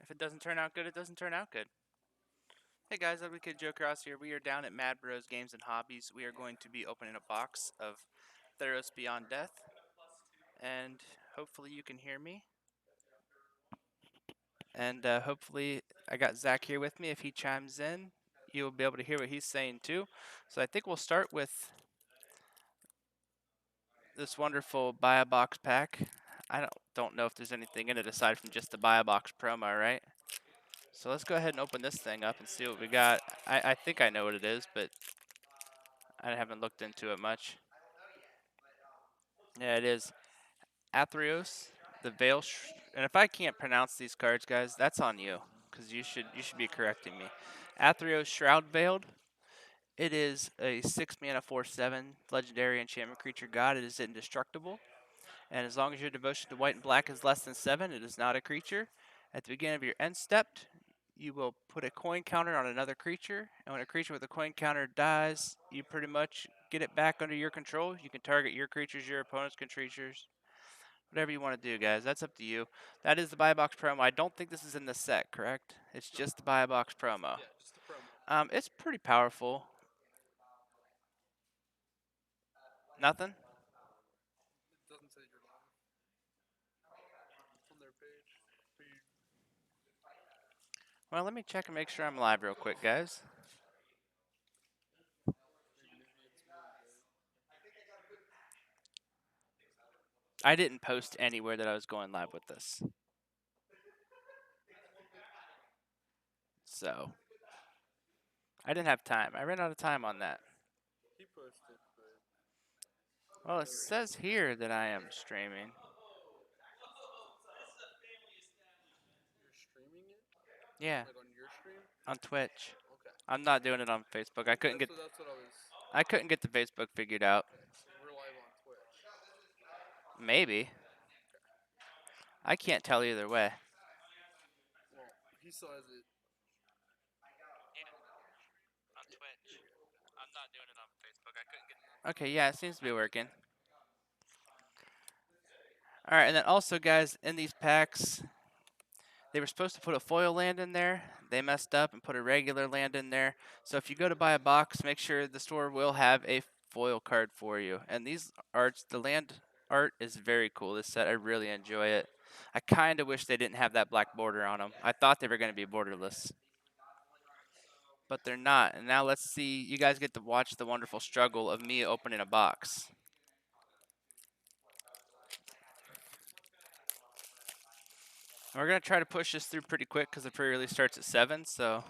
If it doesn't turn out good, it doesn't turn out good. Hey guys, Ugly Kid Joe Cross here. We are down at M.A.D Bros Games and Hobbies. We are going to be opening a box of Theros Beyond Death, and hopefully you can hear me. And hopefully I got Zach here with me. If he chimes in, you'll be able to hear what he's saying too. So I think we'll start with this wonderful buy a box pack. I don't know if there's anything in it aside from just the buy a box promo, right? So let's go ahead and open this thing up and see what we got. I think I know what it is, but I haven't looked into it much. Yeah, it is Athreos, the Veil, and if I can't pronounce these cards, guys, that's on you, because you should be correcting me. Athreos Shroud Veiled. It is a 6 mana 4/7 legendary enchantment creature god. It is indestructible, and as long as your devotion to white and black is less than 7, it is not a creature. At the beginning of your end step, you will put a coin counter on another creature, and when a creature with a coin counter dies, you pretty much get it back under your control. You can target your creatures, your opponent's creatures, whatever you want to do, guys. That's up to you. That is the buy box promo. I don't think this is in the set, correct? It's just the buy box promo. Yeah, just the promo. It's pretty powerful. Nothing? It doesn't say you're live on their page. Well, let me check and make sure I'm live real quick, guys. Maybe it's me, I didn't post anywhere that I was going live with this. So, I didn't have time. I ran out of time on that. he posted, but Well, it says here that I am streaming you're streaming it? Yeah, Like on your stream? on Twitch. Okay. I'm not doing it on Facebook. That's what I was. I couldn't get the Facebook figured out. Okay, so we're live on Twitch. Maybe. I can't tell either way. Well, he still has it. On Yeah, Twitch. you're good. I'm not doing it on Facebook. I couldn't get. Okay, yeah, it seems to be working. All right, and then also, guys, in these packs, they were supposed to put a foil land in there. They messed up and put a regular land in there. So if you go to buy a box, make sure the store will have a foil card for you. And these arts, the land art is very cool. This set, I really enjoy it. I kind of wish they didn't have that black border on them. I thought they were going to be borderless, but they're not. And now let's see. You guys get to watch the wonderful struggle of me opening a box. We're going to try to push this through pretty quick because the pre-release starts at 7, so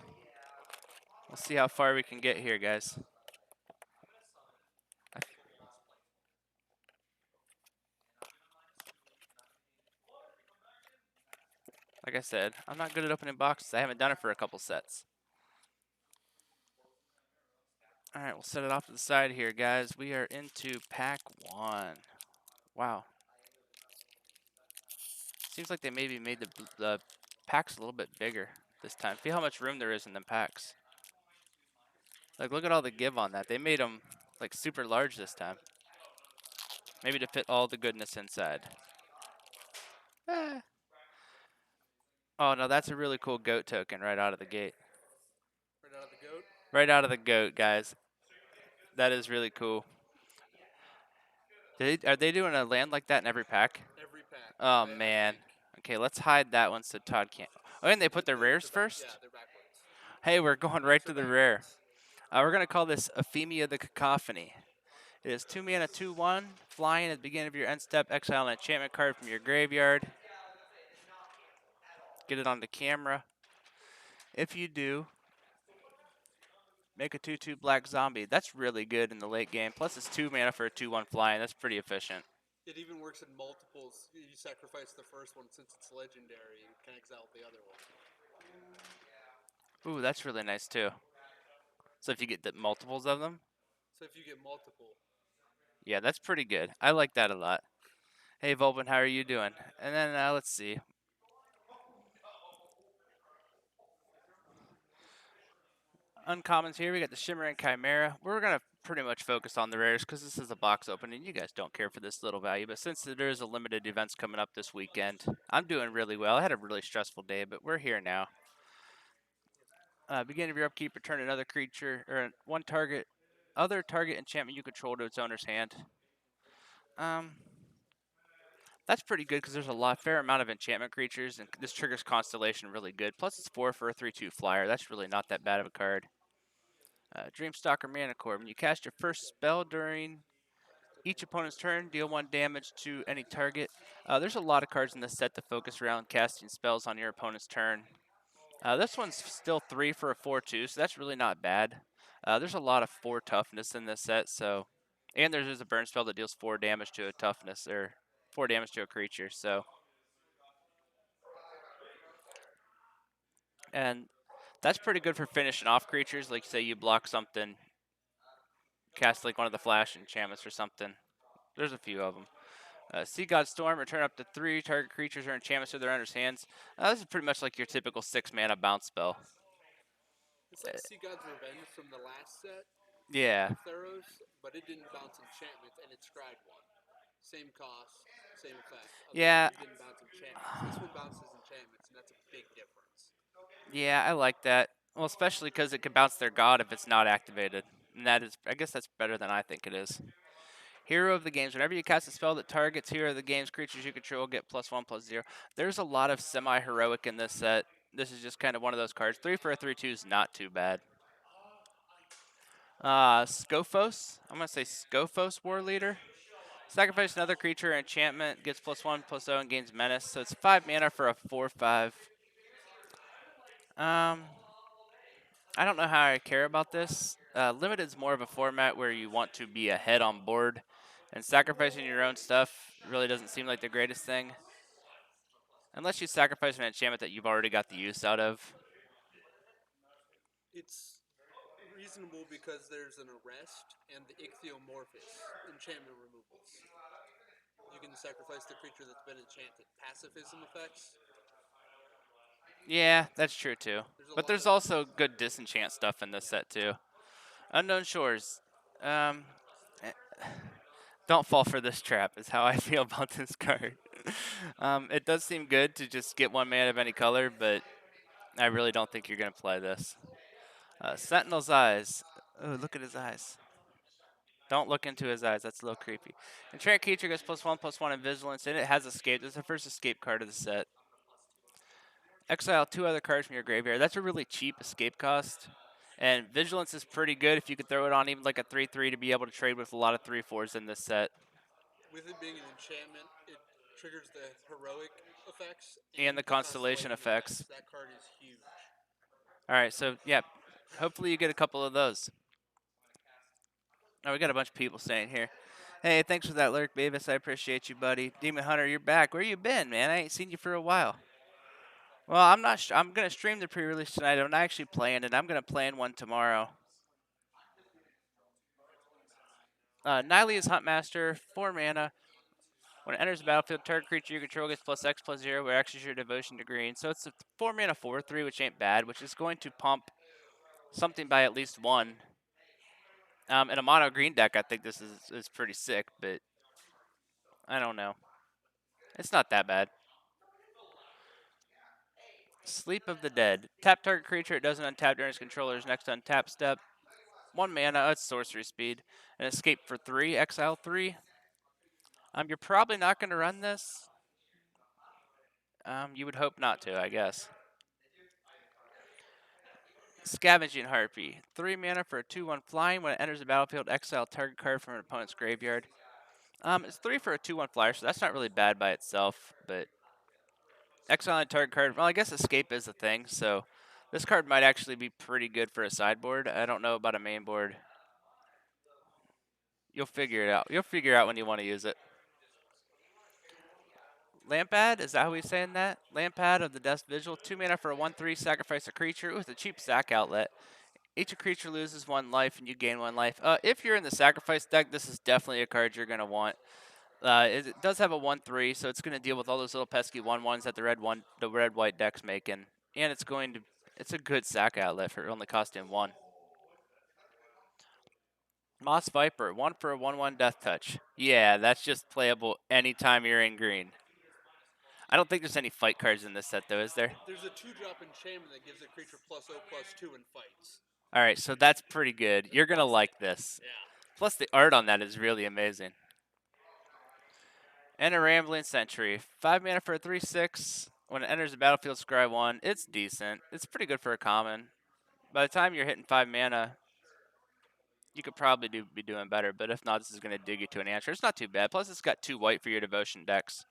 we'll see how far we can get here, guys. Like I said, I'm not good at opening boxes. I haven't done it for a couple sets. All right, we'll set it off to the side here, guys. We are into pack 1. Wow. Seems like they maybe made the packs a little bit bigger this time. Feel how much room there is in the packs. Like, look at all the give on that. They made them, like, super large this time. Maybe to fit all the goodness inside. Eh. Oh, no, that's a really cool goat token right out of the gate. Right out of the goat. Right out of the goat, guys. That is really cool. Are they doing a land like that in every pack? Every pack. Oh, I man. think. Okay, let's hide that one so Todd can't. Oh, and they put the rares first? Yeah, they're backwards. Hey, we're going right Packs are to the rare. backwards. We're going to call this Ephemia the Cacophony. It is 2 mana, 2/1. Flying at the beginning of your end step, exile an enchantment card from your graveyard. Get it onto camera. If you do, make a 2/2 black zombie. That's really good in the late game. Plus, it's 2 mana for a 2/1 flying. That's pretty efficient. It even works in multiples. You sacrifice the first one since it's legendary. You can exile the other one. Ooh, that's really nice too. So if you get the multiples of them, So if you get multiple, yeah, that's pretty good. I like that a lot. Hey, Volvin, how are you doing? And then let's see. Uncommons here. We got the Shimmering Chimera. We're going to pretty much focus on the rares because this is a box opening. You guys don't care for this little value, but since there is a limited events coming up this weekend, I'm doing really well. I had a really stressful day, but we're here now. Beginning of your upkeep, return another creature or one target, other target enchantment you control to its owner's hand. Um, that's pretty good because there's fair amount of enchantment creatures, and this triggers Constellation really good. Plus, it's 4 for a 3/2 flyer. That's really not that bad of a card. Dreamstalker Mana Core. When you cast your first spell during each opponent's turn, deal 1 damage to any target. There's a lot of cards in this set to focus around casting spells on your opponent's turn. This one's still 3 for a 4/2, so that's really not bad. There's a lot of 4 toughness in this set, so. And there's a burn spell that deals 4 damage to a toughness, or 4 damage to a creature, so. And that's pretty good for finishing off creatures, like say you block something, cast like one of the flash enchantments or something. There's a few of them. Sea God Storm, return up to 3 target creatures or enchantments to their owner's hands. This is pretty much like your typical 6 mana bounce spell. It's like Sea God's Revenge from the last set Yeah. with Theros, but it didn't bounce enchantments and it scryed one. Same cost, same effect, other than Yeah. you didn't bounce enchantments. This one bounces enchantments, and that's a big difference. Yeah, I like that. Well, especially because it can bounce their god if it's not activated. And that is, I guess that's better than I think it is. Hero of the games. Whenever you cast a spell that targets hero of the games, creatures you control get +1/+0. There's a lot of semi-heroic in this set. This is just kind of one of those cards. 3 for a 3/2 is not too bad. Scophos. I'm going to say Scophos War Leader. Sacrifice another creature or enchantment, gets +1/+0 and gains menace. So it's 5 mana for a 4/5. Um, I don't know how I care about this. Limited is more of a format where you want to be ahead on board, and sacrificing your own stuff really doesn't seem like the greatest thing. Unless you sacrifice an enchantment that you've already got the use out of. It's reasonable because there's an arrest and the Ichthyomorphous enchantment removals. You can sacrifice the creature that's been enchanted. Pacifism effects. Yeah, that's true too. There's a But lot there's of also good disenchant stuff in this set too. Unknown Shores. Um, eh, don't fall for this trap is how I feel about this card. It does seem good to just get 1 mana of any color, but I really don't think you're going to play this. Sentinel's Eyes. Oh, look at his eyes. Don't look into his eyes. That's a little creepy. Enchant creature gets +1/+1 in Vigilance, and it has Escape. This is the first escape card of the set. Exile 2 other cards from your graveyard. That's a really cheap escape cost. And Vigilance is pretty good if you could throw it on even like a 3/3 to be able to trade with a lot of 3/4s in this set. with it being an enchantment, it triggers the heroic effects And and the the Constellation constellation effects. effects. That card is huge. Alright, so yeah, hopefully you get a couple of those. Oh, we got a bunch of people saying here. Hey, thanks for that lurk, Beavis. I appreciate you, buddy. Demon Hunter, you're back. Where you been, man? I ain't seen you for a while. Well, I'm not. I'm gonna stream the pre-release tonight. I'm not actually playing it. I'm gonna play in one tomorrow. Nylea's Huntmaster, 4 mana. When it enters the battlefield, target creature you control gets +X/+0, where X is your devotion to green. So it's a 4 mana 4/3, which ain't bad, which is going to pump something by at least 1. In a mono green deck, I think this is pretty sick, but I don't know. It's not that bad. Sleep of the Dead. Tap target creature, it doesn't untap during its controller's next untap step. 1 mana, it's sorcery speed. An escape for 3, exile 3. You're probably not going to run this. You would hope not to, I guess. Scavenging Harpy. 3 mana for a 2/1 flying. When it enters the battlefield, exile target card from an opponent's graveyard. It's 3 for a 2/1 flyer, so that's not really bad by itself, but exiling target card, well, I guess escape is a thing, so this card might actually be pretty good for a sideboard. I don't know about a main board. You'll figure it out. You'll figure out when you want to use it. Lampad, is that how he's saying that? Lampad of the Death Vigil. 2 mana for a 1/3, sacrifice a creature. Ooh, it's a cheap sack outlet. Each creature loses 1 life and you gain 1 life. If you're in the sacrifice deck, this is definitely a card you're going to want. It does have a 1/3, so it's going to deal with all those little pesky 1/1s that the red white deck's making. And it's a good sack outlet for only costing 1. Moss Viper, 1 for a 1/1 Death Touch. Yeah, that's just playable anytime you're in green. I don't think there's any fight cards in this set, though, is there? There's a 2-drop enchantment that gives a creature +0/+2 in fights. All right, so that's pretty good. You're gonna like this. Yeah. Plus, the art on that is really amazing. And a Rambling Sentry, 5 mana for a 3/6. When it enters the battlefield, scry 1. It's decent. It's pretty good for a common. By the time you're hitting 5 mana, you could probably be doing better. But if not, this is gonna dig you to an answer. It's not too bad. Plus, it's got 2 white for your devotion decks.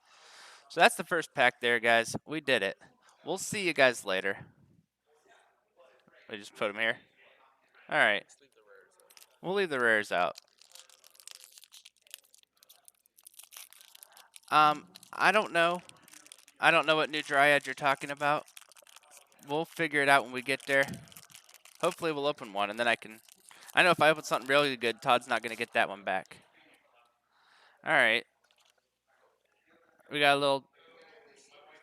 So that's the first pack there, guys. We did it. We'll see you guys later. I just put them here. All right. Let's leave the rares out. We'll leave the rares out. I don't know. I don't know what new Dryad you're talking about. We'll figure it out when we get there. Hopefully we'll open one, and then I can... I know if I open something really good, Todd's not going to get that one back. All right. We got a little...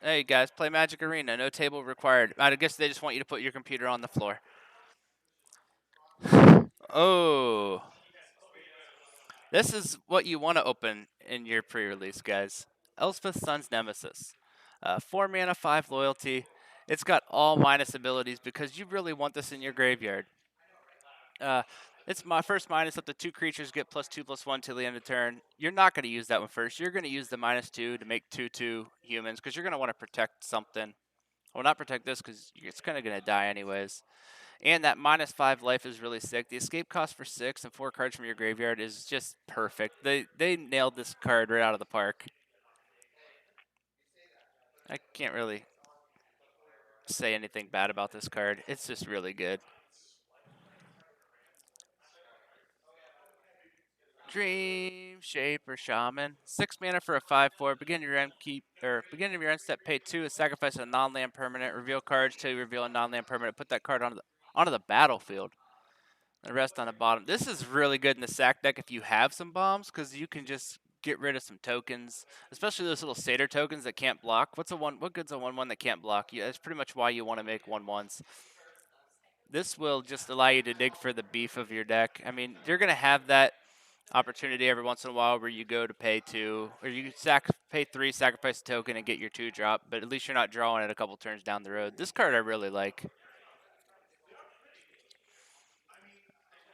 Hey, guys, play Magic Arena. No table required. I guess they just want you to put your computer on the floor. Oh. This is what you want to open in your pre-release, guys. Elspeth Sun's Nemesis. 4 mana, 5 loyalty. It's got all minus abilities because you really want this in your graveyard. It's my first minus up to 2 creatures get +2/+1 till the end of turn. You're not going to use that one first. You're going to use the -2 to make 2/2 humans because you're going to want to protect something. Well, not protect this because it's kind of going to die anyways. And that -5 life is really sick. The escape cost for 6 and 4 cards from your graveyard is just perfect. They nailed this card right out of the park. I can't really say anything bad about this card. It's just really good. Dream Shaper Shaman. 6 mana for a 5/4. Beginning of your end beginning of your end step, pay 2 and sacrifice a non-land permanent. Reveal cards till you reveal a non-land permanent. Put that card onto the battlefield. The rest on the bottom. This is really good in the sack deck if you have some bombs, because you can just get rid of some tokens, especially those little satyr tokens that can't block. What good's a 1/1 that can't block? Yeah, that's pretty much why you want to make 1/1s. This will just allow you to dig for the beef of your deck. I mean, you're gonna have that opportunity every once in a while where you go to pay 2, or you pay 3, sacrifice a token, and get your 2-drop. But at least you're not drawing it a couple turns down the road. This card I really like.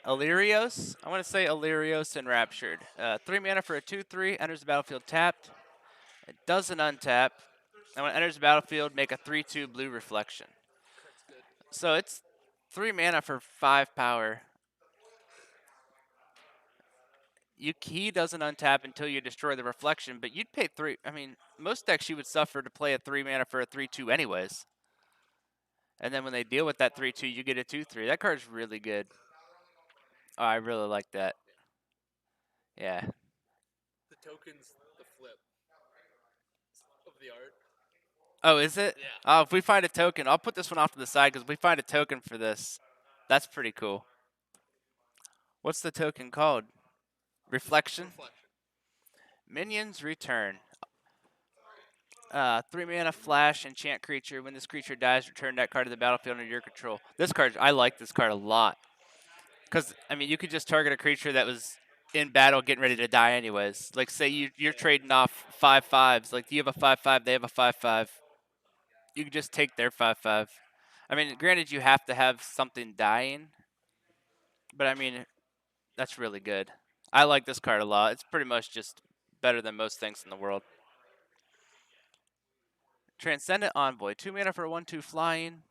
Illyrios. I want to say Illyrios Enraptured. 3 mana for a 2/3. Enters the battlefield tapped. It doesn't untap. And when it enters the battlefield, make a 3/2 blue reflection. That's good. So it's 3 mana for 5 power. He doesn't untap until you destroy the reflection, but you'd pay 3. I mean, most decks you would suffer to play a 3 mana for a 3/2 anyways. And then when they deal with that 3/2, you get a 2/3. That card's really good. Oh, I really like that. Yeah. The token's the flip of the art. Oh, is it? Yeah. Oh, if we find a token, I'll put this one off to the side because if we find a token for this, that's pretty cool. What's the token called? Reflection? Reflection. Minions return. 3 mana flash enchant creature. When this creature dies, return that card to the battlefield under your control. This card, I like this card a lot. Because, I mean, you could just target a creature that was in battle getting ready to die anyways. Like, say you're trading off 5/5s. Like, you have a 5/5, they have a 5/5. You can just take their 5/5. I mean, granted, you have to have something dying. But, I mean, that's really good. I like this card a lot. It's pretty much just better than most things in the world. Transcendent Envoy. 2 mana for a 1/2 flying.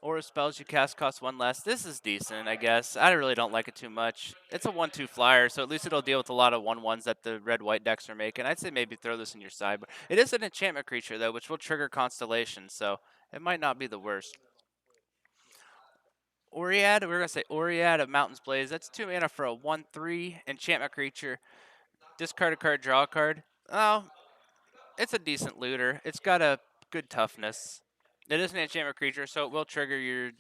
Aura spells you cast cost 1 less. This is decent, I guess. I really don't like it too much. It's a 1/2 flyer, so at least it'll deal with a lot of 1/1s that the red-white decks are making. I'd say maybe throw this in your sideboard. It is an enchantment creature, though, which will trigger Constellation, so it might not be the worst. Oread, we're going to say Oread of Mountain's Blaze. That's 2 mana for a 1/3 enchantment creature. Discard a card, draw a card. Oh, it's a decent looter. It's got a good toughness. It is an enchantment creature, so it will trigger your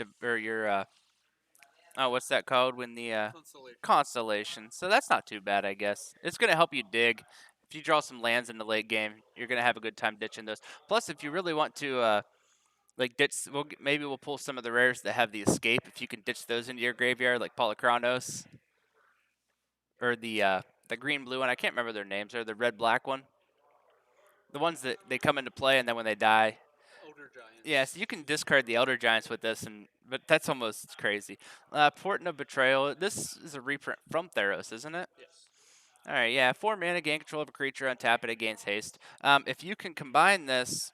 oh, what's that called when the Constellation. Constellation. So that's not too bad, I guess. It's gonna help you dig. If you draw some lands in the late game, you're gonna have a good time ditching those. Plus, if you really want to like ditch, maybe we'll pull some of the rares that have the escape. If you can ditch those into your graveyard, like Polychronos. or the green blue one. I can't remember their names. Or the red black one. The ones that they come into play and then when they die. Elder Giants. Yes, you can discard the Elder Giants with this, but that's almost crazy. Portent of Betrayal. This is a reprint from Theros, isn't it? Yes. All right, yeah. 4 mana, gain control of a creature, untap it, it gains haste. If you can combine this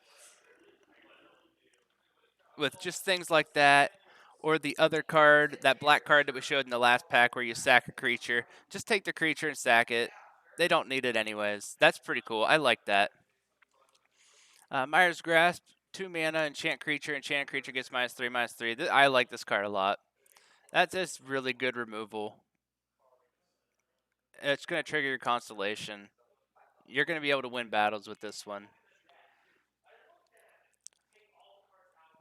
with just things like that, or the other card, that black card that we showed in the last pack where you sack a creature, just take the creature and sack it. They don't need it anyways. That's pretty cool. I like that. Myra's Grasp, 2 mana, enchant creature gets -3/-3. I like this card a lot. That's just really good removal. It's going to trigger your Constellation. You're going to be able to win battles with this one.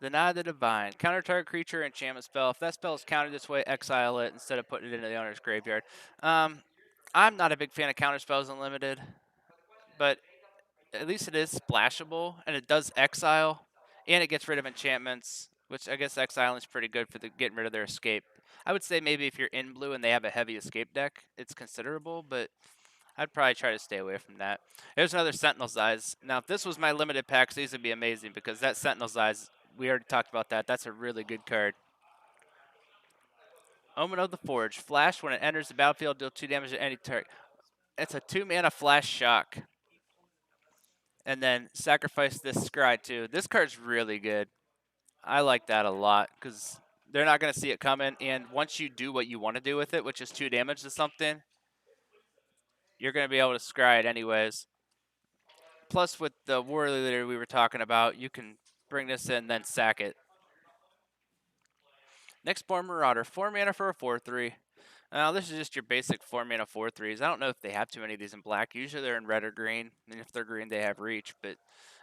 The Nod of the Divine. Counter target creature, enchantment spell. If that spell is countered this way, exile it instead of putting it into the owner's graveyard. I'm not a big fan of counter spells in Limited, but at least it is splashable, and it does exile, and it gets rid of enchantments, which I guess exiling is pretty good for getting rid of their escape. I would say maybe if you're in blue and they have a heavy escape deck, it's considerable, but I'd probably try to stay away from that. There's another Sentinel's Eyes. Now, if this was my limited packs, these would be amazing because that Sentinel's Eyes, we already talked about that. That's a really good card. Omen of the Forge. Flash, when it enters the battlefield, deal 2 damage to any target. It's a 2 mana flash shock. And then sacrifice this Scry too. This card's really good. I like that a lot because they're not going to see it coming. And once you do what you want to do with it, which is 2 damage to something, you're going to be able to scry it anyways. Plus, with the War Leader we were talking about, you can bring this in, then sack it. Next Born Marauder, 4 mana for a 4/3. Now, this is just your basic 4 mana 4/3s. I don't know if they have too many of these in black. Usually they're in red or green, and if they're green, they have reach. But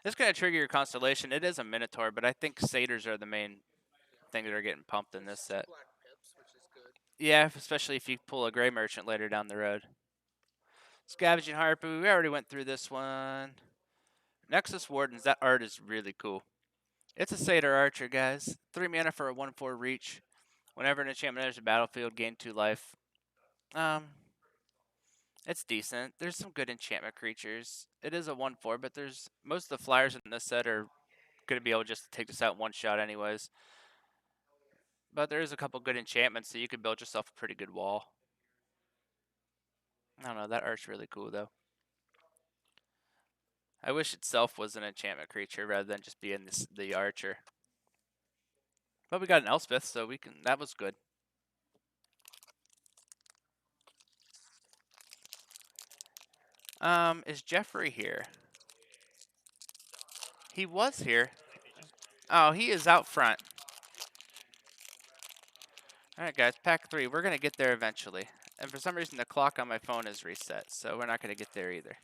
it's going to trigger your Constellation. It is a Minotaur, but I think Satyrs are the main thing that are getting pumped in this set. Black pips, which is good. Yeah, especially if you pull a Gray Merchant later down the road. Scavenging Harpoo, we already went through this one. Nexus Wardens, that art is really cool. It's a Satyr Archer, guys. 3 mana for a 1/4 reach. Whenever an enchantment enters the battlefield, gain 2 life. It's decent. There's some good enchantment creatures. It is a 1/4, but there's most of the flyers in this set are going to be able just to take this out one shot anyways. But there is a couple good enchantments, so you can build yourself a pretty good wall. I don't know, that art's really cool though. I wish itself was an enchantment creature rather than just being the archer. But we got an Elspeth, so that was good. Is Jeffrey here? He was here. Oh, he is out front. Alright guys, pack 3. We're gonna get there eventually. And for some reason the clock on my phone is reset, so we're not gonna get there either.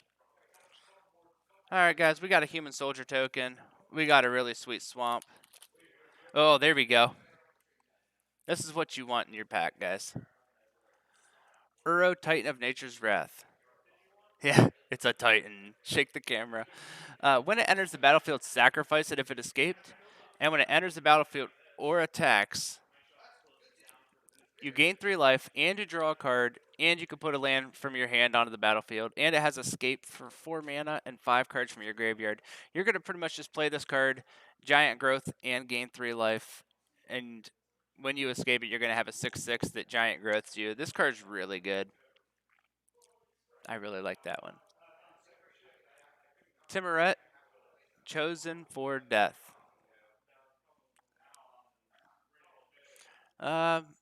Alright guys, we got a human soldier token. We got a really sweet swamp. Oh, there we go. This is what you want in your pack, guys. Uro, Titan of Nature's Wrath. Yeah, it's a Titan. Shake the camera. When it enters the battlefield, sacrifice it if it escaped. And when it enters the battlefield or attacks, you gain 3 life, and you draw a card, and you can put a land from your hand onto the battlefield, and it has escape for 4 mana and 5 cards from your graveyard. You're going to pretty much just play this card, Giant Growth, and gain 3 life. And when you escape it, you're going to have a 6/6 that Giant Growths you. This card's really good. I really like that one. Timuret, Chosen for Death. Um,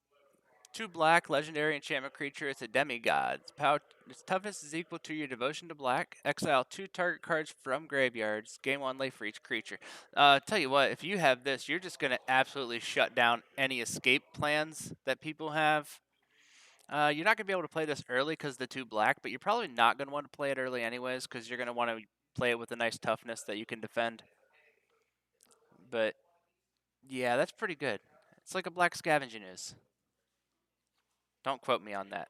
2 black, legendary enchantment creature. It's a demigod. Its toughness is equal to your devotion to black. Exile 2 target cards from graveyards. Gain 1 life for each creature. Tell you what, if you have this, you're just going to absolutely shut down any escape plans that people have. You're not going to be able to play this early because the 2 black, but you're probably not going to want to play it early anyways because you're going to want to play it with a nice toughness that you can defend. But yeah, that's pretty good. It's like a black scavenging ooze. Don't quote me on that.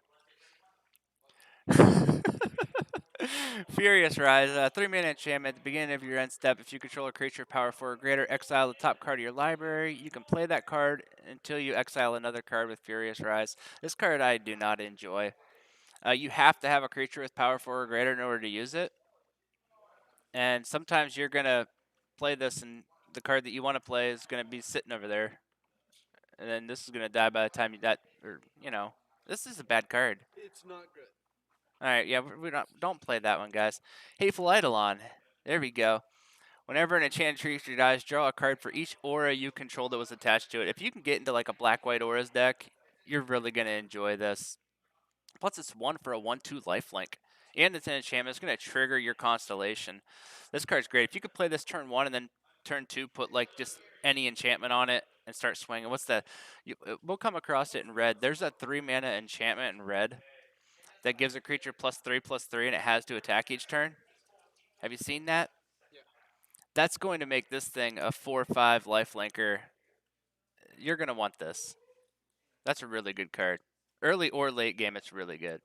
Furious Rise, 3 mana enchantment. At the beginning of your end step, if you control a creature of power 4 or greater, exile the top card of your library. You can play that card until you exile another card with Furious Rise. This card I do not enjoy. You have to have a creature with power 4 or greater in order to use it. And sometimes you're going to play this, and the card that you want to play is going to be sitting over there. And then this is going to die by the time you that, or, this is a bad card. It's not good. All right, yeah, we don't play that one, guys. Hateful Eidolon. There we go. Whenever an enchanted creature dies, draw a card for each aura you control that was attached to it. If you can get into like a black-white auras deck, you're really going to enjoy this. Plus, it's 1 for a 1/2 lifelink. And it's an enchantment. It's going to trigger your Constellation. This card's great. If you could play this turn 1 and then turn 2, put like just any enchantment on it and start swinging. What's the... we'll come across it in red. There's a 3-mana enchantment in red that gives a creature +3/+3 and it has to attack each turn. Have you seen that? Yeah. That's going to make this thing a 4/5 lifelinker. You're going to want this. That's a really good card. Early or late game, it's really good.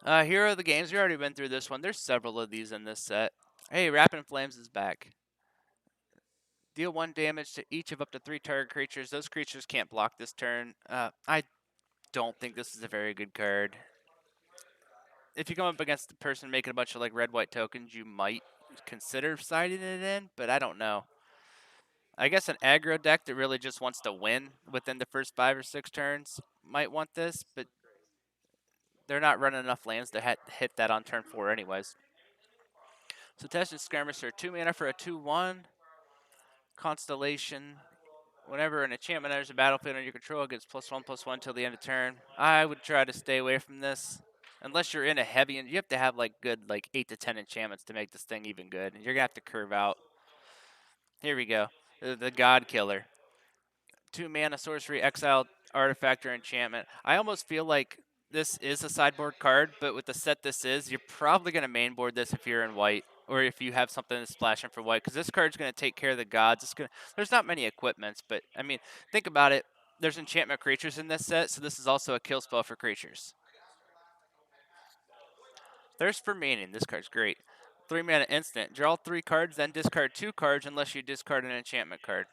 Here are the games. We've already been through this one. There's several of these in this set. Hey, Rapid Flames is back. Deal 1 damage to each of up to 3 target creatures. Those creatures can't block this turn. I don't think this is a very good card. If you come up against the person making a bunch of like red-white tokens, you might consider siding it in, but I don't know. I guess an aggro deck that really just wants to win within the first 5 or 6 turns might want this, but they're not running enough lands to hit that on turn 4 anyways. So Tested Skirmisher, 2 mana for a 2/1. Constellation. Whenever an enchantment enters a battlefield under your control, it gets +1/+1 till the end of turn. I would try to stay away from this. Unless you're in a heavy, and you have to have like good 8 to 10 enchantments to make this thing even good. You're gonna have to curve out. Here we go. The God Killer. 2 mana sorcery, exile artifact or enchantment. I almost feel like this is a sideboard card, but with the set this is, you're probably going to mainboard this if you're in white, or if you have something that's splashing for white, because this card's going to take care of the gods. There's not many equipments, but I mean, think about it. There's enchantment creatures in this set, so this is also a kill spell for creatures. Thirst for Meaning. This card's great. 3 mana instant. Draw 3 cards, then discard 2 cards unless you discard an enchantment card.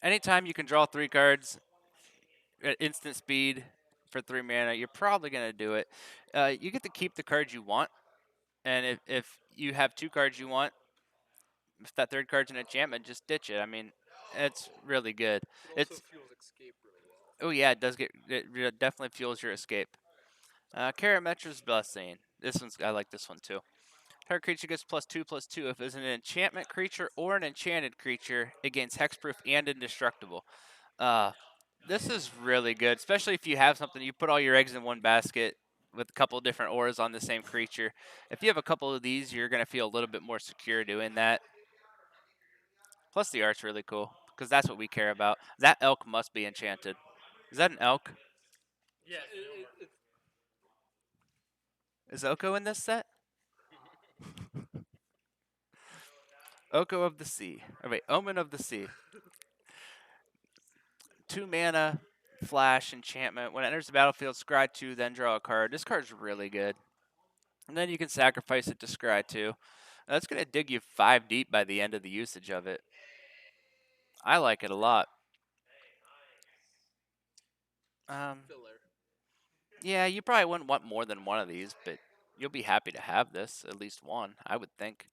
Anytime you can draw 3 cards at instant speed for 3 mana, you're probably going to do it. You get to keep the cards you want, and if you have 2 cards you want, if that third card's an enchantment, just ditch it. I mean, it's really good. It also It's fuels escape really well. Oh yeah, it does it definitely fuels your escape. Karametra's Blessing. I like this one too. Target creature gets +2/+2 if it's an enchantment creature or an enchanted creature. It gains hexproof and indestructible. Uh, this is really good, especially if you have something, you put all your eggs in one basket with a couple different auras on the same creature. If you have a couple of these, you're going to feel a little bit more secure doing that. Plus, the art's really cool, because that's what we care about. That elk must be enchanted. Is that an elk? Yeah, Is Oko in this set? Oko of the Sea. Oh, wait, Omen of the Sea. 2 mana, flash, enchantment. When it enters the battlefield, scry 2, then draw a card. This card's really good. And then you can sacrifice it to scry 2. That's going to dig you 5 deep by the end of the usage of it. I like it a lot. filler. Yeah, you probably wouldn't want more than one of these, but you'll be happy to have this, at least one, I would think.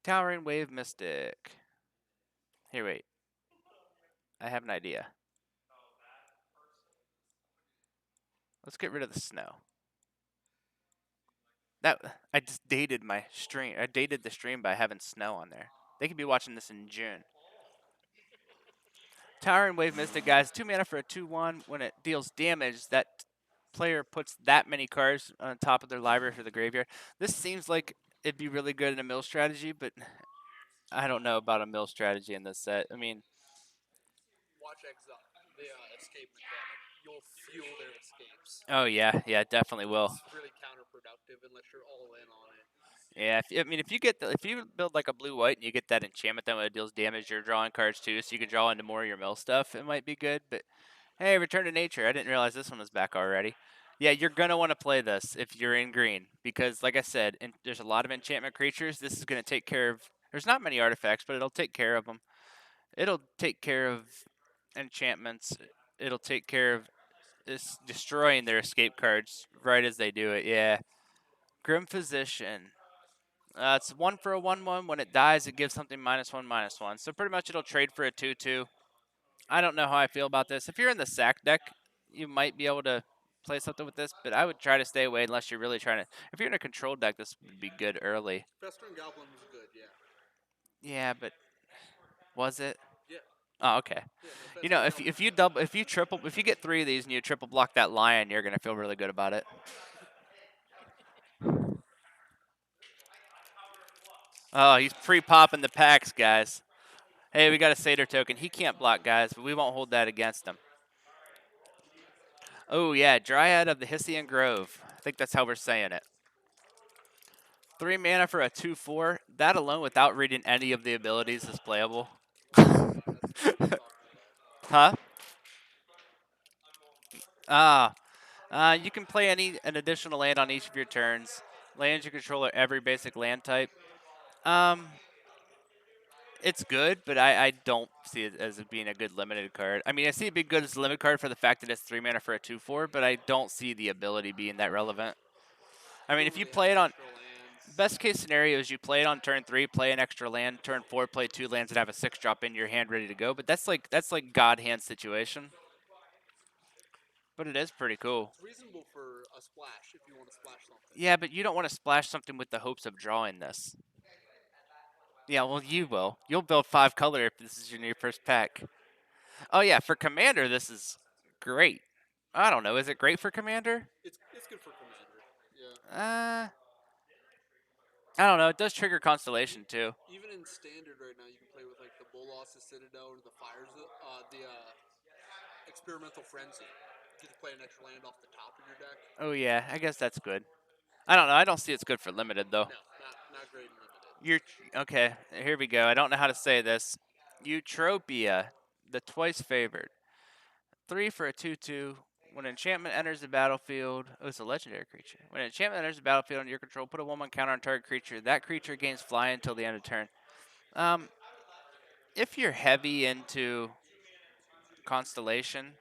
Towering Wave Mystic. Here, wait. I have an idea. Let's get rid of the snow. I just dated my stream. I dated the stream by having snow on there. They could be watching this in June. Towering Wave Mystic, guys. 2 mana for a 2/1. When it deals damage, that player puts that many cards on top of their library for the graveyard. This seems like it'd be really good in a mill strategy, but I don't know about a mill strategy in this set. I mean, Watch exile. The escape mechanic. You'll fuel their escapes. oh yeah, it definitely will. It's really counterproductive unless you're all in on it. Yeah, if you build like a blue white and you get that enchantment, then when it deals damage, you're drawing cards too, so you can draw into more of your mill stuff. It might be good, but hey, Return to Nature. I didn't realize this one was back already. Yeah, you're gonna want to play this if you're in green because, like I said, there's a lot of enchantment creatures. This is gonna take care of. There's not many artifacts, but it'll take care of them. It'll take care of enchantments. It'll take care of is destroying their escape cards right as they do it. Yeah. Grim Physician. It's 1 for a 1/1. When it dies, it gives something -1/-1. So pretty much it'll trade for a 2/2. I don't know how I feel about this. If you're in the sack deck, you might be able to play something with this, but I would try to stay away unless you're really trying to. If you're in a control deck, this would be good early. Festering Goblin was good, yeah. Yeah, but was it? Yeah. Oh, okay. Yeah, no, You know, Festering Goblin if was you good. double, if you triple, if you get 3 of these and you triple block that lion, you're gonna feel really good about it. Oh, he's pre-popping the packs, guys. Hey, we got a Satyr token. He can't block, guys, but we won't hold that against him. Oh, yeah, Dryad of the Hessian Grove. I think that's how we're saying it. 3 mana for a 2/4. That alone, without reading any of the abilities, is playable. That's what I'm talking about. Huh? Ah. You can play an additional land on each of your turns. Lands you control are every basic land type. Um, it's good, but I don't see it as being a good limited card. I mean, I see it being good as a limited card for the fact that it's 3 mana for a 2/4, but I don't see the ability being that relevant. I You mean, don't if you really have play it on extra lands. best case scenario is you play it on turn 3, play an extra land, turn 4, play 2 lands, and have a 6 drop in your hand ready to go. But that's like God hand situation. But it is pretty cool. It's reasonable for a splash if you want to splash something. Yeah, but you don't want to splash something with the hopes of drawing this. Yeah, well, you will. You'll build 5 color if this is your new first pack. Oh yeah, for commander, this is great. I don't know. Is it great for commander? It's good for commander. Yeah. Uh, I don't know. It does trigger constellation too. Even in standard right now, you can play with like the Bolas, the Citadel, or the Fires, the Experimental Frenzy. You get to play an extra land off the top of your deck. Oh yeah, I guess that's good. I don't know. I don't see it's good for limited though. No, not great and limited. You're okay. Here we go. I don't know how to say this. Eutropia, the twice favored. 3 for a 2/2. When an enchantment enters the battlefield, oh, it's a legendary creature. When an enchantment enters the battlefield under your control, put a 1/1 counter on target creature. That creature gains fly until the end of turn. Um, if you're heavy into constellation,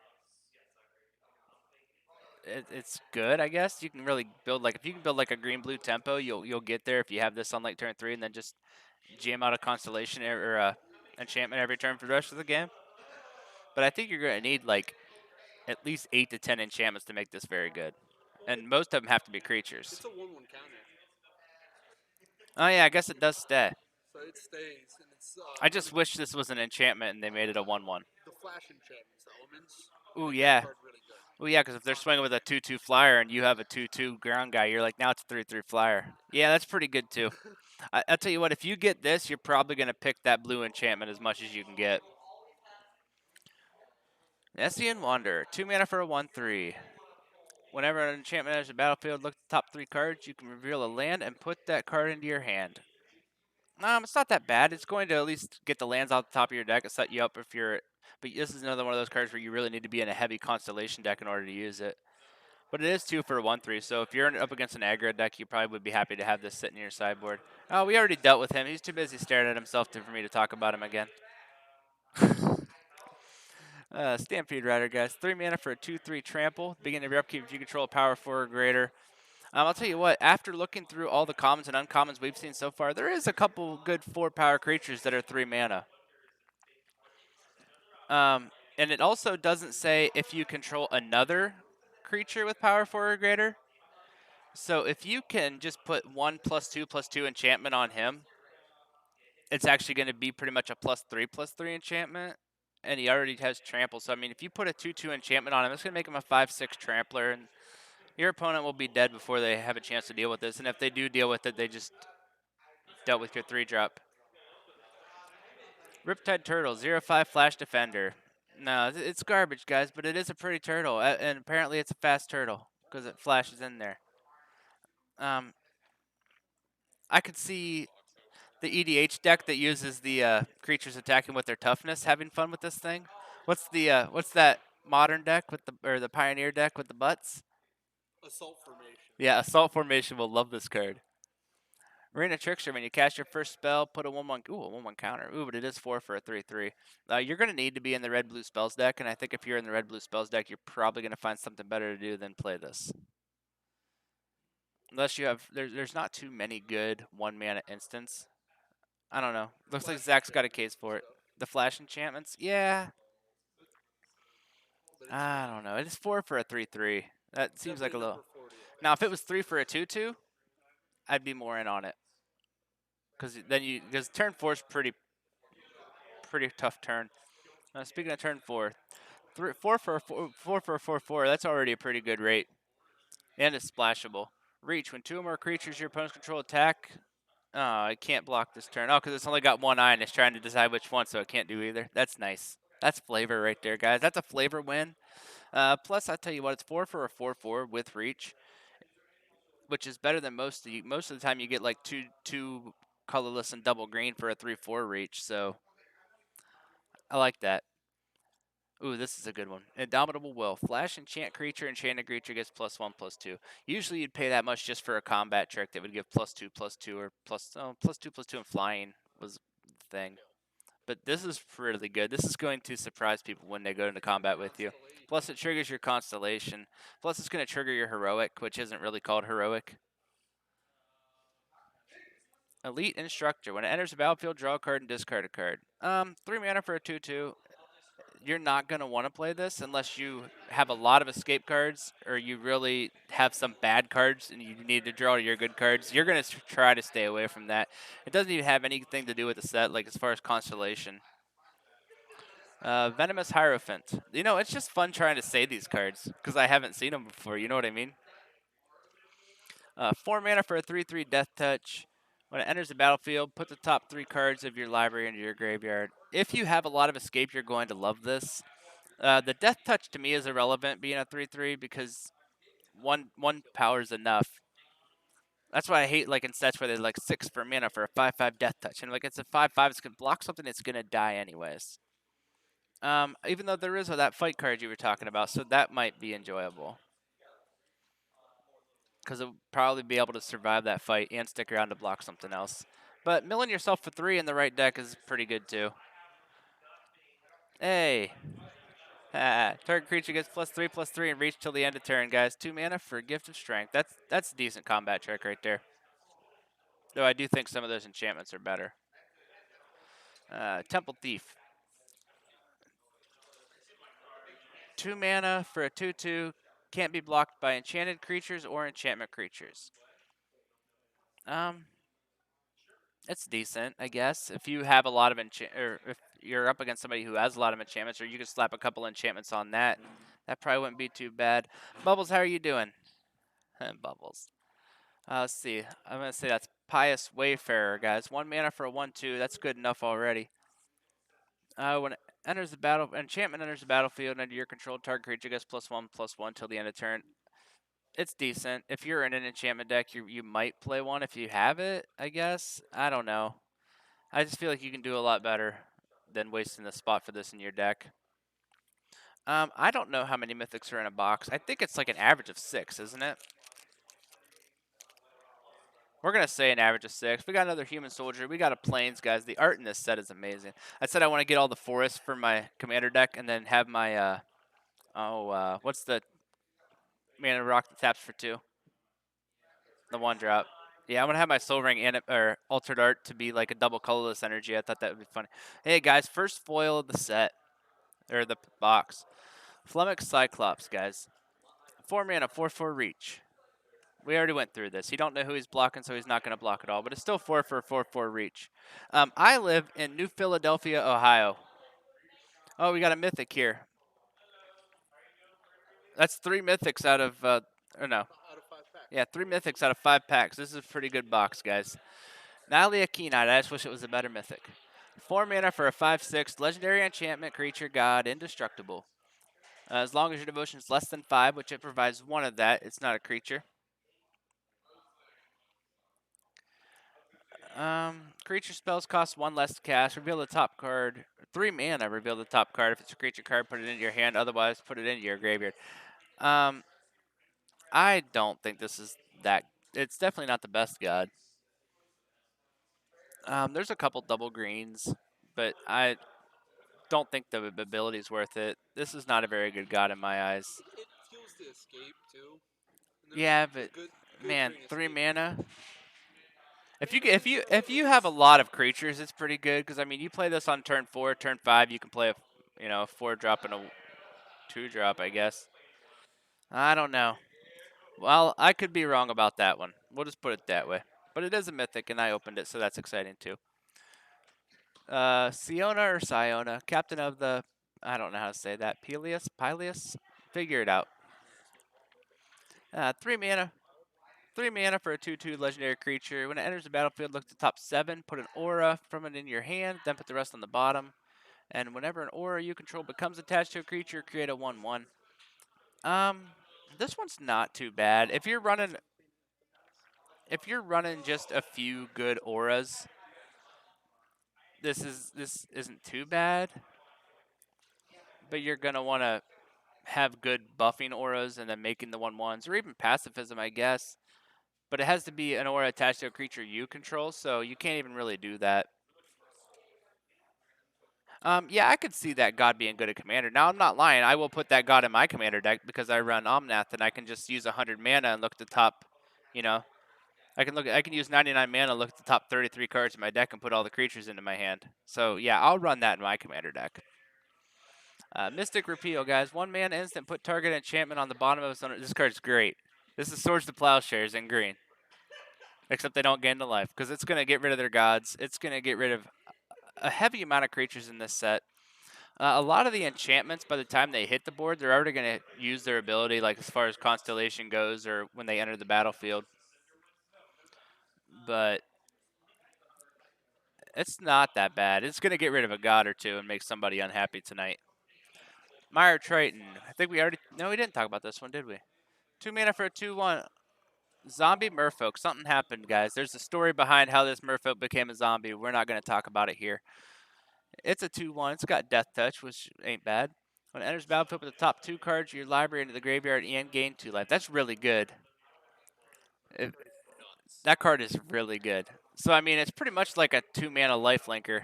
it's good, I guess. You can really build like if you can build like a green blue tempo, you'll get there if you have this on like turn 3, and then just jam out a constellation or enchantment every turn for the rest of the game. But I think you're gonna need like at least 8 to 10 enchantments to make this very good, and most of them have to be creatures. It's a 1/1 counter, Oh yeah, I guess it does stay. so it stays, and it's I just wish this was an enchantment and they made it a 1/1. the flash enchantments, elements. Ooh Make that yeah. card really good. Well, yeah, because if they're swinging with a 2/2 flyer and you have a 2/2 ground guy, you're like, now it's a 3/3 flyer. Yeah, that's pretty good too. I'll tell you what, if you get this, you're probably gonna pick that blue enchantment as much as you can get. Nessian Wanderer, 2 mana for a 1/3. Whenever an enchantment enters the battlefield, look at the top 3 cards. You can reveal a land and put that card into your hand. It's not that bad. It's going to at least get the lands off the top of your deck and set you up if you're. But this is another one of those cards where you really need to be in a heavy constellation deck in order to use it. But it is 2 for a 1/3, so if you're up against an aggro deck, you probably would be happy to have this sitting in your sideboard. Oh, we already dealt with him. He's too busy staring at himself for me to talk about him again. Stampede Rider, guys. 3 mana for a 2/3 trample. Beginning of your upkeep, if you control a power 4 or greater. I'll tell you what, after looking through all the commons and uncommons we've seen so far, there is a couple good 4 power creatures that are 3 mana. And it also doesn't say if you control another creature with power 4 or greater. So if you can just put 1+2/+2 enchantment on him, it's actually going to be pretty much a +3/+3 enchantment. And he already has trample. So, I mean, if you put a 2/2 enchantment on him, it's going to make him a 5/6 trampler. And your opponent will be dead before they have a chance to deal with this. And if they do deal with it, they just dealt with your 3-drop. Riptide Turtle, 0/5 Flash Defender. No, it's garbage, guys, but it is a pretty turtle. And apparently it's a fast turtle because it flashes in there. I could see the EDH deck that uses the creatures attacking with their toughness having fun with this thing. What's that modern deck with the Pioneer deck with the butts? Assault formation. Yeah, Assault Formation will love this card. Arena Trickster, when you cast your first spell, put a 1/1. Ooh, a 1/1 counter. Ooh, but it is 4 for a 3/3. You're going to need to be in the red blue spells deck, and I think if you're in the red blue spells deck, you're probably going to find something better to do than play this. Unless you have, there's not too many good 1 mana instants. I don't know. Looks like Flash Zach's got a enchantments, case for it. so, The flash enchantments, yeah. but it's I don't know. It is 4 for a 3/3. That seems like definitely a number little. 40 at Now, if it best. was 3 for a 2/2, I'd be more in on it. Because turn 4 is pretty tough turn. Speaking of turn 4, 4 for a 4/4. That's already a pretty good rate, and it's splashable. Reach: when 2 or more creatures your opponents control attack. Oh, I can't block this turn. Oh, because it's only got one eye and it's trying to decide which one, so it can't do either. That's nice. That's flavor right there, guys. That's a flavor win. Plus, I tell you what, it's 4 for a 4/4 with reach, which is better than most. Most of the time, you get like two colorless and double green for a 3/4 reach. So I like that. Ooh, this is a good one. Indomitable Will. Flash enchant creature. Enchanted creature gets +1/+2. Usually you'd pay that much just for a combat trick that would give +2/+2 or +2/+2 and flying was the thing. But this is really good. This is going to surprise people when they go into combat with you. Plus it triggers your constellation. Plus it's going to trigger your heroic, which isn't really called heroic. Elite Instructor. When it enters the battlefield, draw a card and discard a card. 3 mana for a 2/2. You're not going to want to play this unless you have a lot of escape cards or you really have some bad cards and you need to draw your good cards. You're going to try to stay away from that. It doesn't even have anything to do with the set, like as far as constellation. Venomous Hierophant. You know, it's just fun trying to say these cards because I haven't seen them before. You know what I mean? 4 mana for a 3/3 Death Touch. When it enters the battlefield, put the top 3 cards of your library into your graveyard. If you have a lot of escape, you're going to love this. The Death Touch to me is irrelevant being a 3/3 because one power is enough. That's why I hate like in sets where they're like 6 for mana for a 5/5 Death Touch. And like it's a 5/5, it's gonna block something, it's gonna die anyways. Even though there is that fight card you were talking about, so that might be enjoyable. Because it'll probably be able to survive that fight and stick around to block something else. But milling yourself for 3 in the right deck is pretty good too. Hey. Target creature gets +3/+3 and reach till the end of turn, guys. 2 mana for Gift of Strength. That's a decent combat trick right there. Though I do think some of those enchantments are better. Temple Thief. 2 mana for a 2/2. Can't be blocked by enchanted creatures or enchantment creatures. Um, it's decent, I guess. If you have a lot of or if you're up against somebody who has a lot of enchantments, or you can slap a couple enchantments on that, that probably wouldn't be too bad. Bubbles, how are you doing? Bubbles. Let's see. I'm gonna say that's Pious Wayfarer, guys. 1 mana for a 1/2. That's good enough already. When it enters the enchantment enters the battlefield under your control, target creature gets +1/+1 till the end of turn. It's decent. If you're in an enchantment deck, you might play one if you have it. I guess. I don't know. I just feel like you can do a lot better than wasting the spot for this in your deck. I don't know how many mythics are in a box. I think it's like an average of 6, isn't it? We're going to say an average of 6. We got another human soldier. We got a plains, guys. The art in this set is amazing. I said I want to get all the forests for my commander deck and then have my, what's the mana rock that taps for 2? The 1-drop. Yeah, I'm going to have my soul ring or altered art to be like a double colorless energy. I thought that would be funny. Hey, guys, first foil of the set, or the box. Flummox Cyclops, guys. 4 mana, 4/4 reach. We already went through this. You don't know who he's blocking, so he's not going to block at all. But it's still 4 for a 4/4 reach. I live in New Philadelphia, Ohio. Oh, we got a mythic here. That's 3 mythics out of, or no. Out of 5 packs. Yeah, 3 mythics out of 5 packs. This is a pretty good box, guys. Natalia Keenite. I just wish it was a better mythic. 4 mana for a 5/6 legendary enchantment creature god, indestructible. As long as your devotion is less than 5, which it provides 1 of that, it's not a creature. Creature spells cost 1 less to cast. Reveal the top card. 3 mana. Reveal the top card. If it's a creature card, put it into your hand. Otherwise, put it into your graveyard. I don't think this is that. It's definitely not the best god. There's a couple double greens, but I don't think the ability's worth it. This is not a very good god in my eyes. It fuels the escape too, and there's Yeah, a but good man, green 3 escape. mana. If you Mana get- is if you have a it's lot of creatures, it's pretty good. Because I mean, you play this on turn 4, turn 5, you can play a 4 drop and a 2 drop, I guess. I don't know. Well, I could be wrong about that one. We'll just put it that way. But it is a mythic, and I opened it, so that's exciting too. Siona or Siona, captain of the, I don't know how to say that. Peleus? Figure it out. 3 mana. 3 mana for a 2/2 legendary creature. When it enters the battlefield, look at the top 7, put an aura from it in your hand, then put the rest on the bottom. And whenever an aura you control becomes attached to a creature, create a 1/1. Um, this one's not too bad. If you're running just a few good auras, this isn't too bad. But you're gonna want to have good buffing auras and then making the 1/1s, or even pacifism, I guess. But it has to be an aura attached to a creature you control, so you can't even really do that. Yeah, I could see that god being good at commander. Now I'm not lying. I will put that god in my commander deck because I run Omnath and I can just use 100 mana and look at the top. You know, I can use 99 mana, look at the top 33 cards in my deck, and put all the creatures into my hand. So yeah, I'll run that in my commander deck. Mystic Repeal, guys. 1 mana instant. Put target enchantment on the bottom of its own. This card's great. This is Swords to Plowshares in green. Except they don't gain to life because it's going to get rid of their gods. It's going to get rid of a heavy amount of creatures in this set. A lot of the enchantments, by the time they hit the board, they're already going to use their ability, like as far as Constellation goes, or when they enter the battlefield. But it's not that bad. It's going to get rid of a god or two and make somebody unhappy tonight. Mire Triton. I think we already. No, we didn't talk about this one, did we? 2 mana for a 2/1. Zombie merfolk. Something happened, guys. There's a story behind how this merfolk became a zombie. We're not going to talk about it here. It's a 2/1. It's got Death Touch, which ain't bad. When it enters battlefield, put the top 2 cards of your library into the graveyard and gain 2 life. That's really good. It, nuts. that card is really good. So, I mean, it's pretty much like a 2 mana lifelinker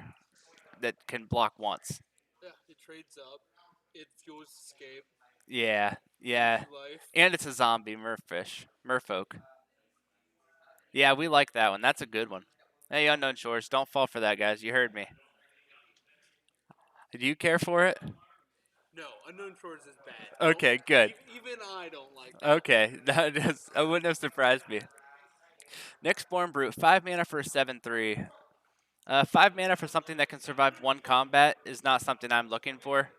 that can block once. Yeah, it trades up. It fuels escape. Yeah, Gains yeah. you life. And it's a zombie merfolk. Yeah, we like that one. That's a good one. Hey, Unknown Shores, don't fall for that, guys. You heard me. Do you care for it? No, Unknown Shores is bad. Don't Okay, good. even I don't like that. Okay, I wouldn't have surprised me. Next Born Brute, 5 mana for a 7/3. 5 mana for something that can survive 1 combat is not something I'm looking for.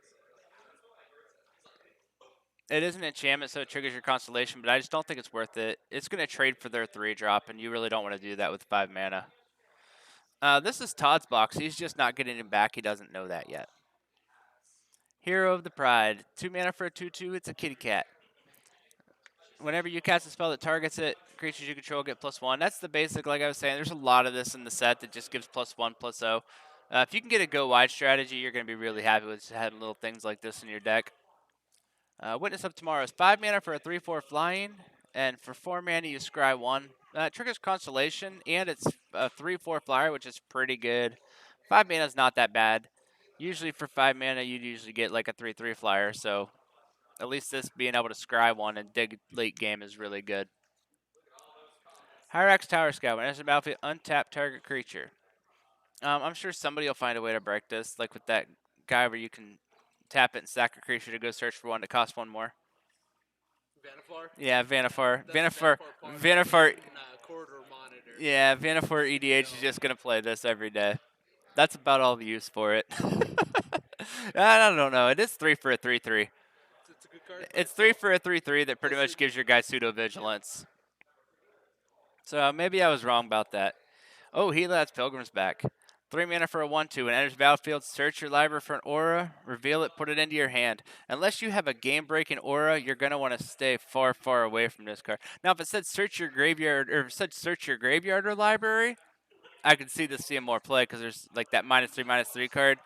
It is an enchantment, so it triggers your Constellation, but I just don't think it's worth it. It's going to trade for their 3-drop, and you really don't want to do that with 5 mana. This is Todd's box. He's just not getting him back. He doesn't know that yet. Hero of the Pride. 2 mana for a 2/2. It's a kitty cat. Whenever you cast a spell that targets it, creatures you control get +1. That's the basic, like I was saying. There's a lot of this in the set that just gives +1, +0. If you can get a go wide strategy, you're going to be really happy with having little things like this in your deck. Witness of Tomorrow is 5 mana for a 3/4 flying, and for 4 mana you scry 1. It triggers Constellation, and it's a 3/4 flyer, which is pretty good. 5 mana is not that bad. Usually for 5 mana, you'd usually get like a 3/3 flyer, so at least this being able to scry 1 and dig late game is really good. Hyrax Tower Scout. When it enters the battlefield, untap target creature. I'm sure somebody will find a way to break this, like with that guy where you can tap it and sack a creature to go search for one that costs 1 more. Vanifar? Yeah, Vanifar. That's Vanifar. Vanifar Vanifar. Corridor Monitor. Yeah, Vanifar EDH is just gonna play this every day. That's about all the use for it. I don't know. It is 3 for a 3/3. It's a good card. It's 3 for a 3/3 that pretty Plus much gives your guy pseudo vigilance. So maybe I was wrong about that. Oh, Helat's Pilgrim's back. 3 mana for a 1/2. When it enters battlefield, search your library for an aura, reveal it, put it into your hand. Unless you have a game-breaking aura, you're gonna want to stay far, far away from this card. Now, if it said search your graveyard, or if it said search your graveyard or library, I could see this seeing more play because there's like that -3/-3 card.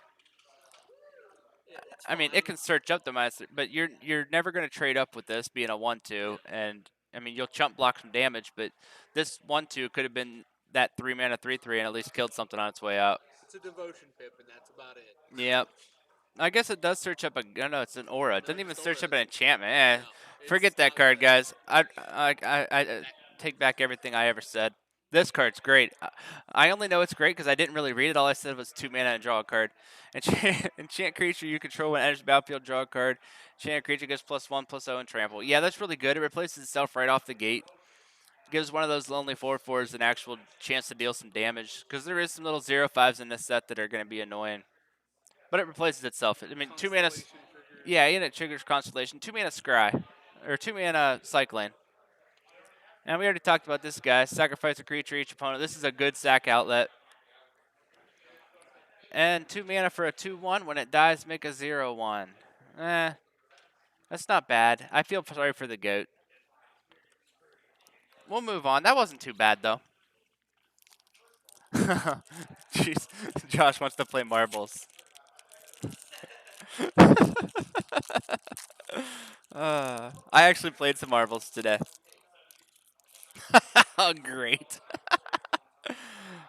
It's I mean, it fine. can search up the -3, but you're never gonna trade up with this being a 1/2, and I mean you'll chump block some damage, but this 1/2 could have been that 3-mana 3/3 and at least killed something on its way out. It's a devotion pip, and that's about it. Yep. I guess it does search up a. No, it's an aura. It No, doesn't even just search up auras. an enchantment. Eh, No, it's forget that not card, good. guys. I take back everything I ever said. This card's great. I only know it's great because I didn't really read it. All I said was 2 mana and draw a card. Enchant creature you control when it enters the battlefield, draw a card. Enchant creature gets +1/+0 and trample. Yeah, that's really good. It replaces itself right off the gate. Gives one of those lonely 4/4s an actual chance to deal some damage because there is some little 0/5s in this set that are going to be annoying. But it replaces itself. I mean, 2 mana. Constellation triggers. Yeah, and it triggers Constellation. 2 mana Scry. Or 2 mana Cyclane. And we already talked about this guy. Sacrifice a creature each opponent. This is a good sack outlet. And 2 mana for a 2/1. When it dies, make a 0/1. That's not bad. I feel sorry for the goat. We'll move on. That wasn't too bad, though. Jeez. Josh wants to play marbles. I actually played some marbles today. Oh, great.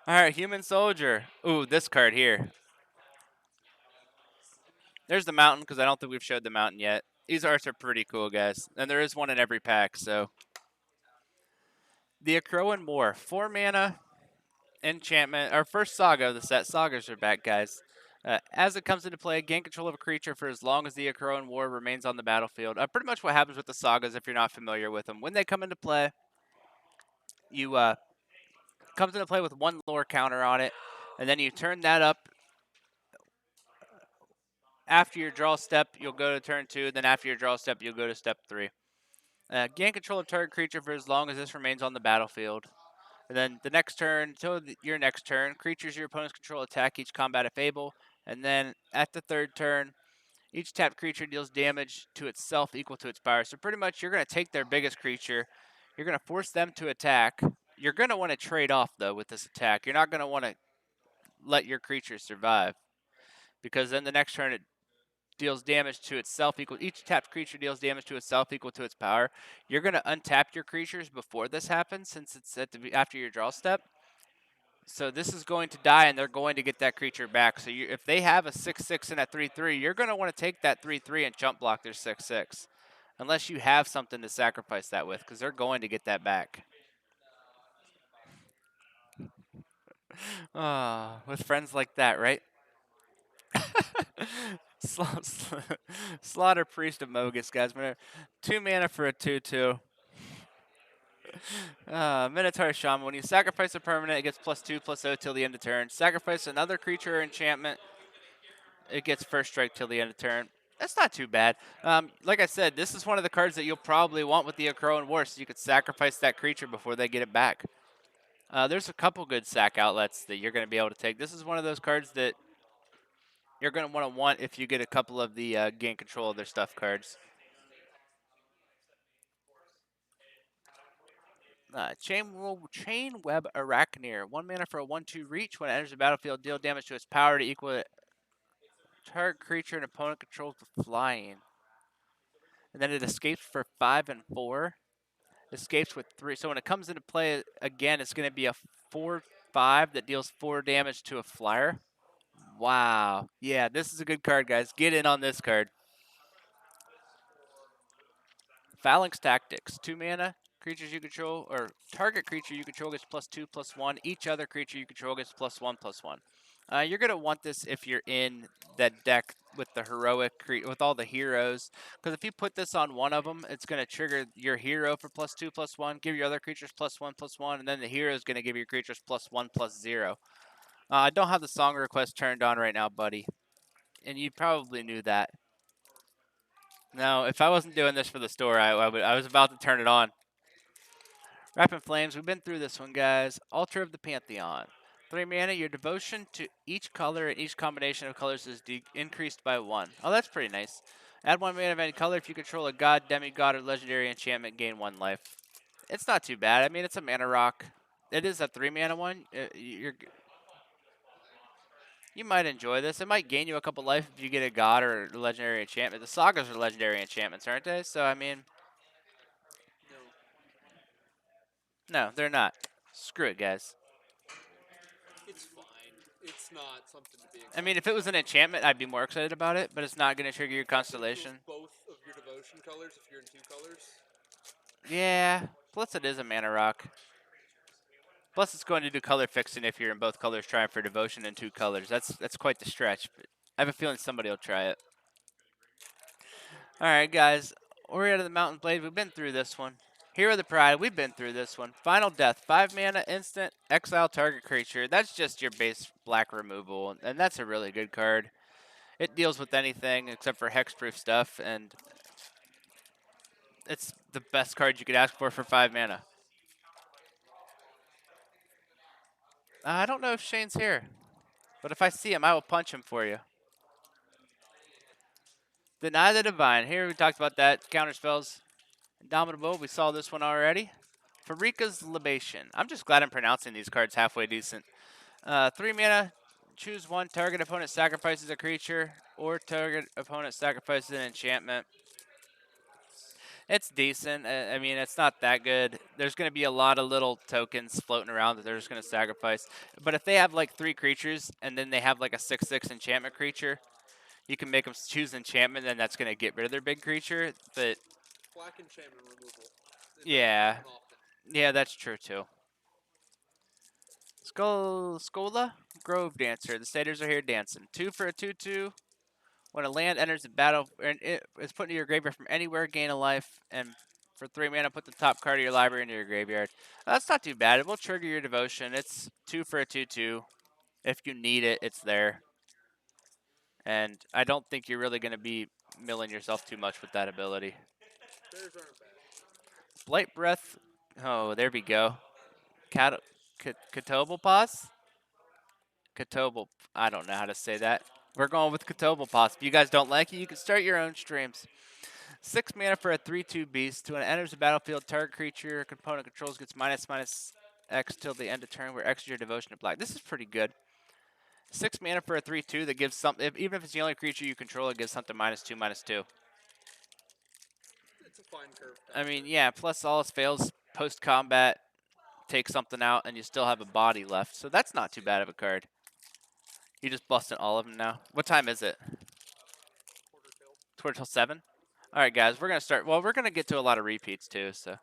All right, human soldier. Ooh, this card here. There's the mountain because I don't think we've showed the mountain yet. These arts are pretty cool, guys, and there is one in every pack. So the Akroan Moor, 4 mana enchantment. Our first saga of the set. Sagas are back, guys. As it comes into play, gain control of a creature for as long as the Akroan War remains on the battlefield. Pretty much what happens with the sagas if you're not familiar with them. When they come into play, you comes into play with 1 lore counter on it, and then you turn that up. After your draw step, you'll go to turn 2. Then after your draw step, you'll go to step 3. Gain control of target creature for as long as this remains on the battlefield. And then the next turn, until your next turn, creatures your opponents control attack each combat if able. And then at the third turn, each tapped creature deals damage to itself equal to its power. So pretty much you're going to take their biggest creature, you're going to force them to attack. You're going to want to trade off, though, with this attack. You're not going to want to let your creature survive. Because then the next turn it deals damage to itself equal. Each tapped creature deals damage to itself equal to its power. You're going to untap your creatures before this happens, since it's after your draw step. So this is going to die, and they're going to get that creature back. So if they have a 6/6 and a 3/3, you're going to want to take that 3/3 and jump block their 6/6, unless you have something to sacrifice that with, because they're going to get that back. With friends like that, right? Slaughter Priest of Mogus, guys. 2 mana for a 2/2. Minotaur Shaman. When you sacrifice a permanent, it gets +2/+0 till the end of turn. Sacrifice another creature or enchantment, it gets first strike till the end of turn. That's not too bad. Like I said, this is one of the cards that you'll probably want with the Akroan War, so you could sacrifice that creature before they get it back. There's a couple good sack outlets that you're going to be able to take. This is one of those cards that you're going to want if you get a couple of the gain control of their stuff cards. Chain Web Arachneer. 1 mana for a 1/2 reach. When it enters the battlefield, deal damage to its power to equal target creature and opponent controls with flying. And then it escapes for 5 and 4. Escapes with 3. So when it comes into play again, it's going to be a 4/5 that deals 4 damage to a flyer. Wow. Yeah, this is a good card, guys. Get in on this card. Phalanx Tactics. 2 mana. Creatures you control, or target creature you control gets +2/+1. Each other creature you control gets +1/+1. You're gonna want this if you're in that deck with the heroic, with all the heroes, because if you put this on one of them, it's gonna trigger your hero for +2/+1, give your other creatures +1/+1, and then the hero is gonna give your creatures +1/+0. I don't have the song request turned on right now, buddy, and you probably knew that. No, if I wasn't doing this for the store, I was about to turn it on. Rapid Flames, we've been through this one, guys. Altar of the Pantheon. 3 mana, your devotion to each color and each combination of colors is increased by 1. Oh, that's pretty nice. Add 1 mana of any color if you control a god, demigod, or legendary enchantment, gain 1 life. It's not too bad. I mean, it's a mana rock. It is a 3 mana one. You might enjoy this. It might gain you a couple life if you get a god or a legendary enchantment. The sagas are legendary enchantments, aren't they? So, I mean, No. no, they're not. Screw it, guys. it's not something to be I mean, excited if it was about. an enchantment, I'd be more excited about it, but it's not going to trigger your Plus, it kills constellation. both of your devotion colors if you're in 2 colors. Yeah. Plus, it is a mana rock. Plus, it's going to do color fixing if you're in both colors trying for devotion in 2 colors. That's quite the stretch, but I have a feeling somebody will try it. All right, guys. We're out of the Mountain Blade. We've been through this one. Hero of the Pride. We've been through this one. Final Death. 5 mana instant. Exile target creature. That's just your base black removal, and that's a really good card. It deals with anything except for hexproof stuff, and it's the best card you could ask for 5 mana. I don't know if Shane's here, but if I see him, I will punch him for you. Deny the Divine. Here we talked about that. Counter spells. Indomitable. We saw this one already. Farika's Libation. I'm just glad I'm pronouncing these cards halfway decent. 3 mana. Choose one. Target opponent sacrifices a creature, or target opponent sacrifices an enchantment. It's decent. I mean, it's not that good. There's going to be a lot of little tokens floating around that they're just going to sacrifice. But if they have like 3 creatures and then they have like a 6/6 enchantment creature, you can make them choose enchantment, and that's going to get rid of their big creature. But Black enchantment removal. It doesn't yeah, happen often. yeah, that's true too. Skola Grove Dancer. The satyrs are here dancing. 2 for a 2/2. When a land enters the battle and it is put into your graveyard from anywhere, gain a life. And for 3 mana, put the top card of your library into your graveyard. That's not too bad. It will trigger your devotion. It's 2 for a 2/2. If you need it, it's there. And I don't think you're really going to be milling yourself too much with that ability. Bears aren't bad. Blight Breath. Oh, there we go. Katobelpas? Katobel. I don't know how to say that. We're going with Katobelpas. If you guys don't like it, you can start your own streams. 6 mana for a 3/2 beast. When it enters the battlefield, target creature component controls gets -X till the end of turn, where X is your devotion to black. This is pretty good. 6 mana for a 3/2 that gives something. Even if it's the only creature you control, it gives something -2/2. It's a fine curve I mean, passer. yeah. Plus, all else fails post combat, take something out, and you still have a body left. So that's not too bad of a card. You just busting all of them now. What time is it? Quarter till. Quarter till 7. All right, guys. We're gonna start. Well, we're gonna get to a lot of repeats too. So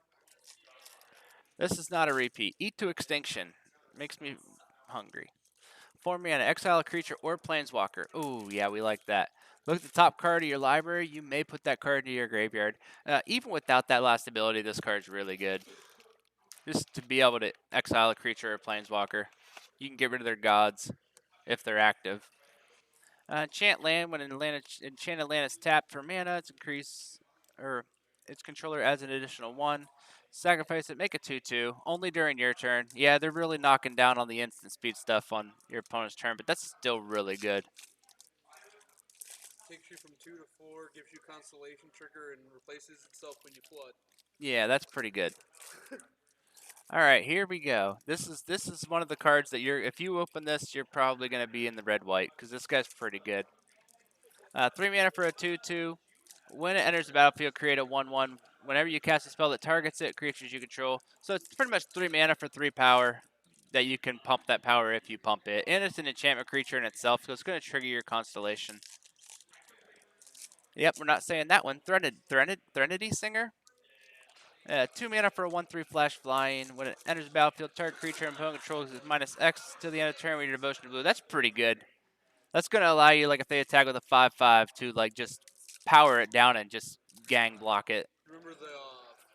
this is not a repeat. Eat to Extinction makes me hungry. 4 mana, exile a creature or planeswalker. Ooh, yeah, we like that. Look at the top card of your library. You may put that card into your graveyard. Even without that last ability, this card's really good. Just to be able to exile a creature or planeswalker. You can get rid of their gods if they're active. Enchant land. When an enchanted land is tapped for mana, it's increased, or its controller adds an additional 1. Sacrifice it, make a 2/2. Only during your turn. Yeah, they're really knocking down on the instant speed stuff on your opponent's turn, but that's still really good. Takes you from 2 to 4, gives you constellation trigger, and replaces itself when you flood. Yeah, that's pretty good. All right, here we go. This is one of the cards that if you open this, you're probably going to be in the red white because this guy's pretty good. 3 mana for a 2/2. When it enters the battlefield, create a 1/1. Whenever you cast a spell that targets it, creatures you control. So it's pretty much 3 mana for 3 power that you can pump that power if you pump it. And it's an enchantment creature in itself, so it's going to trigger your constellation. Yep, we're not saying that one. Threnody Singer. 2 mana for a 1/3 flash flying. When it enters the battlefield, target creature and opponent controls is -X to the end of turn with your devotion to blue. That's pretty good. That's gonna allow you, like, if they attack with a 5/5, to like just power it down and just gang block it. Remember the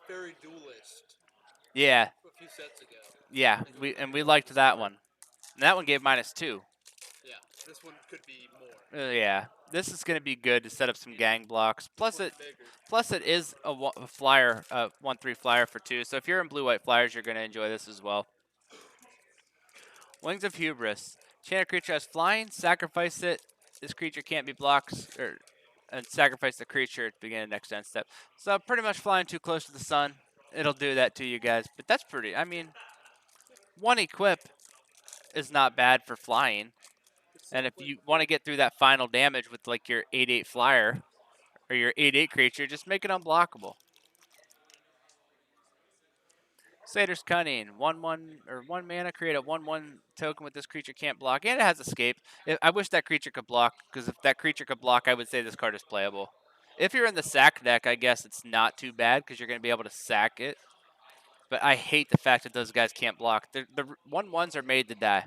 Fairy Duelist Yeah, a few sets ago? yeah. I think it was We really good liked this that card. one. And that one gave -2. Yeah, this one could be more. Yeah, this is gonna be good to set up some gang blocks. This one's bigger. Plus it is a flyer, 1/3 flyer for 2. So if you're in blue white flyers, you're gonna enjoy this as well. Wings of Hubris. Channel creature has flying. Sacrifice it. This creature can't be blocked, and sacrifice the creature at the beginning of next end step. So pretty much flying too close to the sun, it'll do that to you guys. But that's pretty. I mean, one equip is not bad for flying. It's And if simply you want to get through that final damage with like your 8/8 flyer or your 8/8 creature, just make it unblockable. Satyr's Cunning, 1/1 or 1 mana, create a 1/1 token with this creature can't block, and it has escape. I wish that creature could block, because if that creature could block, I would say this card is playable. If you're in the sack deck, I guess it's not too bad, because you're going to be able to sack it. But I hate the fact that those guys can't block. The 1/1s are made to die.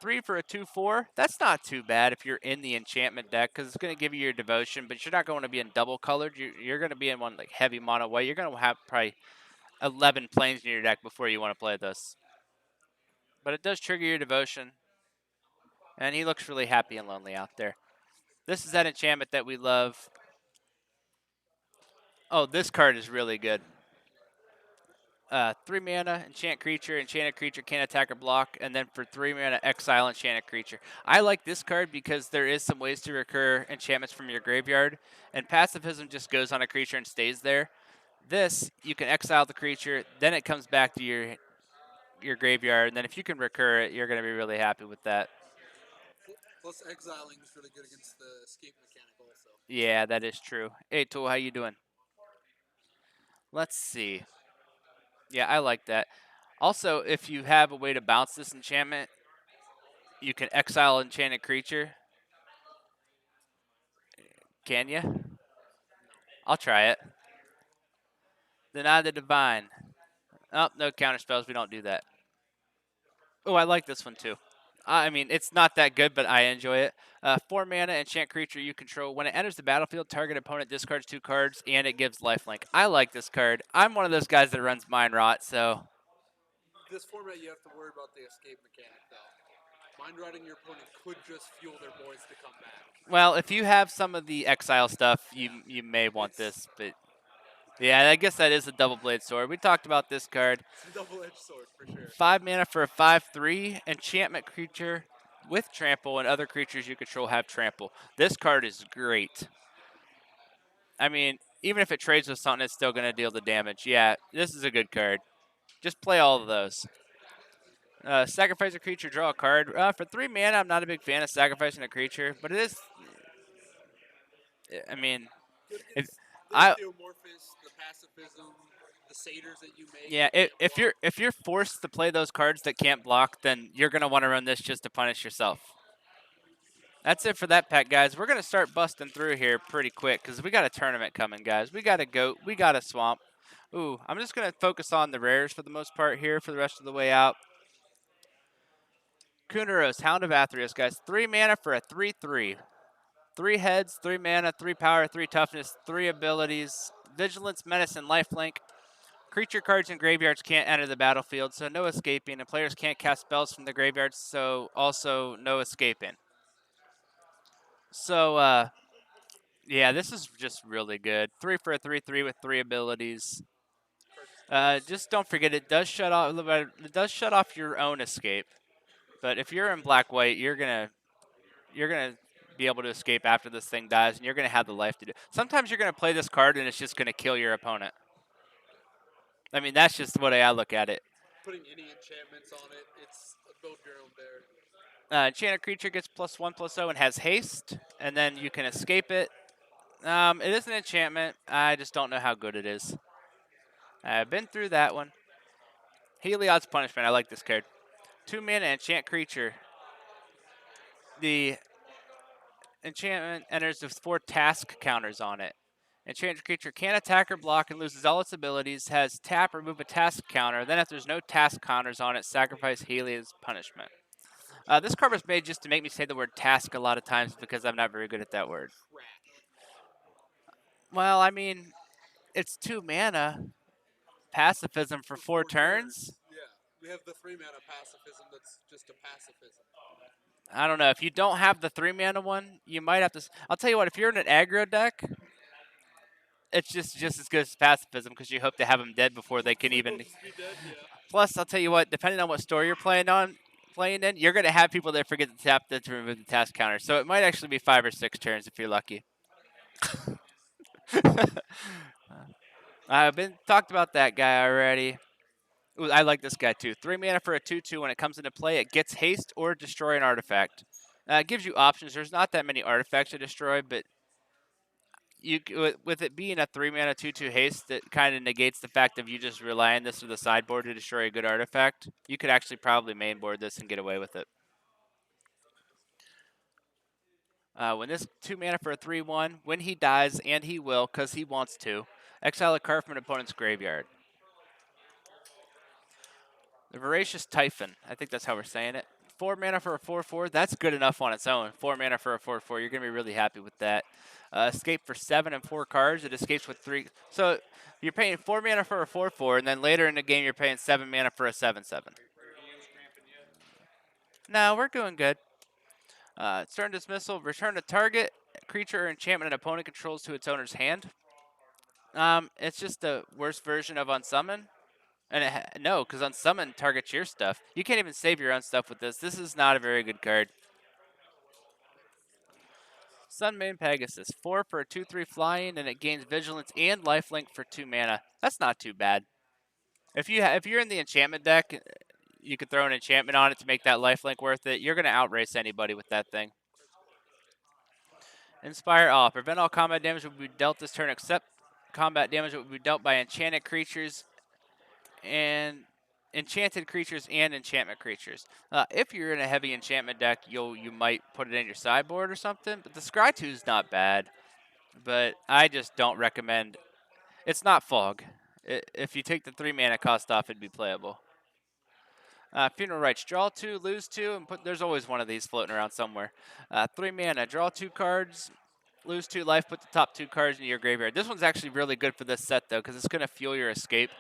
3 for a 2/4. That's not too bad if you're in the enchantment deck, because it's going to give you your devotion, but you're not going to be in double colored. You're going to be in one like heavy mono white. You're going to have probably 11 planes in your deck before you want to play this. But it does trigger your devotion, and he looks really happy and lonely out there. This is that enchantment that we love. Oh, this card is really good. 3 mana, enchant creature, enchanted creature can't attack or block, and then for 3 mana, exile enchanted creature. I like this card because there is some ways to recur enchantments from your graveyard, and pacifism just goes on a creature and stays there. This, you can exile the creature, then it comes back to your graveyard, and then if you can recur it, you're going to be really happy with that. Plus, exiling is really good against the escape mechanic also. Yeah, that is true. Hey, Tool, how you doing? Let's see. Yeah, I like that. Also, if you have a way to bounce this enchantment, you can exile enchanted creature. Can you? I'll try it. Deny the divine. Oh, no counter spells. We don't do that. Oh, I like this one too. I mean, it's not that good, but I enjoy it. 4 mana, enchant creature you control. When it enters the battlefield, target opponent discards 2 cards, and it gives lifelink. I like this card. I'm one of those guys that runs Mind Rot, so. This format, you have to worry about the escape mechanic, though. Mind riding your opponent could just fuel their boys to come back. Well, if you have some of the exile stuff, you may want this, but yeah, I guess that is a double blade sword. We talked about this card. It's a double-edged sword for sure. 5 mana for a 5/3 enchantment creature with trample, and other creatures you control have trample. This card is great. I mean, even if it trades with something, it's still going to deal the damage. Yeah, this is a good card. Just play all of those. Sacrifice a creature, draw a card. For 3 mana, I'm not a big fan of sacrificing a creature, but it is. I mean, Good if against the I Ichthyomorphis, the pacifism, the satyrs that you make. yeah, That can't block. if you're forced to play those cards that can't block, then you're gonna want to run this just to punish yourself. That's it for that pack, guys. We're going to start busting through here pretty quick because we got a tournament coming, guys. We got a goat. We got a swamp. Ooh, I'm just going to focus on the rares for the most part here for the rest of the way out. Kunaros, Hound of Athreos, guys. 3 mana for a 3/3. 3 heads, 3 mana, 3 power, 3 toughness, 3 abilities. Vigilance, Menace, and Lifelink. Creature cards in graveyards can't enter the battlefield, so no escaping. And players can't cast spells from the graveyard, so also no escaping. So, yeah, this is just really good. 3 for a 3/3 with 3 abilities. Just don't forget it does shut off. It does shut off your own escape. But if you're in black white, you're gonna be able to escape after this thing dies, and you're gonna have the life to do. Sometimes you're gonna play this card, and it's just gonna kill your opponent. I mean, that's just the way I look at it. Putting any enchantments on it, it's a build your own bear. Enchanted creature gets +1/+0 and has haste, and then you can escape it. It is an enchantment. I just don't know how good it is. I've been through that one. Heliod's Punishment. I like this card. 2 mana enchant creature. The enchantment enters with 4 task counters on it. Enchanted creature can't attack or block and loses all its abilities. Has tap, remove a task counter. Then if there's no task counters on it, sacrifice Heliod's Punishment. This card was made just to make me say the word task a lot of times because I'm not very good at that word. Trash. Well, I mean, it's 2 mana. Pacifism for 4 turns. turns. Yeah. We have the 3 mana pacifism that's just a pacifism. I don't know. If you don't have the 3 mana one, you might have to. I'll tell you what. If you're in an aggro deck, it's just as good as pacifism because you hope to have them dead before they can even. Supposed to be dead, yeah. Plus, I'll tell you what. Depending on what store you're playing in, you're gonna have people that forget to tap to remove the task counter. So it might actually be 5 or 6 turns if you're lucky. I've been talked about that guy already. Ooh, I like this guy too. 3 mana for a 2/2. When it comes into play, it gets haste or destroy an artifact. It gives you options. There's not that many artifacts to destroy, but with it being a 3 mana 2/2 haste, that kind of negates the fact of you just rely on this with the sideboard to destroy a good artifact. You could actually probably mainboard this and get away with it. When this 2 mana for a 3/1, when he dies, and he will, because he wants to, exile a card from an opponent's graveyard. The Voracious Typhon. I think that's how we're saying it. 4 mana for a 4/4. That's good enough on its own. 4 mana for a 4/4. You're going to be really happy with that. Escape for 7 and 4 cards. It escapes with 3. So you're paying 4 mana for a 4/4, and then later in the game, you're paying 7 mana for a 7/7. No, we're doing good. Stern Dismissal. Return a target creature or enchantment an opponent controls to its owner's hand. It's just the worst version of Unsummon. And no, because Unsummon targets your stuff. You can't even save your own stuff with this. This is not a very good card. Sunmane Pegasus, 4 for a 2/3 flying, and it gains Vigilance and Lifelink for 2 mana. That's not too bad. If you're in the enchantment deck, you could throw an enchantment on it to make that Lifelink worth it. You're gonna outrace anybody with that thing. Inspire Awe. Prevent all combat damage will be dealt this turn, except combat damage that will be dealt by enchanted creatures and enchanted creatures and enchantment creatures. If you're in a heavy enchantment deck, you might put it in your sideboard or something. But the Scry 2 is not bad, but I just don't recommend. It's not Fog. If you take the 3 mana cost off, it'd be playable. Funeral Rites. Draw 2, lose 2, and there's always one of these floating around somewhere. 3 mana. Draw 2 cards, lose 2 life, put the top 2 cards into your graveyard. This one's actually really good for this set, though, because it's going to fuel your escape.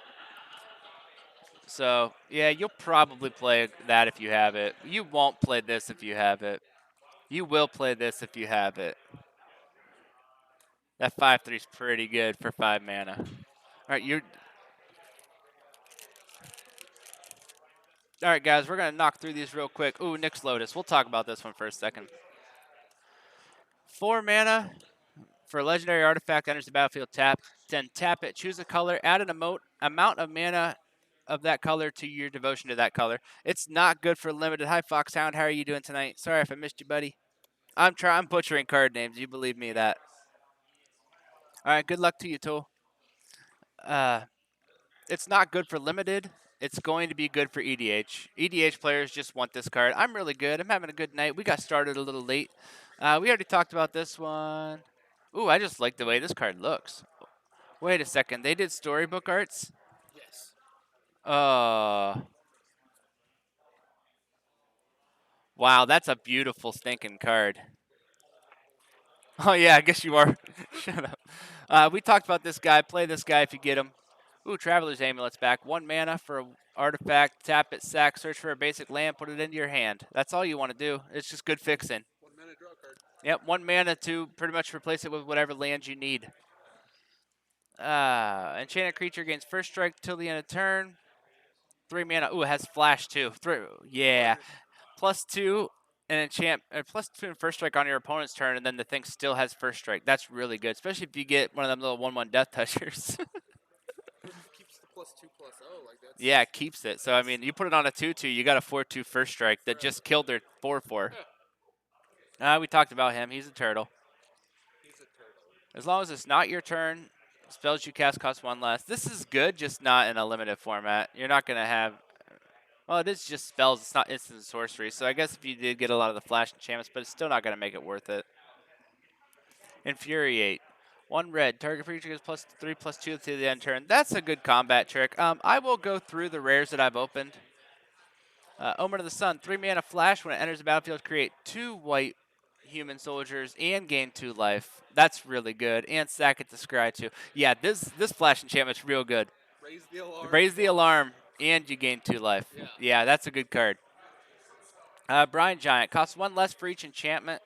So, yeah, you'll probably play that if you have it. You won't play this if you have it. You will play this if you have it. That 5/3 is pretty good for 5 mana. All right, All right, guys, we're going to knock through these real quick. Ooh, Nyx Lotus. We'll talk about this one for a second. 4 mana for a legendary artifact enters the battlefield tapped. Then tap it, choose a color, add an amount of mana of that color to your devotion to that color. It's not good for limited. Hi, Foxhound. How are you doing tonight? Sorry if I missed you, buddy. I'm butchering card names. You believe me that. All right, good luck to you, Tool. It's not good for limited. It's going to be good for EDH. EDH players just want this card. I'm really good. I'm having a good night. We got started a little late. We already talked about this one. Ooh, I just like the way this card looks. Wait a second. They did storybook arts? Yes. Wow, that's a beautiful stinking card. Oh, yeah, I guess you are. Shut up. We talked about this guy. Play this guy if you get him. Ooh, Traveler's Amulet's back. 1 mana for an artifact. Tap it, sack, search for a basic land, put it into your hand. That's all you want to do. It's just good fixing. 1 mana draw card. Yep, 1 mana to pretty much replace it with whatever land you need. Enchanted creature gains first strike till the end of turn. 3 mana. Ooh, it has flash too. Yeah. +2 and enchant +2 and first strike on your opponent's turn, and then the thing still has first strike. That's really good, especially if you get one of them little 1/1 death touchers. Keeps the +2/+0 like that. Yeah, it keeps it. So I mean, you put it on a 2/2, you got a 4/2 first strike that just killed their 4/4. We talked about him. He's a turtle. He's a turtle. As long as it's not your turn, spells you cast cost 1 less. This is good, just not in a limited format. You're not gonna have. Well, it is just spells. It's not instant sorcery. So I guess if you did get a lot of the flash enchantments, but it's still not gonna make it worth it. Infuriate. 1 red. Target creature gets +3/+2 to the end turn. That's a good combat trick. I will go through the rares that I've opened. Omen of the Sun. 3 mana flash. When it enters the battlefield, create 2 white human soldiers and gain 2 life. That's really good. And sack it to scry 2. Yeah, this flash enchantment's real good. Raise the alarm. Raise the alarm, and you gain 2 life. Yeah, that's a good card. Brine Giant. Costs 1 less for each enchantment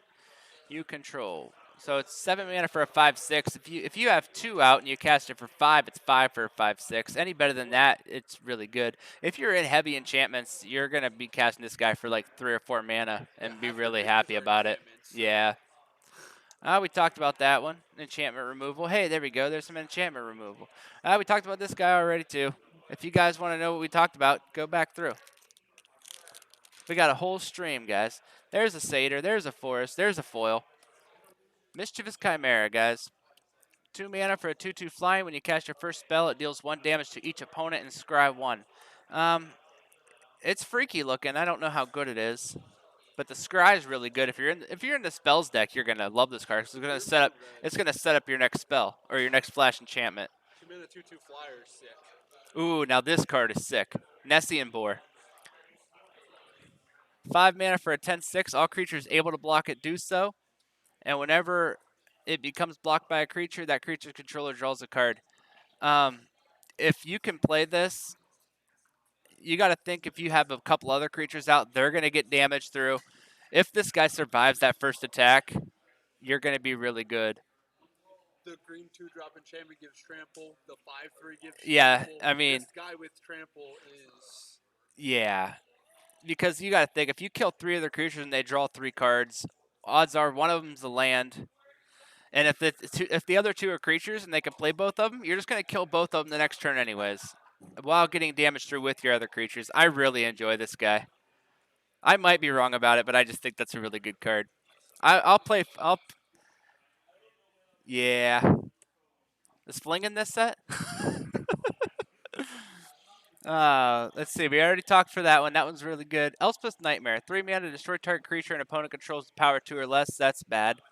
you control. So it's 7 mana for a 5/6. If you have 2 out and you cast it for 5, it's 5 for a 5/6. Any better than that, it's really good. If you're in heavy enchantments, you're gonna be casting this guy for like 3 or 4 mana and be really happy about it. So. Yeah. We talked about that one. Enchantment removal. Hey, there we go. There's some enchantment removal. We talked about this guy already too. If you guys want to know what we talked about, go back through. We got a whole stream, guys. There's a satyr. There's a forest. There's a foil. Mischievous Chimera, guys. 2 mana for a 2/2 flying. When you cast your first spell, it deals 1 damage to each opponent and scry 1. Um, it's freaky looking. I don't know how good it is, but the scry is really good. If you're in the spells deck, you're gonna love this card. 'Cause it's gonna You're set gonna up. love that. It's gonna set up your next spell or your next flash enchantment. 2 mana 2/2 flyer is sick. Ooh, now this card is sick. Nessian Boar. 5 mana for a 10/6. All creatures able to block it do so. And whenever it becomes blocked by a creature, that creature's controller draws a card. Um, if you can play this, you got to think if you have a couple other creatures out, they're going to get damaged through. If this guy survives that first attack, you're going to be really good. The green 2-drop enchantment gives trample. The 5/3 gives Yeah, trample. I mean, This guy with trample is yeah. Because you got to think if you kill 3 other creatures and they draw 3 cards, odds are one of them's a land. And if the other 2 are creatures and they can play both of them, you're just going to kill both of them the next turn anyways, while getting damaged through with your other creatures. I really enjoy this guy. I might be wrong about it, but I just think that's a really good card. I'll play. Yeah. Is Fling in this set? Let's see. We already talked for that one. That one's really good. Elspeth's Nightmare. 3 mana to destroy target creature and opponent controls power 2 or less. That's bad.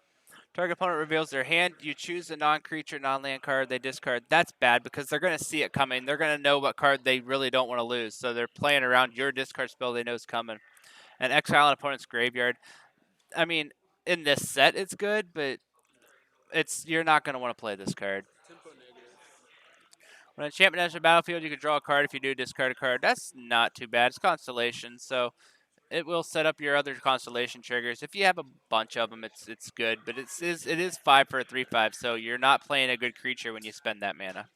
Target opponent reveals their hand. You choose a non-creature, non-land card. They discard. That's bad because they're going to see it coming. They're going to know what card they really don't want to lose. So they're playing around your discard spell they know is coming. And exile an opponent's graveyard. I mean, in this set, it's good, but you're not going to want to play this card. tempo negative. When an enchantment enters the battlefield, you can draw a card. If you do, discard a card. That's not too bad. It's Constellation, so it will set up your other Constellation triggers. If you have a bunch of them, it's good. But it is 5 for a 3/5, so you're not playing a good creature when you spend that mana.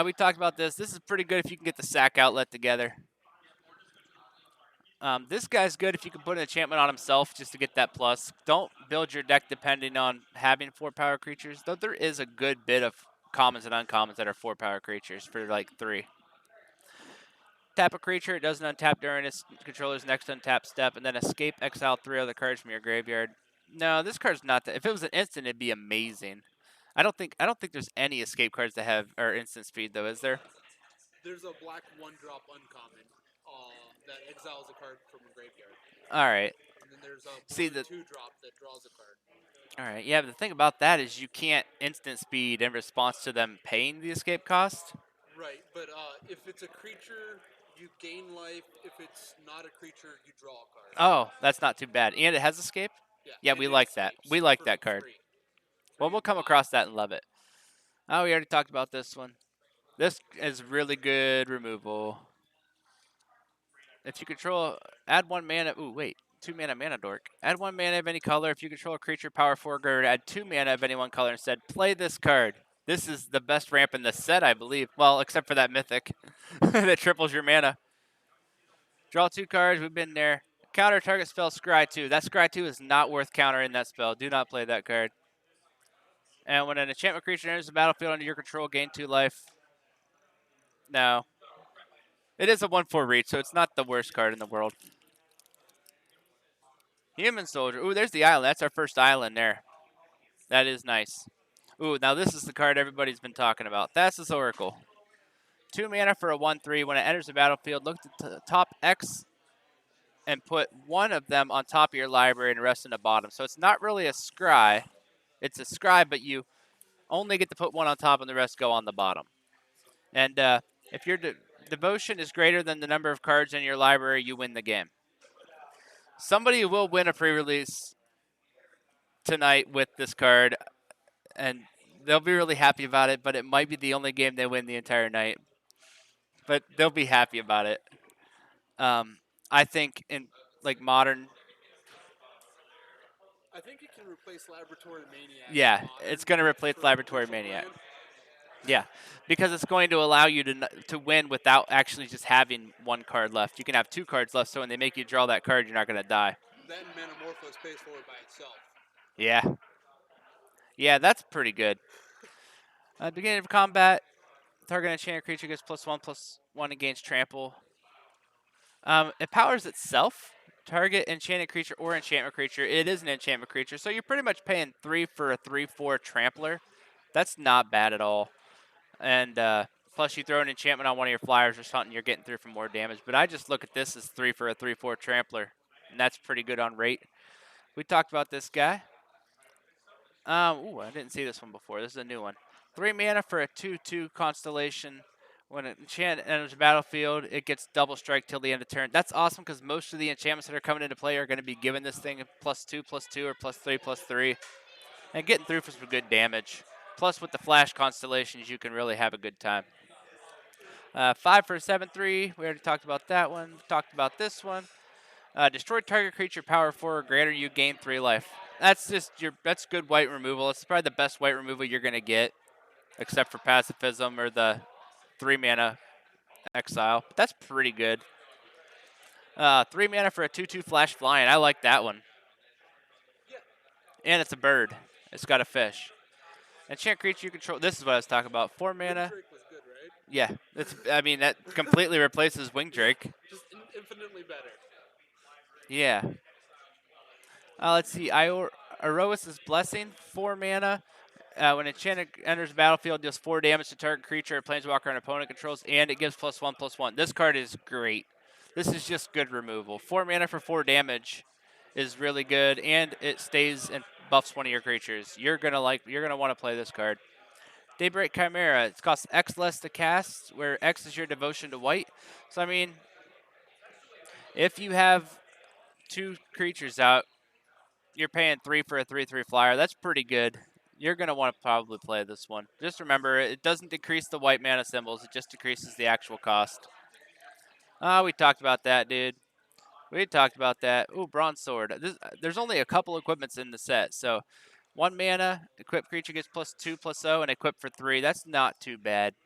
We talked about this. This is pretty good if you can get the sack outlet together. This guy's good if you can put an enchantment on himself just to get that plus. Don't build your deck depending on having 4 power creatures, though there is a good bit of commons and uncommons that are 4 power creatures for like 3. Tap a creature, it doesn't untap during its controller's next untap step, and then escape, exile 3 other cards from your graveyard. No, this card's not that. If it was an instant, it'd be amazing. I don't think there's any escape cards that have or instant speed though, is there? There's a black 1-drop uncommon that exiles a card from a graveyard. All right. And then there's a See blue the 2-drop that draws a card. All right. Yeah, but the thing about that is you can't instant speed in response to them paying the escape cost. Right, but if it's a creature, you gain life. If it's not a creature, you draw a card. Oh, that's not too bad. And it has escape? Yeah, And we it like that. escapes We like for that card. 3. Well, 3 we'll and come 5. across that and love it. Oh, we already talked about this one. This is really good removal. If you control, add 1 mana. Ooh, wait. 2 mana mana dork. Add 1 mana of any color. If you control a creature power 4 or add 2 mana of any one color instead. Play this card. This is the best ramp in the set, I believe. Well, except for that mythic that triples your mana. Draw 2 cards. We've been there. Counter target spell Scry 2. That Scry 2 is not worth countering that spell. Do not play that card. And when an enchantment creature enters the battlefield under your control, gain 2 life. No. It is a 1/4 reach, so it's not the worst card in the world. Human Soldier. Ooh, there's the island. That's our first island there. That is nice. Ooh, now this is the card everybody's been talking about. Thassa's Oracle. 2 mana for a 1/3. When it enters the battlefield, look to the top X and put one of them on top of your library and the rest in the bottom. So it's not really a scry. It's a scry, but you only get to put one on top and the rest go on the bottom. And if your devotion is greater than the number of cards in your library, you win the game. Somebody will win a pre-release tonight with this card, and they'll be really happy about it, but it might be the only game they win the entire night. But they'll be happy about it. I think in like modern, I think it can replace Laboratory Maniac. yeah, Modern it's going to replace for Laboratory initial Maniac. brand. Yeah, because it's going to allow you to win without actually just having 1 card left. You can have 2 cards left, so when they make you draw that card, you're not going to die. Then Metamorphose pays for it by itself. Yeah. Yeah, that's pretty good. Beginning of combat, target enchanted creature gets +1/+1 against trample. It powers itself target enchanted creature or enchantment creature. It is an enchantment creature, so you're pretty much paying 3 for a 3/4 trampler. That's not bad at all. And plus, you throw an enchantment on one of your flyers or something, you're getting through for more damage. But I just look at this as 3 for a 3/4 trampler, and that's pretty good on rate. We talked about this guy. Ooh, I didn't see this one before. This is a new one. 3 mana for a 2/2 constellation. When an enchant enters the battlefield, it gets double strike till the end of turn. That's awesome because most of the enchantments that are coming into play are going to be giving this thing a +2/+2 or +3/+3, and getting through for some good damage. Plus, with the flash constellations, you can really have a good time. 5 for a 7/3. We already talked about that one. Talked about this one. Destroy target creature power 4 or greater. You gain 3 life. That's good white removal. It's probably the best white removal you're gonna get, except for pacifism or the 3 mana exile. But that's pretty good. 3 mana for a 2/2 flash flying. I like that one. Yeah. And it's a bird. It's got a fish. Enchant creature you control. This is what I was talking about. 4 Wing mana. Drake was good, right? Yeah, I mean that completely replaces Wing Drake. Just infinitely better. Yeah. Let's see. Iroas' Blessing, 4 mana. When enchanted enters the battlefield, deals 4 damage to target creature or planeswalker an opponent controls, and it gives +1/+1. This card is great. This is just good removal. 4 mana for 4 damage is really good, and it stays and buffs one of your creatures. You're gonna want to play this card. Daybreak Chimera. It costs X less to cast, where X is your devotion to white. So I mean, if you have 2 creatures out, you're paying 3 for a 3/3 flyer. That's pretty good. You're going to want to probably play this one. Just remember, it doesn't decrease the white mana symbols. It just decreases the actual cost. We talked about that, dude. We talked about that. Ooh, Bronze Sword. There's only a couple equipments in the set. So 1 mana, equip creature gets +2/+0, and equip for 3. That's not too bad.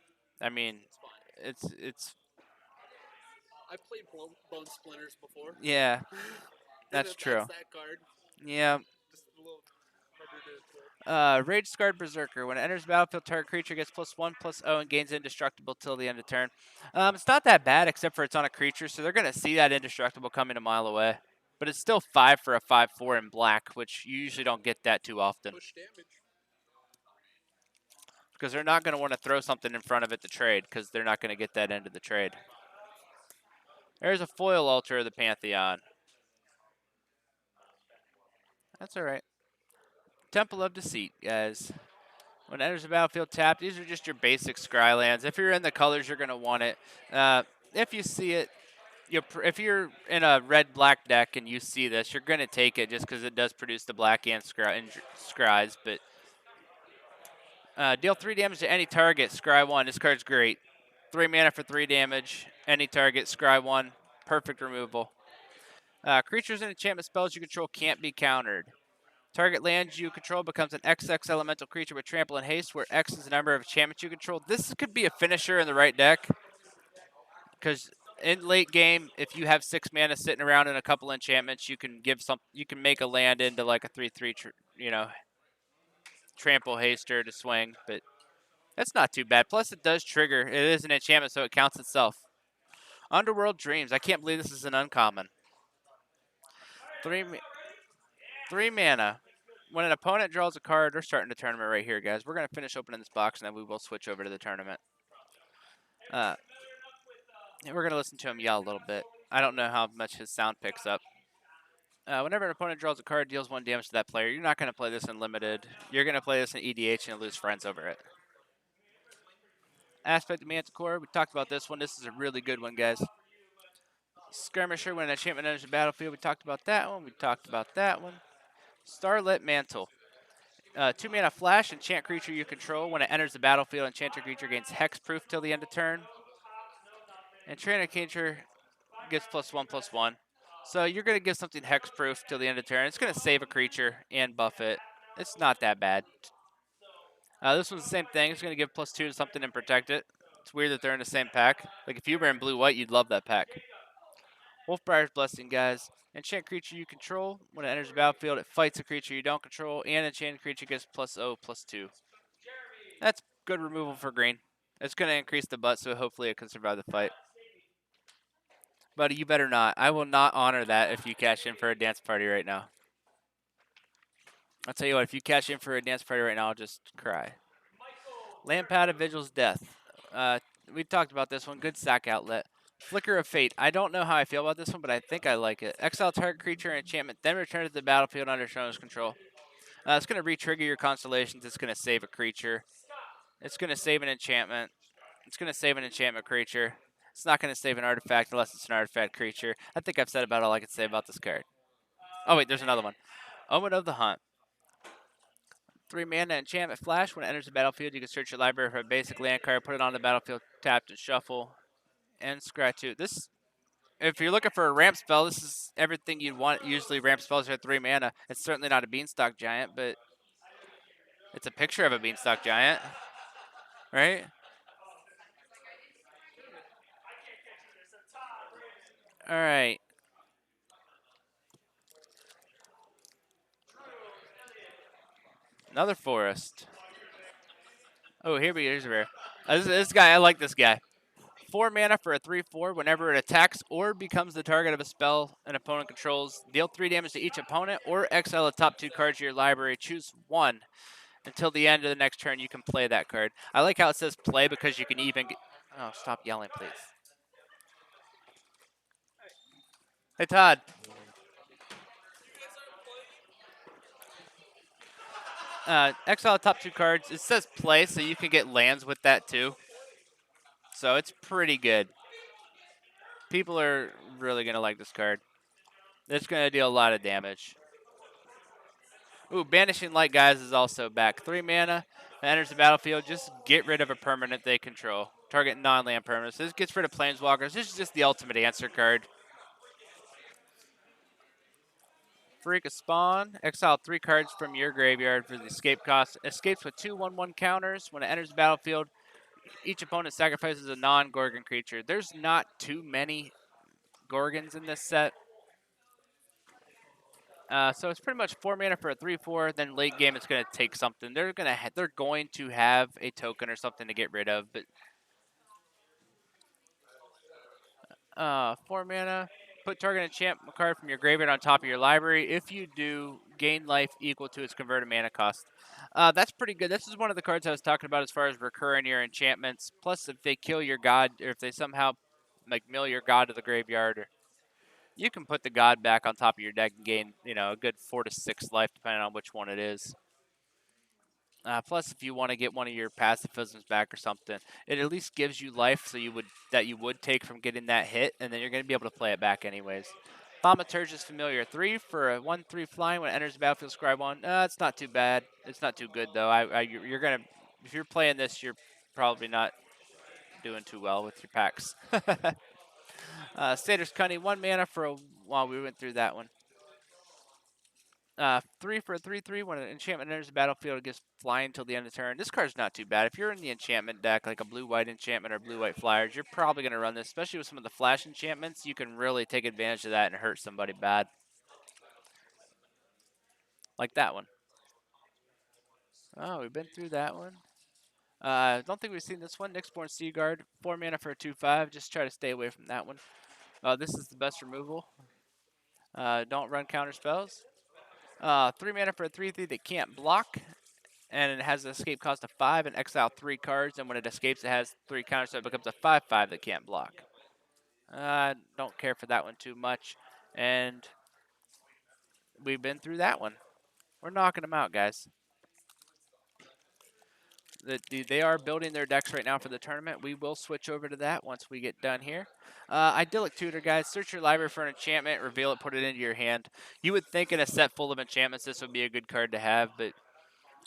I mean, It's fine. it's I played Bone Splinters before, yeah, and that's if that's true. that card, Yeah, just a little harder to equip. Rage Scarred Berserker. When it enters the battlefield, target creature gets +1/+0 and gains indestructible till the end of turn. It's not that bad, except for it's on a creature, so they're going to see that indestructible coming a mile away. But it's still 5 for a 5/4 in black, which you usually don't get that too often. Push damage. Because they're not going to want to throw something in front of it to trade, because they're not going to get that end of the trade. There's a foil altar of the Pantheon. That's all right. Temple of Deceit, guys. When it enters the battlefield tapped, these are just your basic scry lands. If you're in the colors, you're going to want it. If you see it, if you're in a red-black deck and you see this, you're going to take it just because it does produce the black and scries. But deal 3 damage to any target, scry 1. This card's great. 3 mana for 3 damage, any target, scry 1. Perfect removal. Creatures and enchantment spells you control can't be countered. Target land you control becomes an XX elemental creature with trample and haste, where X is the number of enchantments you control. This could be a finisher in the right deck, because in late game, if you have 6 mana sitting around and a couple enchantments, you can you can make a land into like a 3/3, trample haster to swing. But that's not too bad. Plus, it does trigger. It is an enchantment, so it counts itself. Underworld Dreams. I can't believe this is an uncommon. 3, 3 mana. When an opponent draws a card, we're starting the tournament right here, guys. We're going to finish opening this box, and then we will switch over to the tournament. And we're going to listen to him yell a little bit. I don't know how much his sound picks up. Whenever an opponent draws a card, deals 1 damage to that player, you're not going to play this in Limited. You're going to play this in EDH and lose friends over it. Aspect of Manticore, we talked about this one. This is a really good one, guys. Skirmisher, when an enchantment enters the battlefield, we talked about that one. We talked about that one. Starlit Mantle. 2 mana flash, enchant creature you control. When it enters the battlefield, enchanted creature gains hexproof till the end of turn. Enchanted creature gets +1/+1. So you're going to give something hexproof till the end of turn. It's going to save a creature and buff it. It's not that bad. This one's the same thing. It's going to give +2 to something and protect it. It's weird that they're in the same pack. Like if you were in blue-white, you'd love that pack. Wolfbriar's Blessing, guys. Enchant creature you control. When it enters the battlefield, it fights a creature you don't control, and enchanted creature gets +0/+2. That's good removal for green. It's going to increase the butt, so hopefully it can survive the fight. Buddy, you better not. I will not honor that if you cash in for a dance party right now. I'll tell you what, if you cash in for a dance party right now, I'll just cry. Lampad of Vigil's Death. Uh, we talked about this one. Good sack outlet. Flicker of Fate. I don't know how I feel about this one, but I think I like it. Exile target creature and enchantment, then return to the battlefield under Shonda's control. It's going to re-trigger your constellations. It's going to save a creature. It's going to save an enchantment. It's going to save an enchantment creature. It's not going to save an artifact unless it's an artifact creature. I think I've said about all I can say about this card. Oh, wait, there's another one. Omen of the Hunt. 3 mana enchantment flash. When it enters the battlefield, you can search your library for a basic land card, put it on the battlefield, tapped, and shuffle. And scratch 2. This, if you're looking for a ramp spell, this is everything you'd want. Usually, ramp spells are 3 mana. It's certainly not a beanstalk giant, but it's a picture of a beanstalk giant, right? All right. Another forest. Oh, here we go. Here's a rare. This guy, I like this guy. 4 mana for a 3/4. Whenever it attacks or becomes the target of a spell an opponent controls, deal 3 damage to each opponent or exile the top 2 cards of your library. Choose one. Until the end of the next turn, you can play that card. I like how it says play because you can even get... Oh, stop yelling, please. Hey, Todd. Exile top 2 cards. It says play, so you can get lands with that too. So it's pretty good. People are really going to like this card. It's going to deal a lot of damage. Ooh, Banishing Light, guys, is also back. 3 mana, enters the battlefield. Just get rid of a permanent they control. Target non-land permanents. This gets rid of Planeswalkers. This is just the ultimate answer card. Freak a Spawn. Exile 3 cards from your graveyard for the escape cost. Escapes with 2/1/1 counters. When it enters the battlefield, each opponent sacrifices a non-Gorgon creature. There's not too many Gorgons in this set. So it's pretty much 4 mana for a 3/4. Then late game, it's going to take something. They're going to have a token or something to get rid of. But 4 mana. Put target enchantment card from your graveyard on top of your library. If you do, gain life equal to its converted mana cost. That's pretty good. This is one of the cards I was talking about as far as recurring your enchantments. Plus, if they kill your god, or if they somehow like mill your god to the graveyard, or you can put the god back on top of your deck and gain, a good 4 to 6 life, depending on which one it is. Plus, if you want to get one of your pacifisms back or something, it at least gives you life, so you would take from getting that hit, and then you're going to be able to play it back anyways. Thaumaturge's Familiar, 3 for a 1/3 flying. When it enters the battlefield, scry 1. It's not too bad. It's not too good though. You're gonna, if you're playing this, you're probably not doing too well with your packs. Satyr's Cunning, 1 mana for a. Well, we went through that one. 3 for a 3/3. When an enchantment enters the battlefield, it gets flying until the end of the turn. This card's not too bad. If you're in the enchantment deck, like a blue-white enchantment or blue-white flyers, you're probably going to run this, especially with some of the flash enchantments. You can really take advantage of that and hurt somebody bad. Like that one. Oh, we've been through that one. I don't think we've seen this one. Nyxborn Seaguard, 4 mana for a 2/5. Just try to stay away from that one. This is the best removal. Don't run counter spells. 3 mana for a 3/3 that can't block. And it has an escape cost of 5 and exile 3 cards. And when it escapes, it has 3 counters, so it becomes a 5/5 that can't block. Don't care for that one too much. And we've been through that one. We're knocking them out, guys. They are building their decks right now for the tournament. We will switch over to that once we get done here. Idyllic Tutor, guys. Search your library for an enchantment, reveal it, put it into your hand. You would think in a set full of enchantments this would be a good card to have, but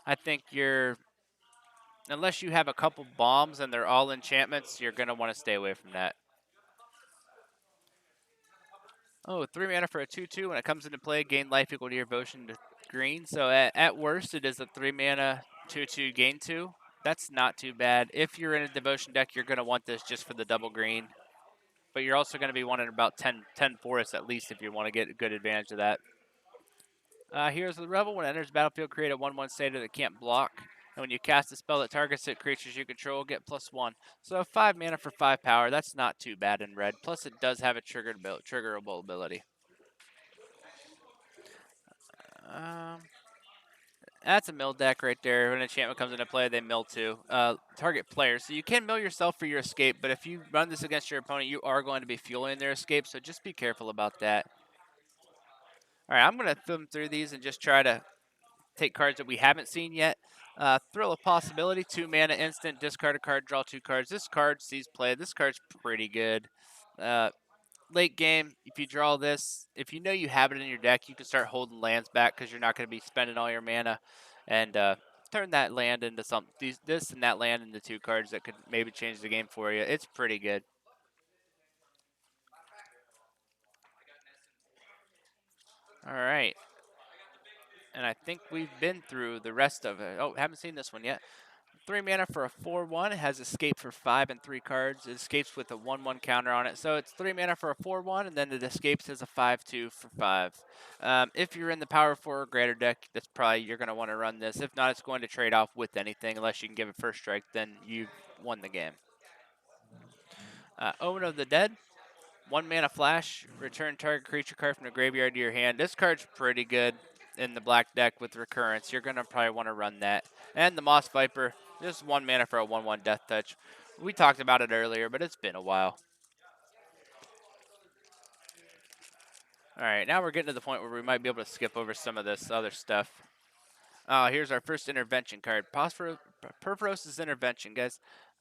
I think unless you have a couple bombs and they're all enchantments, you're going to want to stay away from that. Oh, 3 mana for a 2/2. When it comes into play, gain life equal to your devotion to green. So at worst, it is a 3 mana 2/2 gain 2. That's not too bad. If you're in a devotion deck, you're going to want this just for the double green. But you're also going to be wanting about 10 forests at least if you want to get a good advantage of that. Heroes of the Revel. When it enters the battlefield, create a 1/1 satyr that can't block. And when you cast a spell that targets it, creatures you control get +1. So 5 mana for 5 power, that's not too bad in red. Plus it does have a triggerable ability. Um, that's a mill deck right there. When an enchantment comes into play, they mill too. Target player. So you can mill yourself for your escape, but if you run this against your opponent, you are going to be fueling their escape, so just be careful about that. All right, I'm going to thumb through these and just try to take cards that we haven't seen yet. Thrill of Possibility, 2 mana instant, discard a card, draw 2 cards. This card sees play. This card's pretty good. Late game, if you draw this, if you know you have it in your deck, you can start holding lands back because you're not going to be spending all your mana, and turn that land into something. This and that land into 2 cards that could maybe change the game for you. It's pretty good. All right. And I think we've been through the rest of it. Oh, haven't seen this one yet. 3 mana for a 4/1. It has escape for 5 and 3 cards. It escapes with a 1/1 counter on it. So it's 3 mana for a 4/1, and then it escapes as a 5/2 for 5. If you're in the power 4 or greater deck, that's probably you're going to want to run this. If not, it's going to trade off with anything unless you can give it first strike. Then you've won the game. Omen of the Dead. 1 mana flash, return target creature card from the graveyard to your hand. This card's pretty good in the black deck with recurrence. You're going to probably want to run that. And the Moss Viper, just 1 mana for a 1/1 Death Touch. We talked about it earlier, but it's been a while. All right, now we're getting to the point where we might be able to skip over some of this other stuff. Here's our first intervention card. Purphoros' Intervention, guys.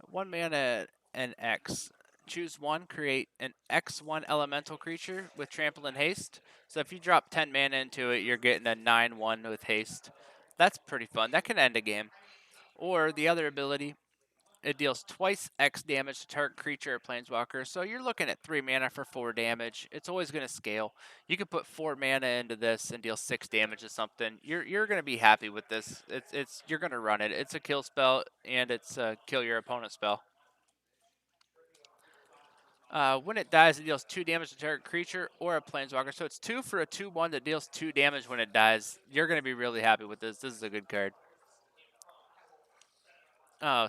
1 mana and X. Choose one, create an X1 elemental creature with trample and haste. So if you drop 10 mana into it, you're getting a 9/1 with haste. That's pretty fun. That can end a game. Or the other ability, it deals twice X damage to target creature or planeswalker. So you're looking at 3 mana for 4 damage. It's always going to scale. You can put 4 mana into this and deal 6 damage to something. You're going to be happy with this. It's you're going to run it. It's a kill spell and it's a kill your opponent spell. When it dies, it deals 2 damage to target creature or a planeswalker. So it's 2 for a 2/1 that deals 2 damage when it dies. You're going to be really happy with this. This is a good card.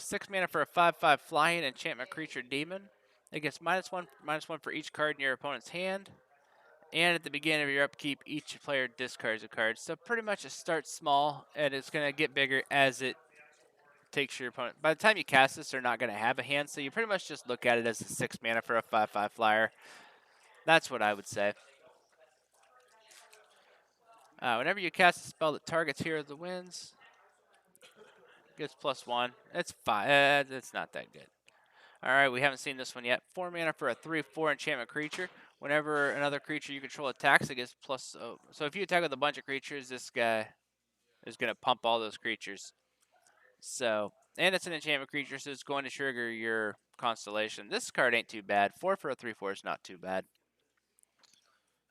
6 mana for a 5/5 flying enchantment creature demon. It gets -1/-1 for each card in your opponent's hand. And at the beginning of your upkeep, each player discards a card. So pretty much it starts small and it's going to get bigger as it takes your opponent. By the time you cast this, they're not going to have a hand. So you pretty much just look at it as a 6 mana for a 5/5 flyer. That's what I would say. Whenever you cast a spell that targets Hero of the Winds, gets +1. It's fine. It's not that good. All right, we haven't seen this one yet. 4 mana for a 3/4 enchantment creature. Whenever another creature you control attacks, it gets plus. Oh, so if you attack with a bunch of creatures, this guy is going to pump all those creatures. So, and it's an enchantment creature, so it's going to trigger your constellation. This card ain't too bad. 4 for a 3/4 is not too bad.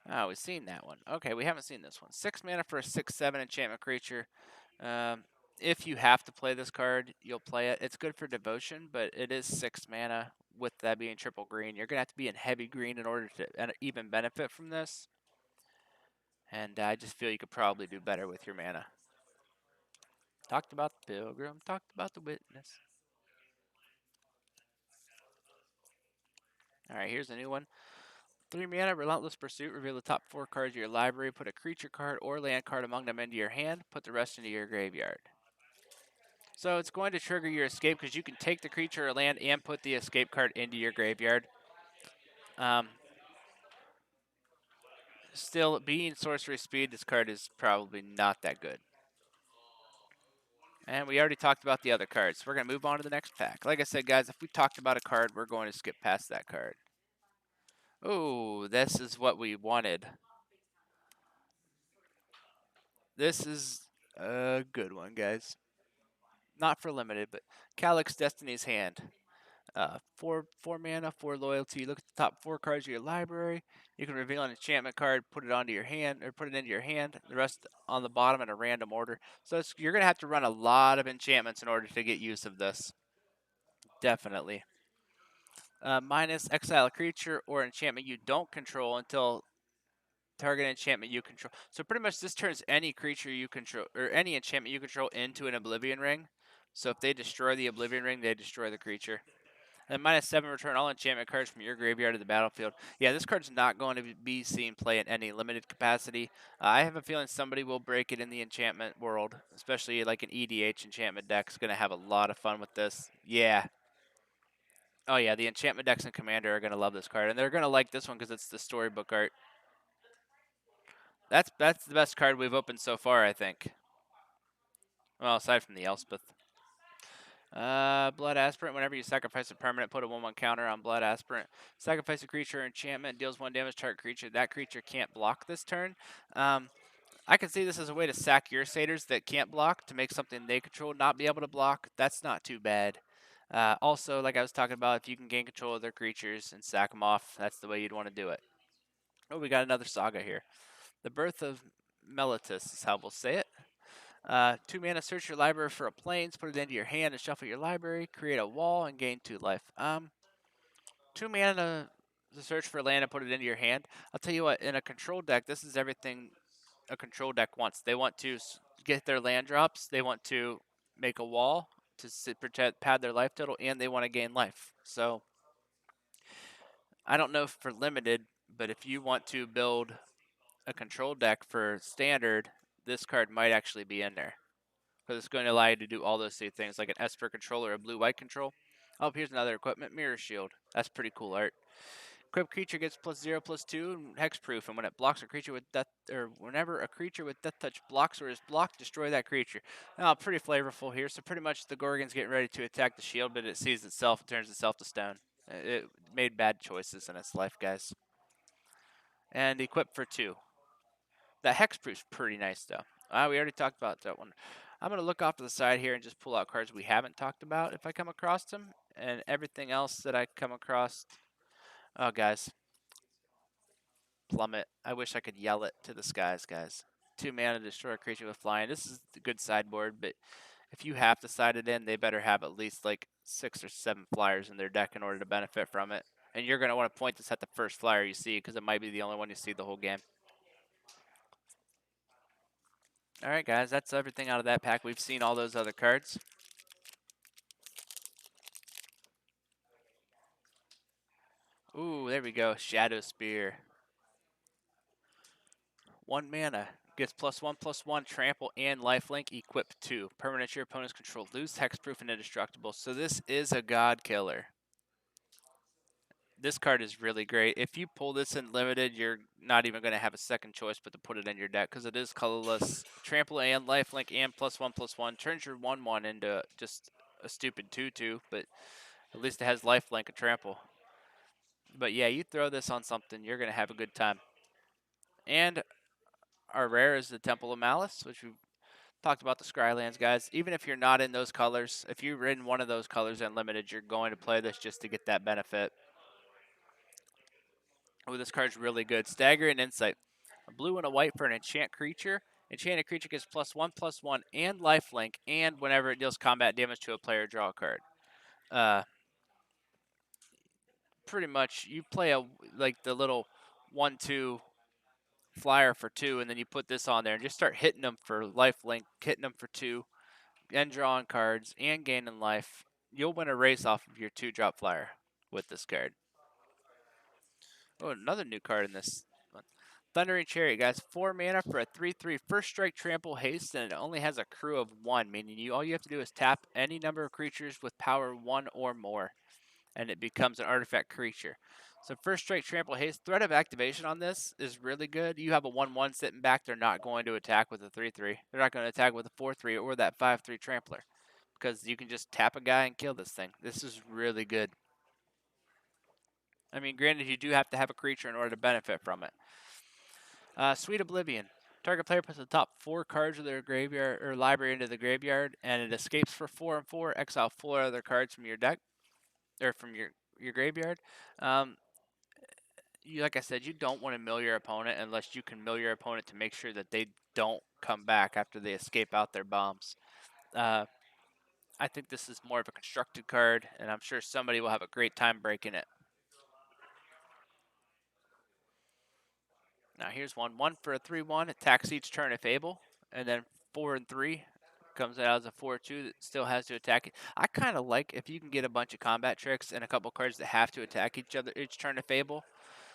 Oh, we've seen that one. Okay, we haven't seen this one. 6 mana for a 6/7 enchantment creature. Um, if you have to play this card, you'll play it. It's good for devotion, but it is 6 mana with that being triple green. You're going to have to be in heavy green in order to even benefit from this. And I just feel you could probably do better with your mana. Talked about the pilgrim, talked about the witness. All right, here's a new one. 3 mana, Relentless Pursuit. Reveal the top 4 cards of your library. Put a creature card or land card among them into your hand. Put the rest into your graveyard. So it's going to trigger your escape because you can take the creature or land and put the escape card into your graveyard. Still, being sorcery speed, this card is probably not that good. And we already talked about the other cards. So we're going to move on to the next pack. Like I said, guys, if we talked about a card, we're going to skip past that card. Oh, this is what we wanted. This is a good one, guys. Not for limited, but Calyx Destiny's Hand. 4 mana, 4 loyalty. Look at the top 4 cards of your library. You can reveal an enchantment card, put it onto your hand, or put it into your hand. The rest on the bottom in a random order. So you're gonna have to run a lot of enchantments in order to get use of this. Definitely. Minus exile a creature or enchantment you don't control until target enchantment you control. So pretty much this turns any creature you control or any enchantment you control into an Oblivion Ring. So if they destroy the Oblivion Ring, they destroy the creature. And -7 return all enchantment cards from your graveyard to the battlefield. Yeah, this card's not going to be seen play in any limited capacity. I have a feeling somebody will break it in the enchantment world, especially like an EDH enchantment deck is going to have a lot of fun with this. Yeah. Oh yeah, the enchantment decks and Commander are going to love this card, and they're going to like this one because it's the storybook art. That's the best card we've opened so far, I think. Well, aside from the Elspeth. Blood Aspirant. Whenever you sacrifice a permanent, put a 1/1 counter on Blood Aspirant. Sacrifice a creature enchantment, deals 1 damage to target creature. That creature can't block this turn. I can see this as a way to sack your satyrs that can't block to make something they control not be able to block. That's not too bad. Also, like I was talking about, if you can gain control of their creatures and sack them off, that's the way you'd want to do it. Oh, we got another saga here. The Birth of Meletus is how we'll say it. 2 mana, search your library for a plains, put it into your hand and shuffle your library, create a wall, and gain 2 life. 2 mana to search for land and put it into your hand. I'll tell you what, in a control deck, this is everything a control deck wants. They want to get their land drops, they want to make a wall to protect, pad their life total, and they want to gain life. So, I don't know if for limited, but if you want to build a control deck for standard, this card might actually be in there. Because it's going to allow you to do all those same things, like an Esper control or a blue-white control. Oh, here's another equipment, Mirror Shield. That's pretty cool art. Equipped creature gets +0/+2 and hexproof, and when it blocks a creature with death, or whenever a creature with death touch blocks or is blocked, destroy that creature. Now, pretty flavorful here. So pretty much the Gorgon's getting ready to attack the shield, but it sees itself and turns itself to stone. It made bad choices in its life, guys. And equipped for 2. That hexproof's pretty nice though. We already talked about that one. I'm going to look off to the side here and just pull out cards we haven't talked about if I come across them. And everything else that I come across. Oh, guys. Plummet. I wish I could yell it to the skies, guys. 2 mana to destroy a creature with flying. This is a good sideboard, but if you have to side it in, they better have at least like 6 or 7 flyers in their deck in order to benefit from it. And you're going to want to point this at the first flyer you see because it might be the only one you see the whole game. All right, guys, that's everything out of that pack. We've seen all those other cards. Ooh, there we go. Shadow Spear. 1 mana. Gets +1/+1, trample, and lifelink. Equip 2. Permanent your opponent's control. Lose hexproof and indestructible. So this is a god killer. This card is really great. If you pull this in limited, you're not even going to have a second choice but to put it in your deck because it is colorless. Trample and lifelink and +1/+1 turns your 1/1 into just a stupid 2/2, but at least it has lifelink and trample. But yeah, you throw this on something, you're going to have a good time. And our rare is the Temple of Malice, which we talked about the Scrylands, guys. Even if you're not in those colors, if you're in one of those colors and limited, you're going to play this just to get that benefit. Oh, this card's really good. Stagger and Insight. A blue and a white for an enchant creature. Enchanted creature gets +1/+1 and lifelink, and whenever it deals combat damage to a player, draw a card. Pretty much, you play like the little 1/2 flyer for 2, and then you put this on there and just start hitting them for lifelink, hitting them for 2, and drawing cards and gaining life. You'll win a race off of your 2-drop flyer with this card. Oh, another new card in this one. Thundering Chariot, guys. 4 mana for a 3/3 first strike trample haste, and it only has a crew of 1, meaning all you have to do is tap any number of creatures with power 1 or more, and it becomes an artifact creature. So first strike trample haste, threat of activation on this is really good. You have a 1/1 sitting back, they're not going to attack with a 3/3. They're not going to attack with a 4/3 or that 5/3 trampler because you can just tap a guy and kill this thing. This is really good. I mean, granted, you do have to have a creature in order to benefit from it. Sweet Oblivion. Target player puts the top 4 cards of their graveyard or library into the graveyard, and it escapes for 4 and 4. Exile 4 other cards from your deck or from your graveyard. Like I said, you don't want to mill your opponent unless you can mill your opponent to make sure that they don't come back after they escape out their bombs. I think this is more of a constructed card, and I'm sure somebody will have a great time breaking it. Now here's one. 1 for a 3/1. Attacks each turn if able, and then 4 and 3. Comes out as a 4/2 that still has to attack it. I kind of like if you can get a bunch of combat tricks and a couple cards that have to attack each other each turn to Fable.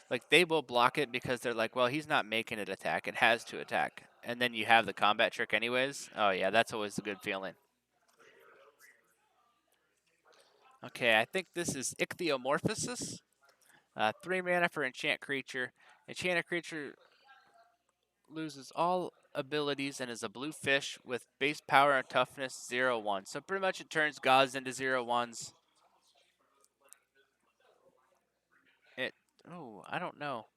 Like they will block it because they're like, well, he's not making it attack; it has to attack. And then you have the combat trick anyways. Oh yeah, that's always a good feeling. Okay, I think this is Ichthyomorphosis. 3 mana for enchant creature. Enchanted creature loses all abilities and is a blue fish with base power and toughness 0/1. So pretty much it turns gods into 0/1s. It. Oh, I don't know.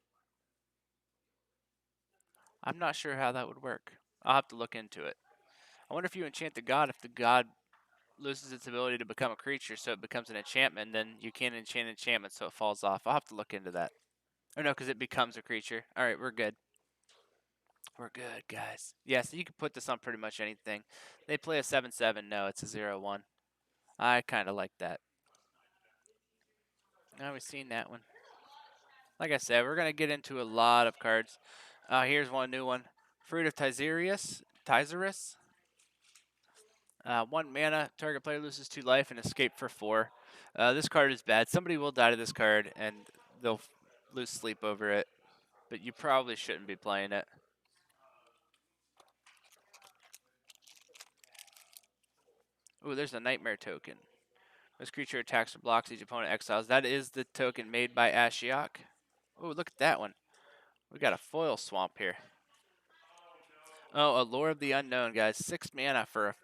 I'm not sure how that would work. I'll have to look into it. I wonder if you enchant the god, if the god loses its ability to become a creature, so it becomes an enchantment, then you can't enchant enchantment, so it falls off. I'll have to look into that. Or no, because it becomes a creature. All right, we're good. We're good, guys. Yeah, so you can put this on pretty much anything. They play a 7/7. No, it's a 0/1. I kind of like that. Now we've seen that one. Like I said, we're going to get into a lot of cards. Here's one new one. Fruit of Tizerus. 1 mana, target player loses 2 life and escape for 4. This card is bad. Somebody will die to this card and they'll lose sleep over it. But you probably shouldn't be playing it. Ooh, there's a Nightmare token. This creature attacks or blocks each opponent exiles. That is the token made by Ashiok. Ooh, look at that one. We got a foil swamp here. Oh, Allure of the Unknown, guys. 6 mana for a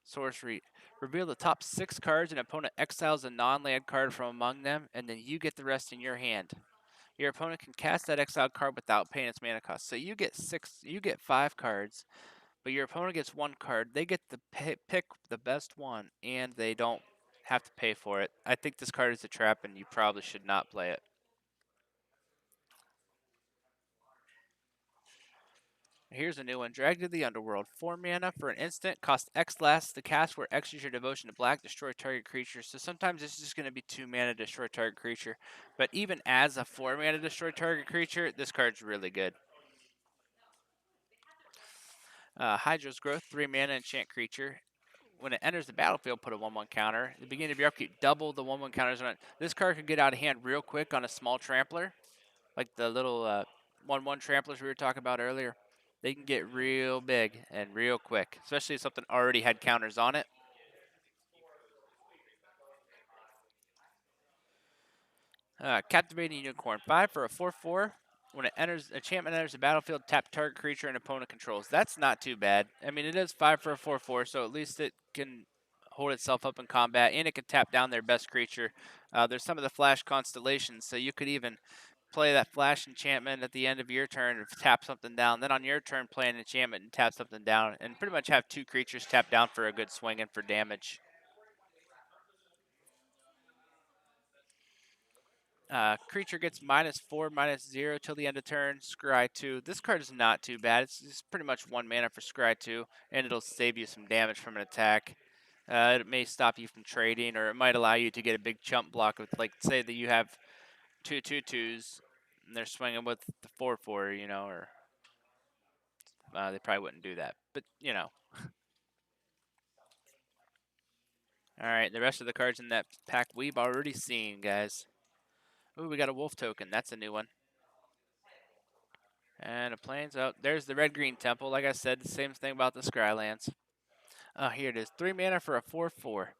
sorcery. Reveal the top 6 cards and opponent exiles a non-land card from among them, and then you get the rest in your hand. Your opponent can cast that exiled card without paying its mana cost. So you get 5 cards, but your opponent gets 1 card. They get to pick the best one, and they don't have to pay for it. I think this card is a trap, and you probably should not play it. Here's a new one. Drag to the Underworld. 4 mana for an instant. Cost X less to cast where X is your devotion to black. Destroy target creature. So sometimes it's just going to be 2 mana destroy target creature. But even as a 4 mana destroy target creature, this card's really good. Hydra's Growth. 3 mana enchant creature. When it enters the battlefield, put a 1/1 counter. At the beginning of your upkeep, double the 1/1 counters on it. This card can get out of hand real quick on a small trampler. Like the little 1/1 tramplers we were talking about earlier. They can get real big and real quick, especially if something already had counters on it. Captivating Unicorn, 5 for a 4/4. When it enters, enchantment enters the battlefield, tap target creature and opponent controls. That's not too bad. I mean, it is 5 for a 4/4, so at least it can hold itself up in combat, and it can tap down their best creature. There's some of the flash constellations, so you could even play that flash enchantment at the end of your turn and tap something down. Then on your turn, play an enchantment and tap something down, and pretty much have 2 creatures tap down for a good swing and for damage. Creature gets -4, -0 till the end of turn. Scry 2. This card is not too bad. It's pretty much 1 mana for Scry 2, and it'll save you some damage from an attack. It may stop you from trading, or it might allow you to get a big chump block with, like, say that you have 2/2/2s, and they're swinging with the 4/4, or they probably wouldn't do that, but All right, the rest of the cards in that pack we've already seen, guys. Ooh, we got a wolf token. That's a new one. And a plains out. There's the red-green temple. Like I said, the same thing about the Skylands. Here it is. 3 mana for a 4/4.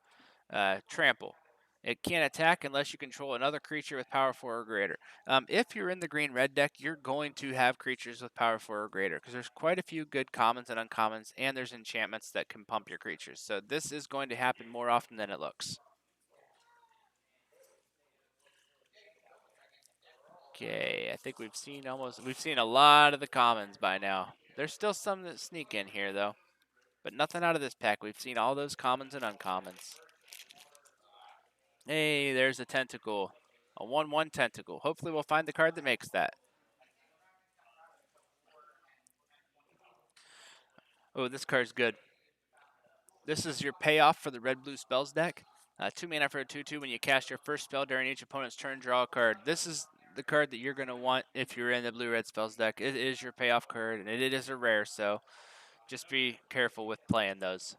Trample. It can't attack unless you control another creature with power 4 or greater. If you're in the green-red deck, you're going to have creatures with power 4 or greater because there's quite a few good commons and uncommons, and there's enchantments that can pump your creatures. So this is going to happen more often than it looks. Okay, I think we've seen a lot of the commons by now. There's still some that sneak in here though, but nothing out of this pack. We've seen all those commons and uncommons. Hey, there's a tentacle, a 1/1 tentacle. Hopefully we'll find the card that makes that. Oh, this card's good. This is your payoff for the red-blue spells deck. 2 mana for a 2/2. When you cast your first spell during each opponent's turn, draw a card. This is the card that you're going to want if you're in the blue-red spells deck. It is your payoff card, and it is a rare, so Just be careful with playing those.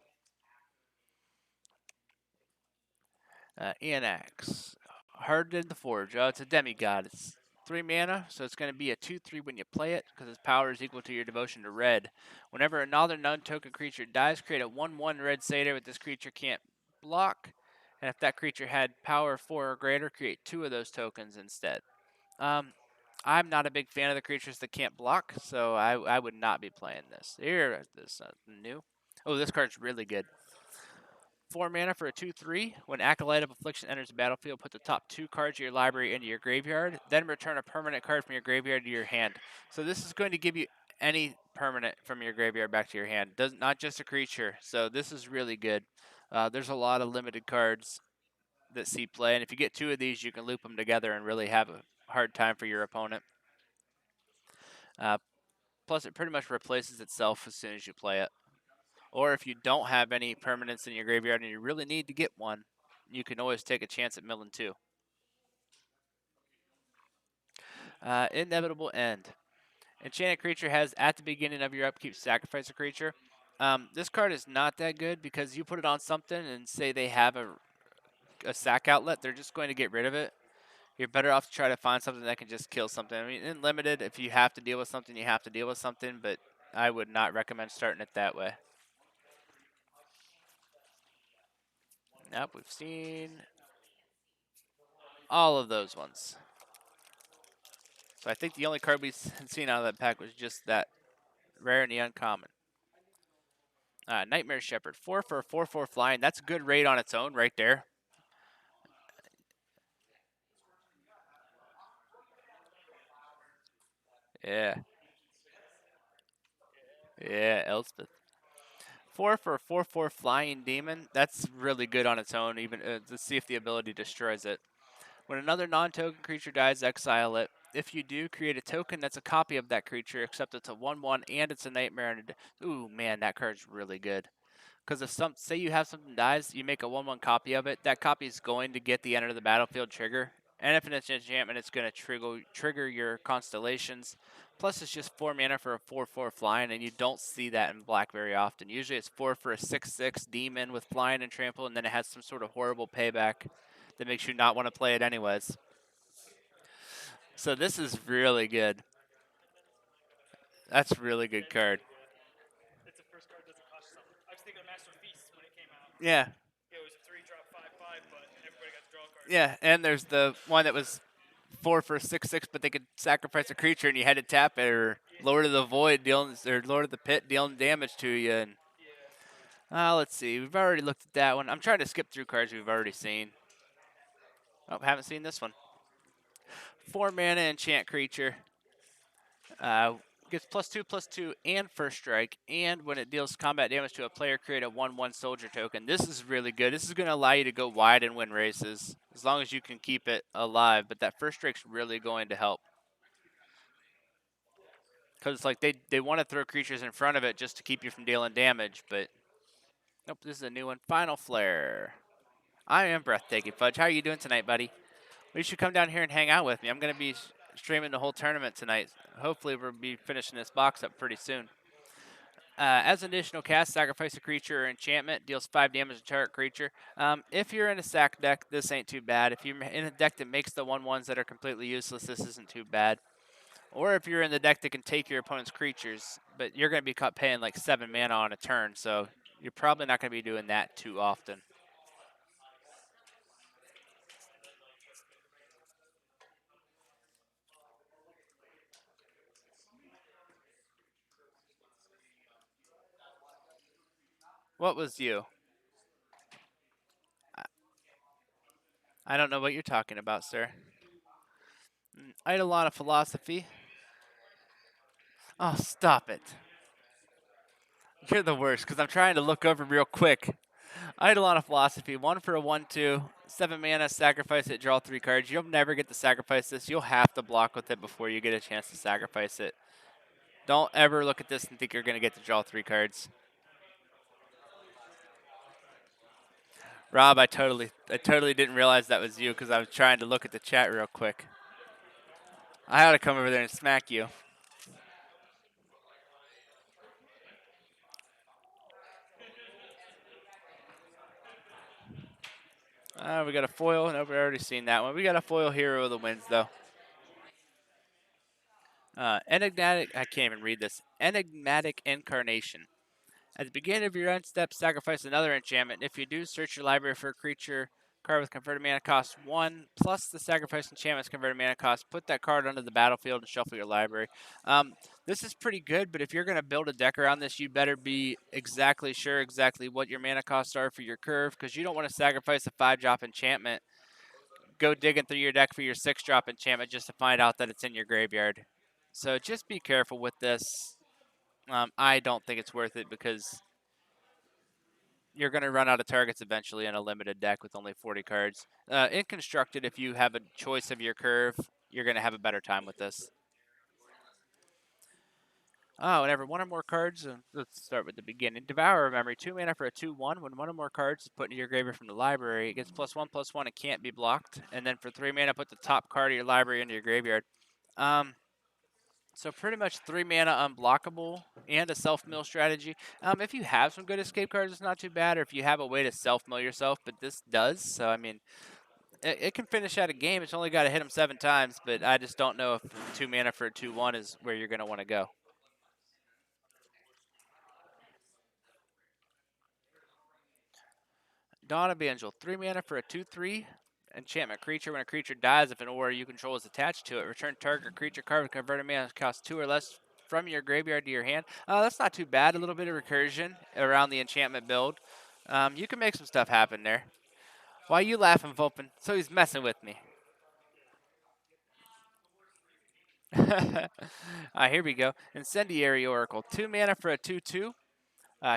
Enax. Hardened the Forge. It's a demigod. It's 3 mana, so it's going to be a 2/3 when you play it, because its power is equal to your devotion to red. Whenever another non-token creature dies, create a 1/1 red satyr with this creature can't block. And if that creature had power 4 or greater, create 2 of those tokens instead. I'm not a big fan of the creatures that can't block, so I would not be playing this. Here, this new. Oh, this card's really good. 4 mana for a 2/3. When Acolyte of Affliction enters the battlefield, put the top 2 cards of your library into your graveyard. Then return a permanent card from your graveyard to your hand. So this is going to give you any permanent from your graveyard back to your hand. Not just a creature. So this is really good. There's a lot of limited cards that see play, and if you get 2 of these, you can loop them together and really have a hard time for your opponent. Uh, Plus, it pretty much replaces itself as soon as you play it. Or if you don't have any permanents in your graveyard and you really need to get one, you can always take a chance at milling 2. Inevitable End. Enchanted creature has at the beginning of your upkeep sacrifice a creature. This card is not that good because you put it on something and say they have a sack outlet, they're just going to get rid of it. You're better off to try to find something that can just kill something. I mean, in limited, if you have to deal with something, you have to deal with something, but I would not recommend starting it that way. Nope, we've seen all of those ones. So I think the only card we've seen out of that pack was just that rare and the uncommon. Nightmare Shepherd, 4 for a 4/4 flying. That's a good raid on its own right there. Yeah. Yeah, Elspeth. 4 for a 4/4 flying demon. That's really good on its own, even to see if the ability destroys it. When another non-token creature dies, exile it. If you do, create a token that's a copy of that creature, except it's a 1/1 and it's a nightmare. Ooh, man, that card's really good. Because if say you have something dies, you make a 1/1 copy of it. That copy is going to get the end of the battlefield trigger, and if it's an enchantment, it's going to trigger your constellations. Plus, it's just 4 mana for a 4/4 flying, and you don't see that in black very often. Usually, it's 4 for a 6/6 demon with flying and trample, and then it has some sort of horrible payback that makes you not want to play it anyways. So this is really good. That's a really good card. It's the first card that doesn't cost you something. I was thinking of Master Feast when it came out. Yeah. It was a 3-drop 5/5, but everybody got to draw a card. Yeah, and there's the one that was 4 for a 6/6, but they could sacrifice a creature and you had to tap it, or Lord of the Void dealing, or Lord of the Pit dealing damage to you. And let's see, we've already looked at that one. I'm trying to skip through cards we've already seen. Oh, haven't seen this one. 4 mana enchant creature. Gets +2/+2 and first strike, and when it deals combat damage to a player, create a 1/1 soldier token. This is really good. This is going to allow you to go wide and win races, as long as you can keep it alive, but that first strike's really going to help. Because it's like they want to throw creatures in front of it just to keep you from dealing damage, but nope, this is a new one. Final Flare. I am breathtaking, Fudge. How are you doing tonight, buddy? You should come down here and hang out with me. I'm going to be streaming the whole tournament tonight. Hopefully, we'll be finishing this box up pretty soon. As an additional cast, sacrifice a creature or enchantment, deals 5 damage to target creature. If you're in a sack deck, this ain't too bad. If you're in a deck that makes the 1/1s that are completely useless, this isn't too bad. Or if you're in the deck that can take your opponent's creatures, but you're going to be caught paying like 7 mana on a turn, so you're probably not going to be doing that too often. What was you? I don't know what you're talking about, sir. Eidolon of Philosophy. Oh, stop it. You're the worst, because I'm trying to look over real quick. Eidolon of Philosophy, 1 for a 1/2, 7 mana, sacrifice it, draw 3 cards. You'll never get to sacrifice this. You'll have to block with it before you get a chance to sacrifice it. Don't ever look at this and think you're going to get to draw 3 cards. Rob, I totally didn't realize that was you because I was trying to look at the chat real quick. I ought to come over there and smack you. We got a foil. No, we've already seen that one. We got a foil Hero of the Winds, though. Enigmatic, I can't even read this. Enigmatic Incarnation. At the beginning of your end step, sacrifice another enchantment. If you do, search your library for a creature card with converted mana cost 1 plus the sacrifice enchantment's converted mana cost. Put that card onto the battlefield and shuffle your library. This is pretty good, but if you're going to build a deck around this, you better be exactly sure exactly what your mana costs are for your curve, because you don't want to sacrifice a 5-drop enchantment, go digging through your deck for your 6-drop enchantment just to find out that it's in your graveyard. So just be careful with this. I don't think it's worth it because you're going to run out of targets eventually in a limited deck with only 40 cards. In Constructed, if you have a choice of your curve, you're going to have a better time with this. Whenever one or more cards, let's start with the beginning. Devour a Memory, 2 mana for a 2/1. When one or more cards is put into your graveyard from the library, it gets +1/+1. It can't be blocked. And then for 3 mana, put the top card of your library into your graveyard. So pretty much 3 mana unblockable and a self-mill strategy. If you have some good escape cards, it's not too bad, or if you have a way to self-mill yourself, but this does. So, I mean, it can finish out a game. It's only got to hit them 7 times, but I just don't know if 2 mana for a 2/1 is where you're going to want to go. Dawn Evangel, 3 mana for a 2/3 enchantment creature. When a creature dies, if an aura you control is attached to it, return target creature card with converted mana cost 2 or less from your graveyard to your hand. That's not too bad. A little bit of recursion around the enchantment build. You can make some stuff happen there. Why are you laughing, Vulpin? So he's messing with me. Here we go. Incendiary Oracle. 2 mana for a 2/2.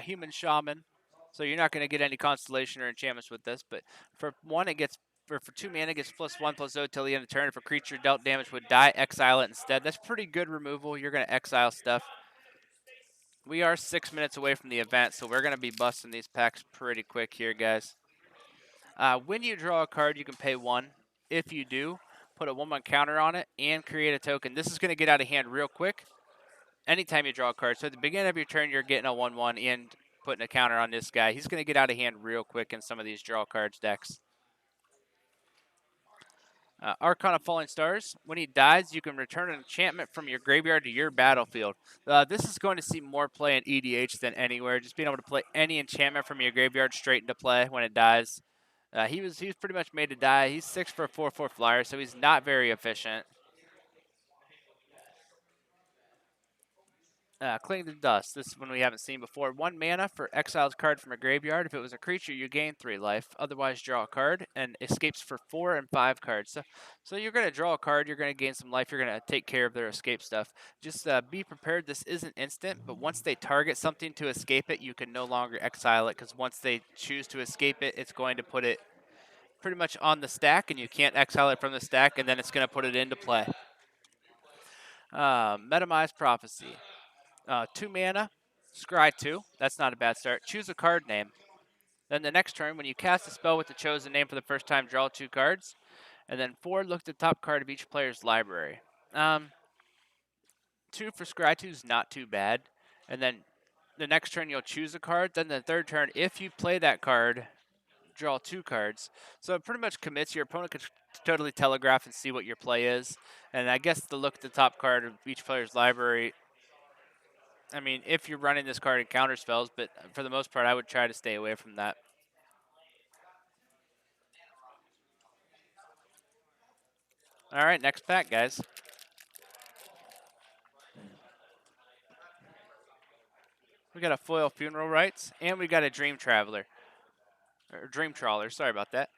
Human Shaman. So you're not going to get any constellation or enchantments with this, but for 1 it gets for 2 mana it gets +1/+0 till the end of the turn. If a creature dealt damage would die, exile it instead. That's pretty good removal. You're going to exile stuff. We are 6 minutes away from the event, so we're going to be busting these packs pretty quick here, guys. When you draw a card, you can pay 1. If you do, put a 1/1 counter on it and create a token. This is going to get out of hand real quick anytime you draw a card. So at the beginning of your turn, you're getting a 1/1 and putting a counter on this guy. He's going to get out of hand real quick in some of these draw cards decks. Archon of Falling Stars. When he dies, you can return an enchantment from your graveyard to your battlefield. This is going to see more play in EDH than anywhere. Just being able to play any enchantment from your graveyard straight into play when it dies. He was pretty much made to die. He's 6 for a 4/4 flyer, so he's not very efficient. Cling to Dust. This is one we haven't seen before. 1 mana for exiled card from a graveyard. If it was a creature, you gain 3 life. Otherwise, draw a card and escapes for 4 and 5 cards. So you're going to draw a card. You're going to gain some life. You're going to take care of their escape stuff. Just be prepared. This isn't instant, but once they target something to escape it, you can no longer exile it, because once they choose to escape it, it's going to put it pretty much on the stack, and you can't exile it from the stack, and then it's going to put it into play. Metamized Prophecy. 2 mana, scry 2. That's not a bad start. Choose a card name. Then the next turn, when you cast a spell with the chosen name for the first time, draw 2 cards. And then 4, look at the top card of each player's library. 2 for scry 2 is not too bad. And then the next turn, you'll choose a card. Then the third turn, if you play that card, draw 2 cards. So it pretty much commits. Your opponent could totally telegraph and see what your play is. And I guess the look at the top card of each player's library, I mean, if you're running this card in counter spells, but for the most part, I would try to stay away from that. All right, next pack, guys. We got a foil Funeral Rites, and we got a Dream Traveler. Or Dream Trawler, sorry about that.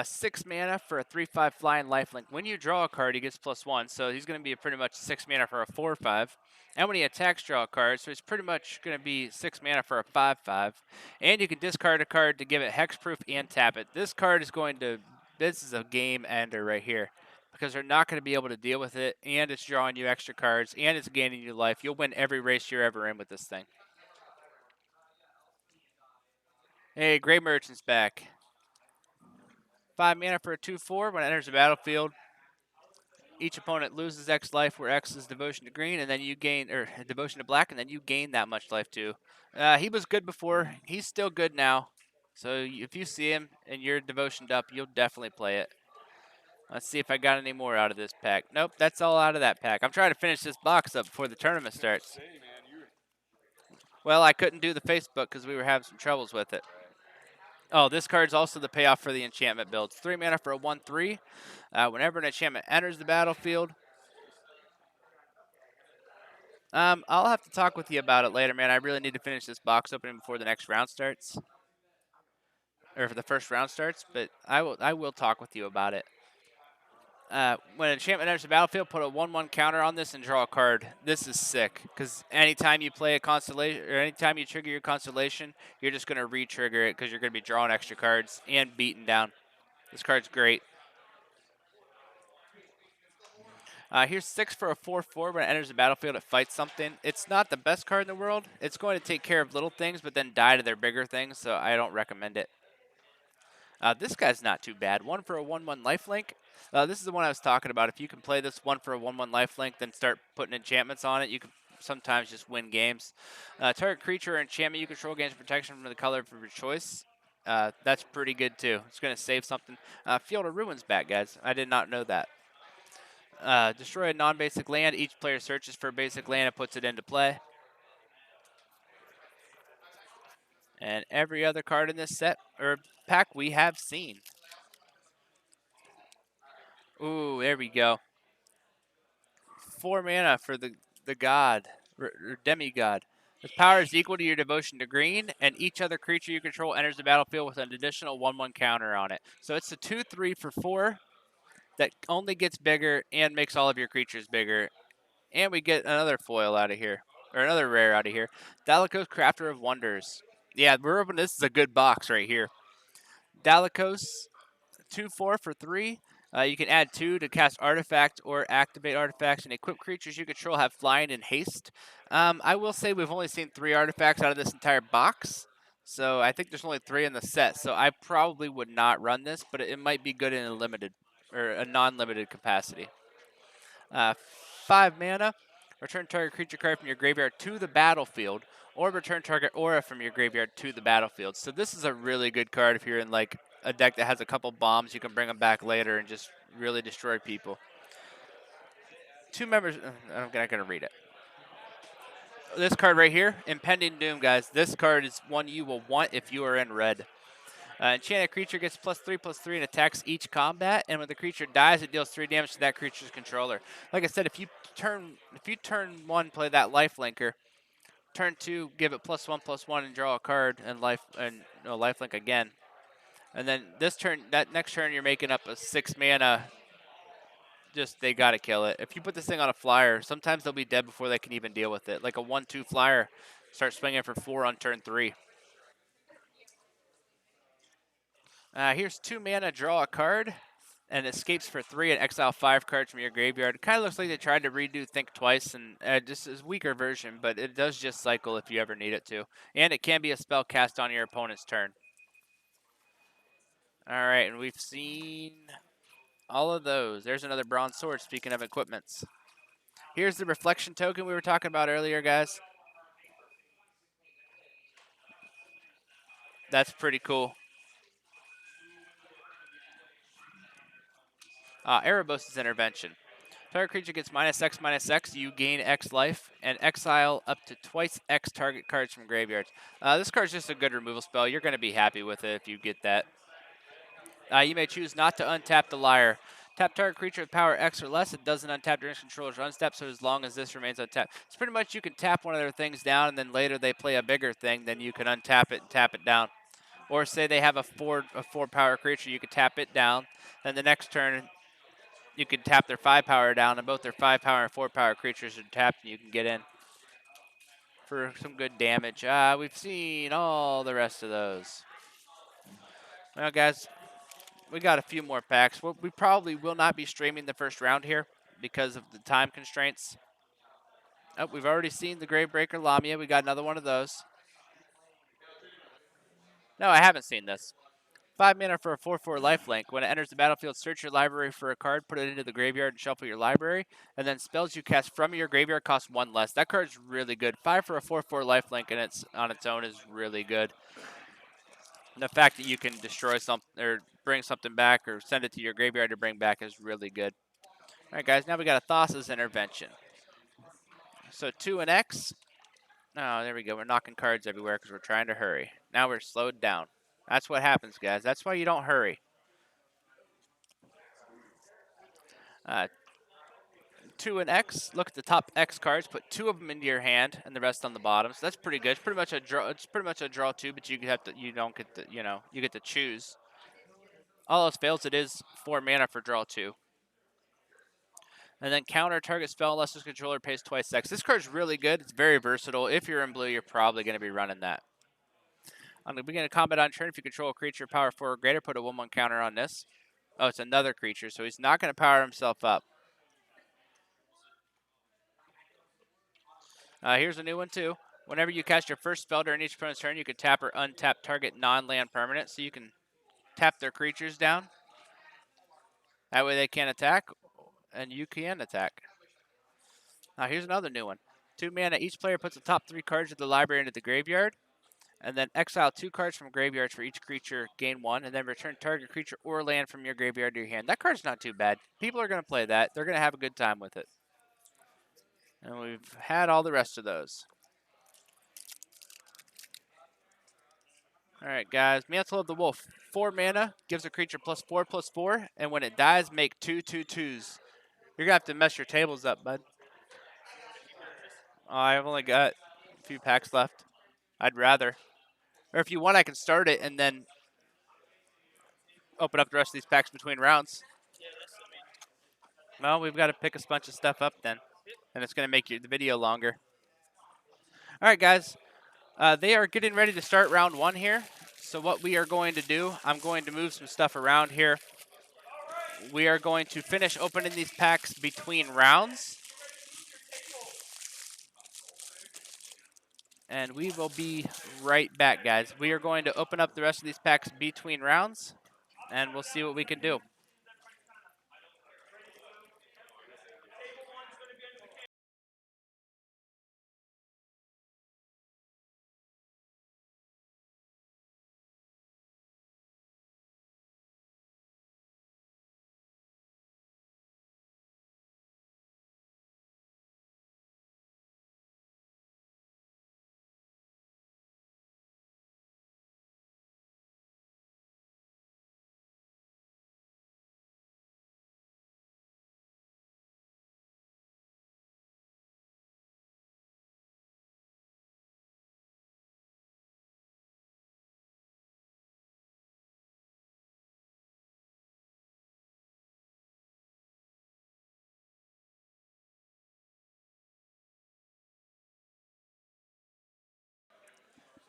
6 mana for a 3/5 flying lifelink. When you draw a card, he gets +1, so he's going to be pretty much 6 mana for a 4/5. And when he attacks, draw a card, so he's pretty much going to be 6 mana for a 5/5. And you can discard a card to give it hexproof and tap it. This card is going to, this is a game ender right here, because they're not going to be able to deal with it, and it's drawing you extra cards, and it's gaining you life. You'll win every race you're ever in with this thing. Hey, Grey Merchant's back. 5 mana for a 2/4. When it enters the battlefield, each opponent loses X life, where X is devotion to green, and then you gain, or devotion to black, and then you gain that much life too. He was good before. He's still good now. So if you see him and you're devotioned up, you'll definitely play it. Let's see if I got any more out of this pack. Nope, that's all out of that pack. I'm trying to finish this box up before the tournament starts. Well, I couldn't do the Facebook because we were having some troubles with it. Oh, this card's also the payoff for the enchantment build. It's 3 mana for a 1/3. Whenever an enchantment enters the battlefield, I'll have to talk with you about it later, man. I really need to finish this box opening before the next round starts, or for the first round starts. But I will talk with you about it. When an enchantment enters the battlefield, put a 1/1 counter on this and draw a card. This is sick because anytime you play a constellation or anytime you trigger your constellation, you're just gonna re-trigger it because you're gonna be drawing extra cards and beating down. This card's great. Here's 6 for a 4/4. When it enters the battlefield, it fights something. It's not the best card in the world. It's going to take care of little things, but then die to their bigger things, so I don't recommend it. This guy's not too bad. 1 for a 1/1 lifelink. This is the one I was talking about. If you can play this 1 for a 1/1 lifelink, then start putting enchantments on it, you can sometimes just win games. Target creature or enchantment you control gains protection from the color of your choice. That's pretty good too. It's going to save something. Field of Ruins back, guys. I did not know that. Destroy a non-basic land. Each player searches for a basic land and puts it into play. And every other card in this set or pack we have seen. Ooh, there we go. 4 mana for the god or demigod. This power is equal to your devotion to green, and each other creature you control enters the battlefield with an additional 1/1 counter on it. So it's a 2/3 for 4 that only gets bigger and makes all of your creatures bigger. And we get another foil out of here, or another rare out of here. Dalikos, Crafter of Wonders. Yeah, we're opening. This is a good box right here. Dalikos, 2/4 for 3. You can add 2 to cast artifact or activate artifacts, and equip creatures you control have flying and haste. I will say we've only seen 3 artifacts out of this entire box, so I think there's only 3 in the set. So I probably would not run this, but it might be good in a limited or a non-limited capacity. 5 mana. Return target creature card from your graveyard to the battlefield, or return target aura from your graveyard to the battlefield. So this is a really good card if you're in like a deck that has a couple bombs. You can bring them back later and just really destroy people. 2 members. I'm not gonna read it. This card right here, Impending Doom, guys. This card is one you will want if you are in red. Enchanted creature gets +3/+3 and attacks each combat, and when the creature dies, it deals 3 damage to that creature's controller. Like I said, if you turn 1 play that life linker, turn 2 give it +1/+1 and draw a card and life link again, and then that next turn you're making up a 6 mana. Just they gotta kill it. If you put this thing on a flyer, sometimes they'll be dead before they can even deal with it. Like a 1/2 flyer, start swinging for 4 on turn 3. Here's 2 mana, draw a card, and escapes for 3 and exile 5 cards from your graveyard. It kind of looks like they tried to redo Think Twice, and just is a weaker version, but it does just cycle if you ever need it to. And it can be a spell cast on your opponent's turn. All right, and we've seen all of those. There's another bronze sword, speaking of equipments. Here's the reflection token we were talking about earlier, guys. That's pretty cool. Erebos' intervention. Target creature gets -X/-X. You gain X life and exile up to twice X target cards from graveyards. This card's just a good removal spell. You're going to be happy with it if you get that. You may choose not to untap the Liar. Tap target creature with power X or less. It doesn't untap during its controller's unstep, so as long as this remains untapped. It's pretty much you can tap one of their things down, and then later they play a bigger thing, then you can untap it and tap it down. Or say they have a four power creature, you could tap it down. Then the next turn, you can tap their 5 power down, and both their 5 power and 4 power creatures are tapped, and you can get in for some good damage. We've seen all the rest of those. Well, guys, we got a few more packs. We probably will not be streaming the first round here because of the time constraints. Oh, we've already seen the Gravebreaker Lamia. We got another one of those. No, I haven't seen this. 5 mana for a 4/4 lifelink. When it enters the battlefield, search your library for a card, put it into the graveyard, and shuffle your library. And then spells you cast from your graveyard cost 1 less. That card's really good. 5 for a 4/4 lifelink, and it's on its own is really good. And the fact that you can destroy something or bring something back or send it to your graveyard to bring back is really good. All right, guys, now we got a Thassa's Intervention. So 2 and X. Oh, there we go. We're knocking cards everywhere because we're trying to hurry. Now we're slowed down. That's what happens, guys. That's why you don't hurry. 2 and X. Look at the top X cards. Put 2 of them into your hand and the rest on the bottom. So that's pretty good. It's pretty much a draw. It's pretty much a draw 2, but you have to. You don't get to. You get to choose. All else fails, it is 4 mana for draw 2. And then counter target spell unless this controller pays twice X. This card's really good. It's very versatile. If you're in blue, you're probably going to be running that. On the beginning of combat on turn, if you control a creature power 4 or greater, put a 1/1 counter on this. Oh, it's another creature, so he's not going to power himself up. Here's a new one, too. Whenever you cast your first spell during each opponent's turn, you can tap or untap target non-land permanent, so you can tap their creatures down. That way they can't attack, and you can attack. Now, here's another new one. 2 mana, each player puts the top 3 cards of the library into the graveyard, and then exile 2 cards from graveyards for each creature, gain 1, and then return target creature or land from your graveyard to your hand. That card's not too bad. People are going to play that. They're going to have a good time with it. And we've had all the rest of those. All right, guys. Mantle of the Wolf. 4 mana, gives a creature +4/+4, and when it dies, make 2/2/2s. You're going to have to mess your tables up, bud. I've only got a few packs left. I'd rather. Or if you want, I can start it and then open up the rest of these packs between rounds. Yeah, that's, I mean, Well, we've got to pick a bunch of stuff up then, and it's going to make the video longer. All right, guys. They are getting ready to start round 1 here. So what we are going to do, I'm going to move some stuff around here. We are going to finish opening these packs between rounds. And we will be right back, guys. We are going to open up the rest of these packs between rounds, and we'll see what we can do.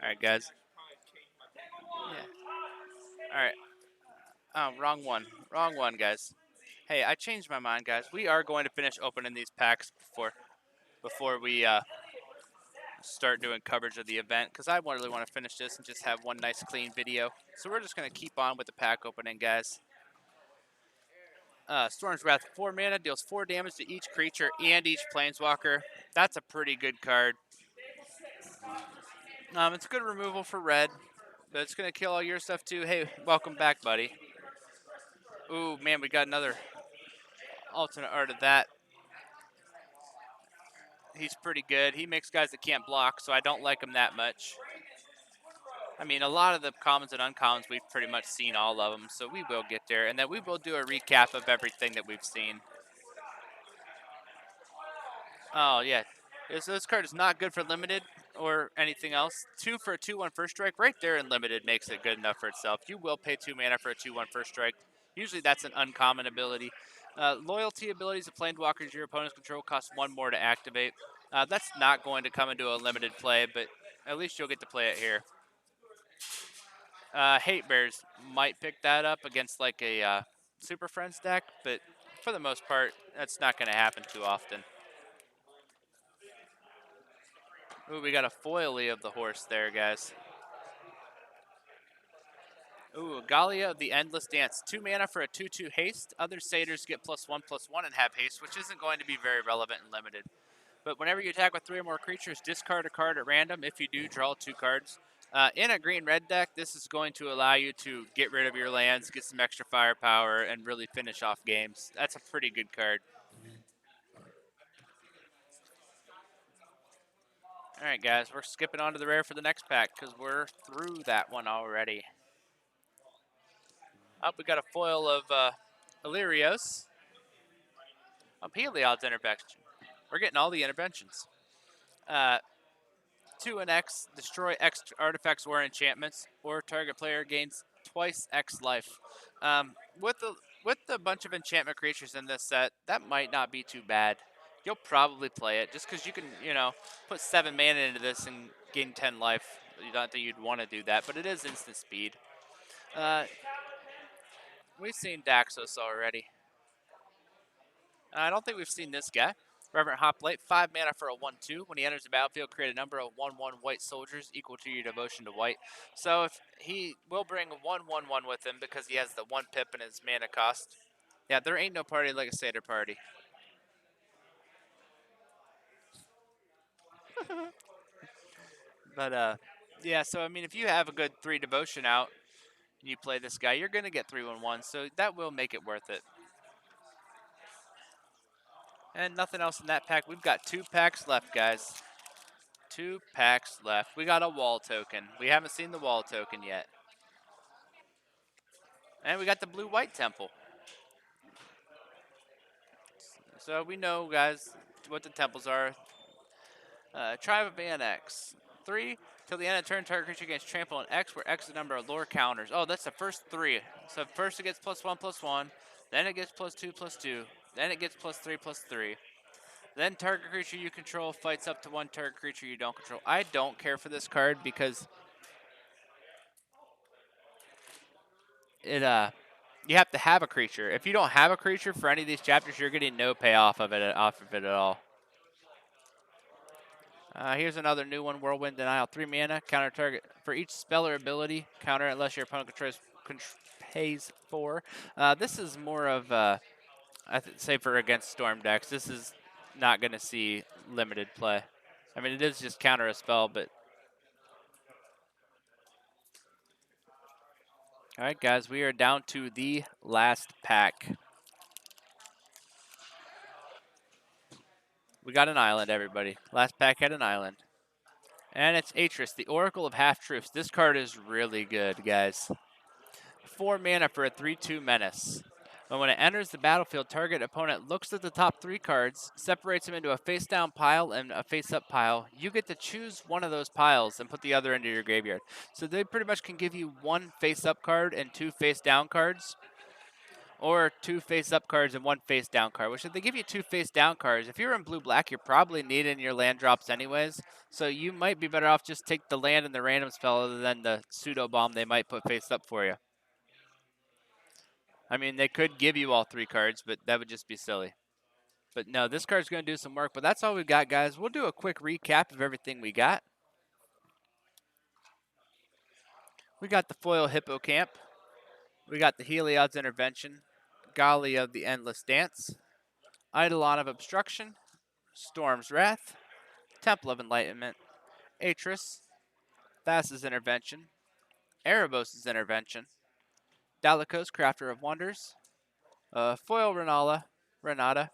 All right, guys. Yeah. All right. Oh, wrong one. Wrong one, guys. Hey, I changed my mind, guys. We are going to finish opening these packs before we start doing coverage of the event, because I really want to finish this and just have one nice clean video. So we're just going to keep on with the pack opening, guys. Storm's Wrath, 4 mana, deals 4 damage to each creature and each planeswalker. That's a pretty good card. It's a good removal for red, but it's going to kill all your stuff too. Hey, welcome back, buddy. Ooh, man, we got another alternate art of that. He's pretty good. He makes guys that can't block, so I don't like him that much. I mean, a lot of the commons and uncommons, we've pretty much seen all of them, so we will get there. And then we will do a recap of everything that we've seen. Oh, yeah. This card is not good for limited or anything else. 2 for a 2/1 first strike right there in limited makes it good enough for itself. You will pay 2 mana for a 2/1 first strike. Usually that's an uncommon ability. Loyalty abilities of planeswalkers your opponent's control cost 1 more to activate. That's not going to come into a limited play, but at least you'll get to play it here. Hate Bears might pick that up against like a Super Friends deck, but for the most part, that's not going to happen too often. Ooh, we got a foily of the horse there, guys. Ooh, Galia of the Endless Dance. 2 mana for a 2/2 haste. Other satyrs get +1/+1 and have haste, which isn't going to be very relevant and limited. But whenever you attack with 3 or more creatures, discard a card at random. If you do, draw 2 cards. In a green-red deck, this is going to allow you to get rid of your lands, get some extra firepower, and really finish off games. That's a pretty good card. All right, guys, we're skipping on to the rare for the next pack because we're through that one already. Up, we got a foil of Illyrios. Heliod's intervention. We're getting all the interventions. Uh, 2 and X, destroy X artifacts or enchantments, or target player gains twice X life. With the bunch of enchantment creatures in this set, that might not be too bad. You'll probably play it just because you can, put 7 mana into this and gain 10 life. You don't think you'd want to do that, but it is instant speed. We've seen Daxos already. I don't think we've seen this guy. Reverent Hoplite, 5 mana for a 1/2. When he enters the battlefield, create a number of 1/1 white soldiers equal to your devotion to white. So if he will bring 1/1/1 with him because he has the 1 pip in his mana cost. Yeah, there ain't no party like a Seder party. But yeah, so I mean, if you have a good 3 devotion out and you play this guy, you're gonna get 3/1/1. So that will make it worth it. And nothing else in that pack. We've got 2 packs left, guys. 2 packs left. We got a wall token. We haven't seen the wall token yet. And we got the blue-white temple. So we know, guys, what the temples are. Tribe of Ban X. 3, till the end of turn, target creature gains trample on X, where X is the number of lore counters. Oh, that's the first 3. So first it gets +1/+1, then it gets +2/+2, then it gets +3/+3. Then target creature you control fights up to 1 target creature you don't control. I don't care for this card because it you have to have a creature. If you don't have a creature for any of these chapters, you're getting no payoff of it at all. Here's another new one, Whirlwind Denial. 3 mana, counter target. For each spell or ability, counter unless your opponent pays 4. This is more of, say for against Storm decks, this is not going to see limited play. I mean, it is just counter a spell, but... All right, guys, we are down to the last pack. We got an island, everybody. Last pack had an island. And it's Atris, the Oracle of Half-Truths. This card is really good, guys. 4 mana for a 3/2 menace. But when it enters the battlefield, target opponent looks at the top 3 cards, separates them into a face-down pile and a face-up pile. You get to choose one of those piles and put the other into your graveyard. So they pretty much can give you 1 face-up card and 2 face-down cards, or 2 face-up cards and 1 face-down card, which if they give you 2 face-down cards, if you're in blue-black, you're probably needing your land drops anyways, so you might be better off just take the land and the random spell other than the pseudo-bomb they might put face-up for you. I mean, they could give you all 3 cards, but that would just be silly. But no, this card's going to do some work, but that's all we've got, guys. We'll do a quick recap of everything we got. We got the foil Hippocamp. We got the Heliod's Intervention, Golly of the Endless Dance, Eidolon of Obstruction, Storm's Wrath, Temple of Enlightenment, Atris, Thassa's Intervention, Erebos' Intervention, Dalikos, Crafter of Wonders, Foil Renata,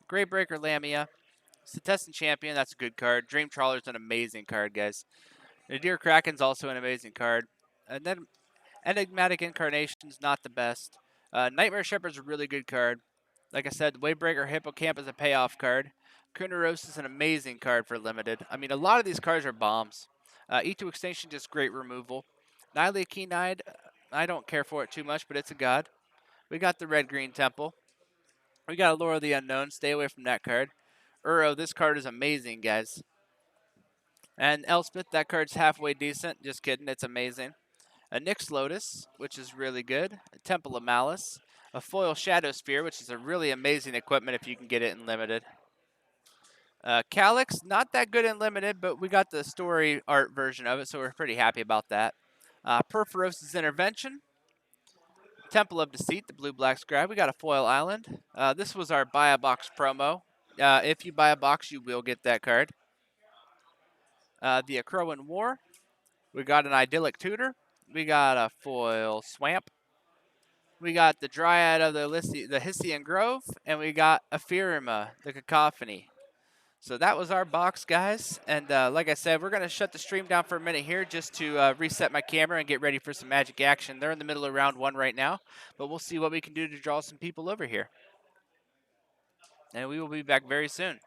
Greybreaker Lamia, Setessan Champion, that's a good card. Dream Trawler's an amazing card, guys. Nadir Kraken's also an amazing card. And then Enigmatic Incarnation's not the best. Nightmare Shepherd's a really good card. Like I said, Waybreaker Hippocamp is a payoff card. Kunaros is an amazing card for limited. I mean, a lot of these cards are bombs. E2 Extinction, just great removal. Nihilate Keen-Eyed, I don't care for it too much, but it's a god. We got the Red-Green Temple. We got Allure of the Unknown. Stay away from that card. Uro, this card is amazing, guys. And Elspeth, that card's halfway decent. Just kidding, it's amazing. A Nyx Lotus, which is really good. A Temple of Malice. A Foil Shadow Spear, which is a really amazing equipment if you can get it in limited. Calyx, not that good in limited, but we got the story art version of it, so we're pretty happy about that. Perforos' Intervention. Temple of Deceit, the blue-black scribe. We got a foil island. This was our buy a box promo. If you buy a box, you will get that card. The Akroan War. We got an idyllic tutor. We got a foil swamp. We got the Dryad of the Hessian Grove, and we got a Firima, the Cacophony. So that was our box, guys. And like I said, we're going to shut the stream down for a minute here just to reset my camera and get ready for some magic action. They're in the middle of round 1 right now, but we'll see what we can do to draw some people over here. And we will be back very soon.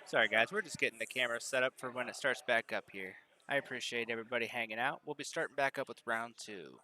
Sorry, guys. We're just getting the camera set up for when it starts back up here. I appreciate everybody hanging out. We'll be starting back up with round 2.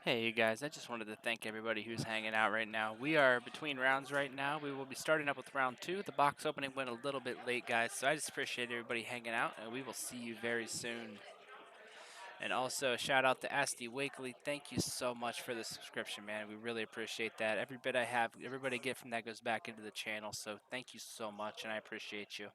Hey, you guys, I just wanted to thank everybody who's hanging out right now. We are between rounds right now. We will be starting up with round 2. The box opening went a little bit late, guys, so I just appreciate everybody hanging out, and we will see you very soon. And also, a shout out to Asti Wakely. Thank you so much for the subscription, man. We really appreciate that. Every bit I have, everybody get from that goes back into the channel, so thank you so much, and I appreciate you.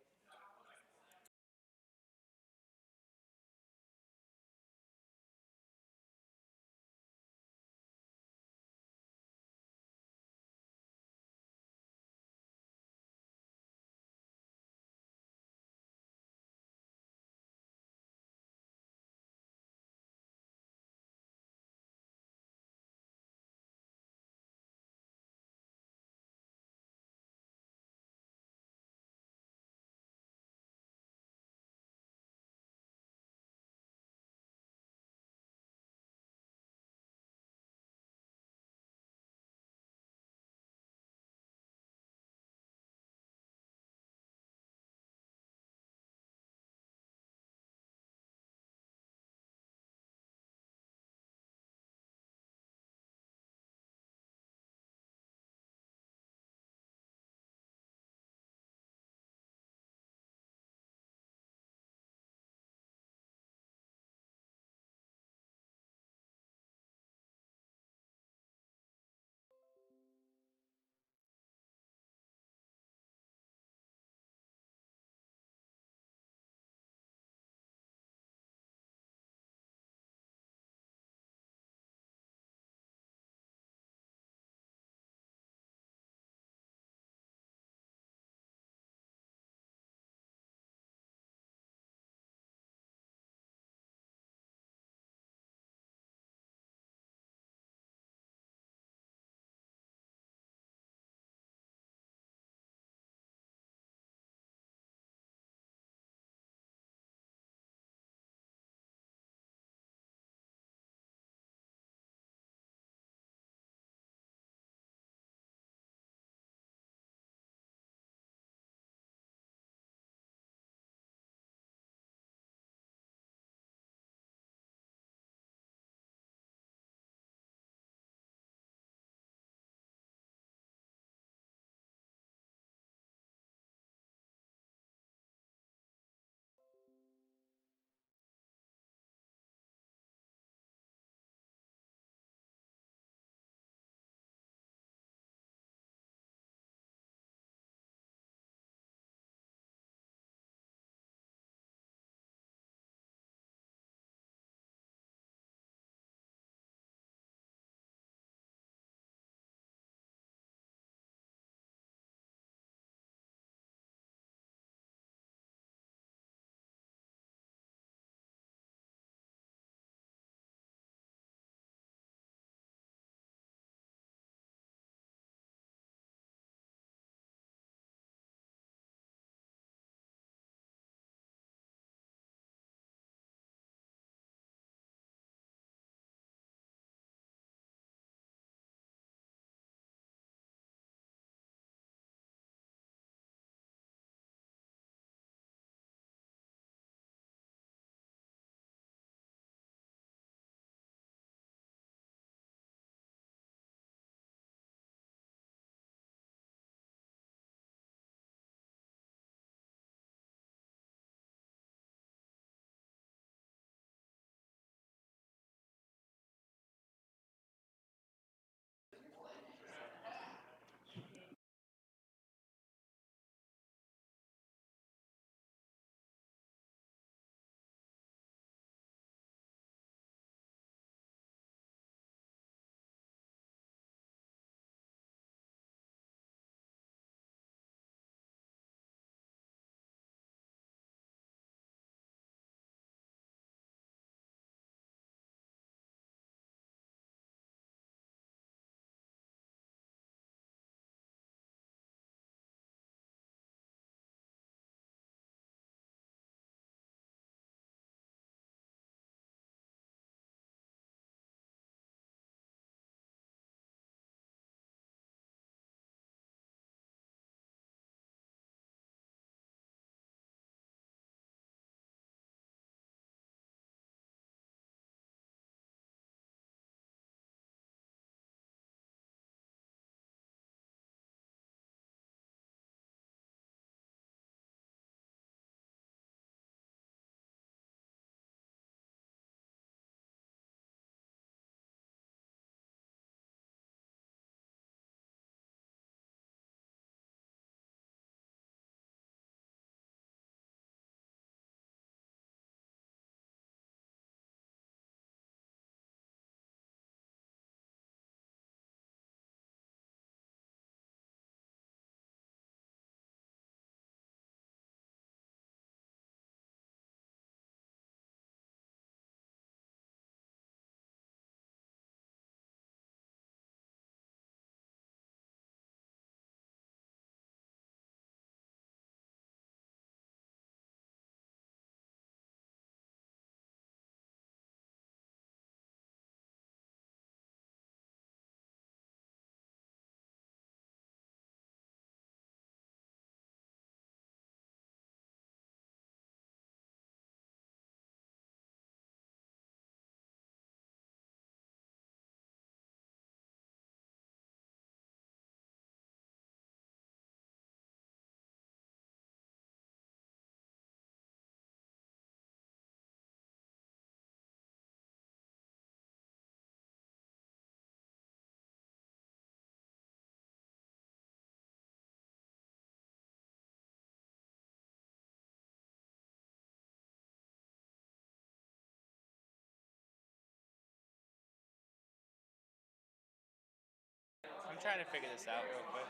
I'm trying to figure this out real quick.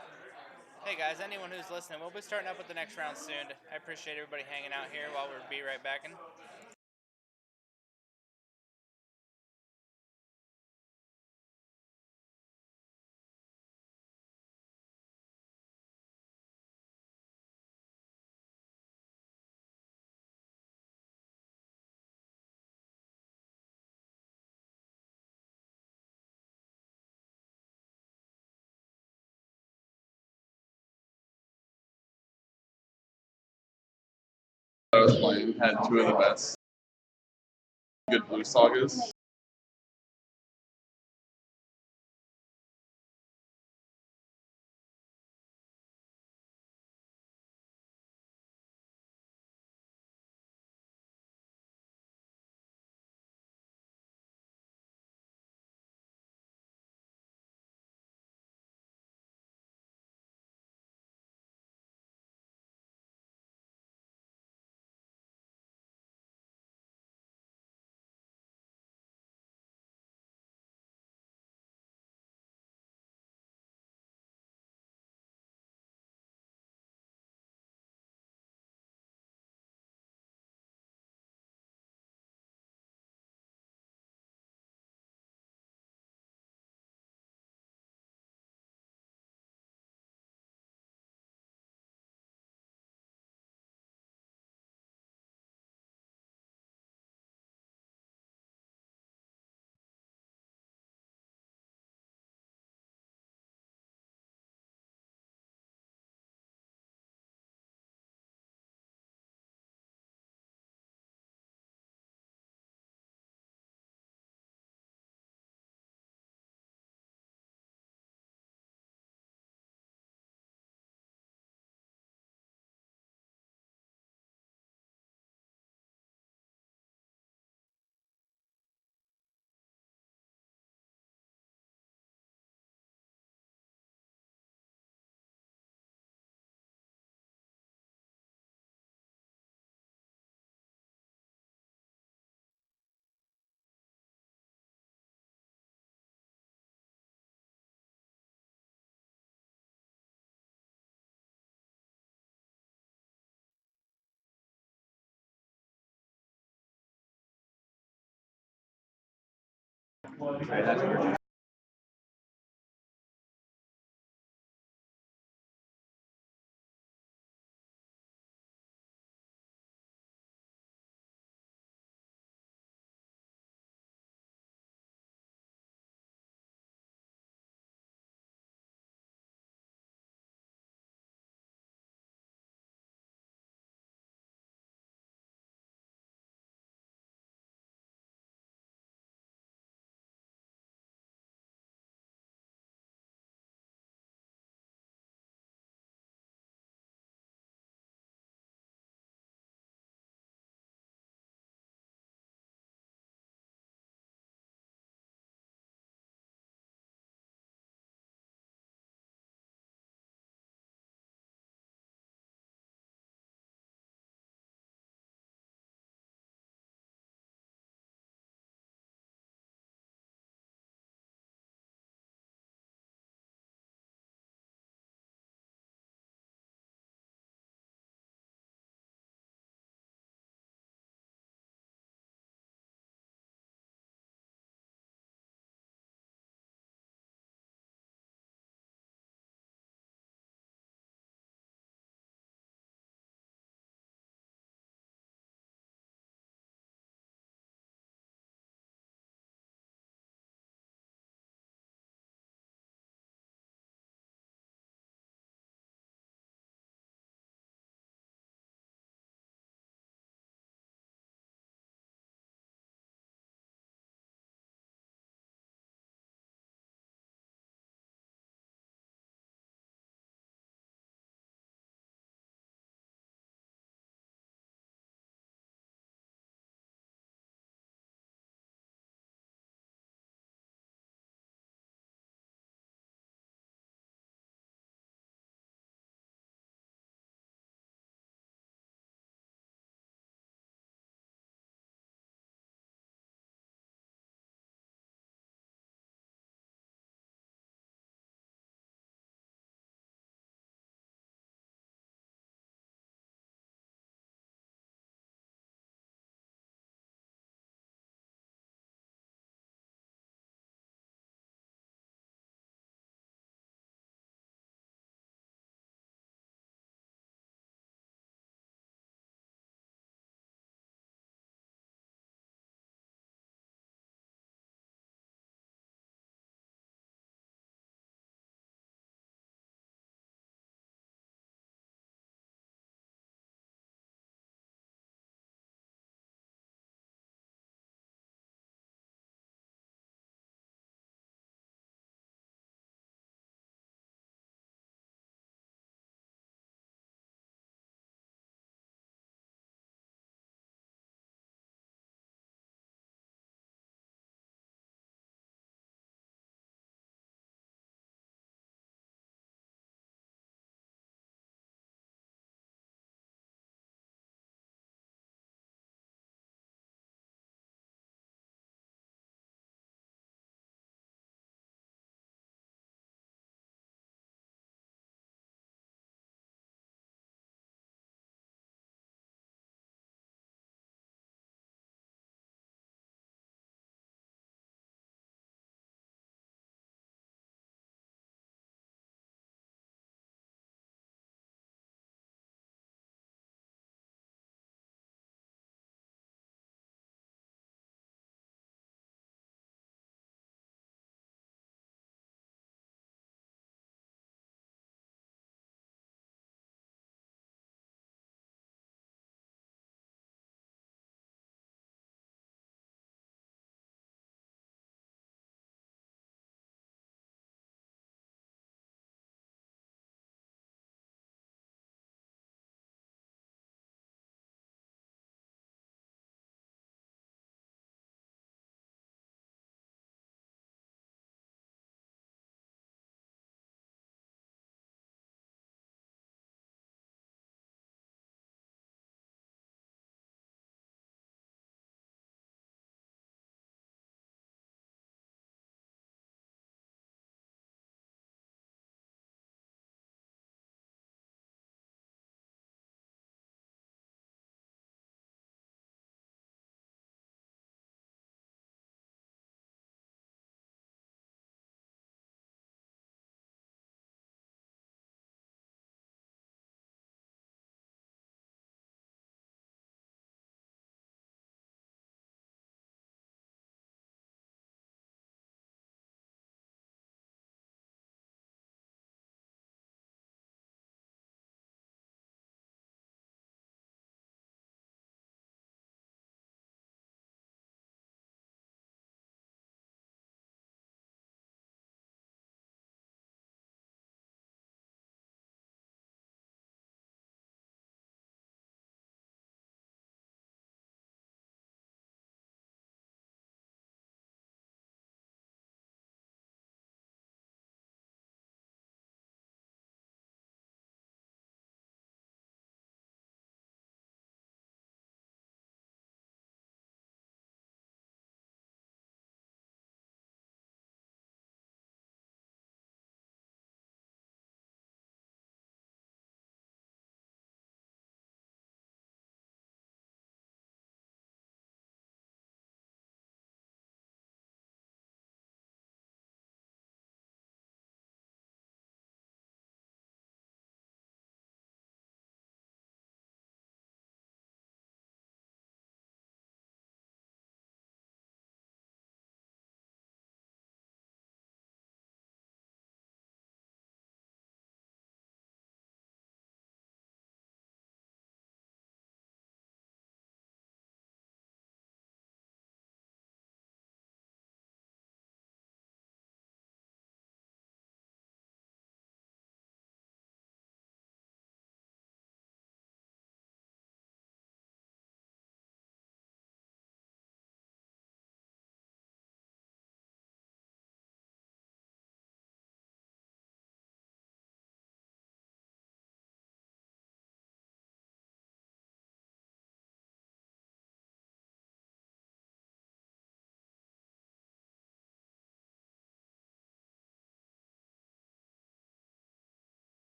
Hey guys, anyone who's listening, we'll be starting up with the next round soon. I appreciate everybody hanging out here while we'll be right back in. I was playing had two of the best good blue sagas.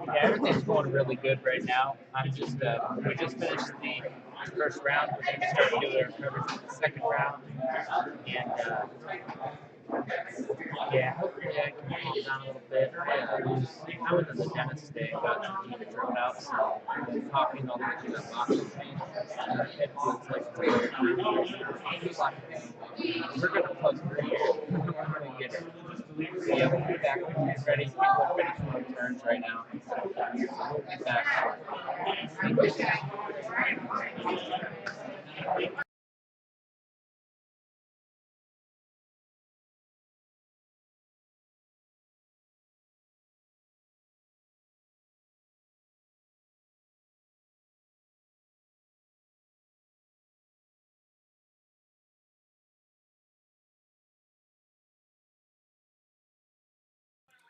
Yeah, everything's going really good right now. I'm just we just finished the first round. We're going to start doing our coverage for the second round, and yeah, hopefully I can calm down a little bit. I was in the dentist today and got some teeth thrown out, so talking all the way through that box with me, it feels like weird. We're going to plug through here. We're going to get it. Yeah, we'll be back when you're ready. People are finishing the turns right now. We'll be back shortly.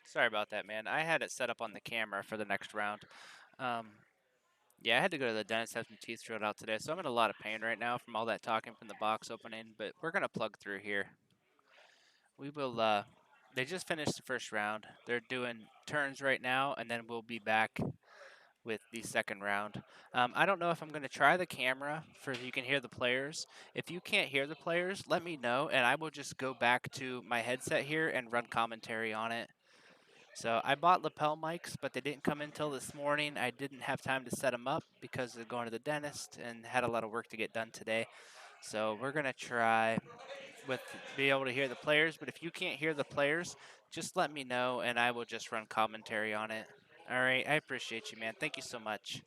Sorry about that, man. I had it set up on the camera for the next round. Um, yeah, I had to go to the dentist, have some teeth drilled out today, so I'm in a lot of pain right now from all that talking from the box opening, but we're going to plug through here. We will, they just finished the first round. They're doing turns right now, and then we'll be back with the second round. I don't know if I'm going to try the camera for if you can hear the players. If you can't hear the players, let me know, and I will just go back to my headset here and run commentary on it. So I bought lapel mics, but they didn't come until this morning. I didn't have time to set them up because of going to the dentist and had a lot of work to get done today. So we're going to try with be able to hear the players, but if you can't hear the players, just let me know and I will just run commentary on it. All right, I appreciate you, man. Thank you so much.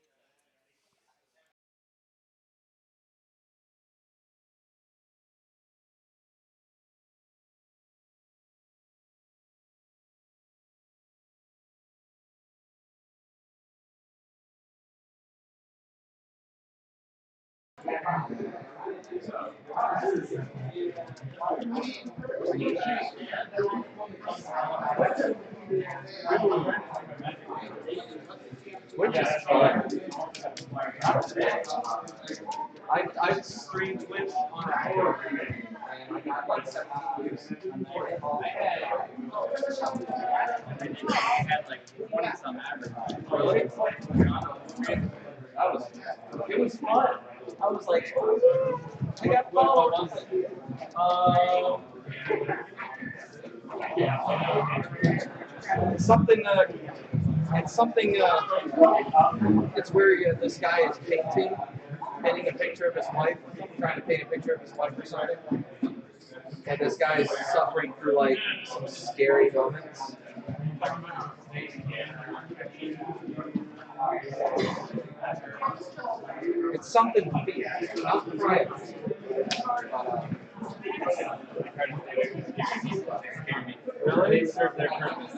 Which is fun. I streamed Twitch on a tour and I got like 7 views. I had like 20 some average. Really? It was fun. I was like, I got followed. Something. It's something. It's where this guy is painting a picture of his wife, trying to paint a picture of his wife or something. And this guy's suffering through like some scary moments. It's something not private. Really? They serve their purpose.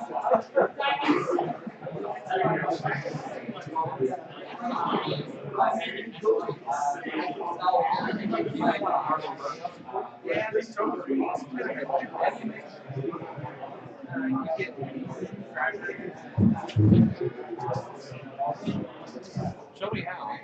Show me how.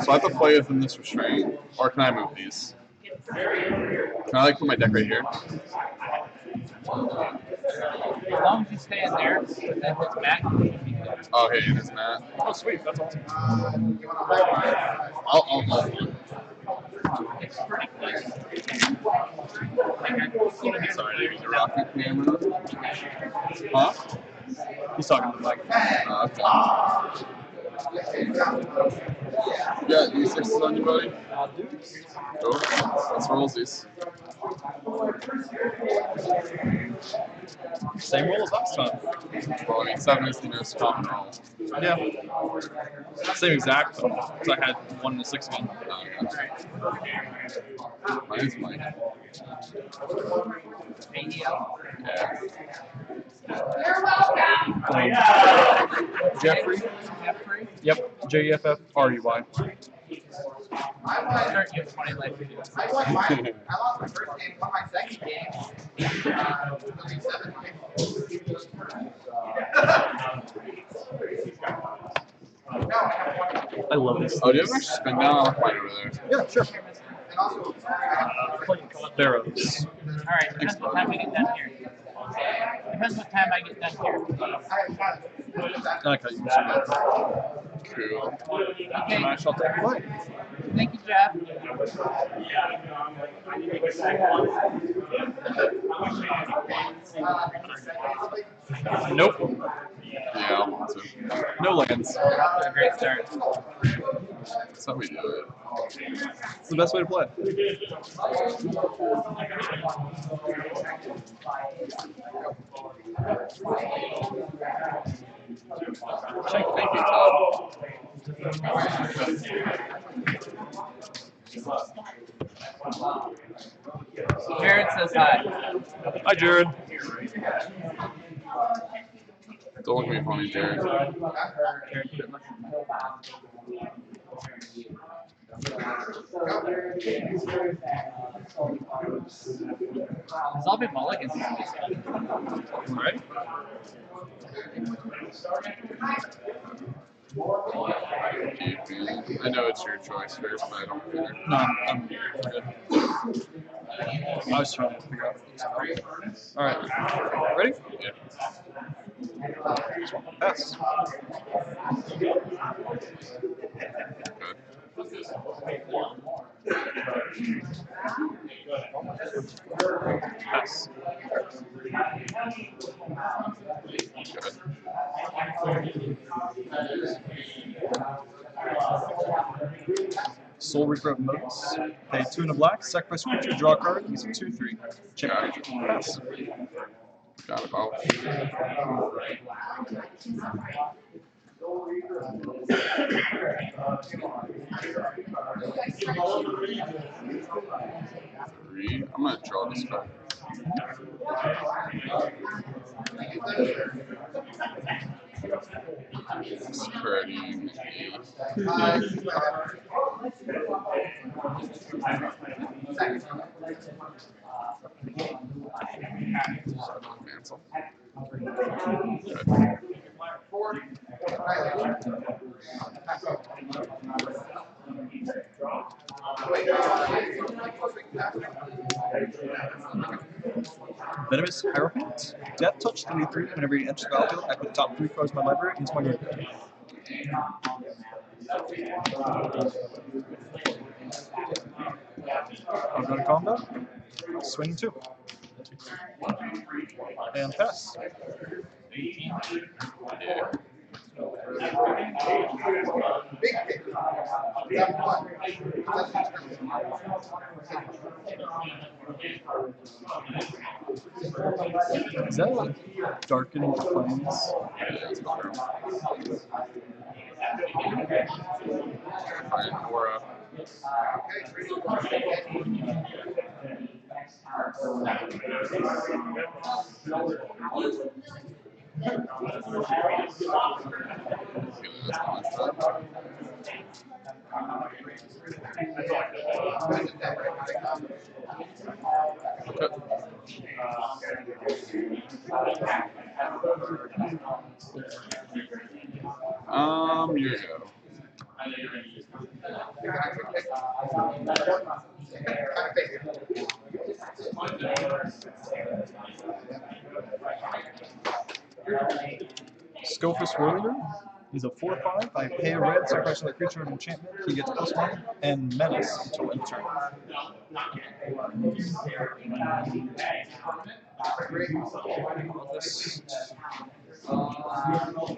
So I have to play within this restraint, or can I move these? Can I like put my deck right here? As long as you stay in there, then his mat can be good. Oh, okay, it is Matt. Oh, sweet. That's awesome. I'll hold one. It's pretty close. Sorry, I use a rocket camera. Huh? He's talking to the mic. Okay. Yeah, D6 on you, buddy. Go. Let's roll these. Same roll as last time. Well, I mean, 7 is the most common roll. Yeah. Same exact, though. Because I had 1 and a 6 again. Mine is Mike. ADL. Yeah. Jeffrey? Jeffrey. Yep. JEFFREY. I want you 20 life videos. I lost my first game, won my second game. 7. I love this. Oh, do you have an extra spin down? I'll find over there. Yeah, sure. Theros. Alright, depends what time we get done here. Depends what time I get done here. Okay, you can see Cool. Okay, I shall take a play. thank you, Jeff. Nope. Yeah, I want to. No lands. That's a great start. That's how we do it. It's the best way to play. Thank you, Todd. Jared says hi. Hi, Jared. Don't look at me funny, Jared. There's all been mulligans. Ready? I know it's your choice first, but I don't care. No, I'm good. I was trying to figure out. All right. Ready? Yeah. Pass. Pass. Soul Reaper of Moats. Pay 2 and a black, sacrifice creature, draw a card, use a 2/3. Check creature. Pass. Got it, Bob. 3. I'm gonna draw this card. Spreading 8. Cancel. Okay. Venomous Hierophant. Death Touch 3/3. Whenever you enter the battlefield, I put the top 3 cards of my library into my graveyard. I'll go to combat. Swing 2. And pass. Yeah. Is that like Darkened Plains? Fine, Aura. Here you go. Scopus Warrior is a 4/5. I pay a red, sacrifice another creature of enchantment. He gets +1 and menace until end of turn.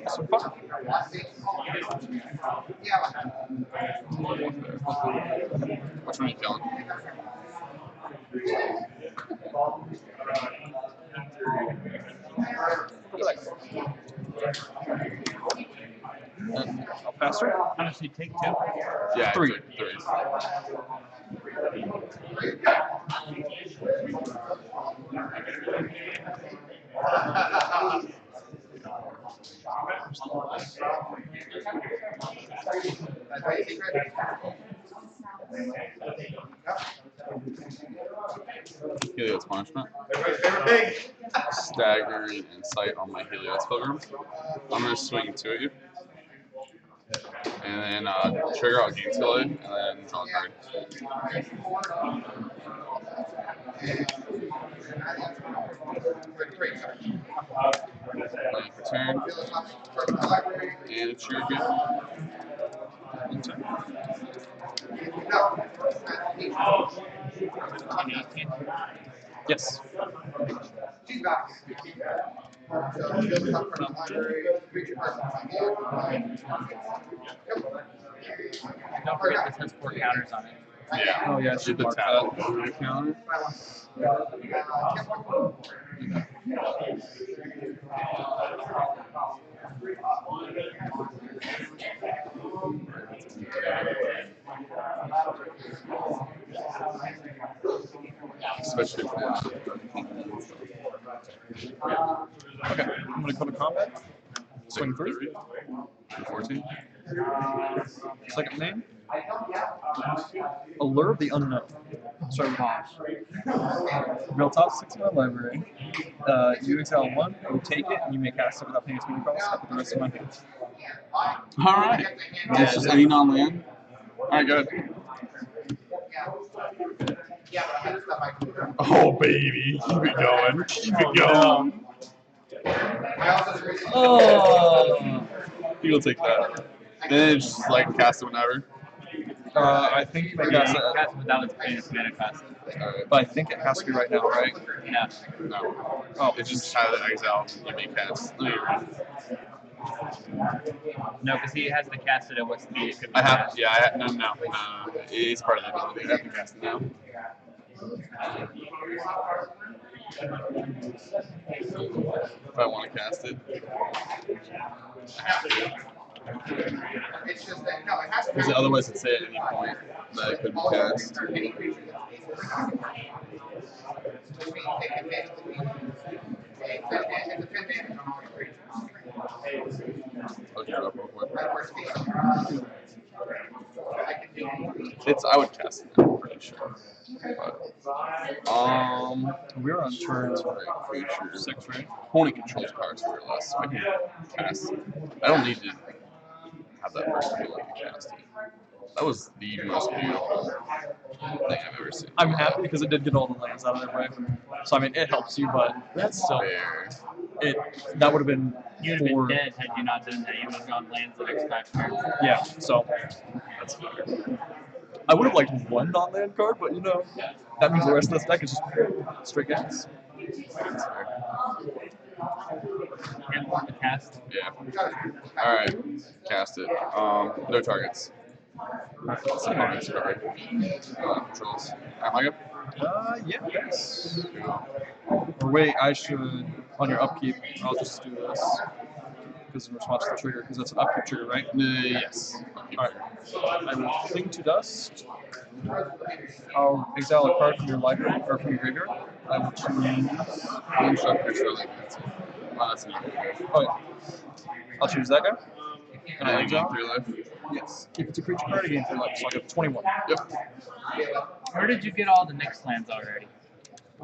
Some fun. Which one are you killing? And I'll pass her. How much do you take, two? Yeah, Three. I took 3. Helios Punishment. Staggering Insight on my Helios Pilgrim. I'm going to swing 2 at you. And then trigger out Game Delay, and then draw a card. Playing for turn. And it's your game. Yes. Don't forget this has 4 counters on it. Yeah. Oh, yeah, Did should the mark tap that. on your counter? Especially for Okay, I'm gonna go to combat. Swing 3. 14. Second name. Allure of the Unknown. Sorry, real top 6 in my library. You exile 1, you take it, and you may cast it without paying a speed cost. I put the rest of my hand. Alright. It's just any non-land. Alright, go ahead. Oh, baby. Keep it going. Keep it going. Oh! You'll take that. Then it's just like cast it whenever. I think you may cast it, Cast without paying its mana cost. Alright. but I think it has to be right now, right? Yeah. No. Oh, It just has it exile. You may cast. Let me read. No, because he has to cast it at what speed it could be I have. cast. Yeah, no. It's part of the ability. I have to cast it now. If I want to cast it, I have to. Because otherwise, it'd say at any point that it could be cast. I'll get it up real quick. I would cast it now, I'm pretty sure. But, we're on turn creature. 6, right? Opponent controls cards more or less. I can cast. I don't need to have that person be like a cast. That was the most beautiful thing I've ever seen. I'm happy because it did get all the lands out of their way. So I mean, it helps you, but that's still Fair. that would have been You'd have been dead had you not done that. You would have gone lands the next 5 turns. Yeah, so That's fair. I would have liked one non-land card, but you know, that means the rest of this deck is just straight gas. That's fair. And the cast. Yeah. Alright. Cast it. No targets. It's a bonus card. Controls. Am I good? Yeah, yes. Or wait, I should, on your upkeep, I'll just do this. Because in response to the trigger, because that's an upkeep trigger, right? Yes. Alright. I will cling to dust. I'll exile a card from your library, or from your graveyard. I will choose. One shot creature like that's it. Oh, that's enough. Oh, yeah. I'll choose that guy. And I'll And you gain exile. 3 life. Yes. Keep it to creature card again for life, so I get 21. Yep. Where did you get all the next lands already?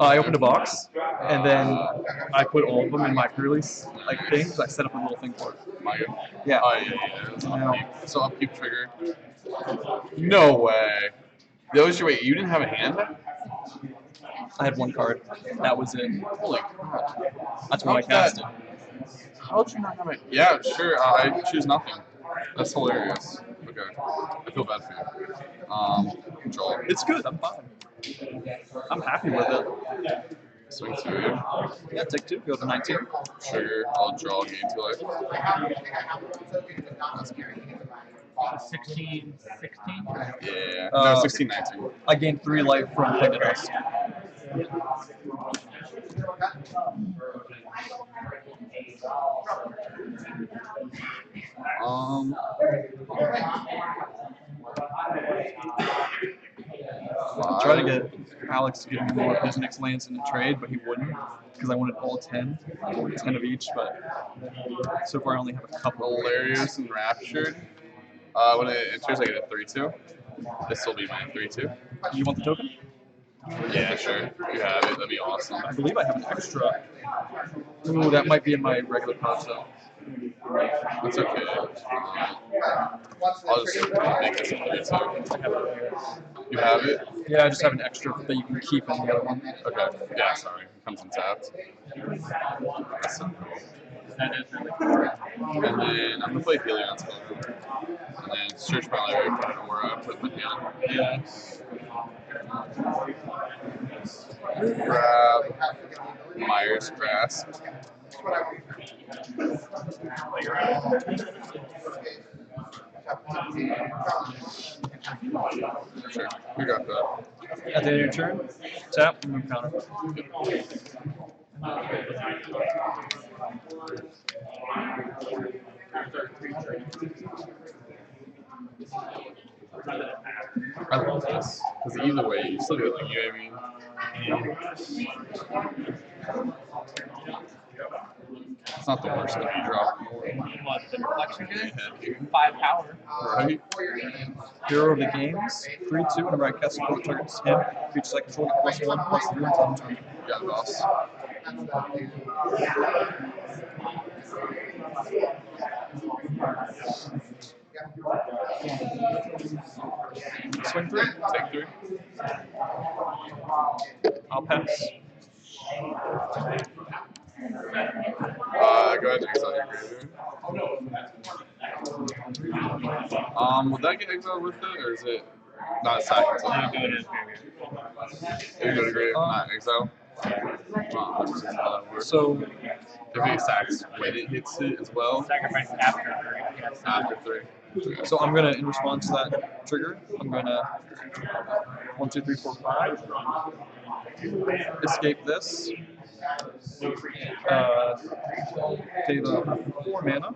I opened a box, and then I put all of them in my pre-release like things. I set up a little thing for it. My Yeah. Oh yeah. It was No. upkeep. So upkeep trigger. No way. That was your wait. You didn't have a hand? I had one card. That was it. Holy crap. That's when I How'd that- cast it. How'd you not have it? Yeah, sure. I choose nothing. That's hilarious. Okay. I feel bad for you. Control. It's good. I'm fine. I'm happy with it. Swing 2. Yeah, take 2. Go to 19. Trigger. I'll draw gain 2 life. That's good. 16, 16? Yeah. Uh, No, 16, 19. I gained 3 life from Play the Dust. I tried to get Alex to give me more of his next lands in the trade, but he wouldn't because I wanted all 10 of each. But so far I only have a couple. Hilarious and Raptured. When it enters, I get a 3/2. This will be my 3/2. You want the token? Yeah, sure. You have it. That'd be awesome. I believe I have an extra. Ooh, that might be in my regular pouch though. That's okay. I'll just make this a 3/2. I have it here. You have it? Yeah, I just have an extra that you can keep in the other one. Okay. Yeah, sorry. It comes untapped. That's so cool. That is really cool. And then I'm gonna play Helion's Clover. And then search my library for an aura, put my hand. Yeah. Grab Myers Grasp. Sure. We got that. At the end of your turn, tap, remove counter. I love this. Because either way, you still get like, you know what I mean? It's not the worst if you drop more. What, the reflection guy? 5 power. Right? Hero of the games, 3/2. Whenever I cast a spell that targets him, creatures I control get +1/+3 until end turn. You got it, boss. Swing 3. Take 3. I'll pass. Go ahead and exile your graveyard. Would that get exiled with it, or is it not sacked until Go after? to his graveyard. You go to grave, not exile? How that works. So, If it sacks when it hits it as well, Sacrifice after 3. Yes. after 3. so I'm gonna, in response to that trigger, I'm gonna 1, 2, 3, 4, 5. Escape this. Pay the 4 mana.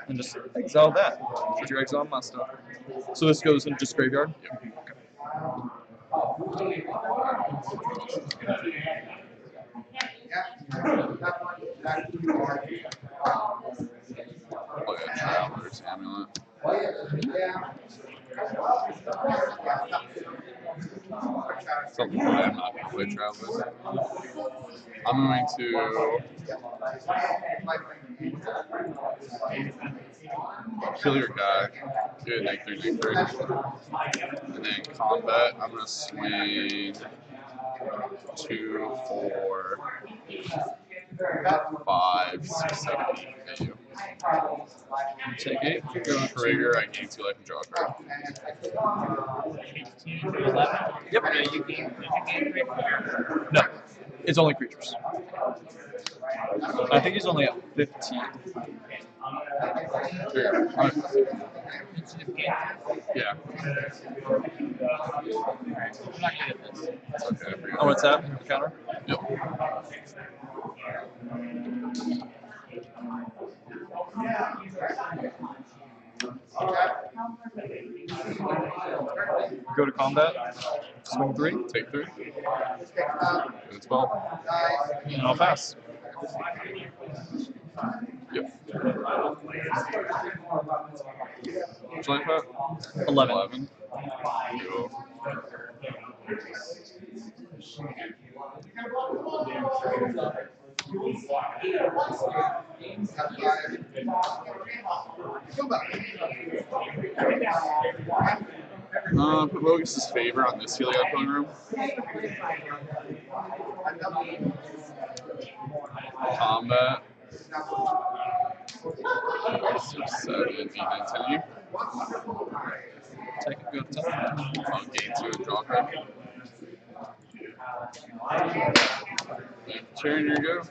And just exile that. Put your exile on my stuff. So this goes into just graveyard? Oh yeah, Traveler's Amulet. Something I'm not going to play Traveler's Amulet. I'm going to kill your guy, do a -3/-3. And then combat, I'm going to swing 2, 4, 5, 6, 7, 8 at you. Take 8. Trigger, I gain 2 life and draw a card. 18 to 11. Yep. Yeah, you gain 3 power. No, it's only creatures. I think he's only at 15. Trigger. It's just gain. Yeah, Alright, I'm not good at this. it's okay. I forgot. Oh, what's that? Remove counter? Yep. Go to combat. Swing 3. Take 3. And 12. And I'll pass. Yep. What's life at? 11. 11. Cool. Put Logus's favor on this Heliod Pilgrim. Combat. 6, 7, 8, 9, 10 you. Take a good time. I'll gain 2 and draw card. Sharon, here you go.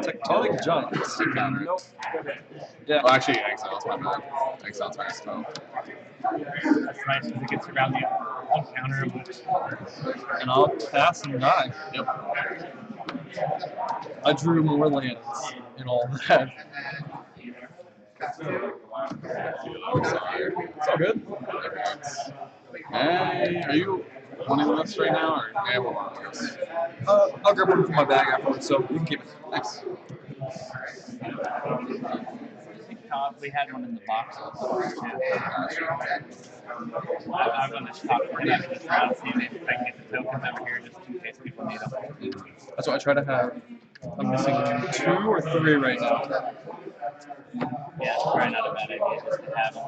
Tectonic Giants. Counter. Nope. Yeah. Well, actually, Exile's my bad. Exile's my spell. That's nice because it gets around the uncounterable. And I'll pass and die. Yep. I drew more lands and all that. Sorry. It's all good. Hey, are you wanting this right now, or I have one of this? I'll grab one from my bag afterwards, so you can keep it. Nice. I think Todd, we had one in the box also too. I'm going to talk for that this round, see if I can get the tokens over here just in case people need them. That's what I try to have. I'm missing 2 or 3 right now. Yeah, it's probably not a bad idea just to have them.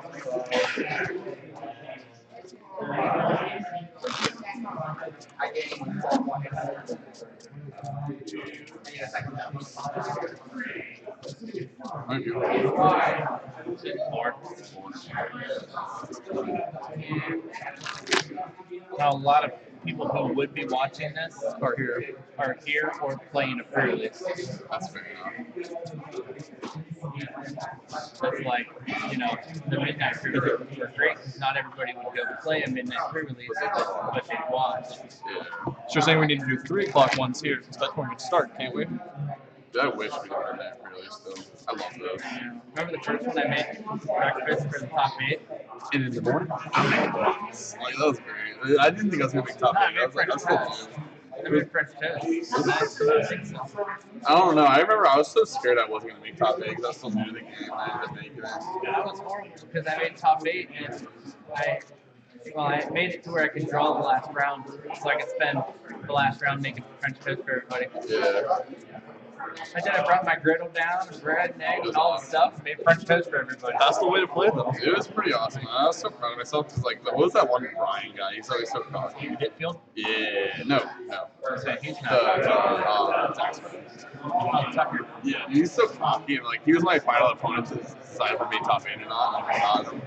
Now, a lot of people who would be watching this Are here. are here or playing a pre-release. That's fair enough. That's like, you know, the midnight pre-release were great because not everybody would go play a midnight pre-release, but they'd watch. Yeah. So you're saying we need to do 3 o'clock ones here, because that's when we start, can't we? I wish we could have that release though. I love those. Remember the first one I made? Breakfast for the top 8? And in the morning? Like, that was great. I didn't think I was gonna make top 8. I was like, I'm still new. I made French toast. I don't know. I remember I was so scared I wasn't gonna make top 8 because I was still new to the game. I ended up making it. That was horrible because I made top 8 and I made it to where I could draw the last round so I could spend the last round making French toast for everybody. Yeah. I did. I brought my griddle down, bread and eggs, and all the stuff, and made French toast for everybody. That's the way to play them. It was pretty awesome. I was so proud of myself because, like, what was that one Brian guy? He's always so cocky. Whitfield? Yeah. No. He's The not. Taxman. Oh, Tucker. Yeah, he's so cocky, and like he was my final opponent to decide for me top 8 or not. And I got him.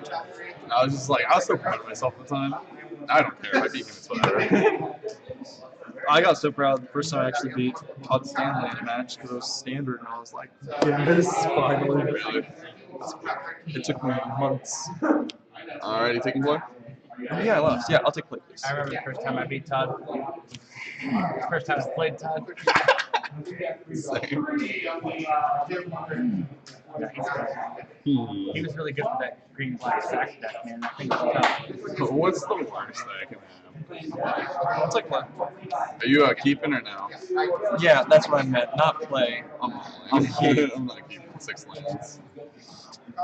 And I was just like, I was so proud of myself at the time. I don't care. If I beat him, it's whatever. I got so proud the first time I actually beat Todd Stanley in a match because it was standard, and I was like, yes, finally. Really? It took me months. Alrighty, taking play? Yeah, I lost. Yeah, I'll take play, please. I remember the first time I beat Todd. The first time I played Todd. Same. He was really good with that green-black sack deck, man. That thing was tough. What's the worst that I can have? I'll take play. Are you keeping or no? Yeah, that's what I meant. Not play. I'm I'm not keeping 6 lands.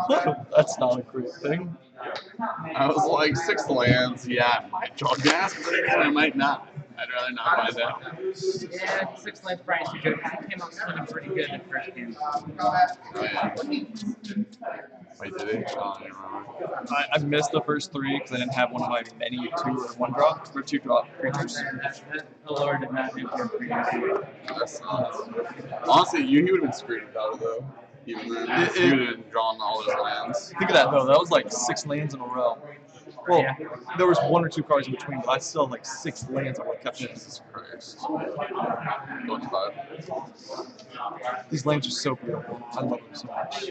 That's not a great thing. I was like 6 lands. Yeah, I might draw gas, but I might not. I'd rather not buy that. Yeah, 6 lands probably too good. He came out swinging pretty good in the first game. Oh, yeah. Wait, did he? Oh, I don't remember. I missed the first 3 because I didn't have one of my many 2 or 1 drop or 2 drop creatures. The Lord did not do him for you. That sucks. Honestly, he would have been screwed without it though. Even then, he would have drawn all his lands. Think of that though. That was like 6 lands in a row. Well, Yeah. there was 1 or 2 cards in between, but I still had like 6 lands I would have kept in. Jesus Christ. What's that? These lands are so beautiful. I love them so much.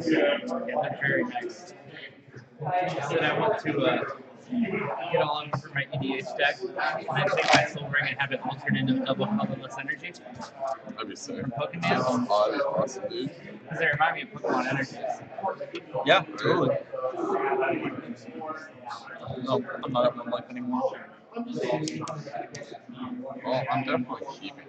Yeah, they're very nice. So I want to get all of them for my EDH deck, and then take my Soul Ring and have it altered into double colorless energy That'd be sick. from Pokemon. Oh, that'd be awesome, dude. Because they remind me of Pokemon energies. Yeah, totally. No, I'm not at 1 life anymore. Well, I'm definitely keeping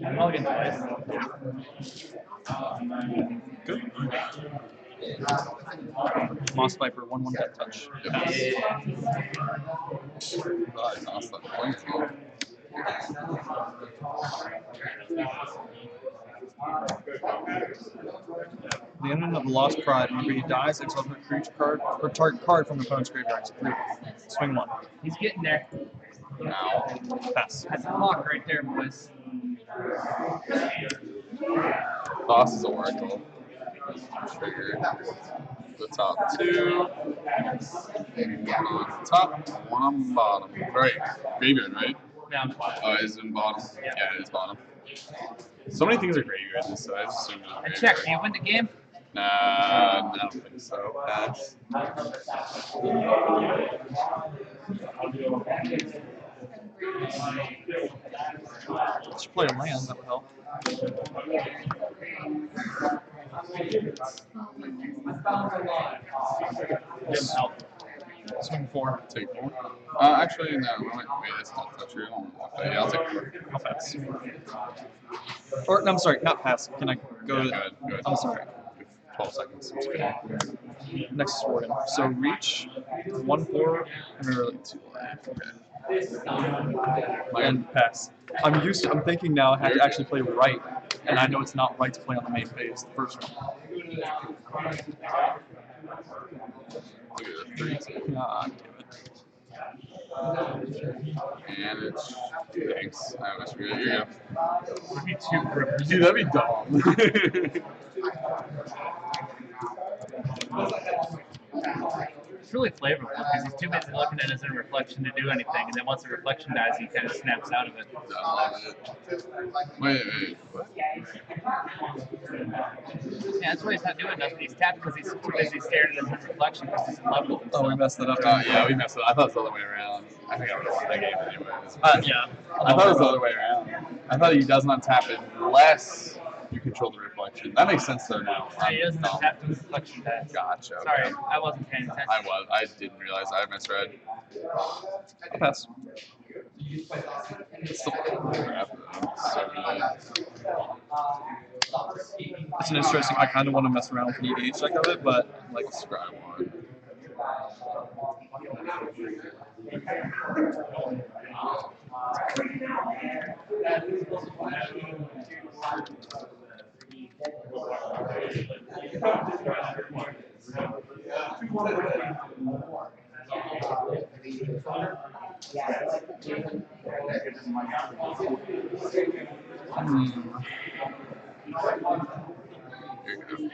Mulligan twice. Good. Moss Viper, 1/1 death touch. Pass. I tossed that points. The ending of the Lost Pride. Whenever he dies, exile a creature card or target card from the opponent's graveyard. It's 3. Swing 1. He's getting there. Now, Pass. That's a block right there, boys. toss is Oracle. Trigger. The top 2. One on top, one on bottom. Right, graveyard, right? Yeah. Oh, it's in bottom. Yeah, it is bottom. So many things are graveyard this so I just assumed it was And graveyard. check, do you win the game? Nah, I don't think so. Pass. Should play a land, that would help. Didn't help. Swing 4. Take 4. Actually, no. Wait, that's not touch. Yeah, I'll take 4. I'll pass. Or, no, I'm sorry, not pass. Can I go Yeah, to. go ahead. I'm sorry. 12 seconds. Next is Warden. So reach, 1/4, and really 2. And pass. I'm thinking now I have to actually play right, and I know it's not right to play on the main phase, the first one. Look at that 3. Ah, damn And it's. Thanks. I was really. Here Would be too grippy. you go. Dude, that'd be dumb. It's really flavorful because he's too busy looking at his own reflection to do anything, and then once the reflection dies, he kind of snaps out of it. I love it. Wait. What? Yeah, that's why he's not doing nothing. He's tapped because he's too busy staring at his own reflection because he's in love with himself. Oh, we messed that up. Yeah, we messed it up. I thought it was the other way around. I think I would have won that game anyways. Yeah. I thought it was the other way around. I thought he does not tap it unless you control the reflection. That makes sense though now. No, he doesn't have tapped his reflection dies. Gotcha. Sorry, Okay. I wasn't paying attention. I was. I didn't realize I misread. I'll pass. It's still crap though. So good. It's an interesting. I kind of want to mess around with the EDH deck of it, but like, Scribe one. Here you go.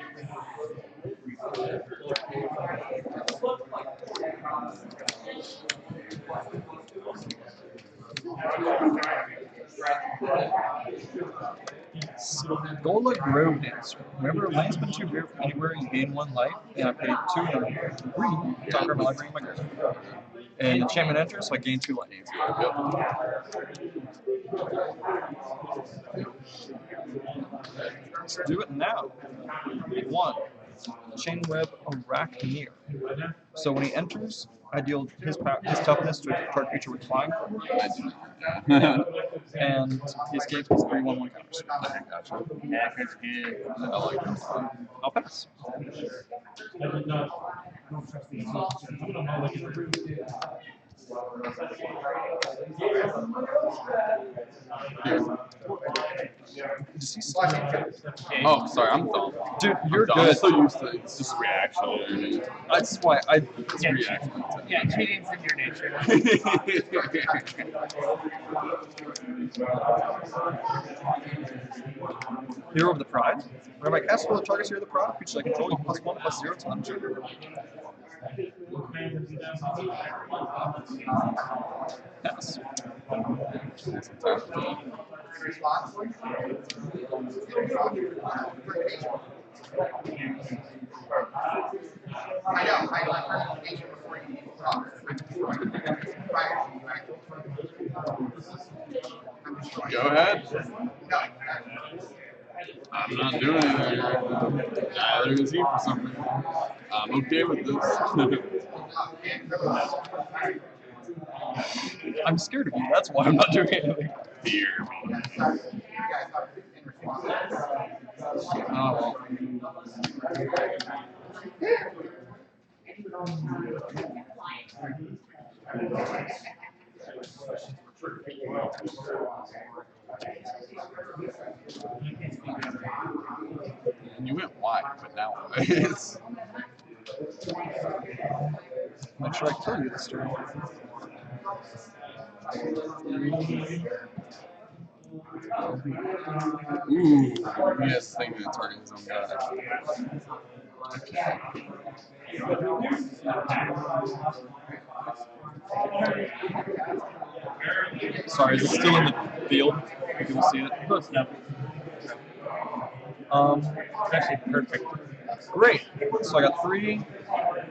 Gola Grove Dancer. Whenever a land's been too rare from anywhere, you gain 1 life, and I paid 2 green to upgrade my library in my graveyard. And enchantment enters, so I gain 2 life. Let's do it now. 1. Chainweb Arachneer. So when he enters, I deal his toughness to a target creature with flying. I do not. And he escapes his 3/1/1 counters. Okay, gotcha. Yeah, that's good. I like this. I'll pass. Does he still- Oh, sorry, I'm dumb. Dude, you're I'm good. so used to it. It's just reaction. That's why I. It's reaction. Yeah, cheating's in your nature. Hero of the Pride. Whenever I cast spell that targets Hero of the Pride, creatures I control, you +1/+0 to them trigger. Pass. I know. I like presentation before you talk. Prior to you actually. Go ahead. I'm not doing anything right now. Neither is he for some reason. I'm okay with this. I'm scared of you. That's why I'm not doing anything. Fear. Oh, And you went wide, but now it's. make sure I kill you this turn. Ooh, he has thing that targets his own guy. Sorry, is it still in the field? Can we see it? Close enough. It's actually perfect. Great. So I got 3,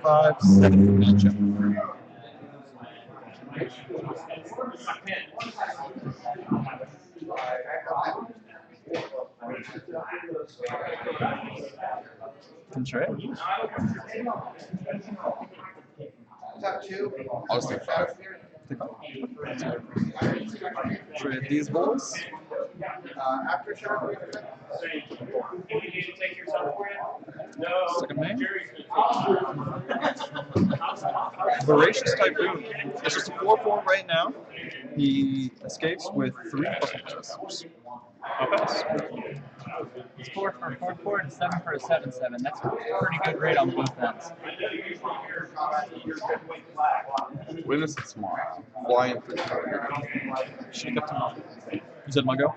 5, 7. Gotcha. Can trade. I'll just take 5. Take 5. Trade these boys. Second main. Voracious Typhoon. It's just a 4/4 right now. He escapes with 3 plus. Okay. It's 4 for a 4/4 and 7 for a 7/7. That's a pretty good rate on both ends. Witness it tomorrow. Flying through target. Shake up to mine. You said my go?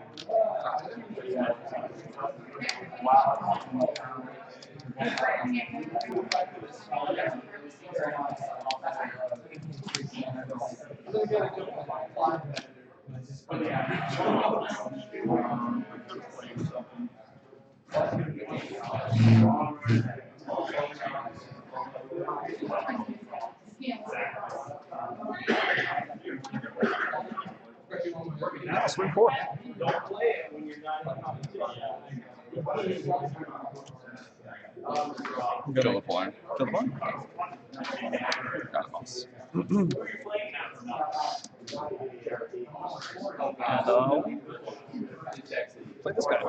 Yeah, swing 4. Kill the flying. Kill the button. Got it, boss. And play this guy.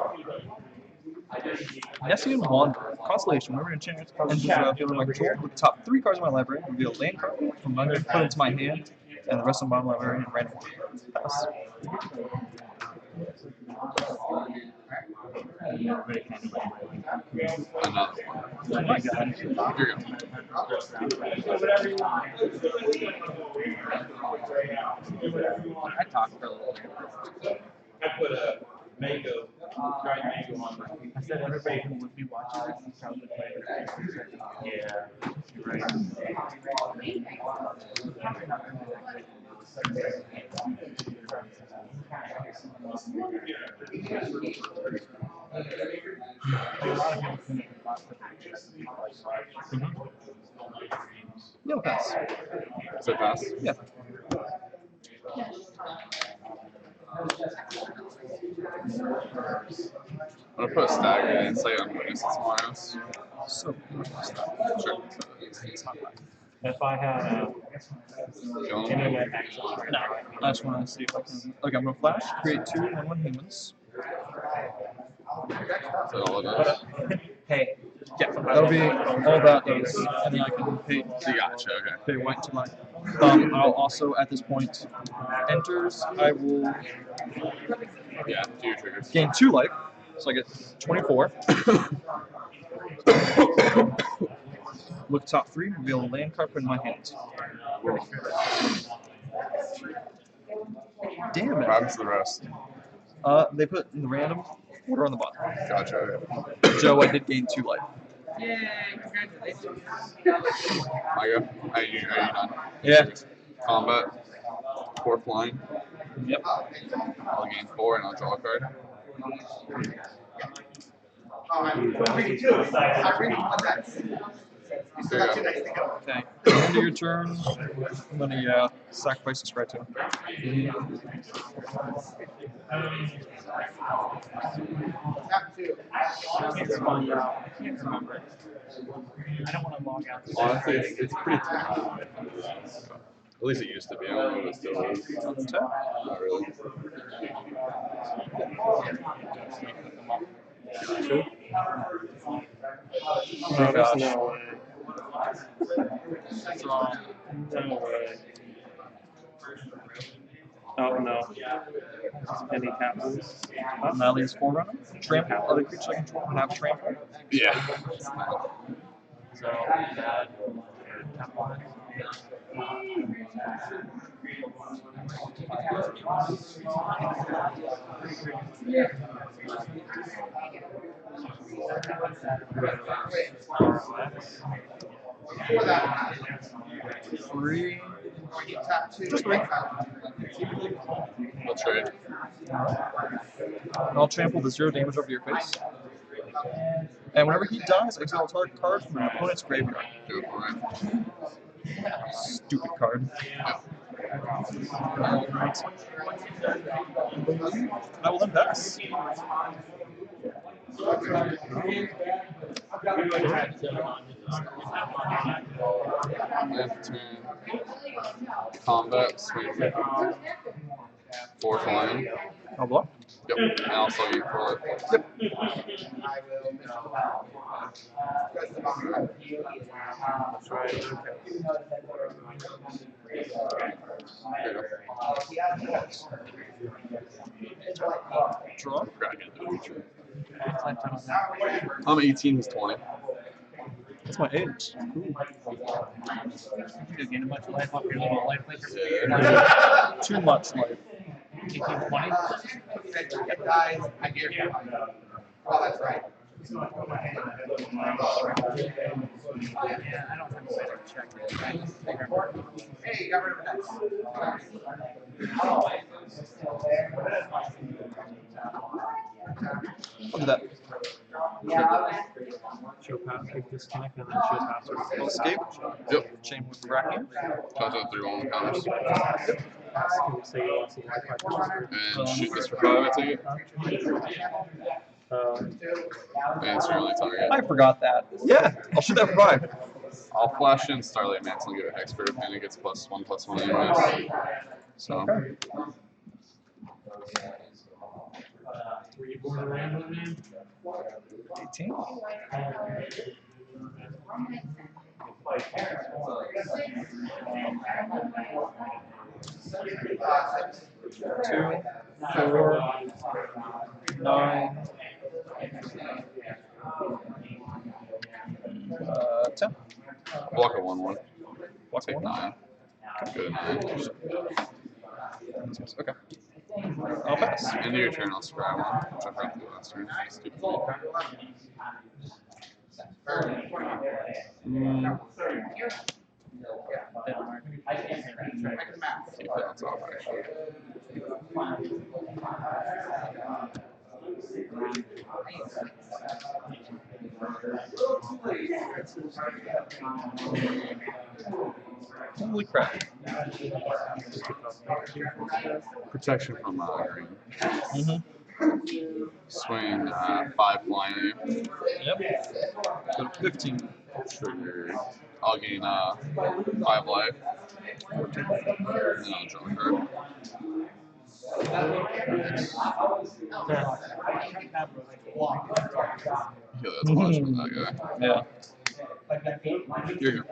Nessian Wanderer. Constellation. Whenever an enchantment enters the field of my control, with the top 3 cards of my library, reveal a land card from under, put it into my hand, and the rest of my library in random order. Pass. Another one. Oh my god. Here you go. I talked for a little bit. I put a mango, dried mango on my. I said everybody who would be watching this is probably playing it. Yeah, you're right. Yeah, pass. Is it pass? Yeah. I'm gonna put a stagger and say on witness it tomorrow. So, Sure. If I had Kill him. internet access right now, I just want to see if I can. Okay, I'm going to flash, create 2 and 1 humans. Is that all it does? hey, Yeah, that'll be all that does. And then I can pay, Gotcha, okay. pay white to mine. I'll also, at this point, enters. I will Yeah, do your triggers. gain 2 life, so I get 24. Look top 3, reveal a land card in my hand. Damn What it. happens to the rest? They put in the random order on the bottom. Gotcha, okay. Joe, I did gain 2 life. yay, congratulations. I go. Are you done? Yeah. Combat. 4 flying. Yep. I'll gain 4 and I'll draw a card. There you go. Okay. At the end of your turn, I'm gonna sacrifice this card too. Tap two. It's fun. I can't remember. I don't want to log out. Honestly, it's pretty tough. At least it used to be. I don't know if it still is. Untap. Not really. Oh gosh. No way. No way. Oh no. Any tap moves? Now leaves Forerunner. Trample. Other creatures I control can have trample. Yeah. So, tap one. Before that, Three. tap two. Just three. I'll trade. I'll trample the 0 damage over your face. And whenever he dies, exile a target card from an opponent's graveyard. Do it for it. Stupid card. Alright. I will then pass. End turn. Combat. Swing. 4 flying. I'll block. Yep. And also you for it. That's right. Okay. There you go. Draw. Dragon into the future. What's lifetime on that? I'm 18, he's 20. That's my age. You do gain a bunch of life off your little life laser. Yeah. Too much life. 18, 20. It dies, I give you. Well, that's right. Yeah, I don't have a way to check it. Hey, you got rid of an Look at that. Show pass, click disconnect, and then show password. I'll escape. Yep. Chain with Bracken. Toss out 3 on the counters. So you want to see Wi-Fi password. And shoot this for 5, I take it. Um, And it's your only target. I forgot that. Yeah, I'll shoot that for 5. I'll flash in Starlight Mantle and give it Hexproof, and it gets +1/+1 anyways. So, were you born in Random, man? 18. Two, 4, 9, 10. block a 1/1. Block Take one. 9. Go to 9. Okay. I'll pass. End of your turn, I'll scry 1, which I forgot to do last turn. Stupid me. Keep that on top, actually. Holy crap. Protection from green. Mm-hmm. Swing 5 flying at you. Yep. So 15. Trigger. I'll gain 5 life. And then I'll draw a card. Yeah, that's a bunch from that guy. Yeah. Here you go.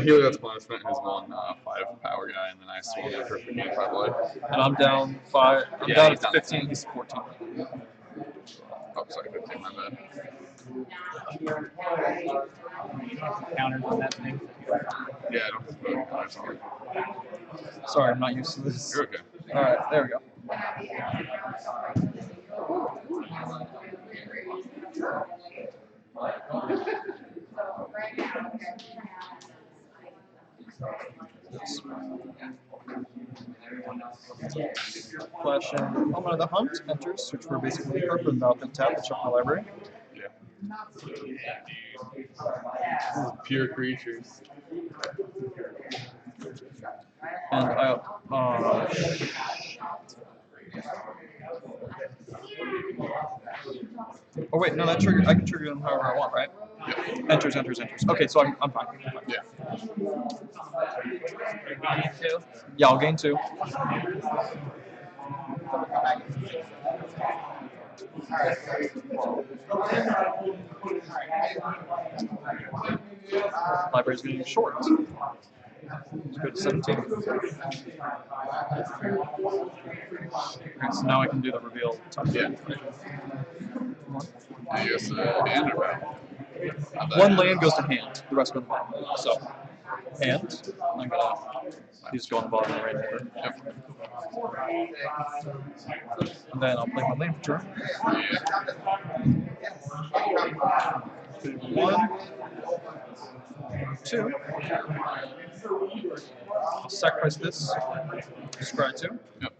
Healer that's punishment is 1 5 power guy, and then I swung in for 5 life. And I'm down 5. I'm Yeah, down he's to down 15. He's 14. Oh, sorry, 15, my bad. Counters on that thing. Yeah, I don't have to put counters on it. Sorry, I'm not used to this. You're okay. Alright, there we go. Flat Flash and Element of the Hunt enters, search for basically Earth without them tap and check my library. Pure creatures. And I oh wait, no, that trigger I can trigger them however I want, right? Yeah. Enters. Okay, so I'm fine. Yeah. Yeah, I'll gain 2. Library's getting short. Let's go to 17. Okay, so now I can do the reveal. Yeah. I guess hand or battle? One land goes to hand, the rest go to the bottom. So, hand, I'm gonna these go on the bottom right here. Yep. And then I'll play my land for turn. One, 2. I'll sacrifice this. Scry 2. Yep.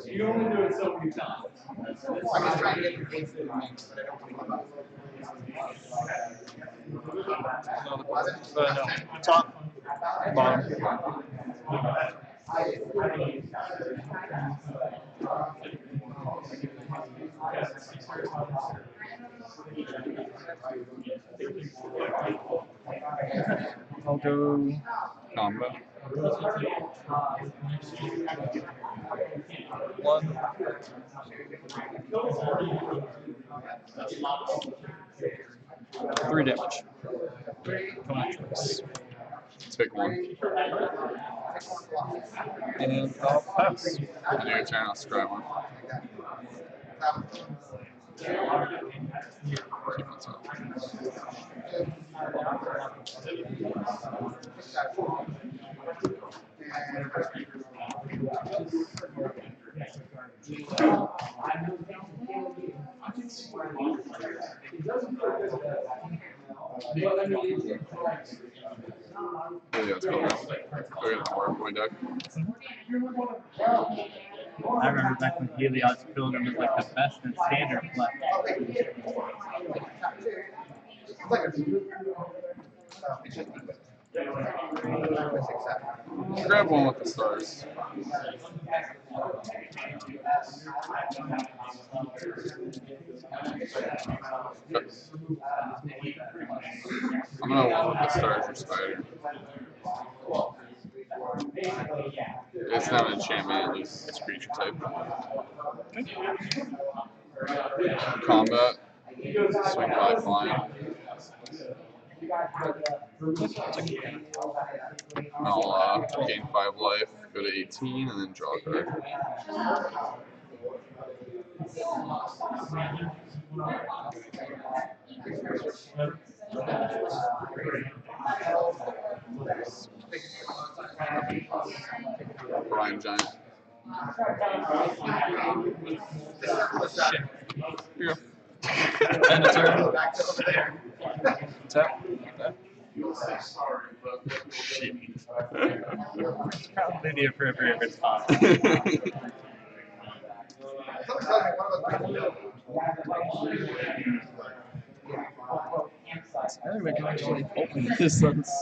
You only do it so many times. I'm just trying to get the base of the range, but I don't think about No, top, bottom. I'll go Combo. 1. 3 damage. Let's pick one. And I'll pass. On your turn, I'll scry one. Keep on top. Yeah, let's go. Go get the work point deck. I remember back when Helios Pilgrim was like the best in standard play. Grab one with the stars. I'm gonna one with the stars or spider. It's not an enchantment, it's creature type. Combat. Swing 5 flying. I'll gain 5 life, go to 18, and then draw a card. Brian Giant. Here you go. End of turn. Tap. Probably the appropriate response. Anyway, can actually open this. That's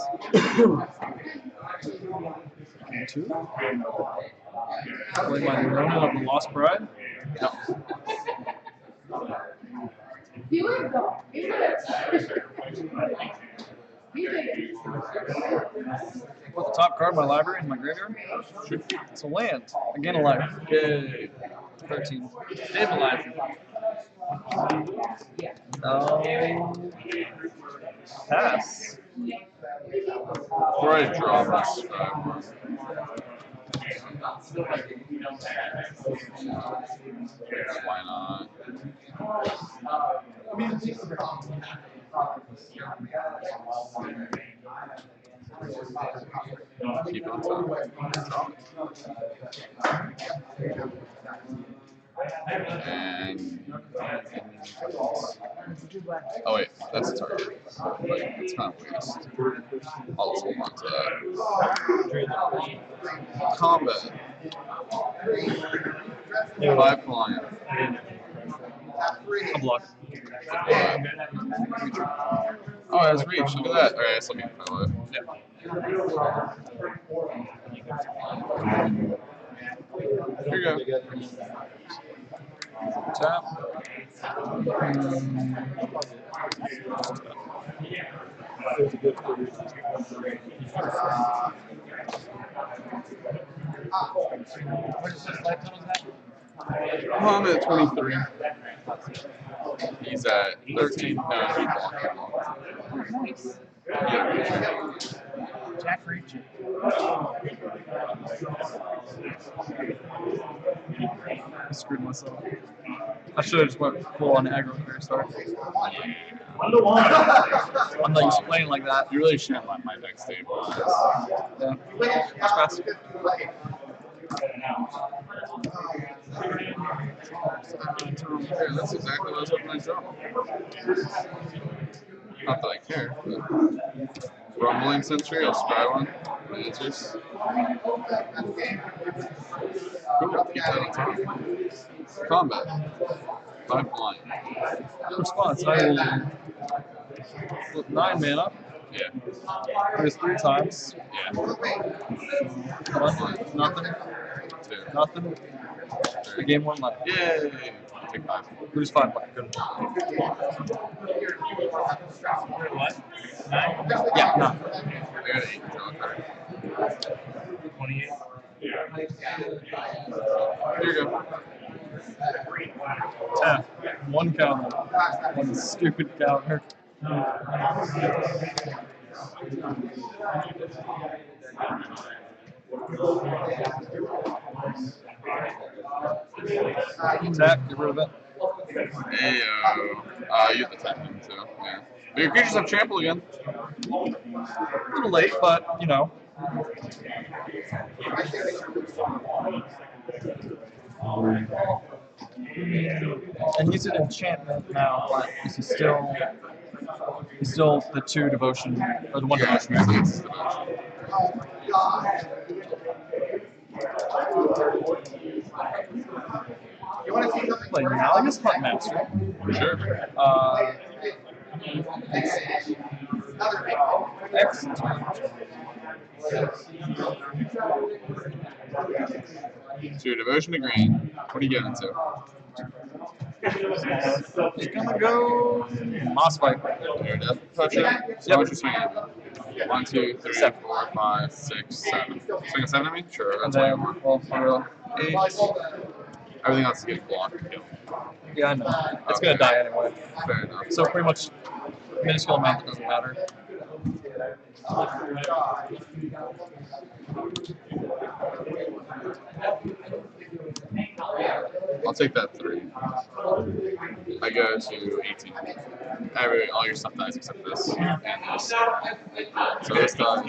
2. Play my Ronin of the Lost Bride. No. Put the top card of my library in my graveyard. It's a land. Again, a life. Yay. 13. Stabilizer. Pass. Before I draw, I'm gonna scry one. Why not? Keep on top. And oh wait, that's a target. But it's kind of waste. I'll just hold on to that. Combat. 5 flying. A block. Oh, it has reach. Look at that. Alright, that's looking my life. Yeah. Here you go. Tap. What is this light tunnel's at? I'm at 23. He's at 13. No, he blocked. Nice. Yeah. Jack Reach. I screwed myself. I should have just went full on aggro career start. I'm not used to playing like that. You really shouldn't let my deck stabilize. Yeah. Just pass. Yeah, that's exactly what I was hoping I'd draw. Not that I care, but Rumbling Sentry, I'll scry one. Answers. Cool, keep that on top. Combat. 5 blind. Response. I will flip 9 mana. Yeah. There's 3 times. Yeah. 1, nothing. 2. Nothing. The game 1 life. Yay! Take 5. Lose 5 life. Good. What? 9? Yeah, no. I got 8. Draw a card. 28. Here you go. Tap. 1 counter. 1 stupid counter. Tap. Get rid of it. Heyo. You have the tapping too. Yeah. But your creatures have trample again. A little late, but you know. And he's an enchantment now, but is he still? He's still the 2 devotion or the 1 Yeah, devotion. it's devotion. You want to see something? Like Analogous Hunt Master. Sure. X. So your devotion to green. What are you getting into? Just gonna go Moss Viper. Your death toucher. So how much you swinging at me? 1, 2, 3, 4, 5, 6, 7. Swing a 7 at me? Sure, And that's all you then, want. well, for real, 8. Everything else is getting blocked and killed. Yeah, I know. It's Okay. gonna die anyway. Fair enough. So pretty much minuscule amount doesn't matter. I'll take that 3. I go to 18. All your stuff dies except this and this. So this dies.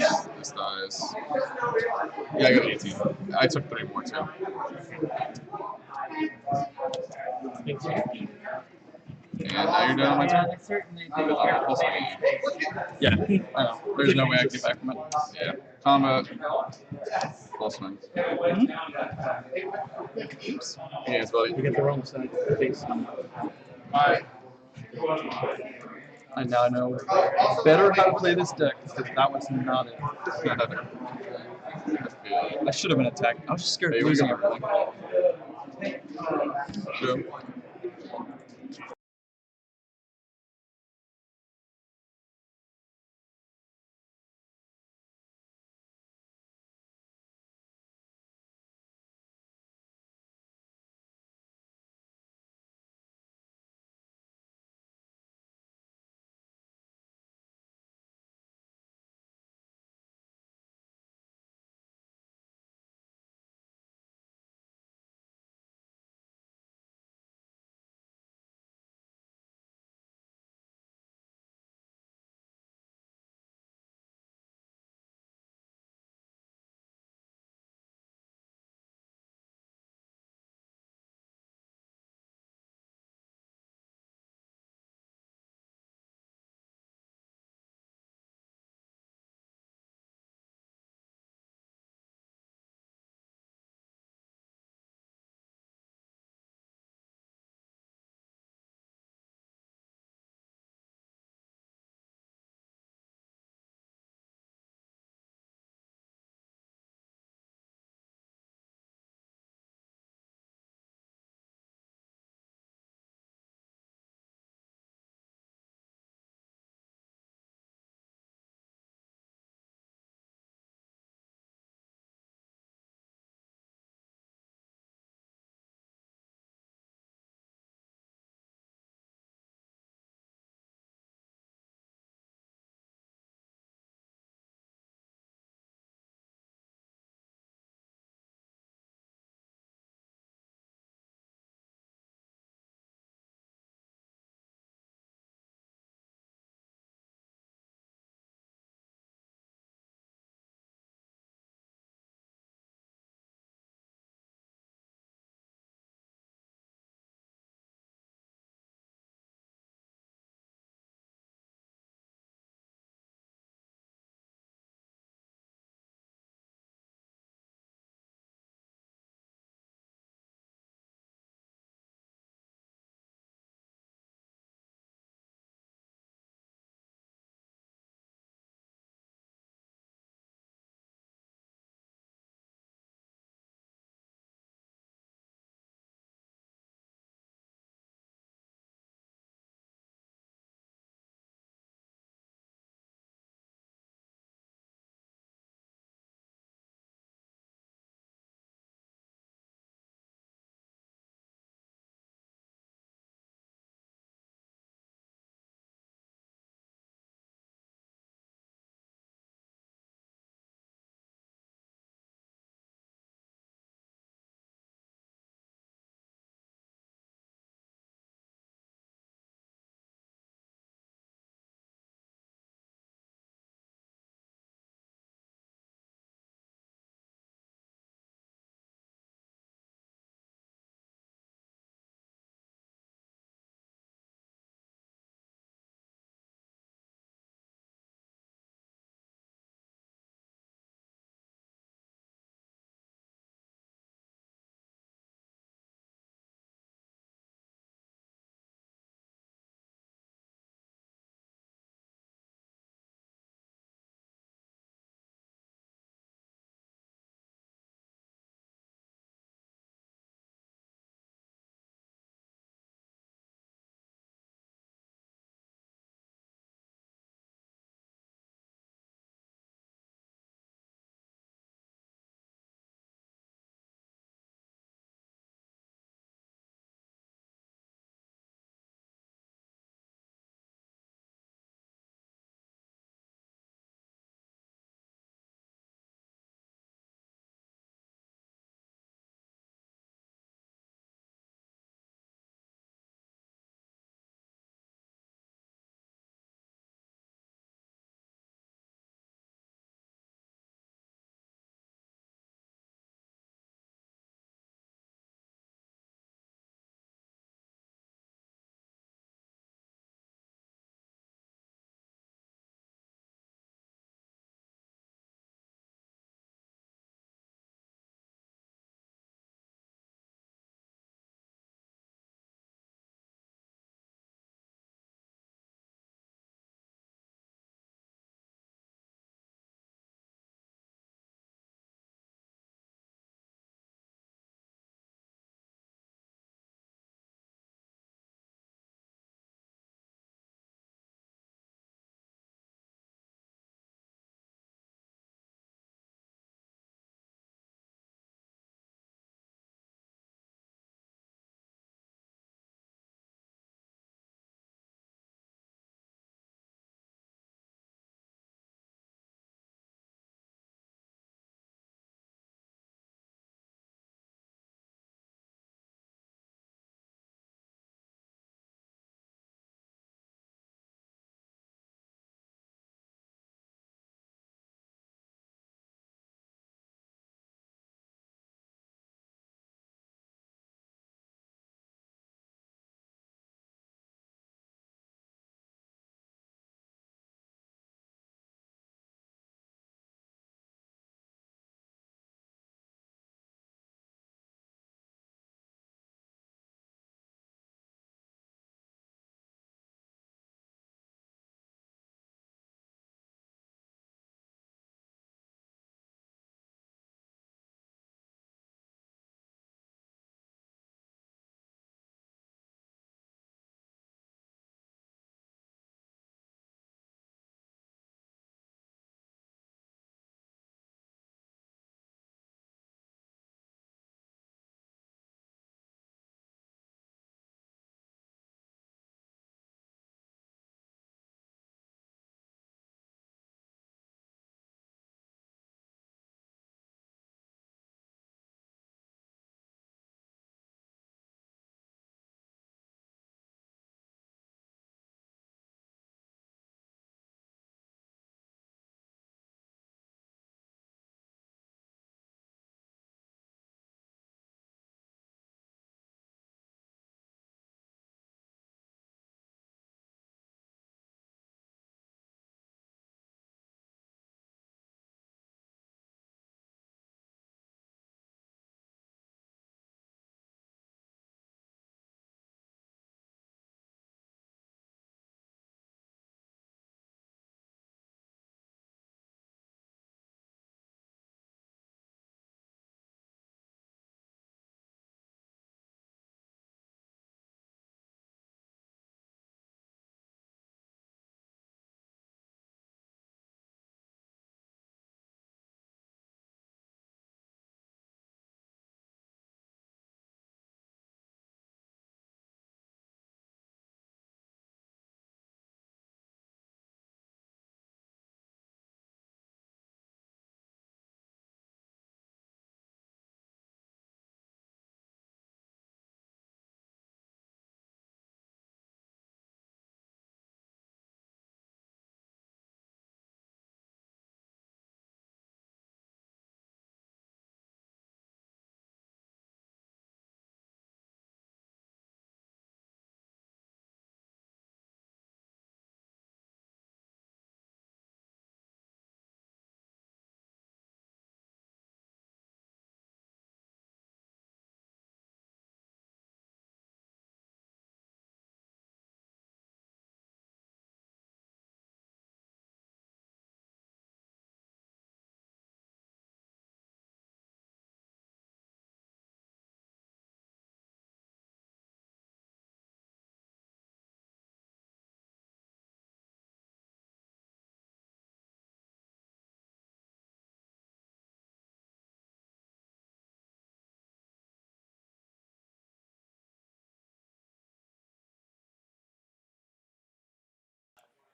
Yeah, I got 18. I took 3 more too. And now you're done on my turn. Yeah, I know. There's no way I can get back from it. Yeah. Combat. Full swing. Yes, buddy. You get the wrong side. Thanks. I now know better how to play this deck because that was not it. I should have been attacked. I was just scared of losing everything. Sure.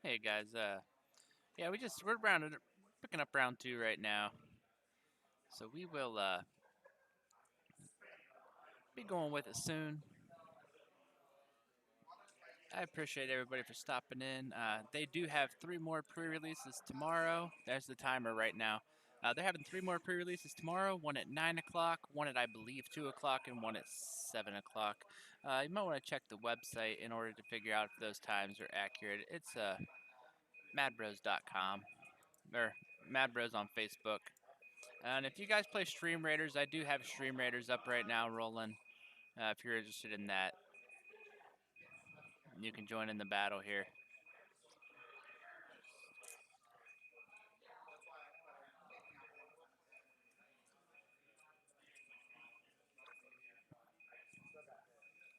Hey guys, yeah, we're picking up round 2 right now. So we will be going with it soon. I appreciate everybody for stopping in. They do have 3 more pre-releases tomorrow. There's the timer right now. They're having 3 more pre-releases tomorrow. One at 9 o'clock, one at I believe 2 o'clock, and one at 7 o'clock. You might want to check the website in order to figure out if those times are accurate. It's madbros.com or madbros on Facebook. And if you guys play Stream Raiders, I do have Stream Raiders up right now rolling. If you're interested in that, you can join in the battle here.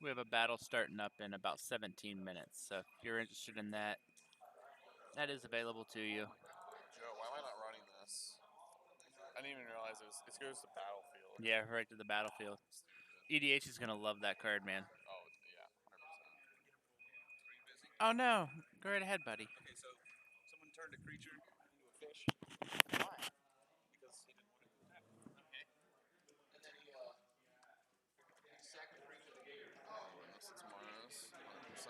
We have a battle starting up in about 17 minutes, so if you're interested in that, that is available to you. Joe, why am I not running this? I didn't even realize it goes to Battlefield. Yeah, right to the battlefield. EDH is going to love that card, man. Oh, yeah, 100%. Oh no, go right ahead, buddy. Okay, so someone turned a creature into a fish. Why? Because he didn't want to do that. Okay. And then he sacked a creature that gave him It's minus 100%.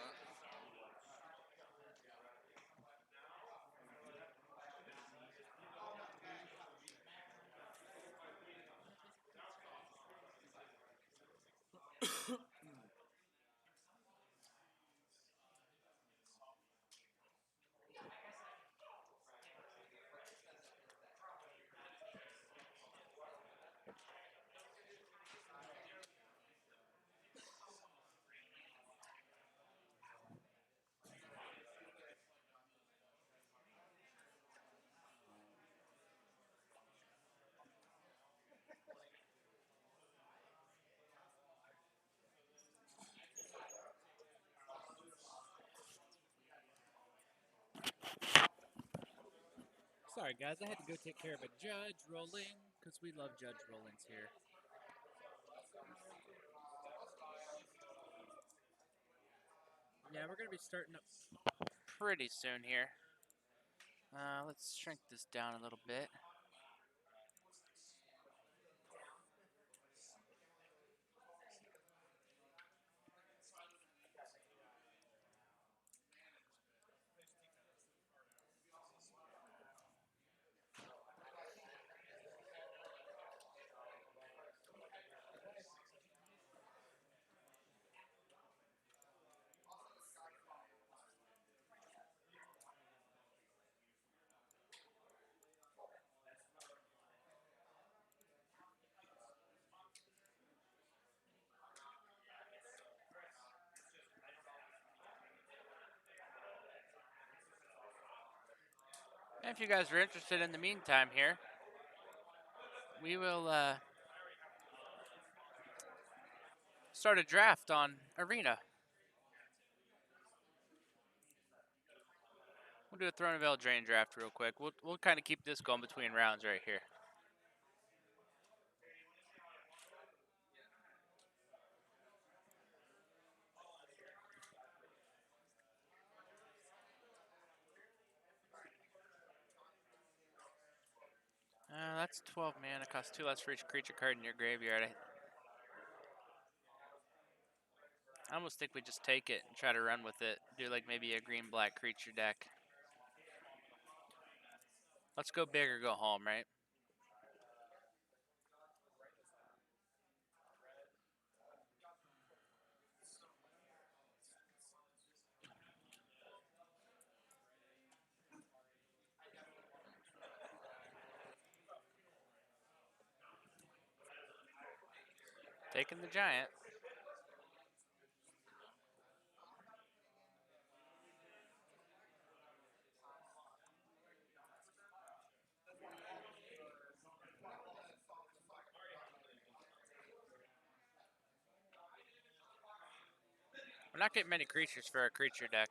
Sorry, guys, I had to go take care of a judge rolling because we love judge rollings here. Yeah, we're going to be starting up pretty soon here. Let's shrink this down a little bit. And if you guys are interested in the meantime here, we will start a draft on Arena. We'll do a Throne of Eldraine draft real quick. We'll kind of keep this going between rounds right here. That's 12 mana. Costs 2 less for each creature card in your graveyard. I almost think we just take it and try to run with it. Do like maybe a green-black creature deck. Let's go big or go home, right? Taking the giant. We're not getting many creatures for our creature deck.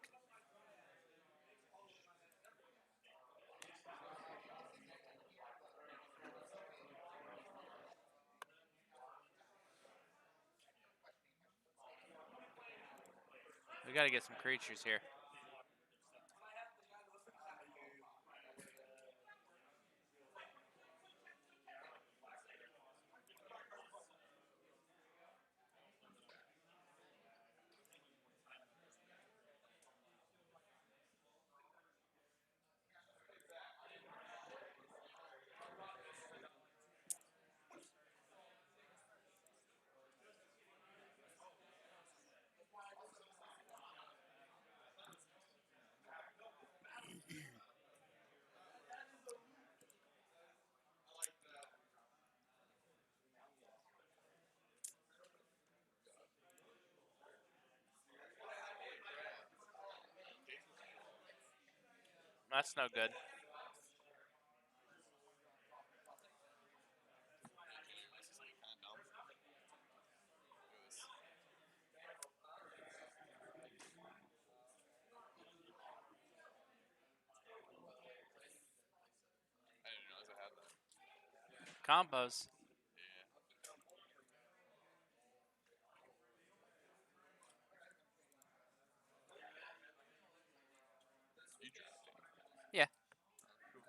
We gotta get some creatures here. That's no good. This is like kind of dumb. Look at this. I didn't realize I had that. Combos. Yeah. You drafting? Yeah. Cool.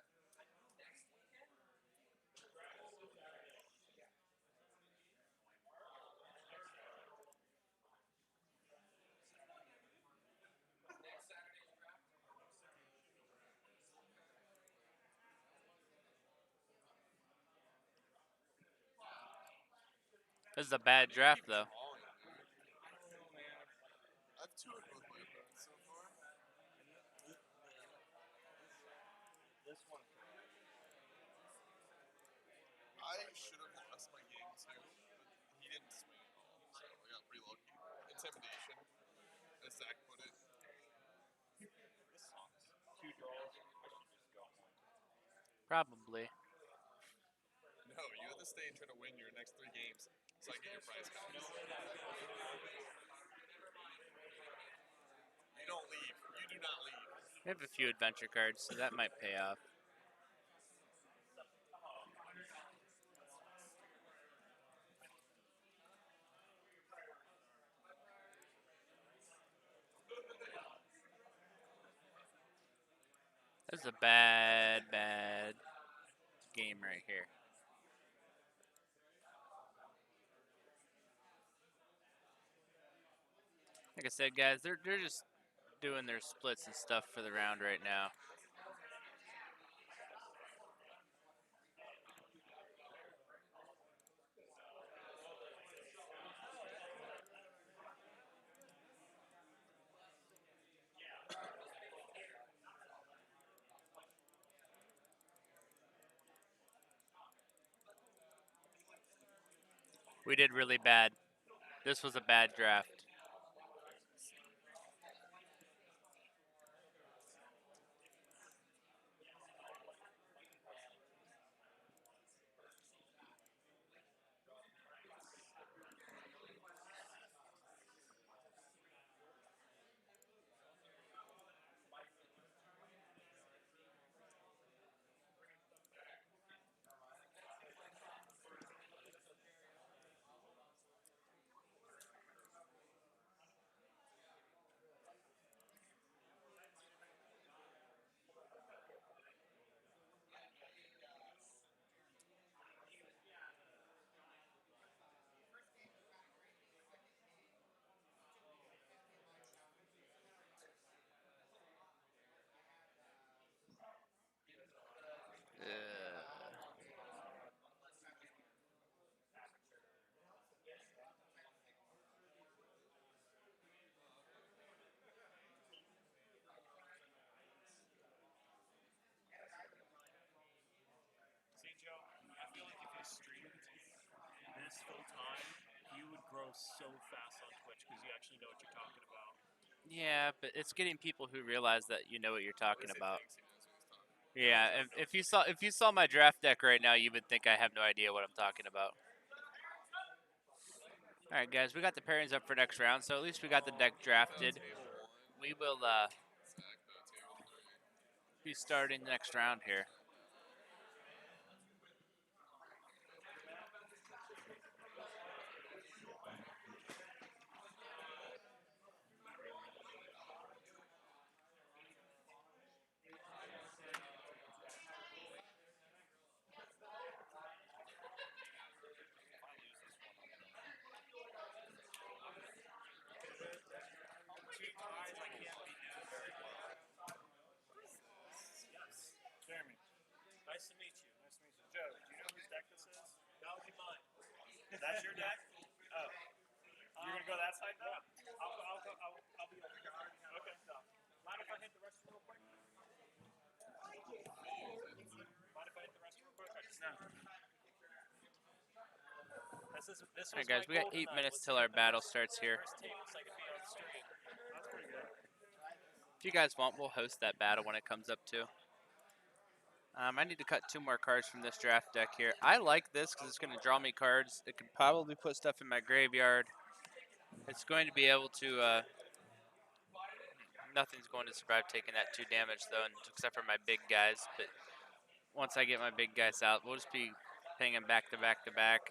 This is a bad You draft, keep though. drawing them, dude. I don't know, man. I have 2 of both my opponents so far. This one. I should have lost my game too, but he didn't swing at all, so I got pretty lucky. Intimidation, as Zach put it. This sucks. 2 draws. I should just go one. Probably. No, you have to stay and try to win your next 3 games so I get your prize back. You don't leave. You do not leave. We have a few adventure cards, so that might pay off. This is a bad, bad game right here. Like I said, guys, they're just doing their splits and stuff for the round right now. We did really bad. This was a bad draft. See, Joe, I feel like if you streamed this full time, you would grow so fast on Twitch because you actually know what you're talking about. Yeah, but it's getting people who realize that you know what you're talking Say about. thanks, he knows what he's talking about. Yeah, if you saw my draft deck right now, you would think I have no idea what I'm talking about. All right, guys, we got the pairings up for next round, so at least we got the deck drafted. Table 1. We will Zach, though, table 3. be starting the next round here. Two ties I can't be doing very well. Yes. Jeremy. Nice to meet you. Nice to meet you. Joe, do you know whose deck this is? That would be mine. That's your deck? Oh. You're going to go that side now? Yeah. I'll be over here. Okay. So, mind if I hit the restroom real quick? Mind if I hit the restroom real quick? No. This All right, was guys, my we got goal 8 tonight, minutes was to till get our the battle starts here. first table so I could be on stream. That's pretty good. If you guys want, we'll host that battle when it comes up too. I need to cut 2 more cards from this draft deck here. I like this because it's going to draw me cards. It could probably put stuff in my graveyard. It's going to be able to. Nothing's going to survive taking that 2 damage though, except for my big guys. But once I get my big guys out, we'll just be pinging back to back to back.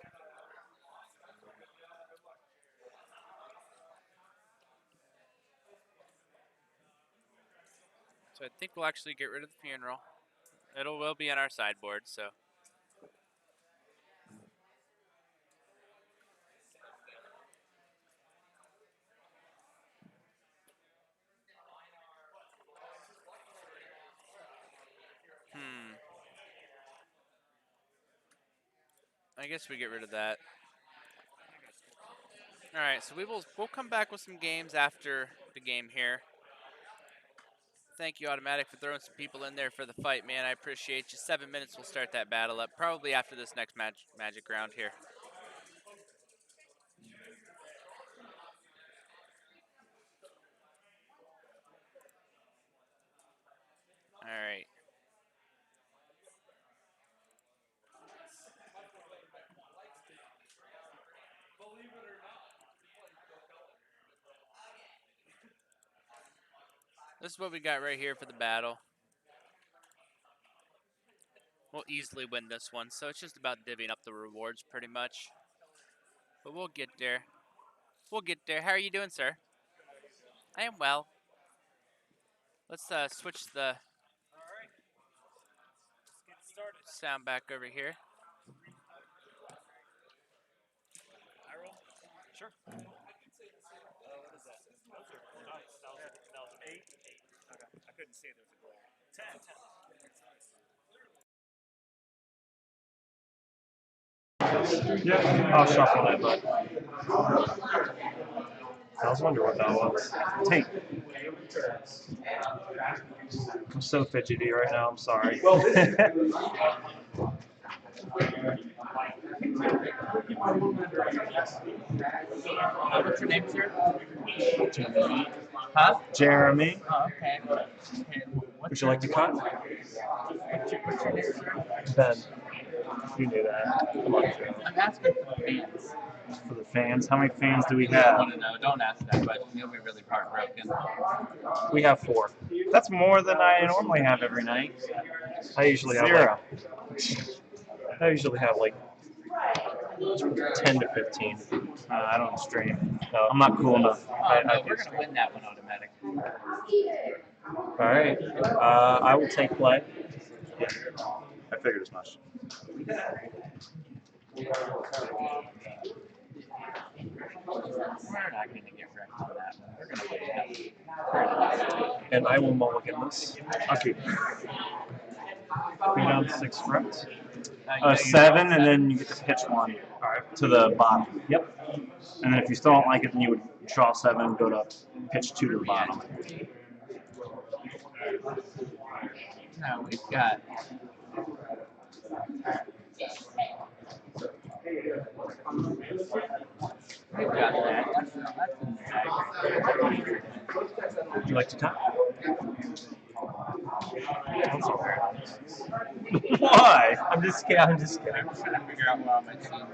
So I think we'll actually get rid of the funeral. Will be on our sideboard, so. I guess we get rid of that. All right, so we'll come back with some games after the game here. Thank you, Automatic, for throwing some people in there for the fight, man. I appreciate you. 7 minutes, we'll start that battle up, probably after this next magic round here. All right. This is what we got right here for the battle. We'll easily win this one, so it's just about divvying up the rewards pretty much. But we'll get there. We'll get there. How are you doing, sir? I am well. Let's switch the sound back over here. I roll? Sure. What is that? Nice. That was 8. 8. Okay. I couldn't see it. There was a glare. 10. 10. Yeah, I'll shuffle that, but I was wondering what that was. Tape. I'm so fidgety right now, I'm sorry. What's your name, sir? Jeremy. Huh? Jeremy. Oh, okay. Would you like to cut? What's your name, sir? Ben. You knew that. Come on, Joe. I'm asking for the fans. For the fans. How many fans do we I don't have? want to know. Don't ask that question. You'll be really heartbroken. We have 4. That's more than I normally have every night. I usually have 0. I usually have like 10 to 15. I don't stream. No, I'm not cool enough. Oh, no, we're going to win that one automatic. All right. I will take play. I figured as much. We're not going to get wrecked on that one. We're going to win that one. And I will mulligan this. Okay. Go down 6 front. 7, and then you get to pitch 1 to the bottom. Yep. And then if you still don't like it, then you would draw 7, go to pitch 2 to the bottom. No, we've got. We've got that. That's in the bag. Would you like to tap? Why? I'm just kidding. I'm just kidding. I'm trying to figure out what all my teams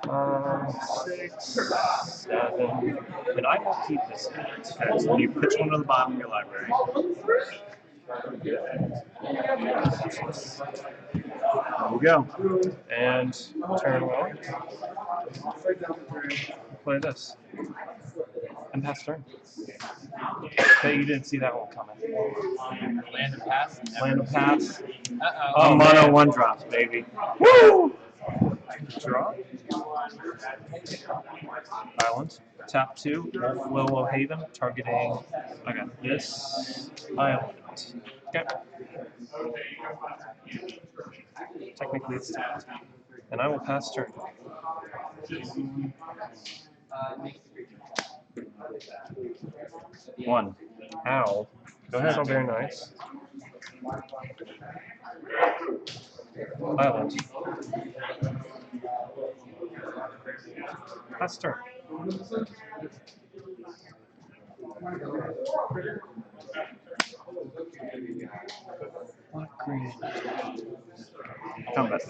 are. 6, 7, and I will keep this hand. So when you pitch 1 to the bottom of your library. There we go. And turn 1. Play this. And pass turn. Okay, you didn't see that one coming. Land and pass. Land of pass. Uh-oh. Oh, mono 1 drops, baby. Woo! Draw. Island. Tap 2. Willow Haven. Targeting. Okay. This island. Okay. Technically it's tapped. And I will pass turn. 1. Ow. Go ahead. So very nice. Island. Pass turn. Black green. Combat.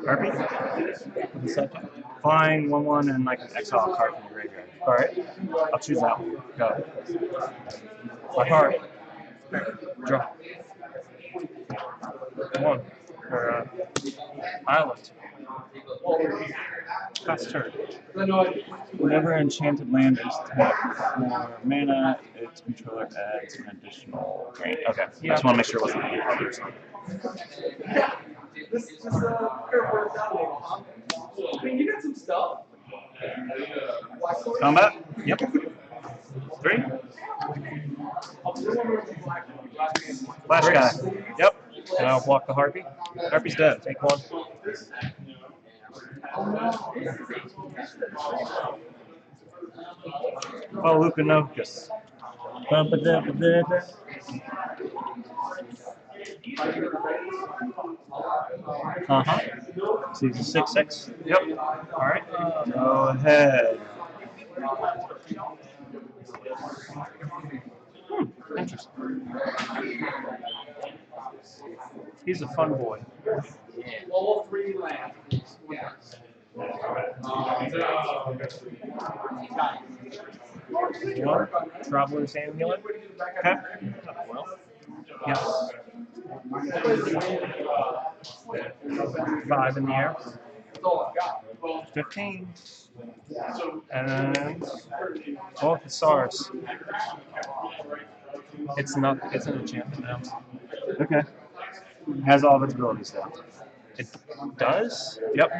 Harpy? What's that do? Flying 1/1 and I can exile a card from the graveyard. Alright. I'll choose that one. Go. My heart. Draw. One. Or island. Pass turn. Whenever enchanted land is tapped for mana, its controller adds an additional green. Okay. I just want to make sure it wasn't any others. You got some stuff. Combat? Yep. 3. Flash guy. Yep. And I'll block the Harpy. Harpy's dead. Take 1. Oh, Luca Nocus. Uh-huh. So he's a 6/6? Yep. Alright. Go ahead. Interesting. He's a fun boy. All 3 lands. One. Traveler's Amulet. Okay. Yes. 5 in the air. 15. And oh, Thesaurus. It's not. It's an enchantment now. Okay. Has all of its abilities though. It does. Yep.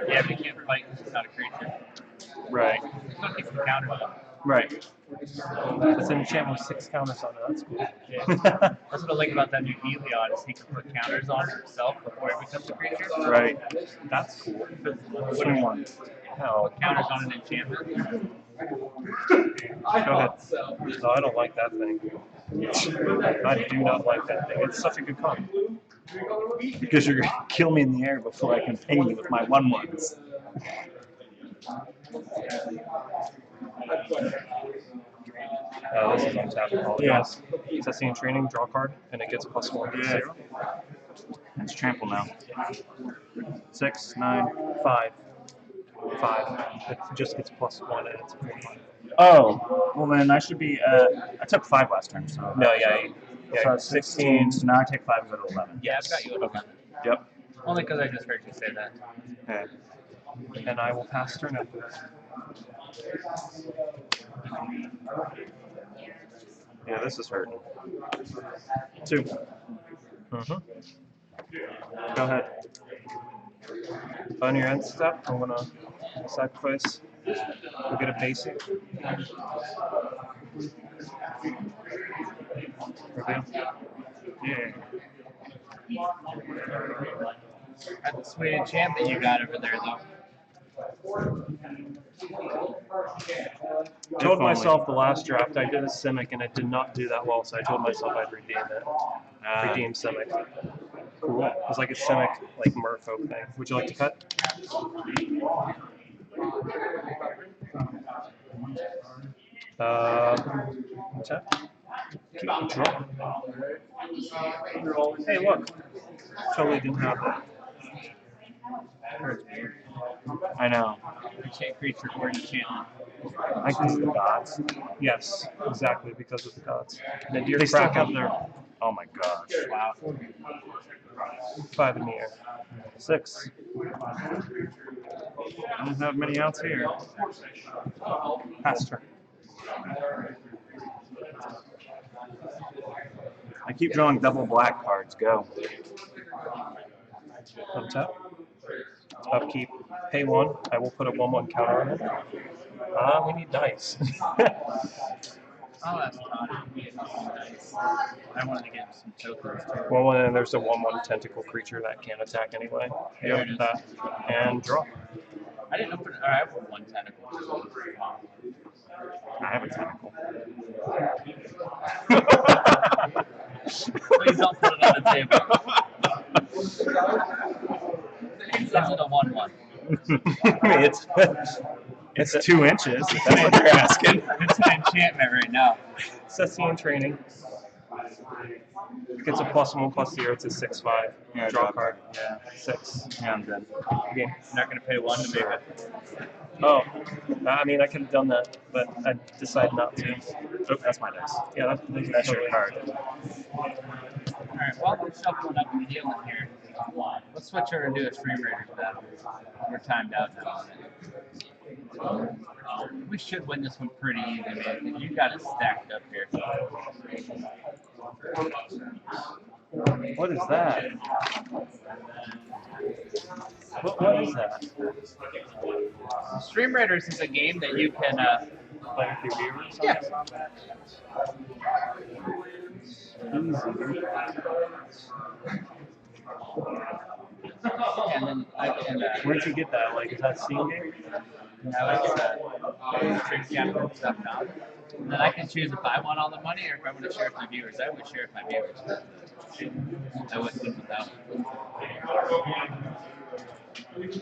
Yeah, but you can't fight because it's not a creature. Right. It's not keep the counter on. Right. It's an enchantment with 6 counters on it. That's cool. Yeah. That's what I like about that new Heliod is he can put counters on himself before he becomes a creature. Right. That's cool. Which one? Hell. Put counters on an enchantment. Go ahead. No, I don't like that thing. I do not like that thing. It's such a good card. Because you're going to kill me in the air before I can pay you with my 1/1s. This is untapped. Yes. Testing and training, draw card, and it gets +1 to 0. It's trample now. 6, 9, 5. 5. It just gets +1 and it's 4/5. Oh, well then I should be. I took 5 last turn, so. No, yeah. So that's 16. So now I take 5 and go to 11. Yeah, I've got you. Okay. Yep. Only because I just heard you say that. Okay. And I will pass turn after this. Yeah, this is hurting. 2. Go ahead. On your end step, I'm gonna sacrifice. We'll get a basic. Reveal. Yeah. That's the sweet enchantment you got over there, though. I told myself the last draft I did a Simic and it did not do that well, so I told myself I'd redeem it. Redeem Simic. Cool. It was like a Simic, like merfolk thing. Would you like to cut? What's that? Keep draw. Hey, look. Totally didn't have that. I know. Enchant creature or enchantment. I guess the gods. Yes, exactly, because of the gods. They still have their. Oh my gosh. Wow. 5 in the air. 6. I don't have many outs here. Pass turn. I keep drawing double black cards. Go. Untap. Upkeep. Pay 1. I will put a 1/1 counter on it. We need dice. Oh, that's odd. Nice. I wanted to get some tokens too. 1/1, and there's a 1/1 tentacle creature that can't attack anyway. Yep, that. And draw. I didn't open it. I have 1 tentacle. I have a tentacle. Please don't put it on the table. Is it a 1/1? It's It's 2 inches. If that's what you're asking. It's an enchantment right now. Session training. Gets a +1/+0 to 6/5. Yeah, Draw card. Yeah. 6. Yeah, I'm dead. Game. Not gonna pay 1 to make it. Oh, I mean, I could have done that, but I decided not to. Oh, that's my dice. Yeah, those are That's totally your card. Alright, while we're shuffling up and healing here, let's switch over and do a Stream Raiders battle. We're timed out now on it. We should win this one pretty easy, man, because you got it stacked up here. What is that? What is that? Stream Raiders is a game that you can, Play with your viewers? yeah. And then I can, Where'd you get that? Like, is that Steam game? now it's streamcapital.com. And then I can choose if I want all the money or if I want to share with my viewers. I would share with my viewers. I wouldn't win without. There's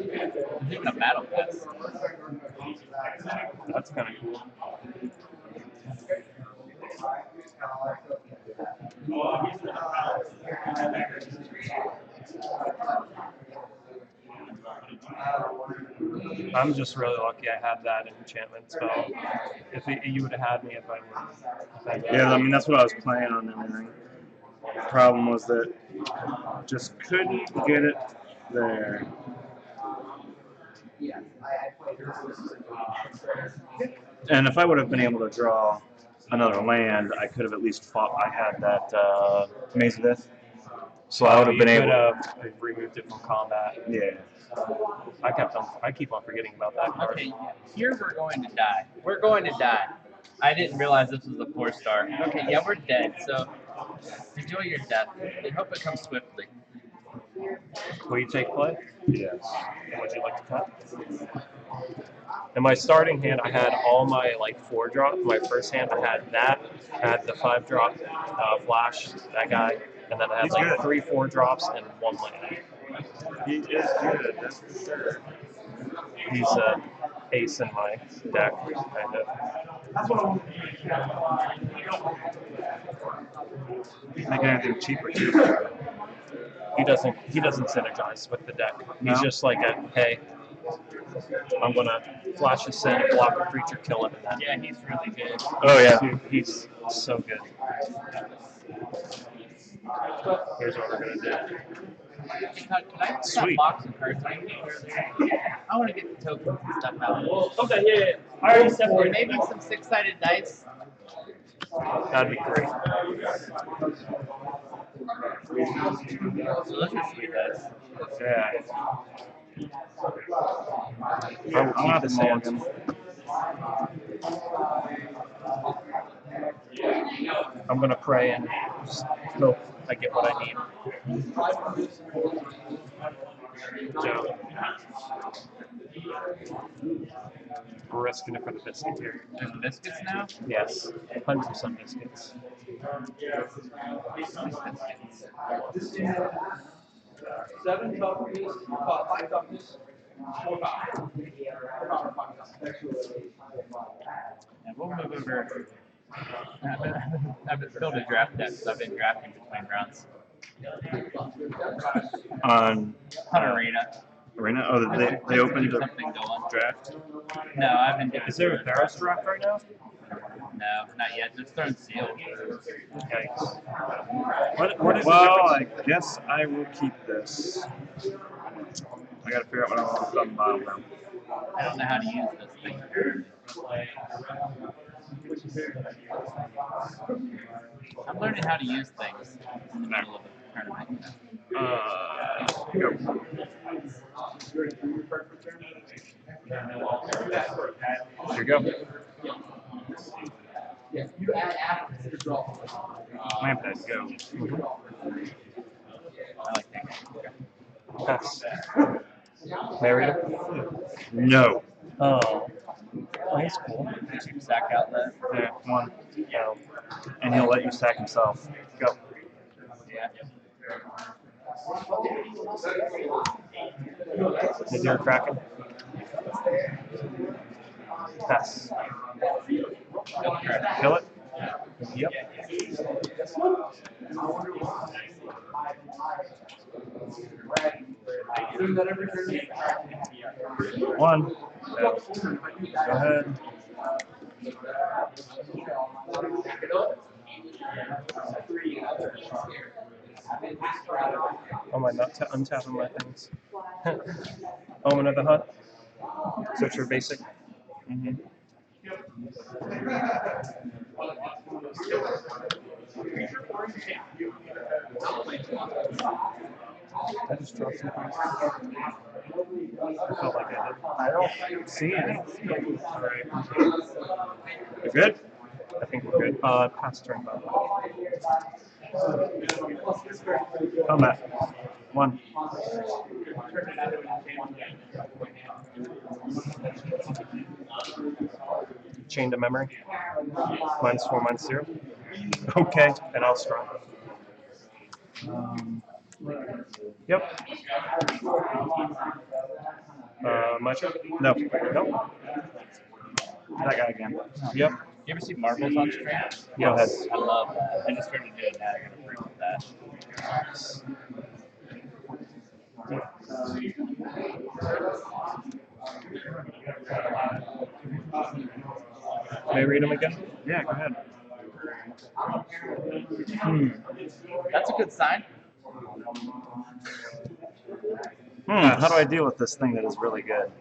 even a battle pass. That's kind of cool. I'm just really lucky I had that enchantment spell. If you would have had me, if I would. Yeah, I mean, that's what I was playing on and everything. The problem was that just couldn't get it there. And if I would have been able to draw another land, I could have at least fought. I had that Maze of Death. So I would have been able to remove it from combat. Yeah. I keep on forgetting about that card. Okay, here we're going to die. We're going to die. I didn't realize this was a 4-star. Okay, yeah, we're dead, so enjoy your death. I hope it comes swiftly. Will you take play? Yes. And would you like to cut? In my starting hand, I had all my 4-drop. My first hand, I had that. I had the 5-drop flash, that guy, and then I had He's good. 3 4-drops and 1 land. He is good, that's for sure. He's ace in my deck, kind of. He's making anything cheaper too. He doesn't synergize with the deck. He's No? just like hey, I'm gonna flash a sin, block a creature, kill it, and then Yeah, he's really good. Oh yeah. he's so good. Here's what we're gonna do. Can I put that Sweet. box of cards I need earlier? I want to get the tokens and stuff out. Okay, yeah. I already Or maybe some 6-sided dice. That'd be great. So those are sweet dice. Yeah. I will keep the mulligan. I'm gonna pray and just hope I get what I need. So, we're risking it for the biscuit here. There's biscuits now? Yes, 100% biscuits. Seven toughness, 5 toughness, 4 power. And we'll move over. I've built a draft deck, so I've been drafting between rounds. On On Arena. Arena? Oh, they opened Keep the something going. draft? No, I've been doing. Is there a Theros draft right now? No, not yet. They're throwing sealed. Yikes. Well, I guess I will keep this. I gotta figure out what I want to put on the bottom now. I don't know how to use this thing. I'm learning how to use things in the middle of a tournament. Go. Here you go. You add after the draw. Lamp that, go. I like that. Pass. Married? No. Oh. That's cool. Cheap sack outlet. Yeah, 1. And he'll let you stack himself. Go. Yeah. Is there a Kraken? Pass. Kill it. Yep. One. Go ahead. Oh, am I not untapping my things? Omen of the Hut. Search for basic. Mm-hmm. I just dropped something. I felt like I did. I don't see any. Alright. You good? I think we're good. Pass turn back. Combat. One. Chain to memory. -4, -0. Okay, and I'll strike. Yep. My turn? No. Nope. That guy again. Yep. You ever see marbles on screen? Yes. I love that. I just started doing that. I gotta freak with that. May I read them again? Yeah, go ahead. That's a good sign. How do I deal with this thing that is really good?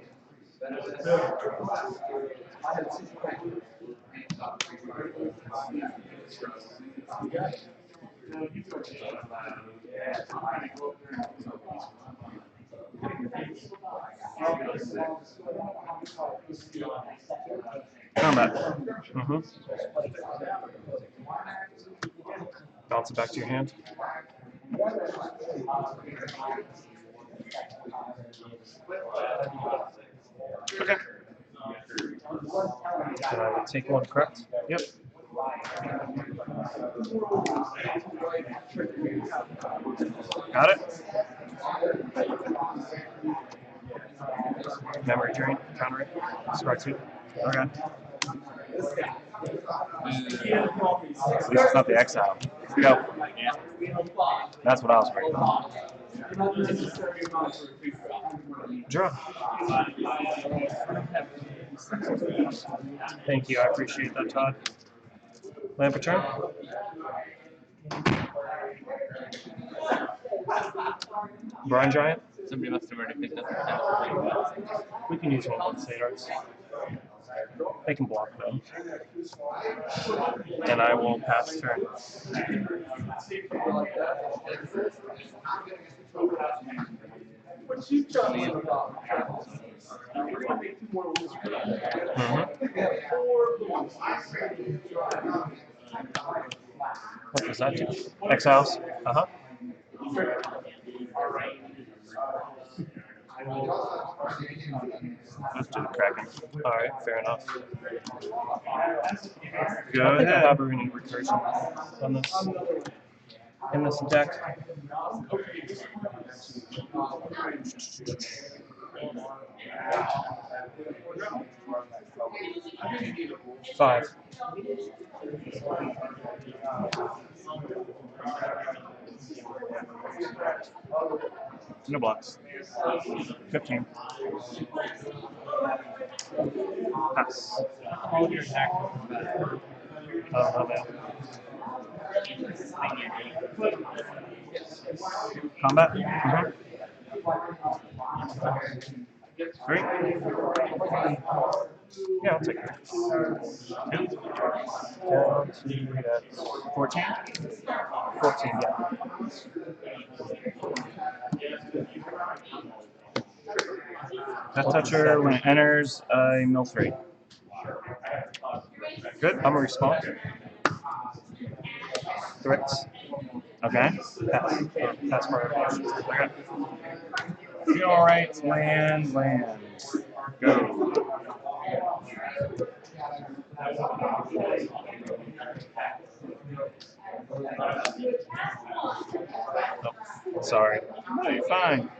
Combat. Mm-hmm. Bounce it back to your hand. Okay. Take one, correct? Yep. Got it? Memory drain, counter it. Strike 2. Okay. At least it's not the exile. Go. That's what I was worried about. Draw. Thank you, I appreciate that, Todd. Lamp a turn. Brine Giant. Somebody must have already picked up the We can use 1/1 State Arts. They can block though. And I will pass turn. What does that do? Exiles. Uh-huh. Let's do the Kraken. Alright, fair enough. Go I think I ahead. have a renewed recursion on this. In this deck. Five. No blocks. 15. Pass. All of your attacks. I don't know, man. Combat. Mm-hmm. 3. Yeah, I'll take it. 2. Down to that's 14. 14, yeah. Death Toucher, when it enters, I mill 3. Good, I'm gonna respond. Threats. Okay. Pass. Pass for Okay. Alright, land. Go. Oh, sorry. No, you're fine.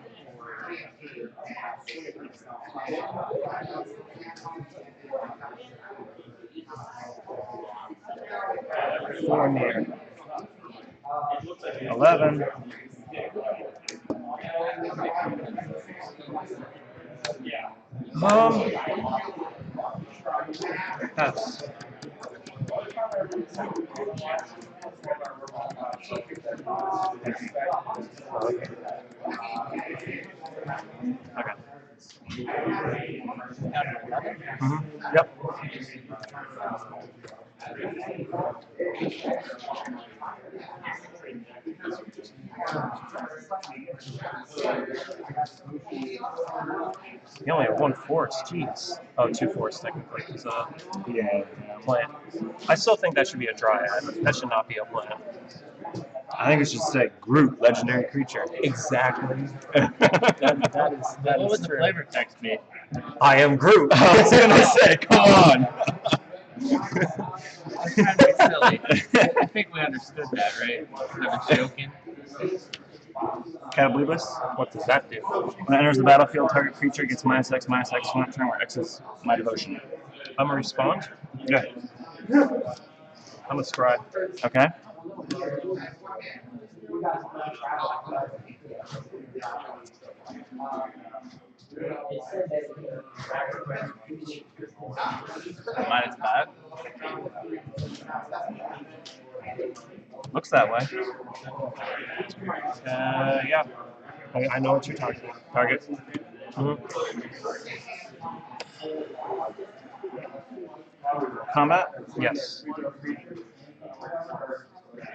Four near. 11. Pass. Okay. Yep. You only have one force, jeez. Oh, two force technically, because yeah, plant. I still think that should be a dryad. That should not be a plant. I think it should say Groot, legendary creature. Exactly. What would the flavor text be? I am Groot. I was gonna say, come on. I'm trying to be silly. I think we understood that, right? I was joking. Catablibus. What does that do? When it enters the battlefield, target creature gets -X on that turn, where X is my devotion. I'm gonna respond. Yeah. I'm a scribe. Okay. -5. Looks that way. Yeah. I know what you're talking about. Target. Combat. Yes.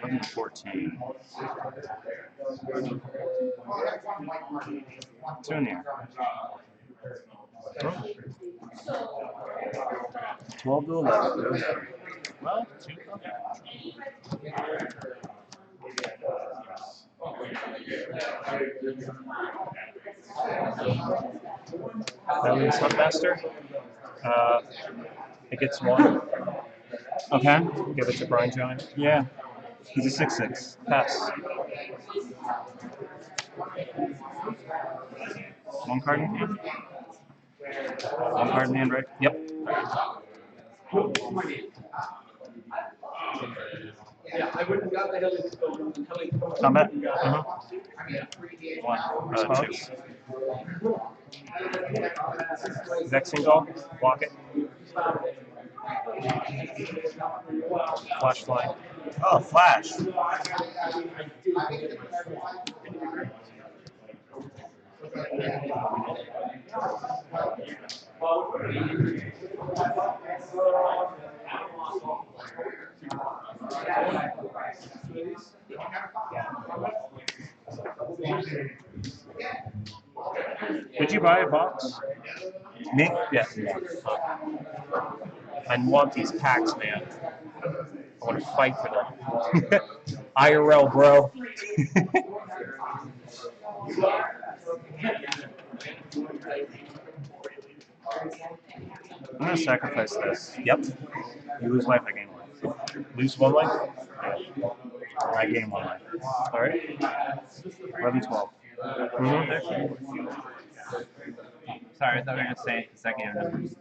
11 to 14. 2 near. 12 to 11. Well, 2. Okay. Valiant Huntmaster. It gets 1. Okay. Give it to Brine Giant. Yeah. He's a 6/6. Pass. One card in hand. One card in hand, right? Yep. Yeah, I wouldn't got the heli. Combat. 1. 2. Response. Vexing Doll. Walk it. Flashlight. Oh, flash. Did you buy a box? Me? Yeah. I want these packs, man. I want to fight for them. IRL, bro. I'm gonna sacrifice this. Yep. You lose life, I gain life. Lose 1 life. I gain 1 life. All right. 11, 12. Sorry, I thought we were going to say consecutive numbers.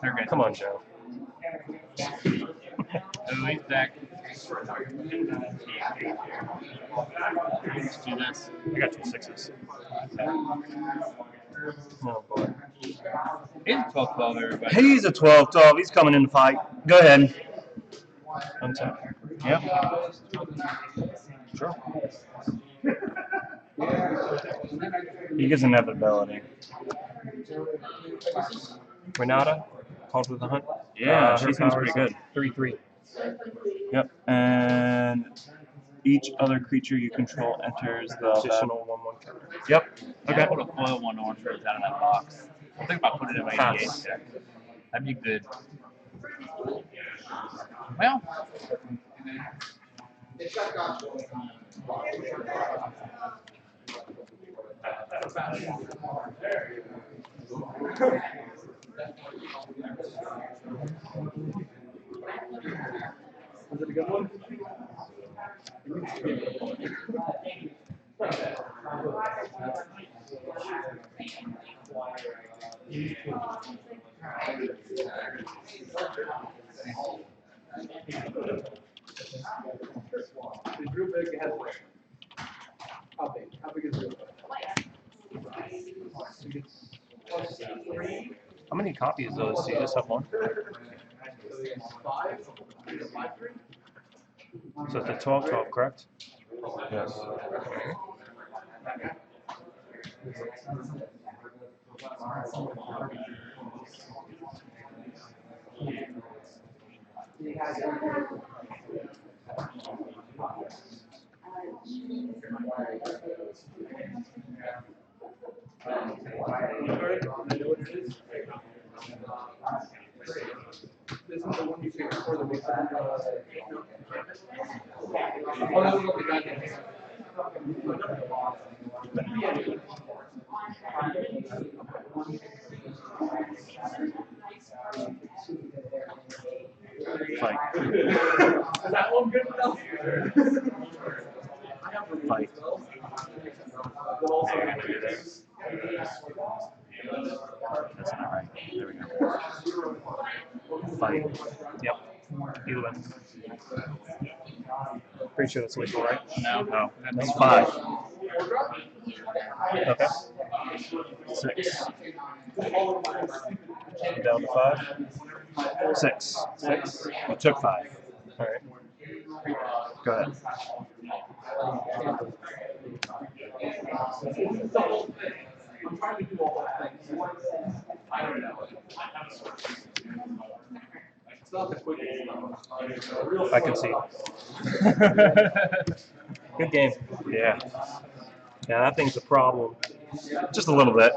They're good. Come on, Joe. Louis deck. Let's do this. I got 2 6s. Oh boy. He's 12-12, everybody. He's a 12/12. He's coming in to fight. Go ahead. Untap. Yep. Sure. He gets inevitability. Renata. Called with the Hunt. Yeah, Her she seems power's pretty good. 3/3. Yep. And each other creature you control enters the Additional 1/1 counter. Yep. Yeah, Okay. I put a foil 1 orange rose out of that box. I'm thinking about putting it in my Pass. 88 deck. That'd be good. Well, Was it a good one? How many copies of those? Do you just have one? So it's a 12-12, correct? Yes. This is the one you picked for the week. Oh, this is what we got next. Fight. Is that one good enough? Fight. That's not right. There we go. Fight. Yep. You win. Pretty sure that's legal, right? No. No. 5. Okay. 6. I'm down to 5. 6. 6. You took 5. All right. Go ahead. I can see. Good game. Yeah. Yeah, that thing's a problem. Just a little bit.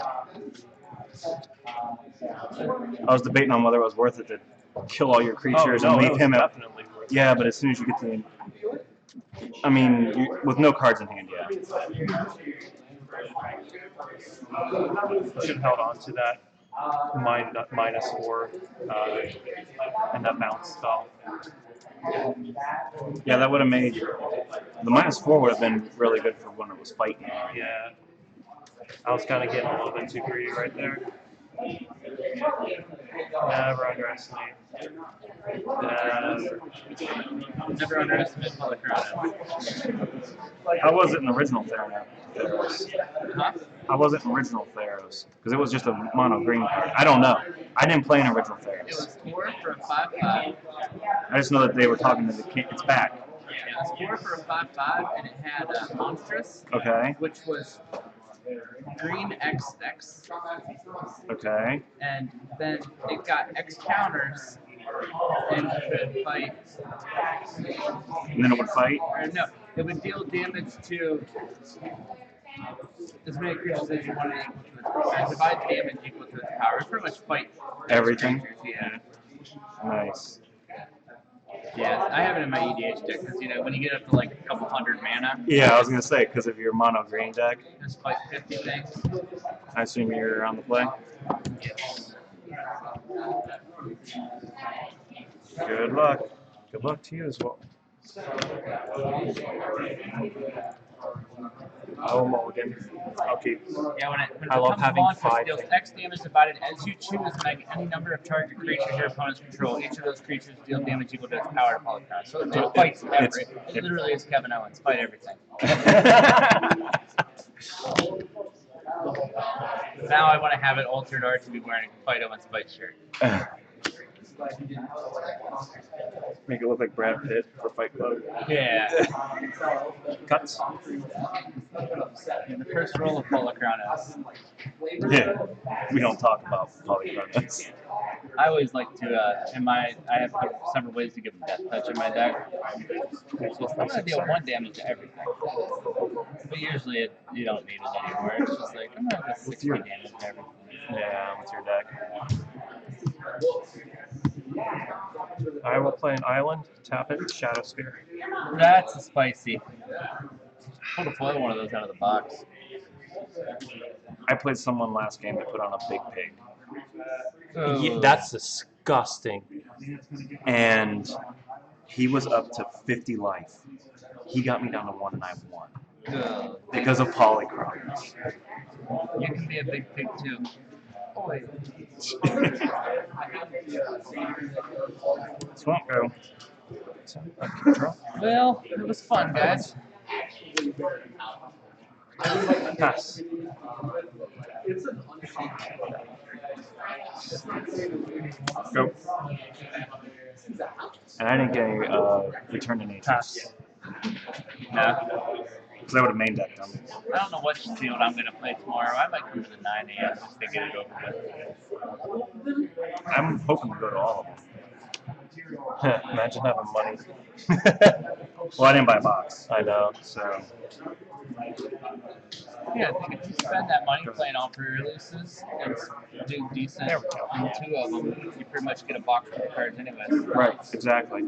I was debating on whether it was worth it to kill all your creatures and leave him out. Definitely. Yeah, but as soon as you get to the, I mean, with no cards in hand, yeah. Should have held on to that -4 and that bounce spell. Yeah, that would have made the -4 would have been really good for when it was fighting. Yeah. I was kind of getting a little bit too greedy right there. Never underestimate. Never underestimate Polychrome. How was it in original Theros? Huh? How was it in original Theros? Because it was just a mono green card. I don't know. I didn't play in original It Theros. was 4 for a 5/5. I just know that they were talking to the king. It's back. Yeah, it was 4 for a 5/5, and it had Monstrous, Okay. which was green XX, Okay. and then it got X counters and could fight. And then it would fight. Or no, it would deal damage to as many creatures as you wanted equal to its power. And divide damage equal to its power. It pretty much fight Everything. creatures, yeah. Nice. Yeah, I have it in my EDH deck because when you get up to like a couple hundred mana, Yeah, I was gonna say because of your mono green deck. just fight 50 things. I assume you're on the play. Yes. Good luck. Good luck to you as well. Oh, mulligan. I'll keep. Yeah, when it I love becomes having monstrous, 5 it deals things. X damage divided as you choose, like any number of target creatures your opponents control. Each of those creatures deal damage equal to its power to Polychrome. So it fights everything. It literally is Kevin Owens. Fight everything. Now I want to have it altered art to be wearing a Fight Owens fight shirt. Make it look like Brad Pitt for Fight Club. Yeah. Cuts. And the first roll of Polychrome is. Yeah. We don't talk about polychronos. I always like to, I have several ways to give them Death Touch in my deck. So I'm going to deal 1 damage to everything. But usually you don't need it anymore. It's just like, I'm going to have 60 damage to everything. Yeah, what's your deck? I will play an island, tap it, Shadow Spear. That's a spicy. Pull the foil one of those out of the box. I played someone last game that put on a big pig. Oh. That's disgusting. And he was up to 50 life. He got me down to 1 and I won. Ugh. Because of polychrome. You can be a big pig too. Swamp go. Well, it was fun, guys. Pass. Go. And I didn't get any return to nature. Pass. Yeah. Because I would have main decked them. I don't know what field I'm going to play tomorrow. I might come to the 9 a.m. just to get it over with. I'm hoping to go to all of them. Imagine having money. Well, I didn't buy a box. I know. So. Yeah, I think if you spend that money playing all pre-releases and do decent in 2 of them, you pretty much get a box of the cards anyway. Right, exactly.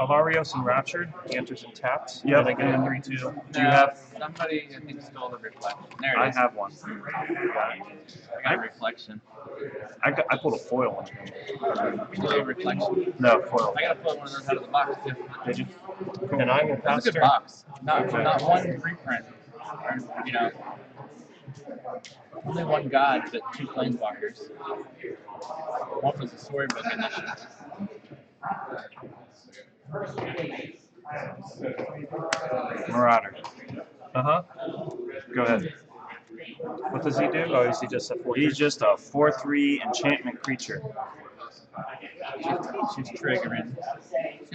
Alarios Enraptured. He enters in tapped. Yep. And I get a 3/2. Do you have? Somebody, I think, stole the reflection. There it I is. have one. I got a reflection. I pulled a foil one. You stole a reflection. No, foil. I got to pull one of those out of the box, too. Did you? And I'm going to That's pass a good turn. box. Not one reprint. Or, you know, only one god, but 2 planeswalkers. One was a storybook edition. Marauder. Uh-huh. Go ahead. What does he do? Oh, is he just a 4 He's just a 4/3 enchantment creature. She's triggering.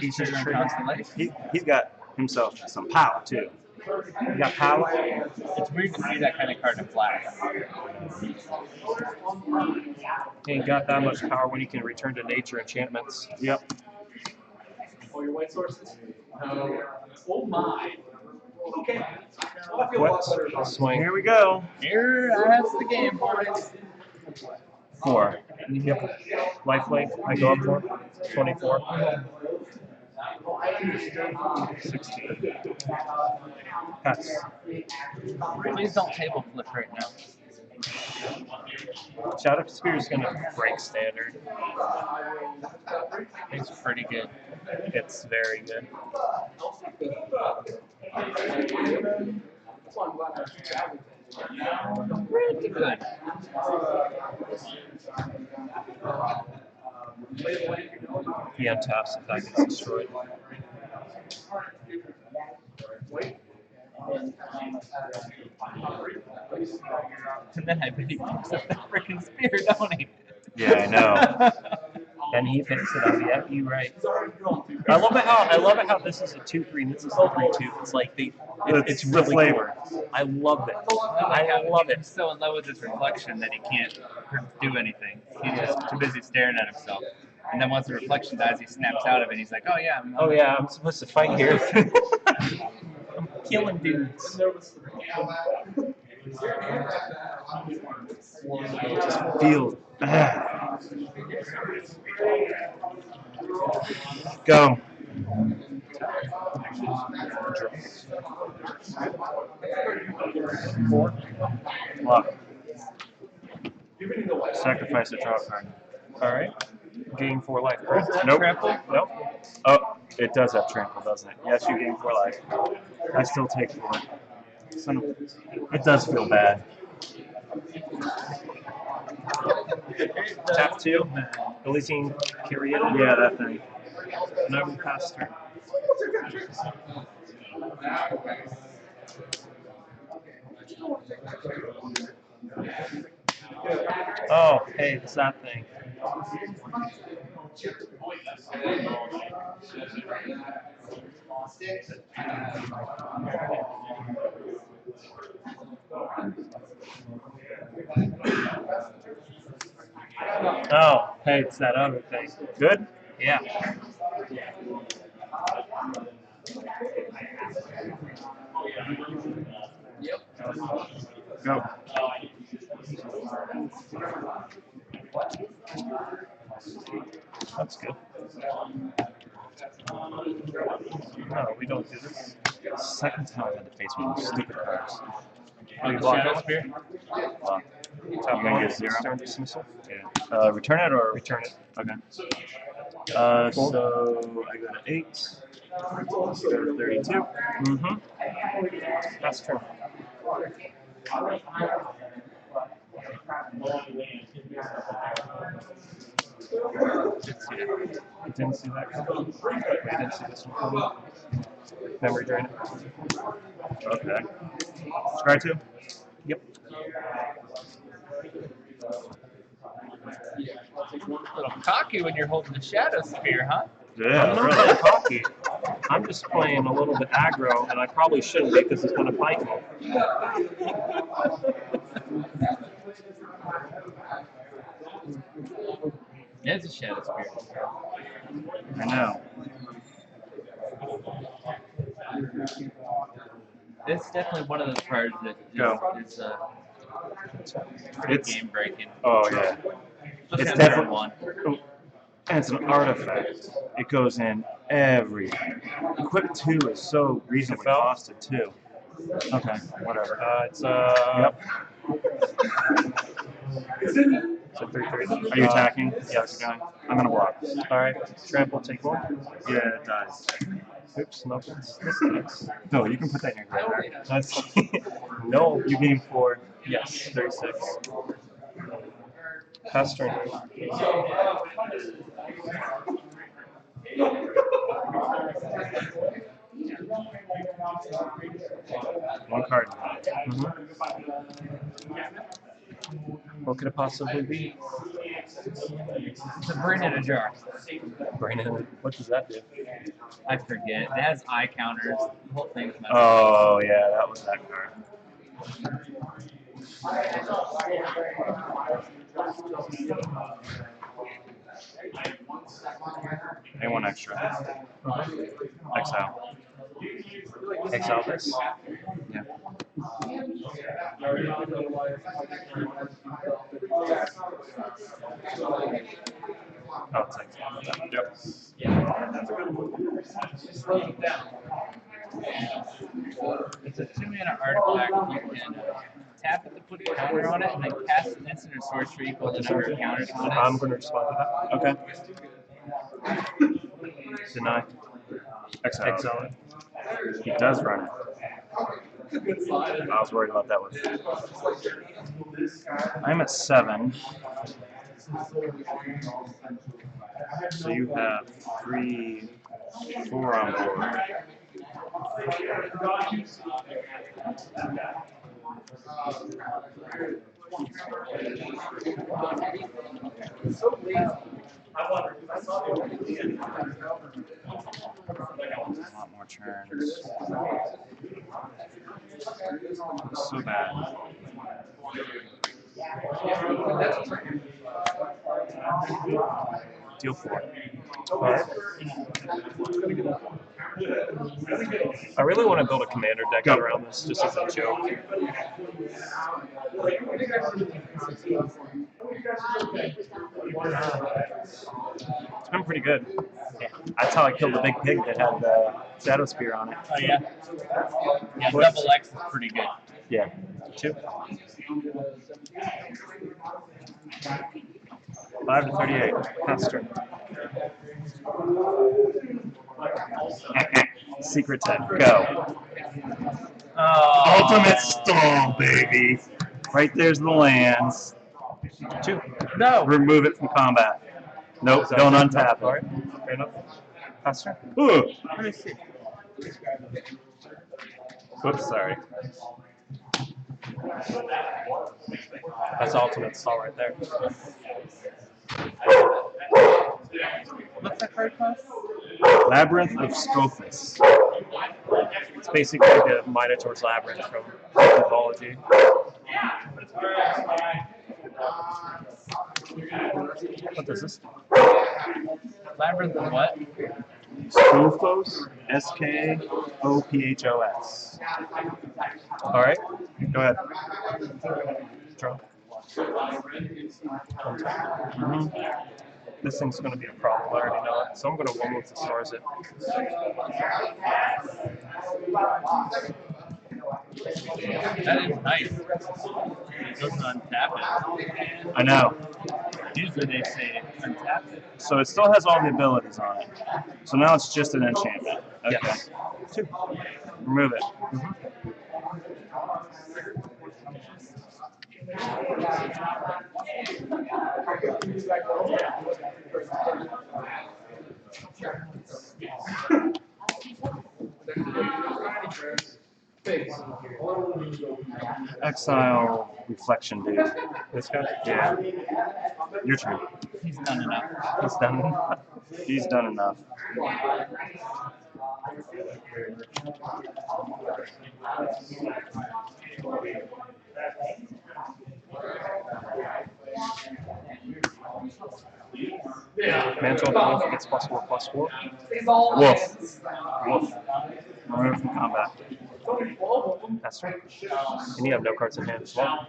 She's triggering Constellation. He's got himself some power too. You got power? It's weird to see that kind of card in black. He ain't got that much power when he can return to nature enchantments. Yep. All your white sources? Oh my. Okay. Well, I feel a What? lot better about Swing. Here we go. That's the game, boys. 4. Yep. Lifelink. I go up for 24. 16. Pass. Please don't table flip right now. Shadow Spear is going to break standard. It's pretty good. It's very good. Pretty good. He untaps if that gets destroyed. And then I bet he picks up that freaking spear, don't he? Yeah, I know. And he picks it up. Yeah, you're right. I love it how this is a 2/3 and this is a 3/2. It's like it's the really flavor. cool. I love it. I love it. He's so in love with his reflection that he can't do anything. He's just too busy staring at himself. And then once the reflection dies, he snaps out of it. And he's like, "Oh yeah, Oh yeah, I'm supposed to fight here. I'm killing dudes. Feels bad. Go. Lock. Sacrifice a draw card. All right. Gain 4 life. Correct? Nope. Trample? Nope. Oh, it does have trample, doesn't it? Yes, you gain 4 life. I still take 4. Son of, it does feel bad. Tap 2. Elysian Kyrian. Yeah, that thing. And I will pass turn. Oh, hey, it's that thing. Oh, hey, it's that other thing. Good? Yeah. Go. That's good. No, we don't do this. Second time I had to face one of those stupid cards. Oh, We the block Shadow it. Spear? Wow. Top gonna one, get 0? Stern dismissal. Yeah. Return it or Return it. Okay. So I go to 8. Go to 32. Mm-hmm. Pass turn. I didn't see that coming. I didn't see this one coming. Memory drain. Okay. Scry 2. Yep. A little cocky when you're holding the Shadow Spear, huh? Yeah, I'm not really. that cocky. I'm just playing a little bit aggro, and I probably shouldn't be because he's going to bite me. It's a Shadow Spear. I know. It's definitely one of those cards that Go. is It's game breaking. oh yeah. Especially It's on turn definitely one. and it's an artifact. It goes in everything. Equip 2 is so reasonably fell? costed too. Okay, whatever. It's Yep. It's a 3/3. Are you attacking? Yes. Keep going. I'm gonna block. All right. Trample, take 1. Yeah, it does. Oops, no, this dice. No, you can put that in your graveyard. That's no. You gain 4. Yes, 36. Pass turn. One card. What could it possibly be? It's a brain in a jar. Brain in it. What does that do? I forget. It has eye counters. The whole thing's messed up. Oh yeah, that was that card. And 1 extra. Exile. Exile this. Yeah. Oh, it's exile. Yep. It's a 2-mana artifact. You can tap it to put a counter on it, and then cast an instant or sorcery equal to the number of counters on it. I'm going to respond to that. Okay. Deny. Exile. Exile it. He does run it. I was worried about that one. I'm at 7. So you have 3, 4 on board. A lot more turns. So bad. Deal 4. Alright. I really want to build a commander deck Go. around this just as a joke. It's been pretty good. That's how I killed the big pig that had the Shadow Spear on it. Oh, yeah. Yeah, What? double X is pretty good. Yeah. 2. 5 to 38. Pass turn. Secret tech. Go. Oh. Ultimate stall, baby. Right there's the lands. 2. No. Remove it from combat. Nope, don't untap Alright. it. Fair enough. Pass turn. Ooh. Let me see. Whoops, sorry. That's ultimate stall right there. What's that card cost? Labyrinth of Scophus. It's basically the Minotaur's Labyrinth from mythology. What does this do? Labyrinth of what? Scophos? Skophos. Alright. Go ahead. Draw. Mm-hmm. This thing's going to be a problem. I already know it. So I'm going to one with the stars it. That is nice. It doesn't untap it. I know. Usually they say untap it. So it still has all the abilities on it. So now it's just an enchantment. Okay. Yes. 2. Remove it. Exile reflection, dude. This guy? Yeah. Your turn. He's done enough. He's done enough. He's done enough. Mantle of the Wolf gets +4/+4. Wolf. Wolf. Removed from combat. That's right. And you have no cards in hand as well.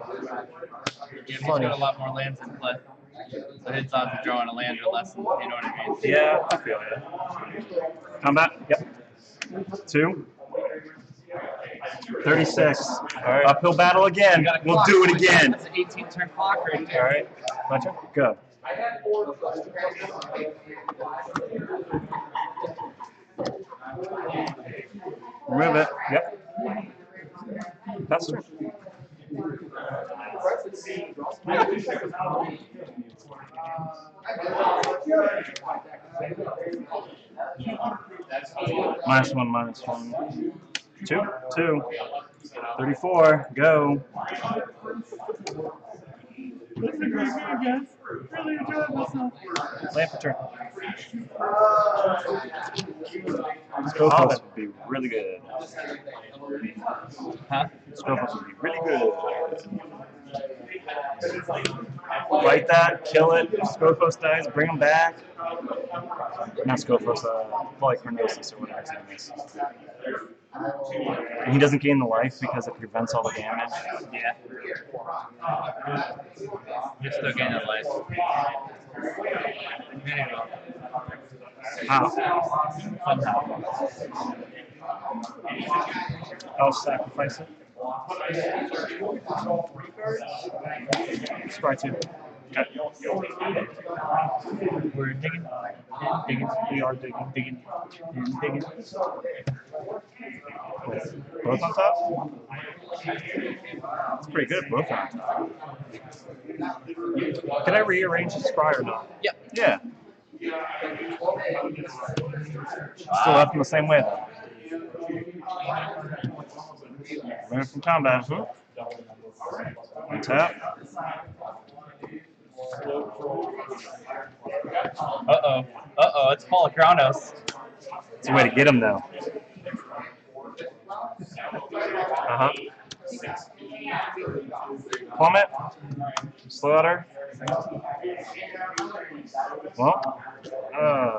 Yeah, he's got a lot more lands in play. So his odds of drawing a land are less than, you know what I mean? Yeah, I feel it. Combat, yep. 2. 36. All right. Uphill battle again. We'll do it again. That's an 18-turn clock right there. All right. My turn. Go. Remove it. Yep. That's turn. -1. 2. 2. 34. Go. Lamp turn. Scopus would be really good. Huh? Scopus would be really good. Fight that, kill it. If Scopus dies, bring him back. Not Scopus, Polychronosis or whatever his name is. And he doesn't gain the life because it prevents all the damage. Yeah. You're still getting a life. Anyway. How? Somehow. I'll sacrifice it. Scry 2. Okay. We're digging. Digging. We are digging. Digging. Digging. Both on top? It's pretty good, both on top. Can I rearrange the scry or not? Yep. Yeah. Still left in the same way though. Move from combat. Untap. Uh-oh. Uh-oh, it's Polychronos. It's a way to get him though. Uh-huh. Plummet. Slaughter. Well,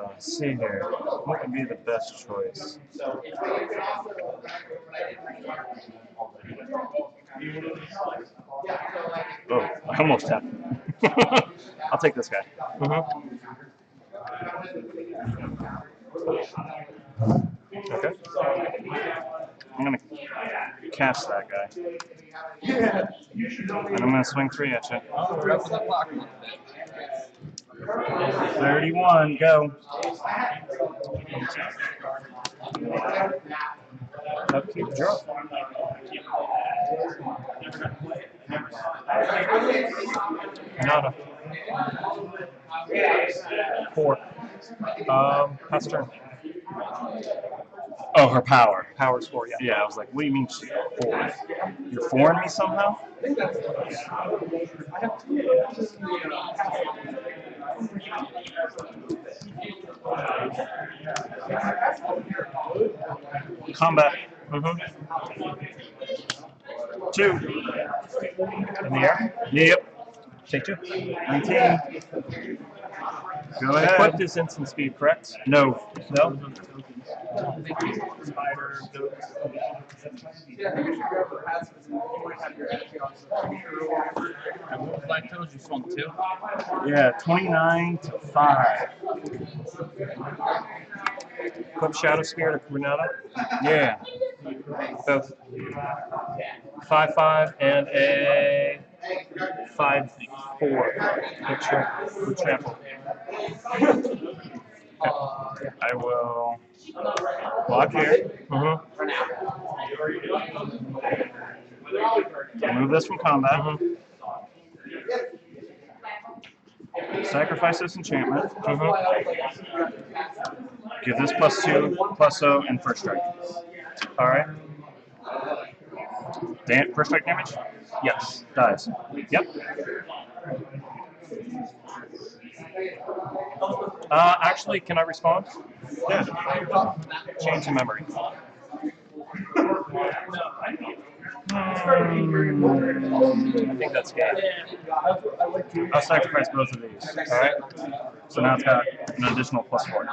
let's see here. What would be the best choice? Oh, I almost tapped. I'll take this guy. Okay. I'm going to cast that guy. And I'm going to swing 3 at you. 31, go. Upkeep, draw. Nada. 4. Pass turn. Oh, her power. Power's 4, yeah. Yeah, I was like, what do you mean she's 4? You're 4-ing me somehow? Combat. 2. In the air? Yep. Take 2. 19. Go ahead. Equip this instant speed, correct? No. No? Spider, Black Toes, you swung 2? Yeah, 29 to 5. Equip Shadow Spear to Renata? Yeah. Both. 5/5 and a 5/4. With trample. I will block here. Remove this from combat. Sacrifice this enchantment. Give this +2, +0, and first strike. Alright. First strike damage? Yes. Dies. Yep. Actually, can I respond? Yeah. Change in memory. I think that's game. I'll sacrifice both of these. All right. So now it's got an additional +4.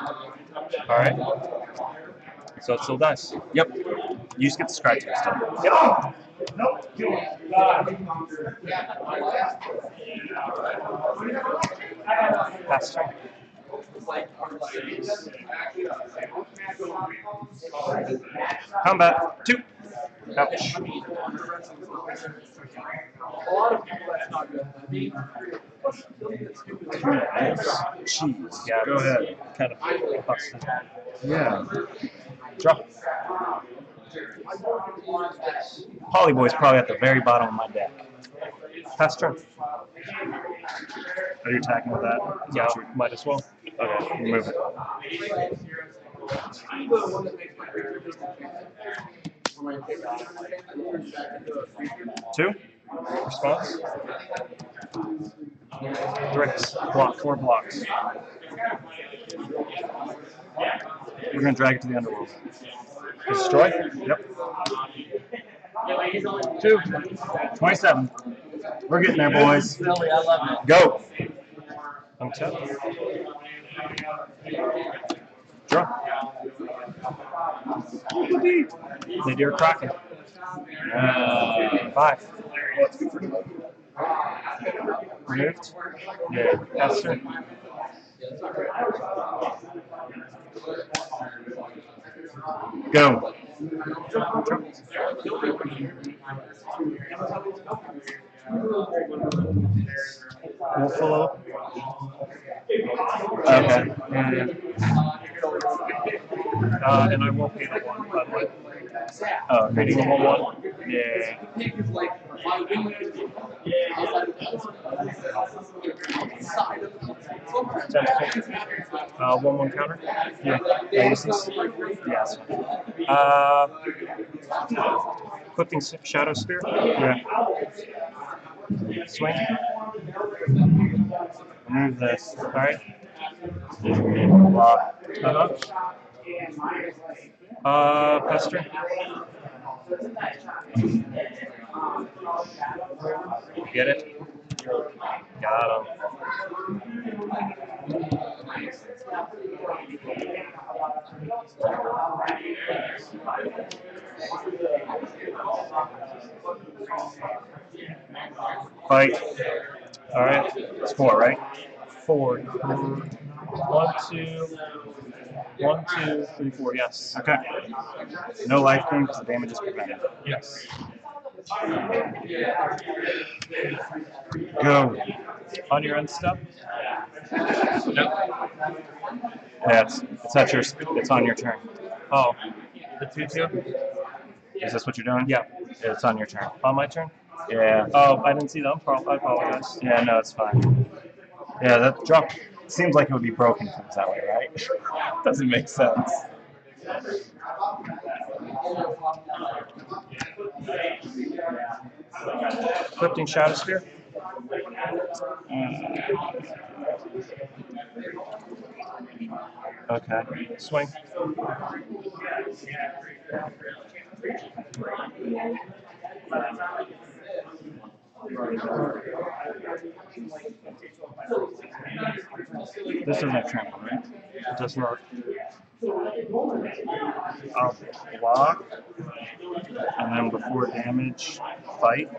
All right. So it still dies. Yep. You just get to scratch it still. Yep. Pass turn. Combat 2. Ouch. Jeez. Yeah. Go ahead. Kind of busted. Yeah. Drop. Polyboy's probably at the very bottom of my deck. Pass turn. Are you attacking with that? Yeah, might as well. Okay, remove it. Two. Response. Direct block, 4 blocks. We're going to drag it to the underworld. Destroy? Yep. 2. 27. We're getting there, boys. Silly, I love it. Go. Untap. Draw. Nadir Kraken. 5. Removed. Yeah. Pass turn. Go. Wolfalo. Okay. And I won't pay the 1, by the way. Oh, reading the 1/1? Yeah. 1/1 counter? Yeah. Aces? Yes. Clipping Shadow Spear? Yeah. Swing. Remove this. Alright. Pester. Get it? Got him. Fight. Alright. It's 4, right? 4. 1, 2. 1, 2, 3, 4. Yes. Okay. No life gain because the damage is prevented. Yes. Go. On your end step? No. Yeah, it's at your. It's on your turn. Oh, the 2/2. Is this what you're doing? Yeah. It's on your turn. On my turn? Yeah. Oh, I didn't see that. I apologize. Yeah, no, it's fine. Yeah, that drop seems like it would be broken if it was that way, right? Doesn't make sense. Clipping Shadow Spear. Okay. Swing. This doesn't have trample, right? It does not. I'll block, and then before damage, fight.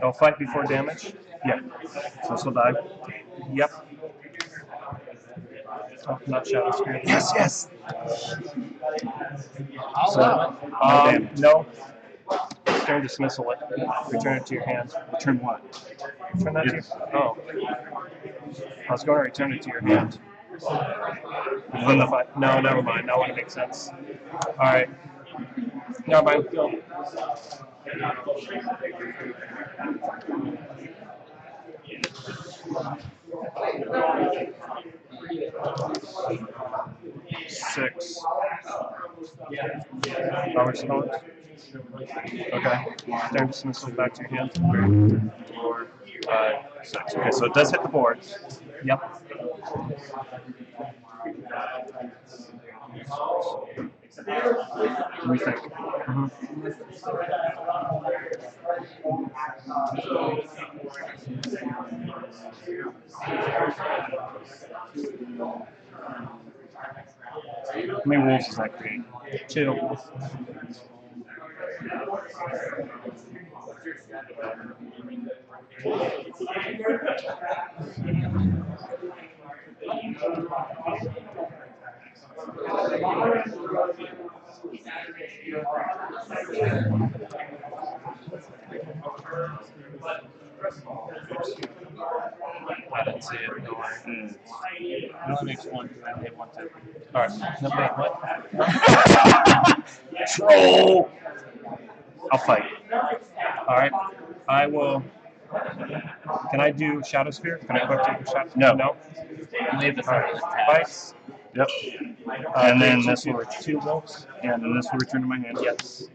I'll fight before damage. Yeah. So this will die. Yep. Oh, not Shadow Spear. Yes, yes. So, no. Return dismissal it. Return it to your hand. Return what? Return that to your. Oh. I was going to return it to your hand. Then the fight. No, never mind. That wouldn't make sense. All right. Never mind. 6 power stones. Okay. Turn dismissal back to your hand. 4, 5, 6. Okay, so it does hit the board. Yep. What do you think? How many wolves does that create? 2. I didn't see it. No way. It only makes 1. I hit 1 too. Alright. No, wait, what? Troll! I'll fight. Alright. I will. Can I do Shadow Sphere? Can I equip to Shadow Sphere? No. Leave this Alright. under the tabs. Fight. Yep. And then this will 2 wolves. And then this will return to my hand. Yes.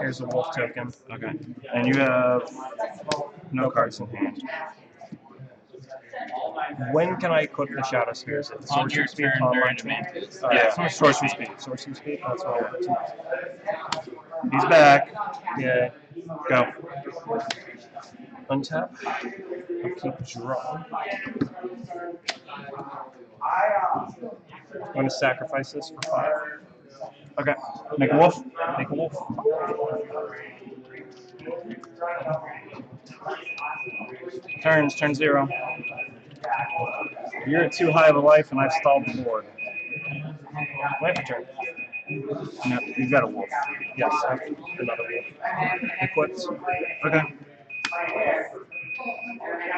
Here's a wolf token. Okay. And you have no cards in hand. When can I equip the Shadow Sphere? Is it On your sorcery speed? turn during a mantis. Yeah, sorcery speed. Sorcery speed. That's what I want to. He's back. Yeah. Go. Untap. I'll keep draw. I'm going to sacrifice this for 5. Okay. Make a wolf. Make a wolf. Turn 0. You're at too high of a life, and I've stalled the board. Wait for turn. No, you've got a wolf. Yes, I have another wolf. Equipped. Okay.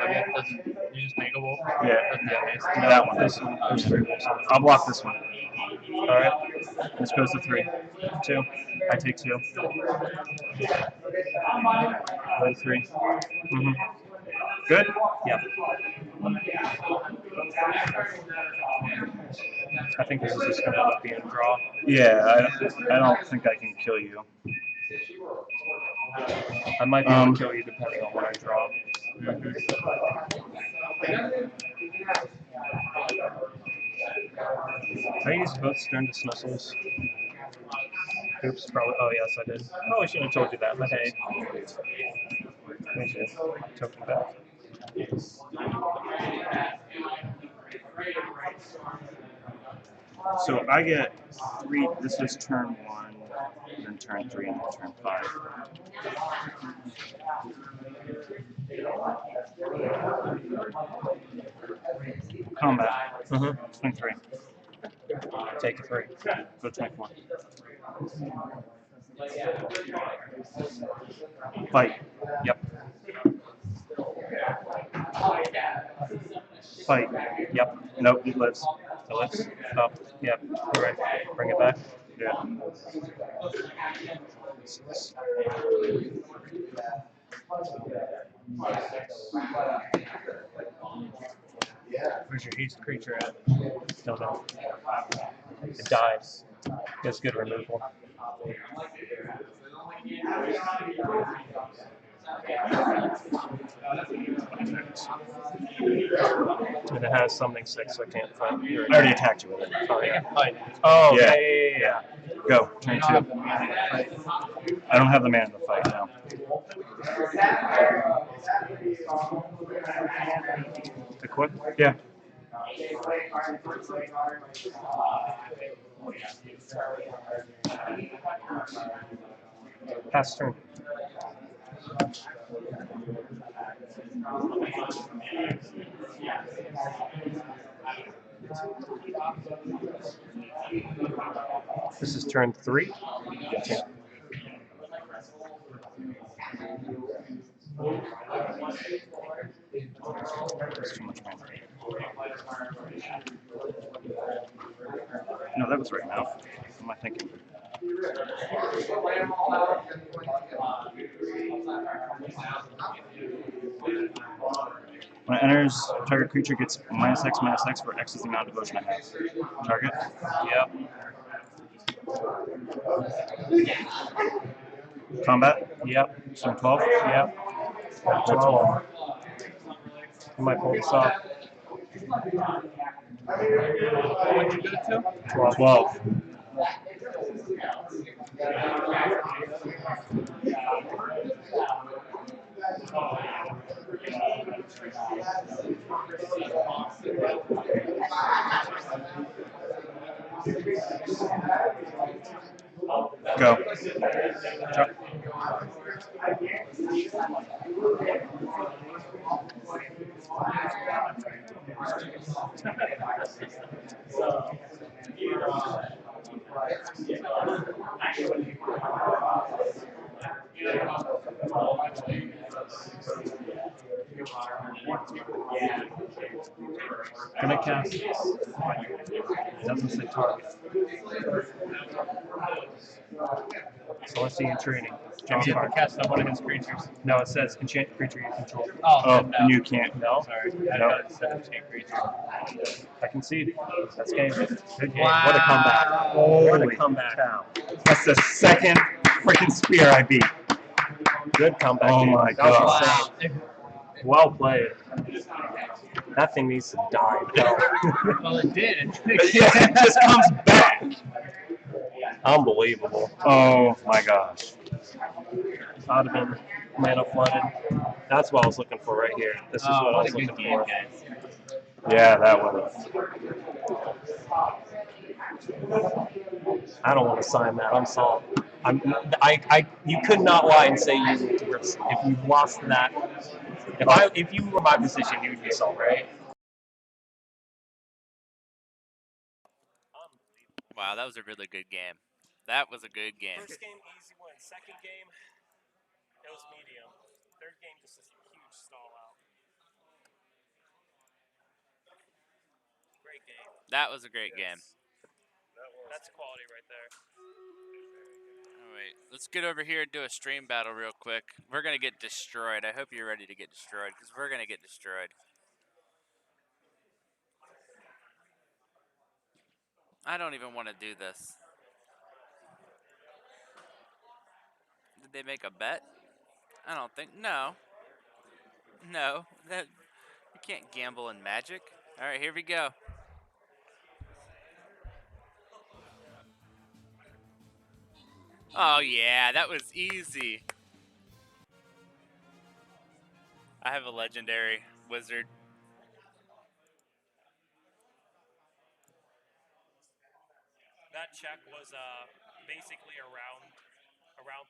Okay, you just make a wolf? Yeah, that one. This one. There's 3 wolves. I'll block this one. Alright. This goes to 3. 2. I take 2. Go to 3. Good? Yeah. I think this is just going to end up being a draw. Yeah, I don't think I can kill you. I might be able to kill you depending on what I draw. I use both stern dismissals. Oops, probably. Oh, yes, I did. Probably shouldn't have told you that, but hey. Thank you. Took it back. So I get 3. This is turn 1, then turn 3, and then turn 5. Combat. 23. Take a 3. Go 24. Fight. Yep. Fight. Yep. Nope, he lives. It lives. Up. Yep. Alright. Bring it back. Yeah. Where's your haste creature at? Don't know. It dies. It's good removal. And it has something 6, so I can't fight. I already attacked you with it. Oh, yeah. Oh, yeah. Go. Turn 2. I don't have the mana to fight now. Equip? Yeah. Pass turn. This is turn 3? Yes. That's too much mana. No, that was right now. What am I thinking? When it enters, target creature gets -X for X is the amount of devotion I have. Target? Yep. Combat? Yep. So 12? Yep. 12. You might pull this off. What'd you get it to? 12. Go. Gonna cast. It doesn't say target. Celestian training. Jimmy, you have to cast on one of his creatures. No, it says enchant creature you control. Oh, and no. you can't. No, sorry. I No. thought it said enchant creature. I concede. That's game. Good game. Wow. What a comeback. What a comeback. Cow. That's the second freaking spear I beat. Good comeback. Oh my god. Well played. That thing needs to die. Well, it did. Yeah, it just comes back. Unbelievable. Oh my gosh. I'd have been mana flooded. That's what I was looking for right here. This is what I was looking for. Guys. Yeah, that would have. I don't want to sign that. I'm sorry. You could not lie and say you were, if you lost that. If you were my position, you would be salty, right? Wow, that was a really good game. That was a good game. First game, easy win. Second game, it was medium. Third game, just a huge stall out. Great game. That was a great game. That's quality right there. All right, let's get over here and do a stream battle real quick. We're going to get destroyed. I hope you're ready to get destroyed because we're going to get destroyed. I don't even want to do this. Did they make a bet? I don't think. No. No. That you can't gamble in Magic. All right, here we go. Oh yeah, that was easy. I have a legendary wizard. That check was basically a round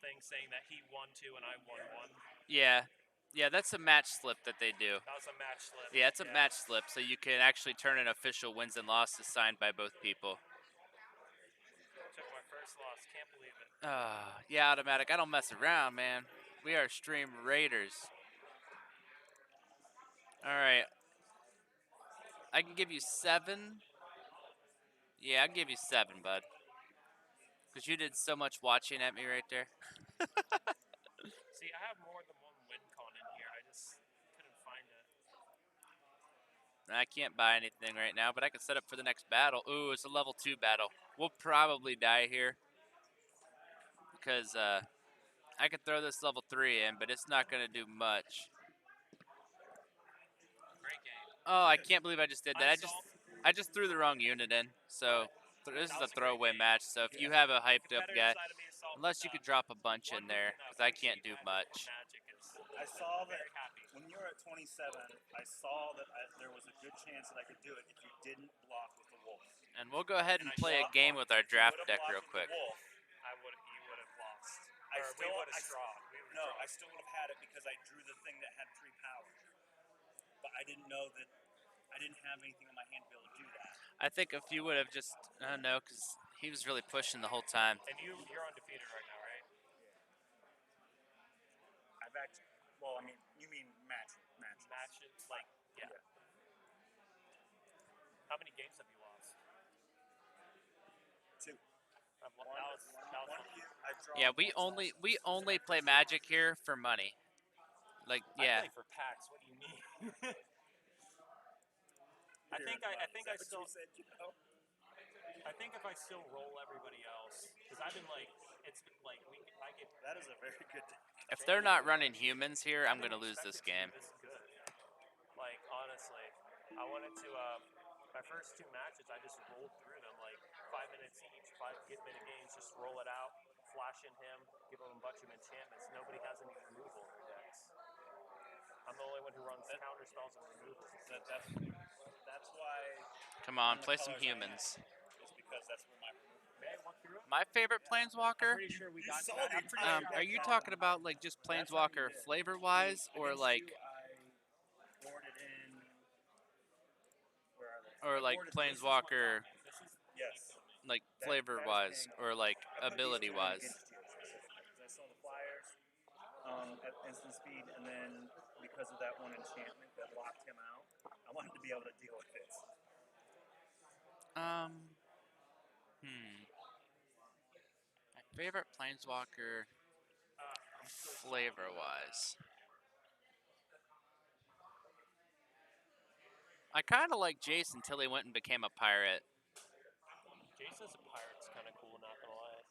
thing saying that he won 2 and I won 1. Yeah. Yeah, that's a match slip that they do. That was a match slip. Yeah, it's a match slip, so you can actually turn an official wins and losses signed by both people. Took my first loss. Can't believe it. Yeah, automatic. I don't mess around, man. We are stream raiders. All right. I can give you 7. Yeah, I'll give you 7, bud. Because you did so much watching at me right there. See, I have more than one win con in here. I just couldn't find it. I can't buy anything right now, but I can set up for the next battle. Ooh, it's a level 2 battle. We'll probably die here. Because I could throw this level 3 in, but it's not going to do much. Great game. Oh, I can't believe I just did that. I just threw the wrong unit in. So this is a throwaway match. So if you have a hyped up guy, unless you could drop a bunch in there, because I can't do much. I saw that when you were at 27, I saw that there was a good chance that I could do it if you didn't block with the wolf. And we'll go ahead and play a game with our draft deck real quick. You would have lost. I still would have had it because I drew the thing that had 3 power. But I didn't know that I didn't have anything in my hand to be able to do that. I think if you would have just, I don't know, because he was really pushing the whole time. And you're undefeated right now, right? I've actually, well, I mean, you mean matches, like, yeah. How many games have you lost? 2. Yeah, we only play Magic here for money. Like, yeah. I play for packs. What do you mean? I think I Is that still. what you said, Joe? I think if I still roll everybody else, because I've been like, it's like I get. That is a very good deck. If they're not running humans here, I'm gonna lose this game. This good. Like honestly, I wanted to. My first 2 matches, I just rolled through them like 5 minutes each, 5-minute games. Just roll it out, flash in him, give him a bunch of enchantments. Nobody has any removal in their decks. I'm the only one who runs counter spells and removals. That's why. Come on, one of the play some colors I humans. Is because that's where my removal. May I walk through it? My favorite I'm planeswalker. pretty sure we got. sold it. I'm pretty sure Are you talking about like just That's how you planeswalker did. flavor wise, or Against like, you, I boarded in. Where are they? or I like boarded planeswalker Yes. like That flavor is wise, paying or off. like I put these ability 2 in wise? against you specifically because I saw the flyers at instant speed, and then because of that one enchantment that locked him out, I wanted to be able to deal with it. My favorite planeswalker flavor wise. I kind of like Jace until he went and became a pirate. Jason's a pirate's kind of cool, not gonna lie.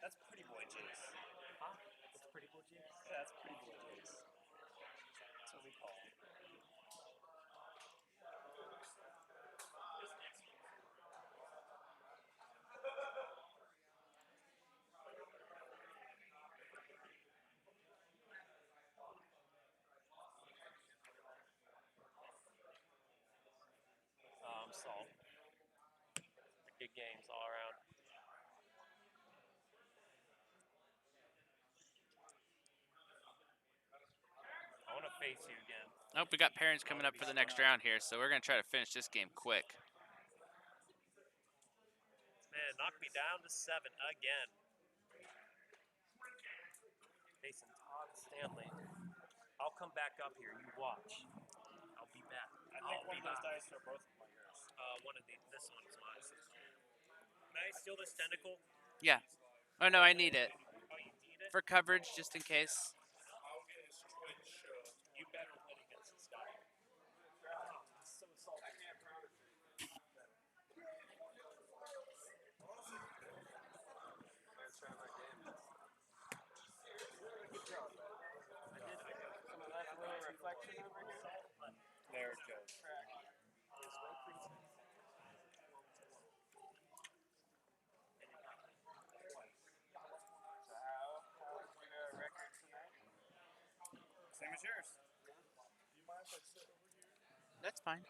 That's Pretty Boy Jace. Huh? It's pretty cool, Jason. Yeah, that's Pretty Boy Jace. That's what we call him. Salt. Good games all around. I want to face you again. Nope, we got parents coming up for the next round here, so we're gonna try to finish this game quick. Man, knock me down to 7 again. Facing Todd Stanley. I'll come back up here. You watch. I'll be back. I think one of those dice are both of my yours. One of these. This one is mine. Can I steal this tentacle? Yeah. Oh no, I need it Oh, you need it? for coverage, just in case. You better win against this guy. Oh, he's so salty. Reflection over here. There, Joe. Same as yours. That's fine.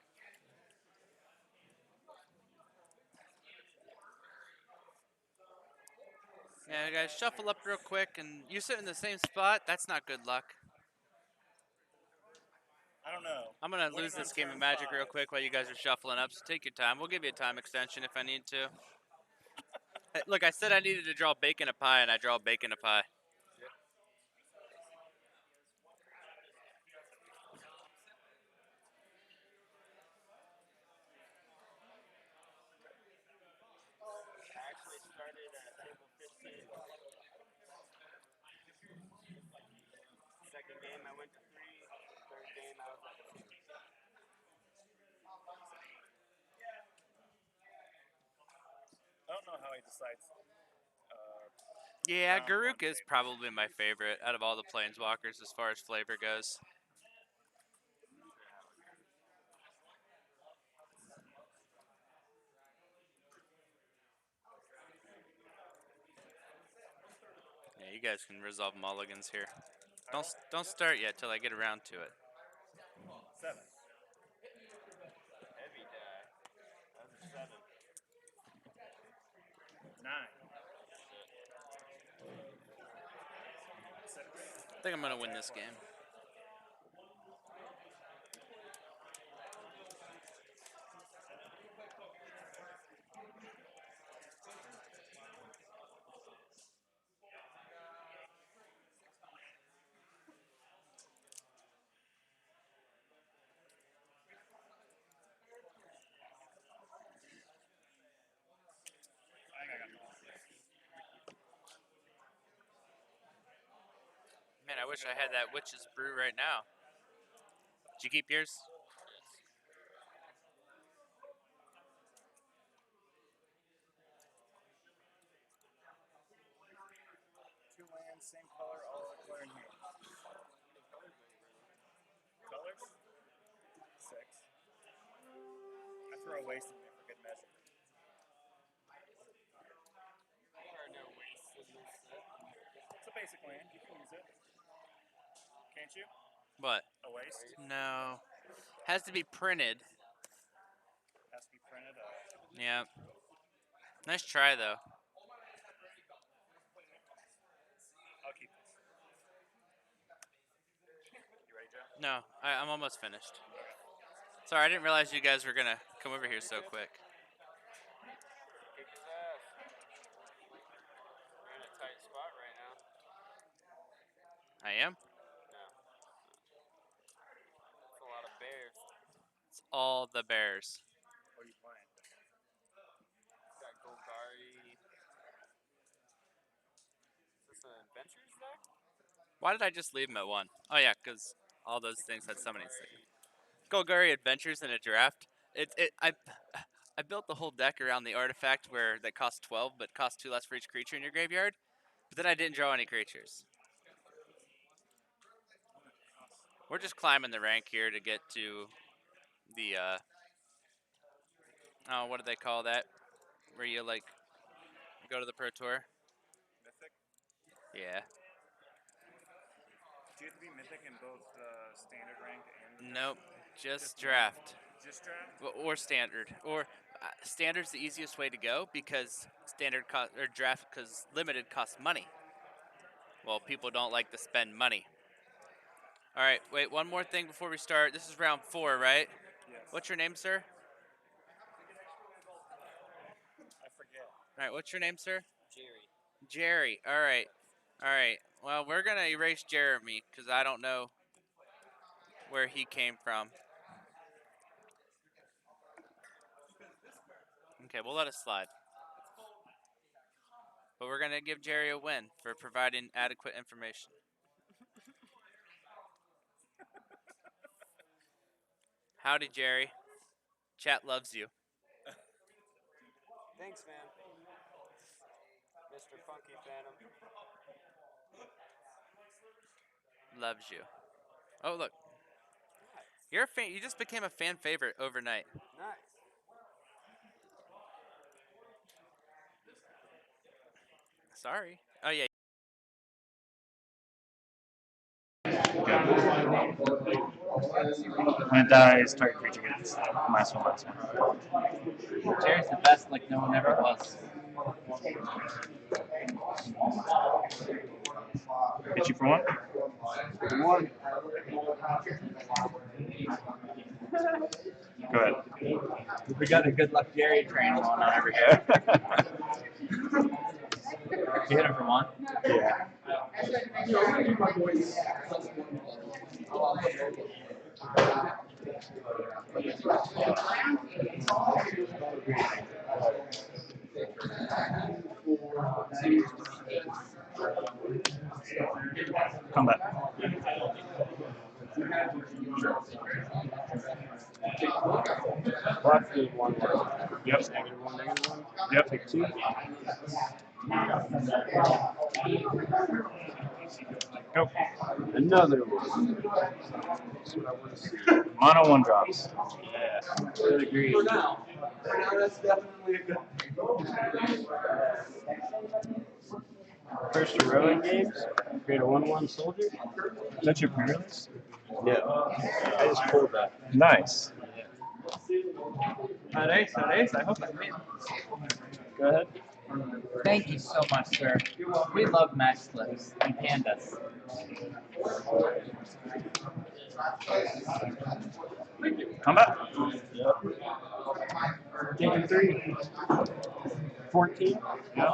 Yeah, guys, shuffle up real quick, and you sit in the same spot. That's not good luck. I don't know. I'm gonna Winning lose on this game of turn Magic real 5. quick while you guys are shuffling up. So take your time. We'll give you a time extension if I need to. Hey, look, I said I needed to draw bacon a pie, and I draw bacon a pie. I actually started at table 15. Second game, I went to 3. Third game, I was at 2. I don't know how he decides. Yeah, Round 1 Garuk is favorites. probably my favorite out of all the planeswalkers as far as flavor goes. Yeah, you guys can resolve mulligans here. Don't start yet till I get around to it. 7. Heavy die. That's a 7. 9. 6. I think I'm gonna win this game. I think I got more. Man, I wish I had that witch's brew right now. Did you keep yours? same color, all other color in here. Colors? 6. I throw a waste in there for good measure. There are no wastes in this set. It's a basic land. You can use it. Can't you? What? A waste? No. Has to be printed. Has to be printed. Yeah. Nice try though. I'll keep this. You ready, Joe? No, I'm almost finished. Sorry, I didn't realize you guys were gonna come over here so quick. Kick his ass. You're in a tight spot right now. I am. No. That's a lot of bears. It's all the bears. What are you playing? Got Golgari. Is this an adventures deck? Why did I just leave him at 1? Oh yeah, because all those things had summoning stick. Golgari Adventures in a draft. I built the whole deck around the artifact where that costs 12 but costs 2 less for each creature in your graveyard. But then I didn't draw any creatures. We're just climbing the rank here to get to the oh, what do they call that? Where you like go to the Pro Tour? Mythic? Yeah. Do you have to be mythic in both standard rank and Nope. Just draft. Just draft? Or standard. Or standard's the easiest way to go because standard cost or draft because limited costs money. Well, people don't like to spend money. All right, wait, one more thing before we start. This is round 4, right? Yes. What's your name, sir? I forget. All right, what's your name, sir? Jerry. Jerry. All right. All right. Well, we're going to erase Jeremy because I don't know where he came from. Okay, we'll let it slide. But we're going to give Jerry a win for providing adequate information. Howdy, Jerry. Chat loves you. Thanks, man. Mr. Funky Phantom. Loves you. Oh, look. You're a fan. You just became a fan favorite overnight. Nice. Sorry. Oh, yeah. When it dies, target creature gets -1/-1. Jerry's the best, like no one ever was. Hit you for 1? Go ahead. We got a good luck Jerry train going on over here. You hit him for 1? Yeah. Combat. Left is 1. Yep. -1. Yep. Take 2. Go. Another 1. That's what I want to see. Mono 1 drops. Yeah. For now, that's definitely a good First rowing games. Create a 1/1 soldier. Is that your pre-release? Yeah. I just pulled that. Nice. Nice. I hope I made Go ahead. Thank you so much, sir. We love match slips and pandas. Combat. Yep. Taking 3. 14. Yep.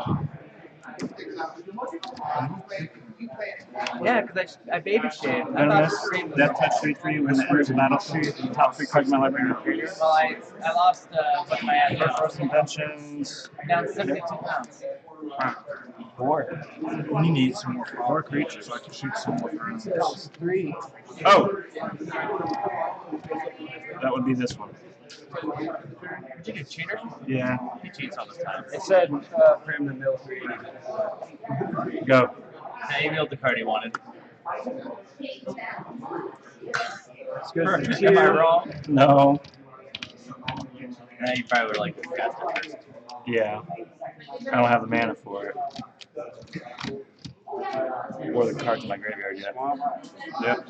Yeah, because I baby shaved. I thought Venomous. the screen was Death touch 3/3 when it enters the battlefield. Top 3 cards in my library are creatures. Well, I lost what my ad First inventions. I'm down 72 pounds. 4. You need some more 4 creatures so I can shoot some more throws. 3. Oh! That would be this one. Did you do cheaters? Yeah. He cheats all the time. It said for him to mill 3. Go. I emailed the card he wanted. Good. Am I wrong? No. Nah, you probably would like to cast it first. Yeah. I don't have the mana for it. Or the cards in my graveyard yet. Yep.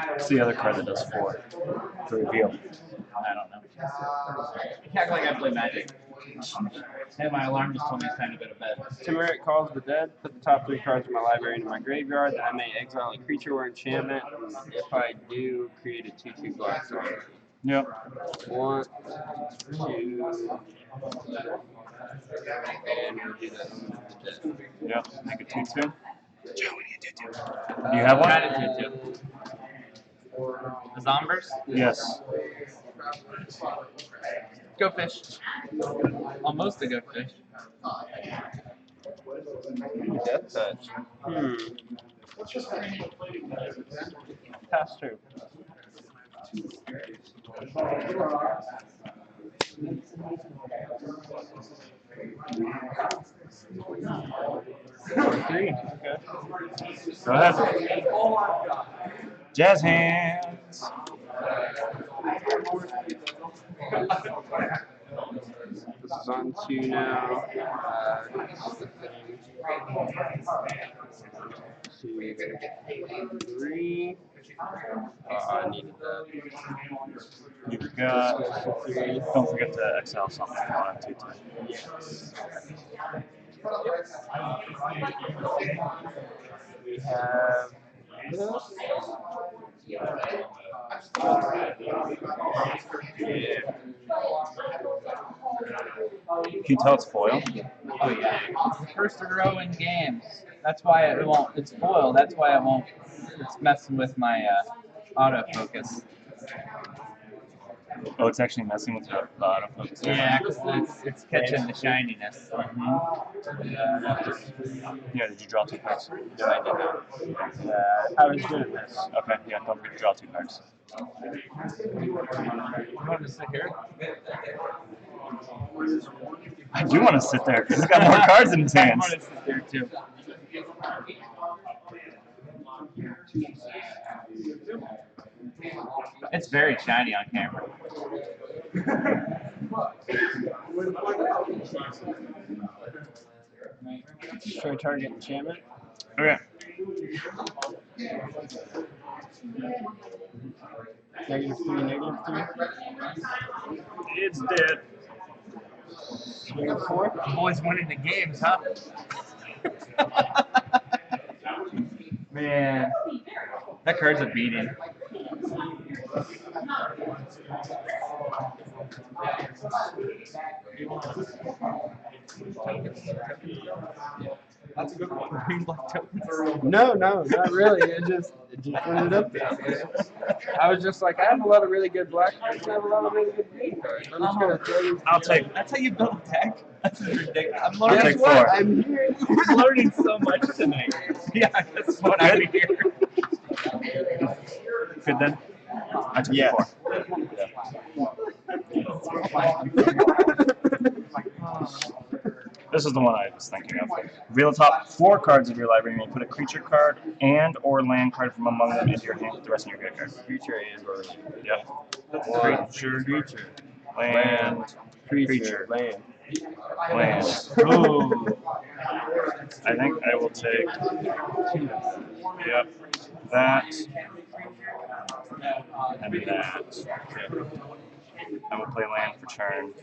What's the other card that does 4? To reveal. I don't know. You act like I play Magic. Hey, my alarm just told me it's time to go to bed. Turmeric calls the dead. Put the top 3 cards of my library into my graveyard. Then I may exile a creature or enchantment. And if I do, create a 2/2 black card. Yep. 1, 2, and we'll do that one with the dead. Yep. Make a 2/2. Joe, we need a 2/2. Do you have one? Got it, too. The Zombers? Yes. Go fish. Almost a go fish. Death touch. Pass 2. Okay. Go ahead. Jazz hands. This is on 2 now. 2, 3. I needed that. You've got. Don't forget to exile something if you want to. We have this. Yeah. Can you tell it's foil? Oh yeah. First in a row in games. That's why it won't. It's foil. That's why it won't. It's messing with my autofocus. Oh, it's actually messing with the autofocus. Yeah, because it's catching the shininess. Yeah, did you draw 2 cards? No, I did not. I was doing this. Okay, yeah, don't forget to draw 2 cards. You want to sit here? I do want to sit there because he's got more cards in his I hands. want to sit there too. It's very shiny on camera. Try target enchantment. Okay. -3, -3. It's dead. Swing 4. Boys winning the games, huh? Man, that card's a beating. That's a good one. Green black tokens. No, not really. It just ended up there. I was just like, I have a lot of really good black cards. I have a lot of really good green cards. I'm just gonna throw these. I'll take. That's how you build a deck. That's ridiculous. I'm I'll learning. take Guess what? 4. I'm here. I'm learning so much tonight. Yeah, that's what I'm here. Good then? I took Yeah. 4. This is the one I was thinking of. Reveal the top 4 cards of your library. You may put a creature card and or land card from among them into your hand with the rest of your graveyard. Creature and or Yep. creature. Land. Creature. Land. Land. Ooh. I think I will take. Yep. That. And that. I will play land for turn.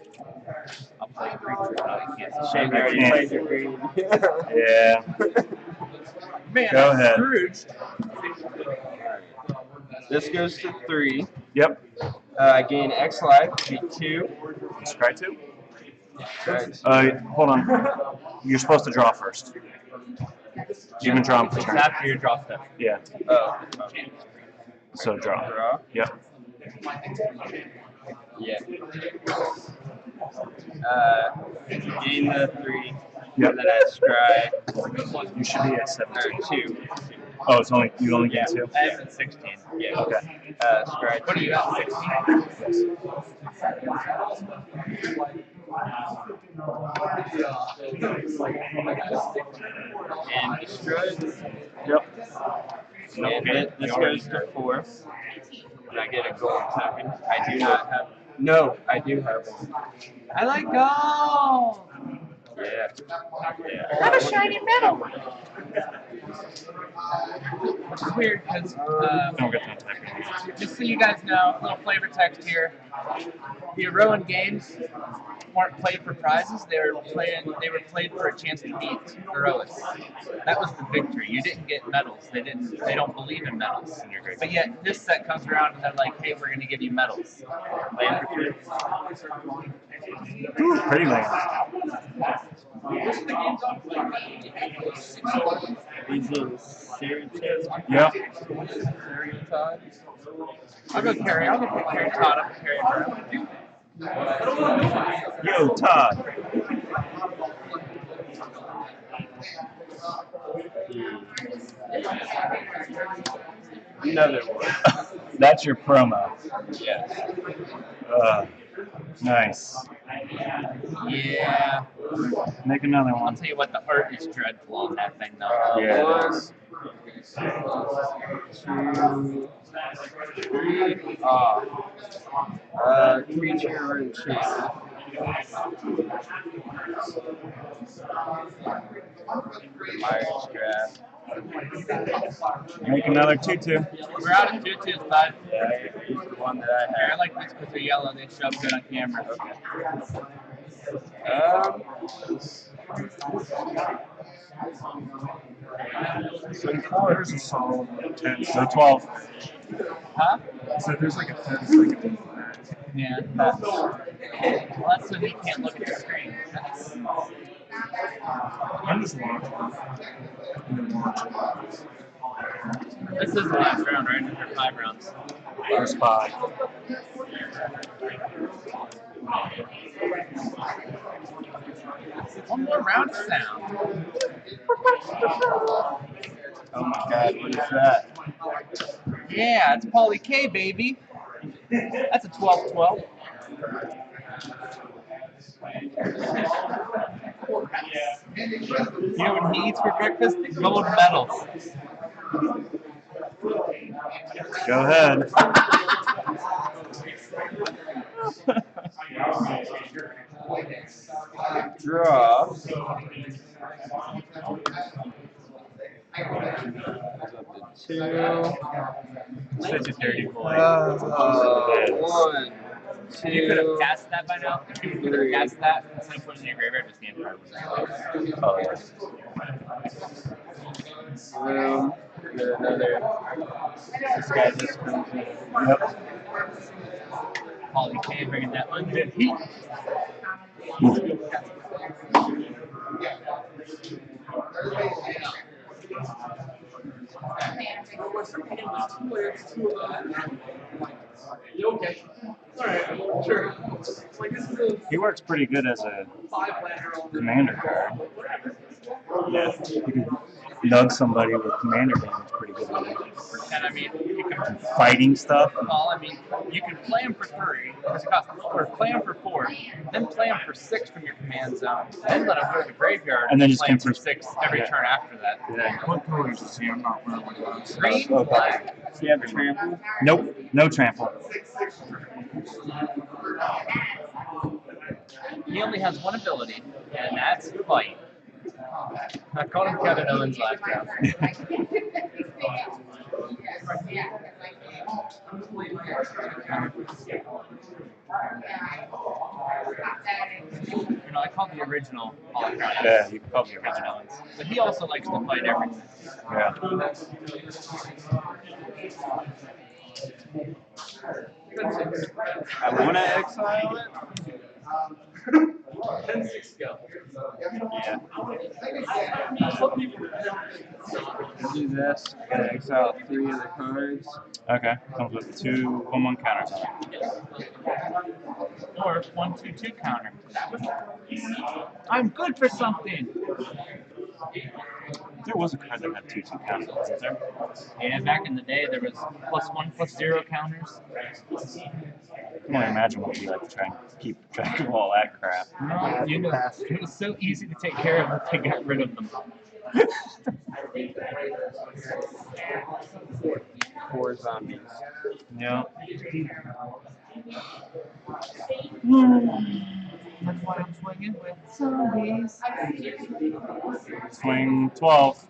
I'll play creature. I can't. Shame you already Yeah. played your green. Yeah. Man, Go I'm ahead. Scrooged. This goes to 3. Yep. Gain X life. Take 2. Scry 2. Right. Hold on. You're supposed to draw first. You've been drawing for It's turn. after your draw step. Yeah. Oh. So draw. Draw. Yep. Yeah. Gain the 3. Yep. And then I scry. You should be at Or 17. 2. Oh, it's only you only Yeah. get 2. I have 16. Yeah. Okay. Scry. What do you got? 16? And destroyed. Yep. And this goes to 4. And I get a gold token. I do not have. No, I do have one. I like gold! Yeah. I have a shiny medal. Which is weird because, Don't get that type. just so you guys know, a little flavor text here. The Rowan games weren't played for prizes. They were played for a chance to beat Heroics. That was the victory. You didn't get medals. They don't believe in medals. But yet this set comes around and they're like, hey, we're gonna give you medals. Land for 3. Ooh, pretty land. These little stereotypes. Yep. Stereotypes. I'll go carry. I'll go put carry Todd up and carry him around. Yo, Todd. Another one. That's your promo. Yes. Nice. Yeah. Make another I'll one. tell you what, the art is dreadful on that thing though. Yeah, it is. 2, 3. Creature and chase. Myers draft. Make another 2/2. We're out of 2/2s, bud. Yeah, I used the one that I Here, I had. like these because they're yellow. They show up good on camera. So 4 is a solid 10. So 12. Huh? So there's like a 10-second. Yeah. Well, that's so he can't look at the screen. I'm just launching. And then launching. This is the last round, right? After 5 rounds. There's 5. One more round sound. Oh my god, what is that? Yeah, it's Pauly K, baby. That's a 12-12. You know what he eats for breakfast? Gold medals. Go ahead. Draw. Two. Such a dirty boy. 1, 2. You could have cast that by now. You could have cast that instead of putting it in your graveyard. Just hand card. Oh, yes. Room. Get another. This guy just comes in. Yep. Pauly K bringing that undead heat. He works pretty good as a commander card. Yeah. You can nug somebody with commander damage pretty good with it. And I mean, you can. Fighting stuff. Well, I mean, you can play them for 3, because it costs, or play them for 4, then play them for 6 from your command zone, then let them go to the graveyard, And then just play them cancel- for 6 every turn after that. Yeah. What colors is he? I'm not wearing one of those. Green, Oh, black. Do you have trample? Nope. No trample. He only has one ability, and that's fight. I called him Kevin Owens last round. You know, I called the original Holocron. Yeah, you can call the original ones. But he also likes to fight everything. Yeah. I want to exile it. 10-6 go. Yeah. Do this. Gotta exile 3 of the cards. Okay. Comes with 2 1/1 counters on it. Or 1/2/2 counter. I'm good for something. There was a card that had 2/2 counters, wasn't there? Yeah, back in the day, there was +1/+0 counters. I can only imagine what it'd be like to try and keep track of all that crap. No, you know, it was so easy to take care of that they got rid of them. 4 zombies. Yeah. That's why I'm swinging with zombies. Swing 12.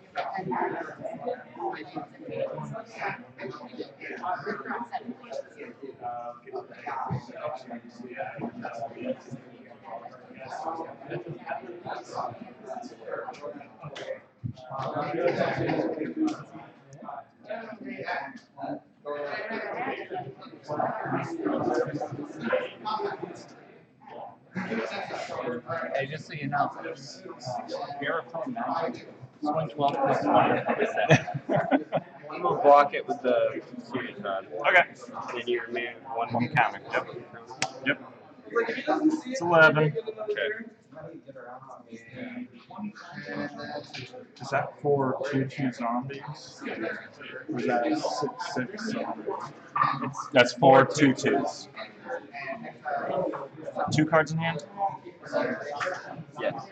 Hey, just so you know, if you ever play Magic, swing 12+1 is set. We'll block it with the series rod. Okay. Then you remove one One counter. Yep. Yep. It's 11. Okay. Is that for 2/2 zombies? Or is that 6/6 zombies? That's 4 2/2s. 2 cards in hand? Yes.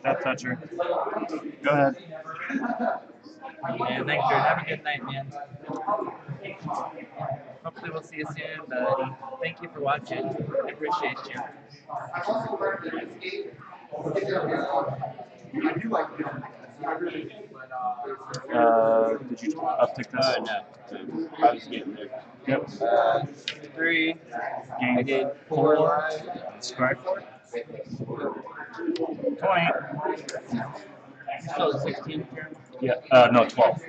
That toucher. Go ahead. Yeah, thanks, Jared. Have a good night, man. Hopefully we'll see you soon, buddy. Thank you for watching. I appreciate you. Did you uptick this? No. I was getting there. Yep. 3. Gain I gained 4 lives. Strike. 20. Still at 16. Yeah. No, 12.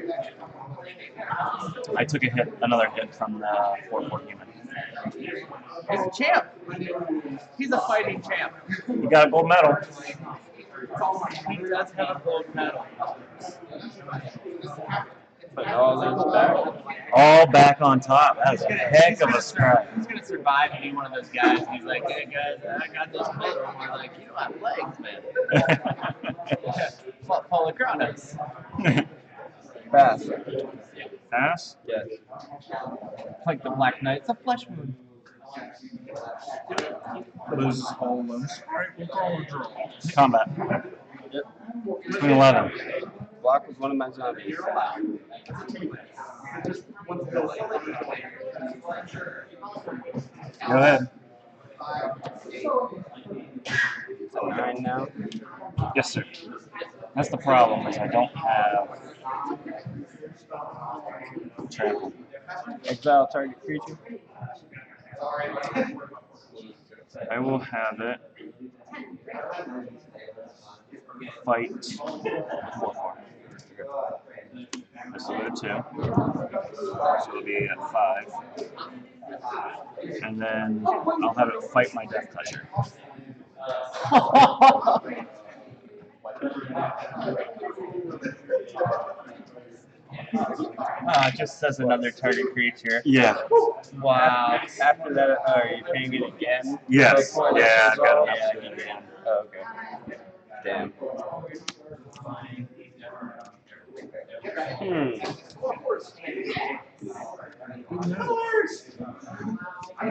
I took a hit, another hit from the 4/4 human. He's a champ. He's a fighting champ. You got a gold medal. He does have a gold medal. Put all those back. All back on top. That is a heck of a strike. He's gonna survive and be one of those guys. And he's like, hey guys, I got this medal. And we're like, you don't have legs, man. Paul Kronos. Fast. Pass? Yes. Like the Black Knight. It's a flesh wound. Loses all limbs. Alright, we'll call a draw. Combat. Yep. Swing 11. Block was one of my zombies. Go ahead. It's a 9 now. Yes, sir. That's the problem, is I don't have trample. Exile target creature. I will have it fight 4/4. This will go to 2. So it'll be at 5. And then I'll have it fight my Death Toucher. It just says another target creature. Yeah. Wow. After that, are you paying it again? Yes. Before Yeah, that I've got as enough well? to do it again. Oh, okay. Damn.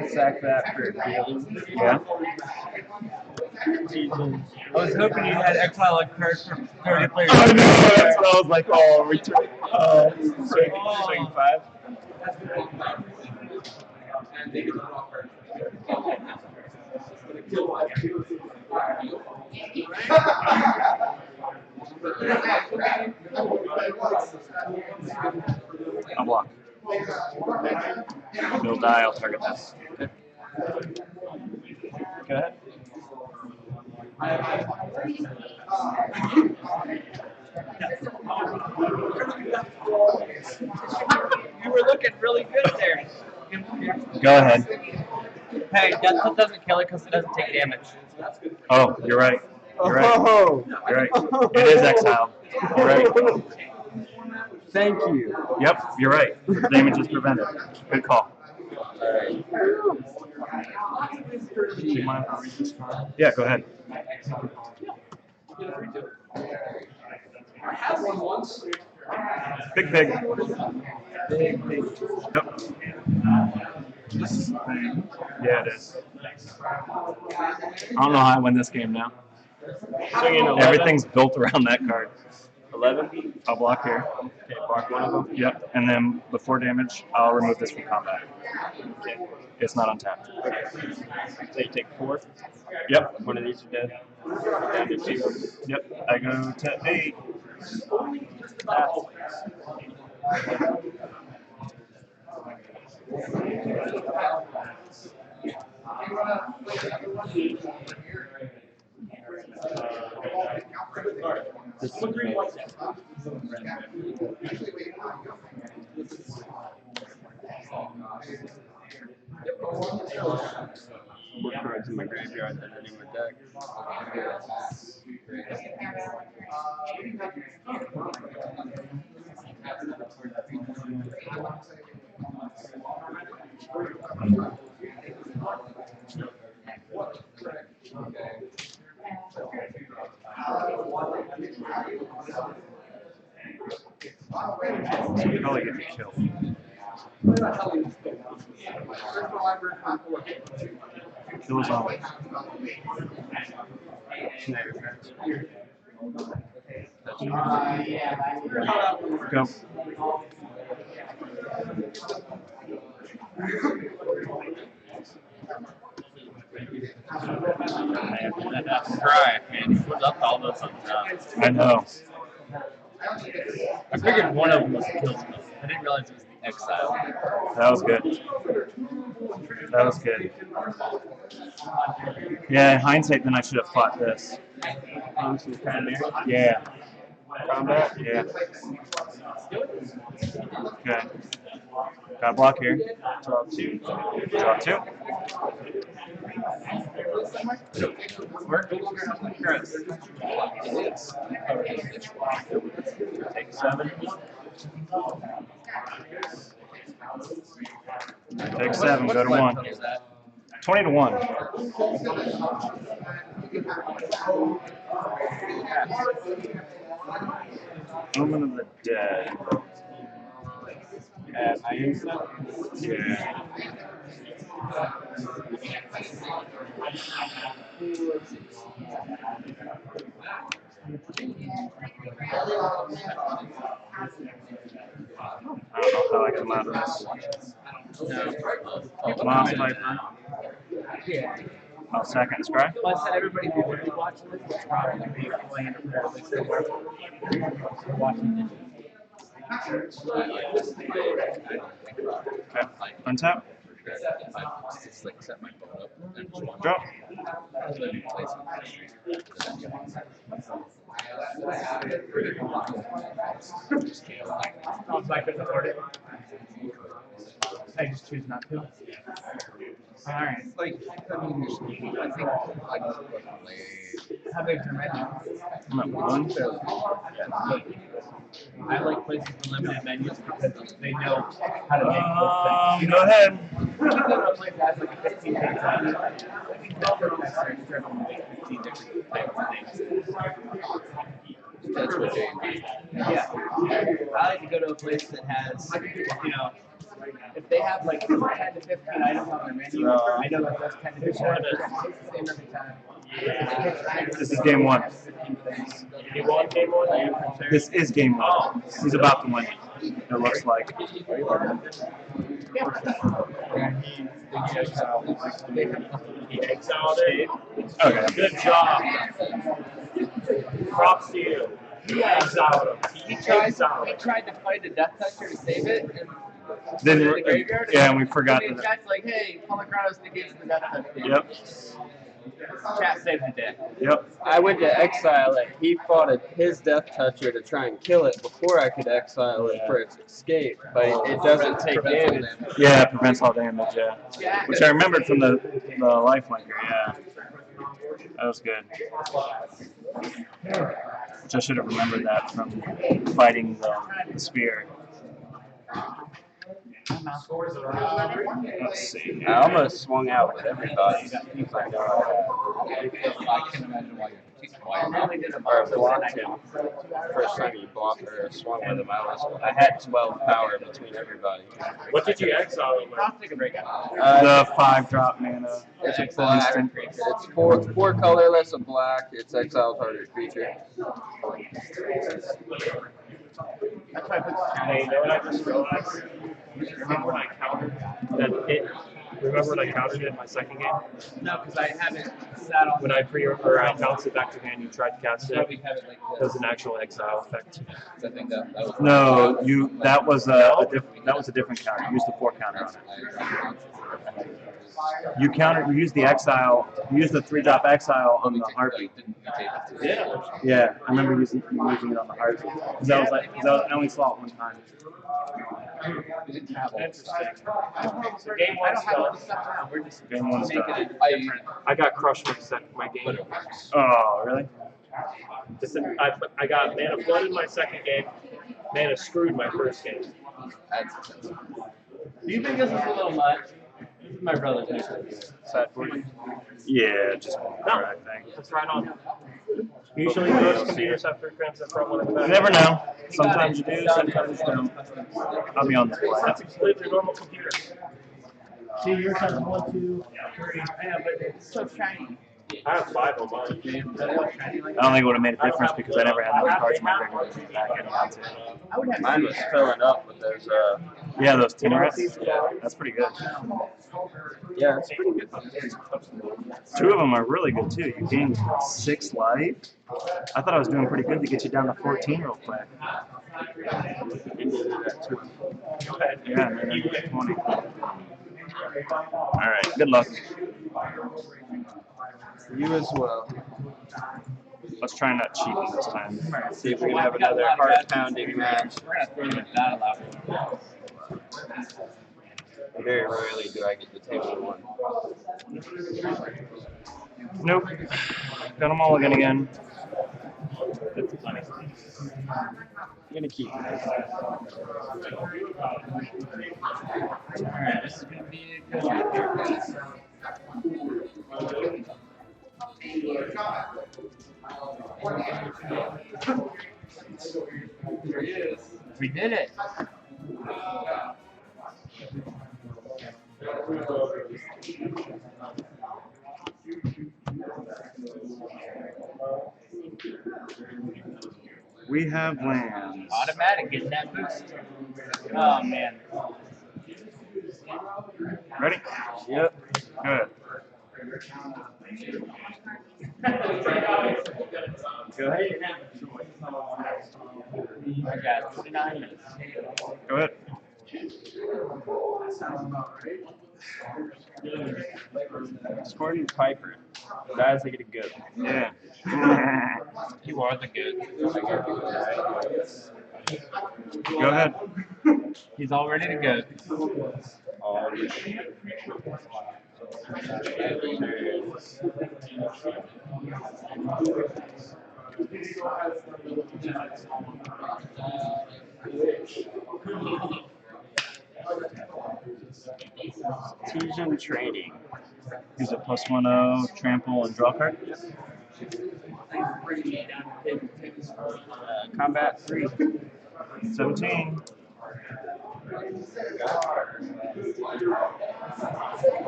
Sack that for healing. Yeah. Jesus. I was hoping you had exile a card for 30 players. I know, that's what I was like, oh, return. Swing 5. I'll block. He'll die, I'll target this. Go ahead. You were looking really good there. Go ahead. Hey, that doesn't kill it because it doesn't take damage. Oh, you're right. You're right. Oh, You're right. It is exile. You're right. thank you. Yep, you're right. Damage is prevented. Good call. Alright. Do you mind if I read this card? Yeah, go ahead. Big pig. Yep. This is the thing. Yeah, it is. I don't know how I win this game now. Swinging 11. Everything's built around that card. 11. I'll block here. Okay, block one of them. Yep. And then before damage, I'll remove this from combat. Okay. It's not untapped. Okay. So you take 4. Yep. One of these are dead. Down to 2. Yep. I go to 8. More cards in my graveyard than any in my deck. Probably get me killed. Kill his own. Go. Cry, man. He put up all those on top. I know. I figured one of them was a kill spell. I didn't realize it was the exile. That was good. That was good. Yeah, in hindsight, then I should have fought this. Some primary. Yeah. Combat? Yeah. Okay. Got a block here. Draw 2. Draw 2. Take 7. Take 7, go to 1. 20 to 1. Omen of the Dead. I instant. Yeah. I don't know how I come out of this. Moss Viper. I'll sack and scry. Plus, had everybody who would be watching this would probably be playing fairly similar. Watching it. Okay. Untap. Just like set my phone up and just one Drop. place just can't like Oh, so I couldn't afford it. I just choose not to. Alright. like I mean I think like How big's your menu? I'm at 1. I like places with limited menus because they know how to make both things. Go ahead. You go to a place that has like a 15 page menu, I think that's their strip and make 15 different types of things. that's what Jane did. Yeah. I like to go to a place that has, you know, if they have like 10 to 15 items on their menu, I know that those 10 to 15 items are the same every time. This is game 1. You want game 1? This is game 1. He's about to win. It looks like. He exiled it. Okay. Good job. Props to you. He exiled him. He tried to fight a Death Toucher to save it. And Then, put it in the graveyard. yeah, and we forgot And that. chat's like, hey, Polychronos negates the Death Toucher. Yep. Chat saved the day. Yep. I went to exile it. He fought his Death Toucher to try and kill it before I could exile it for its escape, but it doesn't take damage. Yeah, it prevents all damage, yeah. Which I remembered from the lifelinker, yeah. That was good. Which I should have remembered that from fighting the spear. I'm Let's see. I almost swung out with everybody. I can imagine why or blocked him. First time you blocked or swung with him, I had 12 power between everybody. What did you exile? The 5-drop mana. It's a black. It's four colorless, a black. It's exile target creature. Hey, you know what I just realized? Remember when I countered that hit? Remember when I countered it in my second game? No, because I haven't sat on. When I I bounced it back to hand, you tried to cast it. It was an actual exile effect. I think that was. No, that was a different counter. You used the 4 counter on it. You used the exile. You used the 3-drop exile on the heartbeat. Yeah. Yeah, I remember using it on the heartbeat. Because I only saw it one time. Interesting. So game one's done. Game 1's done. I got crushed with my game. Oh, really? I got mana flood in my second game. Mana screwed my first game. Do you think this is a little much? My brother's actually Sad for you. Yeah, just one No, more, I think. that's right on. Usually most computers have 3 frames in front, 1 in the back. You never know. Sometimes you do, sometimes you don't. I'll be on the fly. That's a completely normal computer. See, yours has 1, 2, 3. I know, but it's so shiny. I have 5 on mine. I don't think it would have made a difference because I never had enough cards in my graveyard to be back anyhow. I would have Mine was filling up with those. Yeah, those Tinnerets. That's pretty good. Yeah, it's pretty good. 2 of them are really good too. You gain 6 life. I thought I was doing pretty good to get you down to 14 real quick. Yeah, and then I get 20. All right, good luck. You as well. Let's try not cheating this time. See if we can have another heart pounding match. We're gonna throw that out. Very rarely do I get the table 1. Nope. Got them all again. I'm gonna keep. Alright, this is gonna be a good one. There he is. We did it. We have lands. Automatic, getting that boost. Oh man. Ready? Yep. Good. Go ahead. I got 29 minutes. Go ahead. Squirting Piper. Guys, I get a good. Yeah. You are the good. Go ahead. He's all ready to go. Fusion Training. Use a +1/0, trample, and draw card. Combat 3. 17.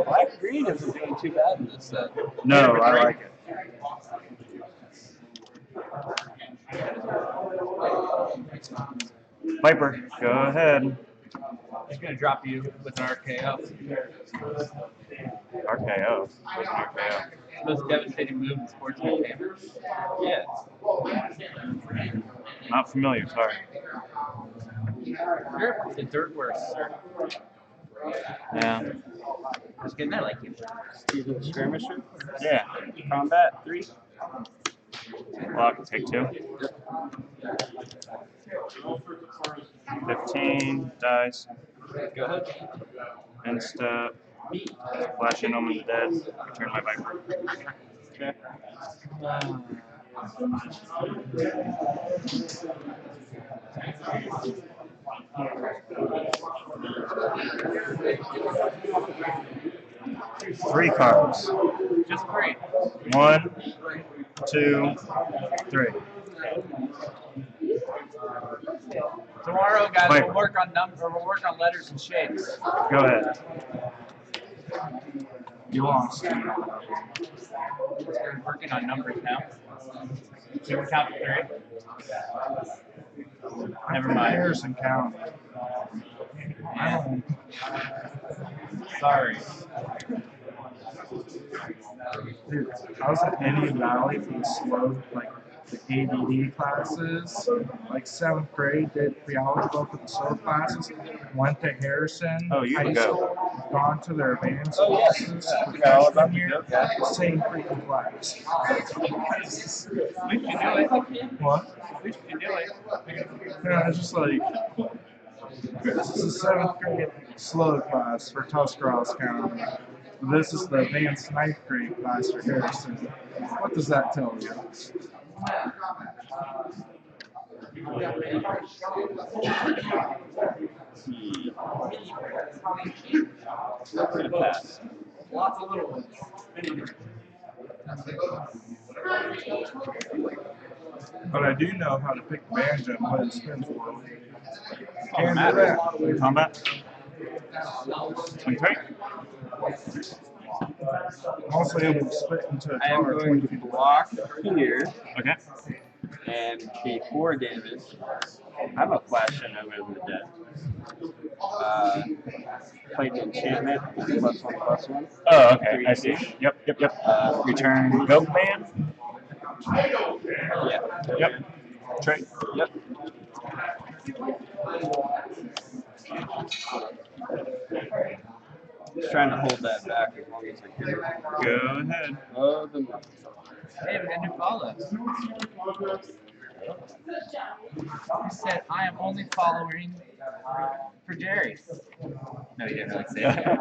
Black green isn't doing too bad in this set. No, I like it. Viper, go ahead. He's gonna drop you with an RKO. RKO. What's an RKO? Most devastating move in sports entertainment. Yeah. Not familiar, sorry. The dirt works, sir. Yeah. Just kidding, I like you. Fusion Skirmisher. Yeah. Combat 3. Lock, take 2. 15, dice. Go ahead. End step. Flash in Omen the Dead. Return my Viper. Okay. 3 cards. Just 3. 1, 2, 3. Tomorrow, guys, Wait. we'll work on letters and shapes. Go ahead. You lost. We're working on numbers now. Should we count to 3? Never mind. Harrison count. Sorry. Dude, I was at Indian Valley for the slow, like the ADD classes. Like 7th grade, did pre-algebra for the slow classes. Went to Harrison Oh, you High can go. School. Gone to their advanced Oh, yeah. classes I for forgot all about freshman the year. joke, guy. Same freaking class. We can do it. What? We can do it. Yeah, it's just like this is a 7th grade slow class for Tuscarawas County. This is the advanced 9th grade class for Harrison. What does that tell you? Pass. Lots of little ones. But I do know how to pick the banjo and what it spins for. Can't do that. Combat. 23. I'm also able to split into a I am tower going 20 to feet away. block here Okay. and be 4 damage. I have a flash and I'm over the dead. Played an enchantment, +1/+1. Oh, okay. I see. Yep. Return Goat Man. Yeah. Yep. Trade. Yep. Just trying to hold that back as long as I can. Go ahead. Oh, the Hey, we got new follows. He said, I am only following for Jerry. No, he didn't really say that.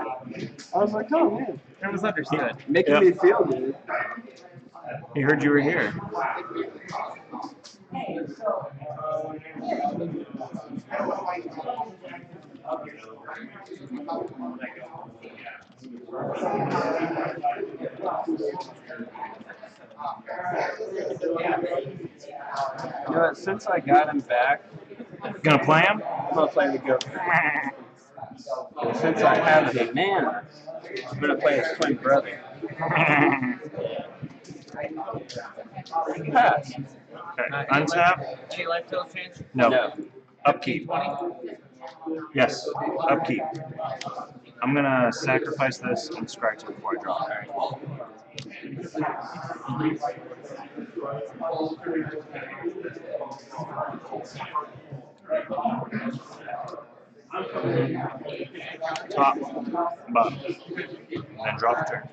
I was like, oh man, It was understood. making me feel good. He heard you were here. You know what, since I got him back, Gonna play him? I'm gonna play the goat. And since I have the mana, I'm gonna play his twin brother. Pass. Okay. Untap. Any life total change? No. Upkeep. 20? Yes. Upkeep. I'm gonna sacrifice this and scratch it before I draw. Top, bottom, and then draw the turn.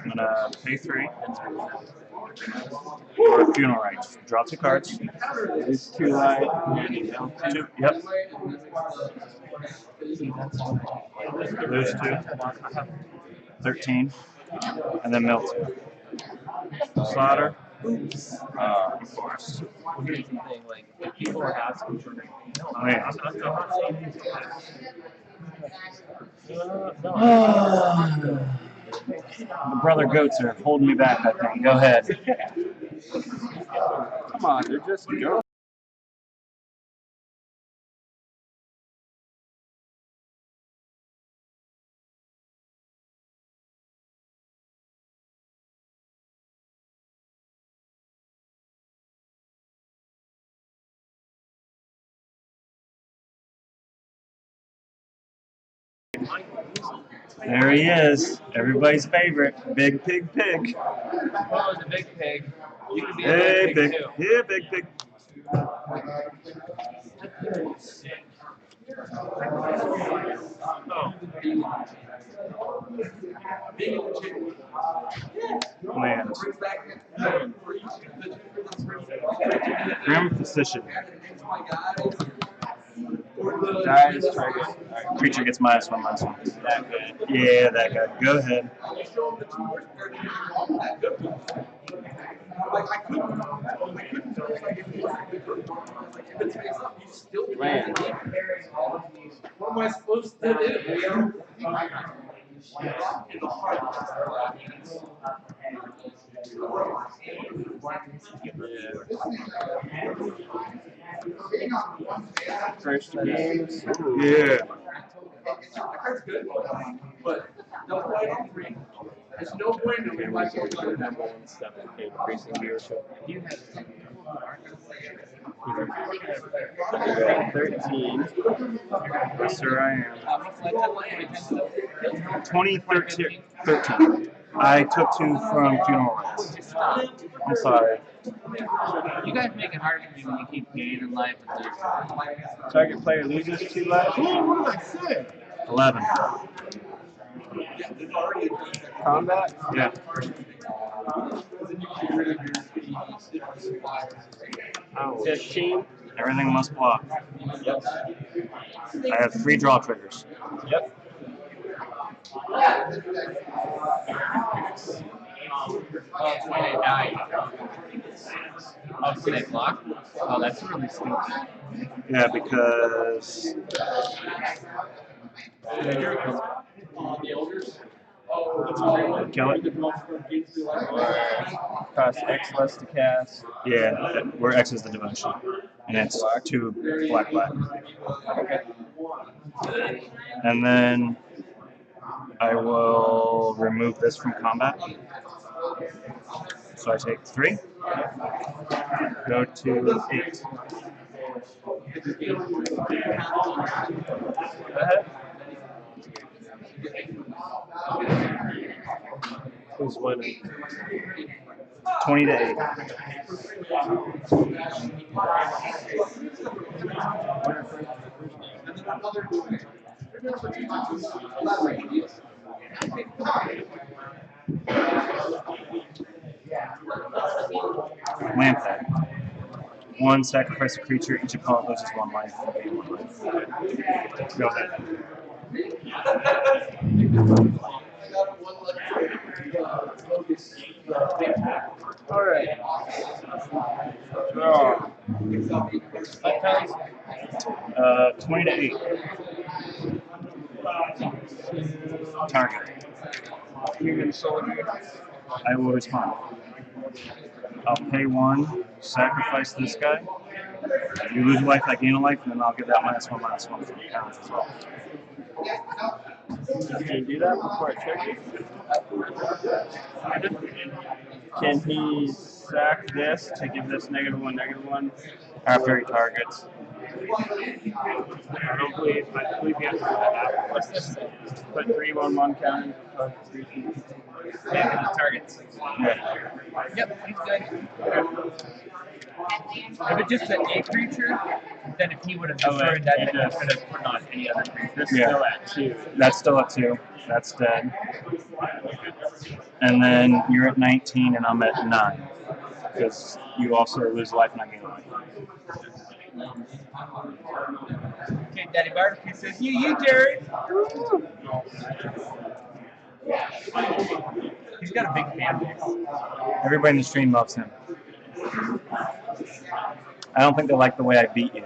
I'm gonna pay 3 for funeral rites. Draw 2 cards. It's too light. 2. Yep. Lose 2. 13. And then mill 2. Slaughter. Of course. Here's the thing, like, if people are asking for Oh, yeah. The brother goats are holding me back, I think. Go ahead. Come on, they're just goats. There he is. Everybody's favorite. Big Pig Pig. What was a big pig? You could be a Hey, big pig Pig. too. Yeah, Big Pig. Lands. Grim Physician. Dies, target. Creature gets -1/-1. That good. Yeah, that guy. Go ahead. Land. What am I supposed to do? First games. Yeah. That's good. But no point on three. There's no point in And we can do number one stuff increasing viewership. 13. Yes, sir, I am. 2013. I took 2 from funeral rights. I'm sorry. You guys make it hard for me when you keep gaining life and losing. Target player loses 2 life. What did I say? 11. Combat? Yeah. 15. Everything must block. Yep. I have 3 draw triggers. Yep. Oh, it's when they die. Oh, so they block? Oh, that's really stupid. Yeah, because kill it. Cost X less to cast. Yeah, where X is the devotion, and it's 2 black. And then I will remove this from combat. So I take 3. Go to 8. Who's winning? 20 to 8. Lamp that. 1, sacrifice a creature. Each opponent loses 1 life. And gain 1 life. Go ahead. Alright. Draw. 20 to 8. Target. Human soldier. I will respond. I'll pay 1, sacrifice this guy. You lose a life, I gain a life, and then I'll get that -1/-1 from the counters as well. Can you do that before it triggers? Can he sack this to give this -1/-1? After he targets. I believe you have to do that. What's this? Put 3/1/1 counters plus 3 keys. Yeah, the targets. Yeah. Yep, he's good. If it's just a creature, then if he would have destroyed that, then he could have put on any other creature. This is still at 2. That's still at 2. That's dead. And then you're at 19 and I'm at 9. Because you also lose life and I gain life. Okay, Daddy Barbecue says, you, Jared. He's got a big fan base. Everybody in the stream loves him. I don't think they like the way I beat you.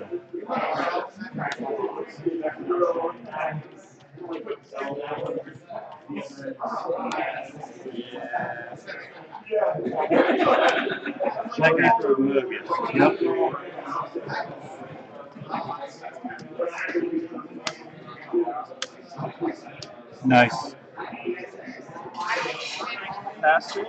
That guy threw a move. Yep. Nice. Faster?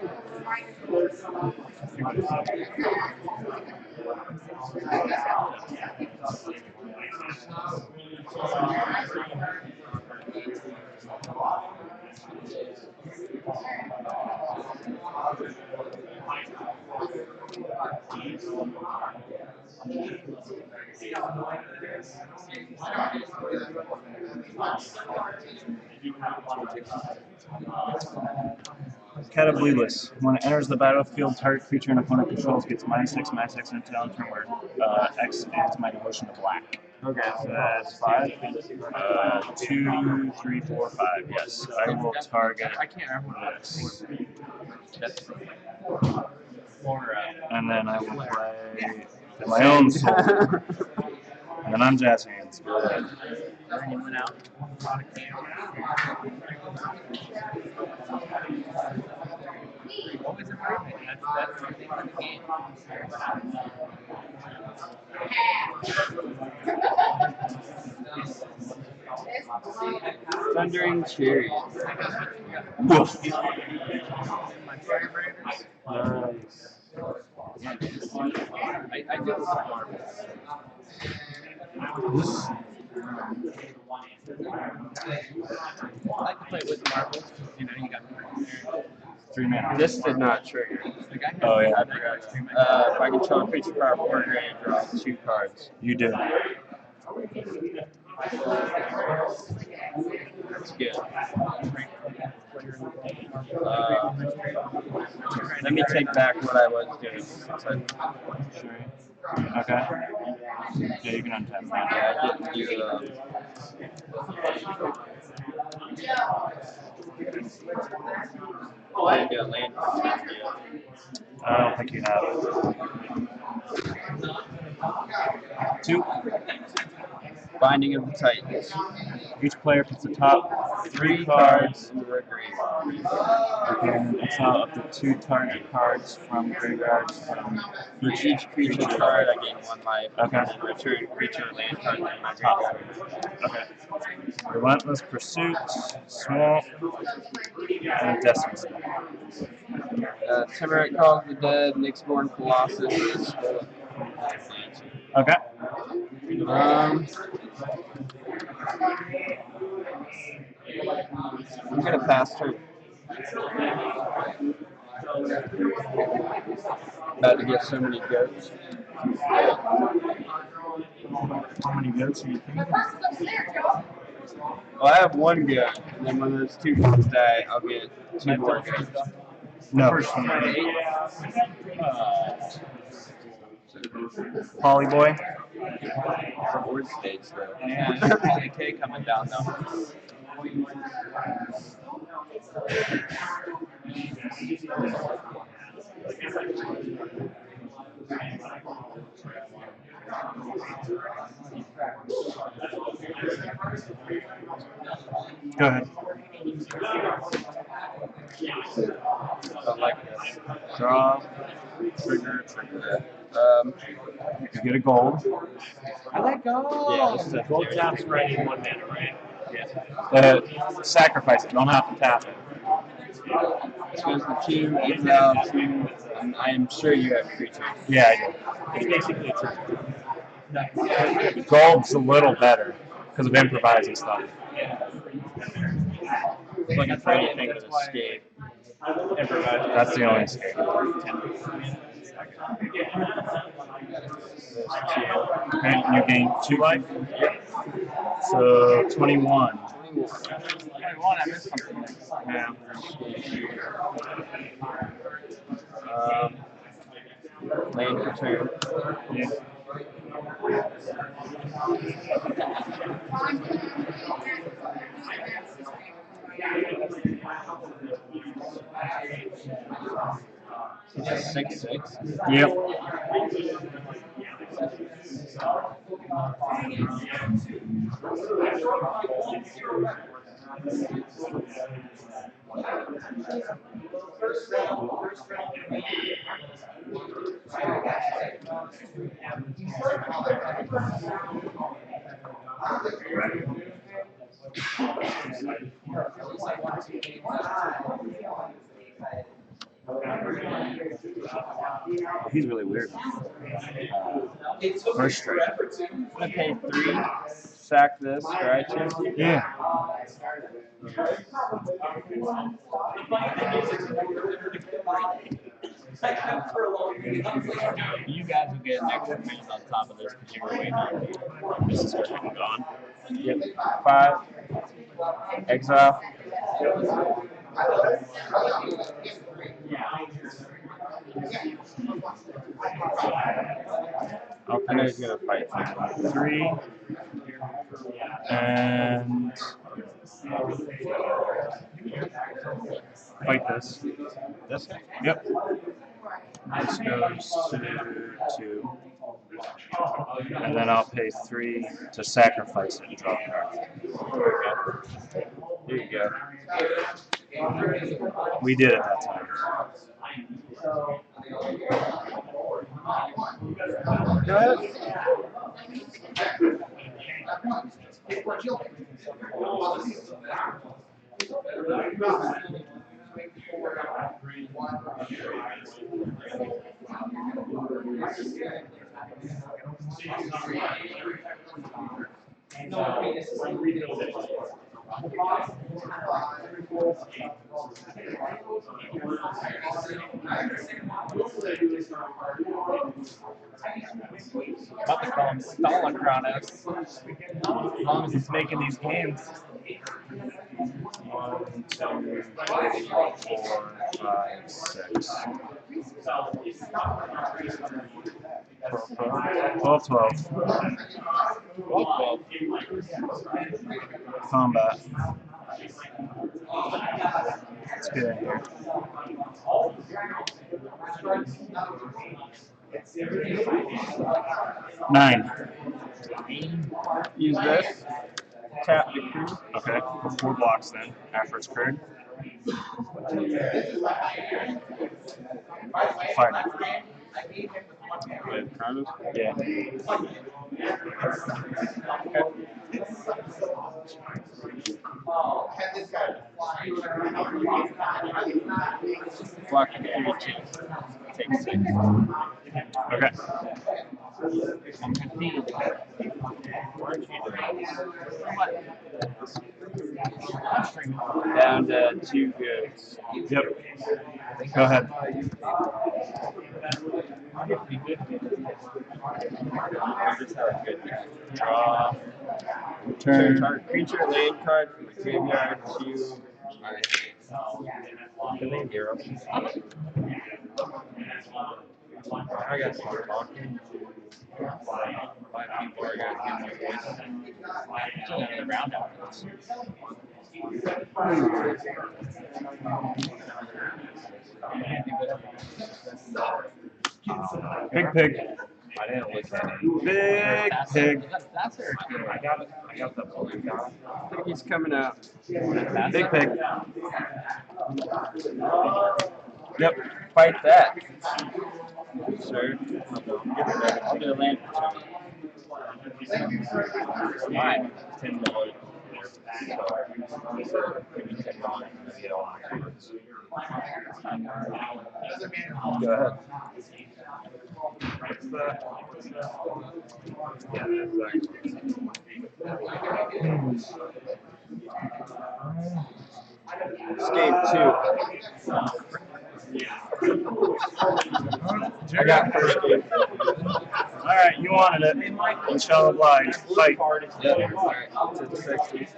Catableless. When it enters the battlefield, target creature an opponent controls gets -6/-6 until end turn where X adds my devotion to black. Okay, so that's 5. 2, 3, 4, 5. Yes, I will target I can't remember what this. that's more, And then I will play my own soul. And then I'm jazz hands. Go ahead. Then you went out, bought a camera. Always improving. That's the name of the game. Thundering Cherry. Woof. My cherry breakers. Nice. I do with some marbles. This, I like to play with marbles. You know, you got there. 3 mana. This did not trigger. Like I have Oh, yeah. I forgot. If I control a creature power 4 grade, draw 2 cards. You do. That's good. Let me take back what I was doing. Okay. Yeah, you can untap that. Yeah, I didn't do I didn't do a land control yet. I don't think you have. 2. Binding of the Titans. Each player puts the top 3 cards into their grave. and it's now up to 2 target cards from graveyards from For each creature card, I gain 1 life. Okay. And then return creature or land card in my graveyard. Okay. Relentless Pursuit, Swamp, and Destiny. Temerate Call of the Dead, Nyxborn Colossus. Okay. I'm gonna pass turn. About to get so many goats. How many goats are you thinking? Well, I have 1 goat, and then when those 2 goats die, I'll get 2 more goats. No. Polly Boy. Reward stage, though. Yeah, Polly K coming down though. Go ahead. I like this. Draw. Trigger. You get a gold. I like gold. Yeah, this is a Gold taps for any 1 mana, right? Sacrifice it. You don't have to tap it. This goes to 2, exile 2, and I am sure you have creatures. Yeah, I It's basically true. do. Gold's a little better because of improvising stuff. Looking for anything with escape. That's the only escape. And you gain 2 life. So 21. 21, I missed something. Yeah. Land for turn. Yeah. It's a 6/6. Yep. He's really weird. First strike. I'm gonna pay 3, sack this, right? Yeah. You guys will get an extra mana on top of this because you were waiting on me. This is freaking gone. Yep. 5. Exile. I know he's gonna fight. 3. And fight this. This guy? Yep. This goes to 2. And then I'll pay 3 to sacrifice it and draw a card. Here you go. We did it that time. Go ahead. About to call him Stalachronos. As long as he's making these games. 1, 2, 3, 4, 5, 6. 12, 12. Combat. Let's get in here. 9. Use this. Tap the crew. Okay, for 4 blocks then, after it's cleared. Fire. Wait, Carlos? Yeah. Block the crew 2. Take 6. Okay. Down to 2 goods. Yep. Go ahead. Draw. Turn Turn. target creature, land card from the graveyard to my hand. Hero. I got some talking. 5 people are going to give me a voice. Round after this. Big pig. I didn't look at it. Big pig. That's her. I got the blue guy. I think he's coming out. Big pig. Yep. Fight that. Sir. I'll do a land for 2. Mine. $10. Go ahead. Escape 2. I got first escape. Alright, you wanted it. Inshallah oblige. Fight. To 60.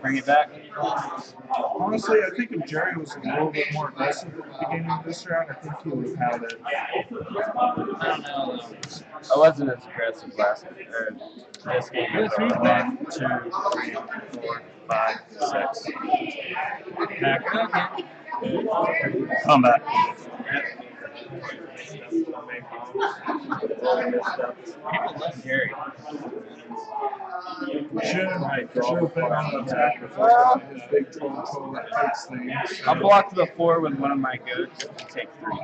Bring it back. Honestly, I think if Jerry was a little bit more aggressive at the beginning of this round, I think he would have had it. I don't know. I wasn't as aggressive last this game. 1, 2, 3, 4, 5, 6. Back. Combat. People love Gary. Should have been on the attack before his big total that takes things. I'll block the 4 with one of my goats and take 3.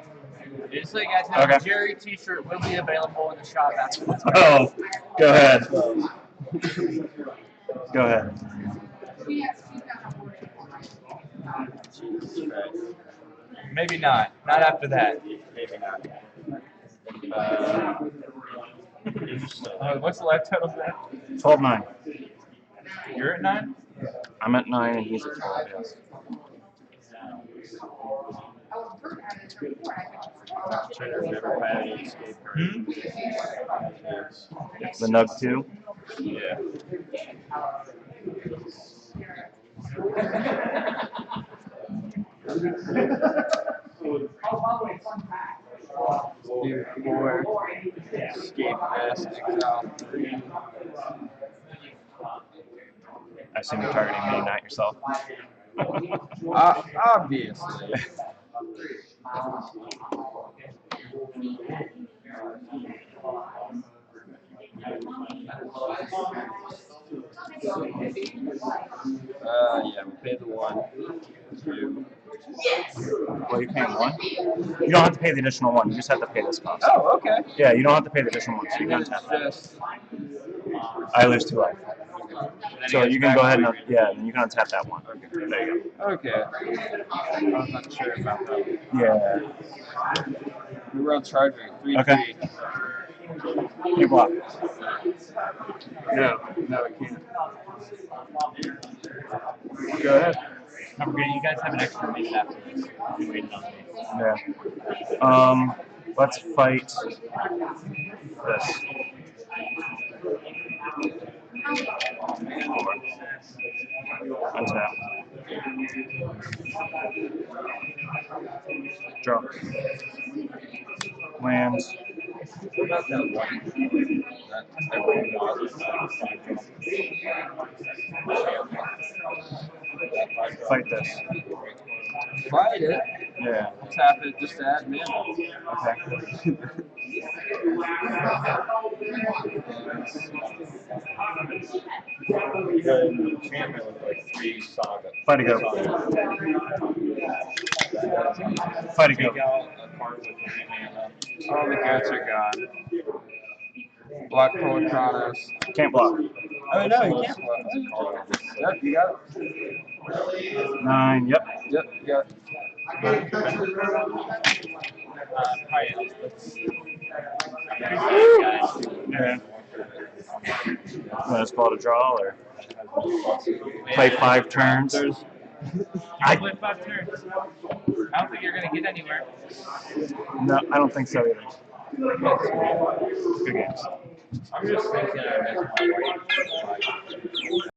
Just so you guys know, Okay. the Jerry t-shirt will be available in the shop after this. Oh, go ahead. Go ahead. Maybe not. Not after that. Maybe not. What's the life total for that? 12-9. You're at 9? I'm at 9 and he's at 12, yes. Never had any escape card. The Nug 2. Yeah. Do 4. Escape vest. Exile 3. I assume you're targeting me, not yourself. Obviously. Yeah, we pay the 1, 2. Well, you're paying 1. You don't have to pay the additional 1. You just have to pay this cost. Oh, okay. Yeah, you don't have to pay the additional 1. So you And can then it's untap that. just. I lose 2 life. So you can go ahead and then you can untap that 1. Okay. There you Okay. I was not sure about that. go. Yeah. We were on charging. 3, Okay. 3. You block. No, I can't. Go ahead. I'm good. You guys have an extra minute after this. I've been waiting on me. Yeah. Let's fight this. Untap. Draw. Land. What about that white? That everyone knows. Fight this. Fight it. Yeah. Tap it just to add mana. Okay. Fight a go. Fight a go. All the goats are gone. Black Polychronos. Can't block. Oh no, you can't block. Yep, you got it. 9. Yep. Yep, you got it. Yeah. Let's call it a draw or play 5 turns. I play 5 turns. I don't think you're gonna get anywhere. No, I don't think so either. Good games. I'm just thinking I missed my white.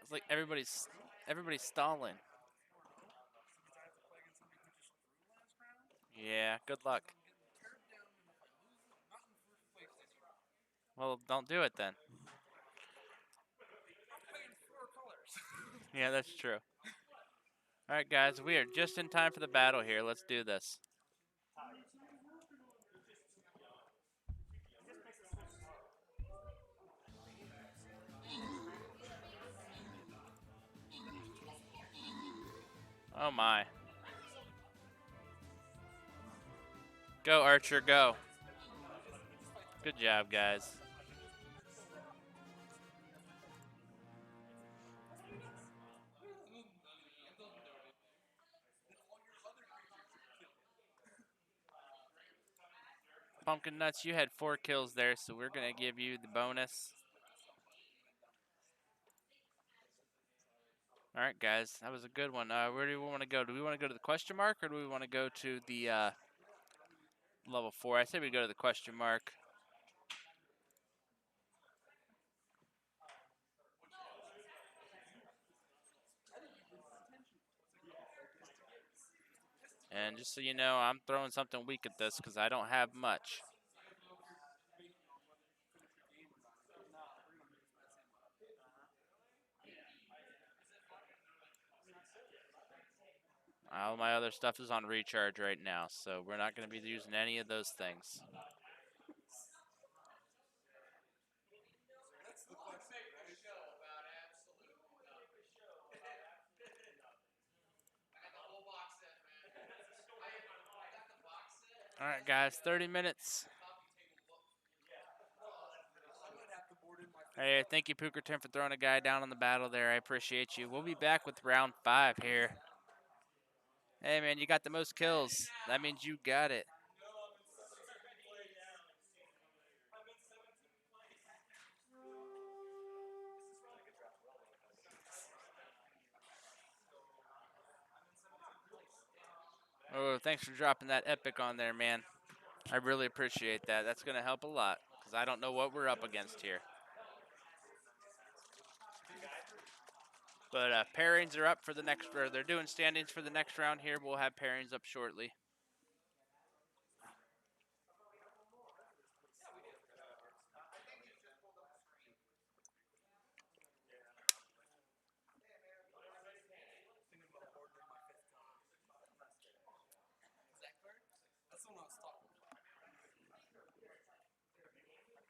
It's like everybody's stalling. Yeah, good luck. Well, don't do it then. Yeah, that's true. All right, guys, we are just in time for the battle here. Let's do this. Oh my. Go, Archer, go. Good job, guys. Pumpkin Nuts, you had 4 kills there, so we're going to give you the bonus. All right, guys, that was a good one. Where do we want to go? Do we want to go to the question mark, or do we want to go to the level 4? I say we go to the question mark. And just so you know, I'm throwing something weak at this because I don't have much. All my other stuff is on recharge right now, so we're not going to be using any of those things. All right, guys, 30 minutes. Hey, thank you, Pookerton, for throwing a guy down on the battle there. I appreciate you. We'll be back with round 5 here. Hey, man, you got the most kills. That means you got it. Oh, thanks for dropping that epic on there, man. I really appreciate that. That's going to help a lot because I don't know what we're up against here. But pairings are up for the next, or they're doing standings for the next round here. We'll have pairings up shortly.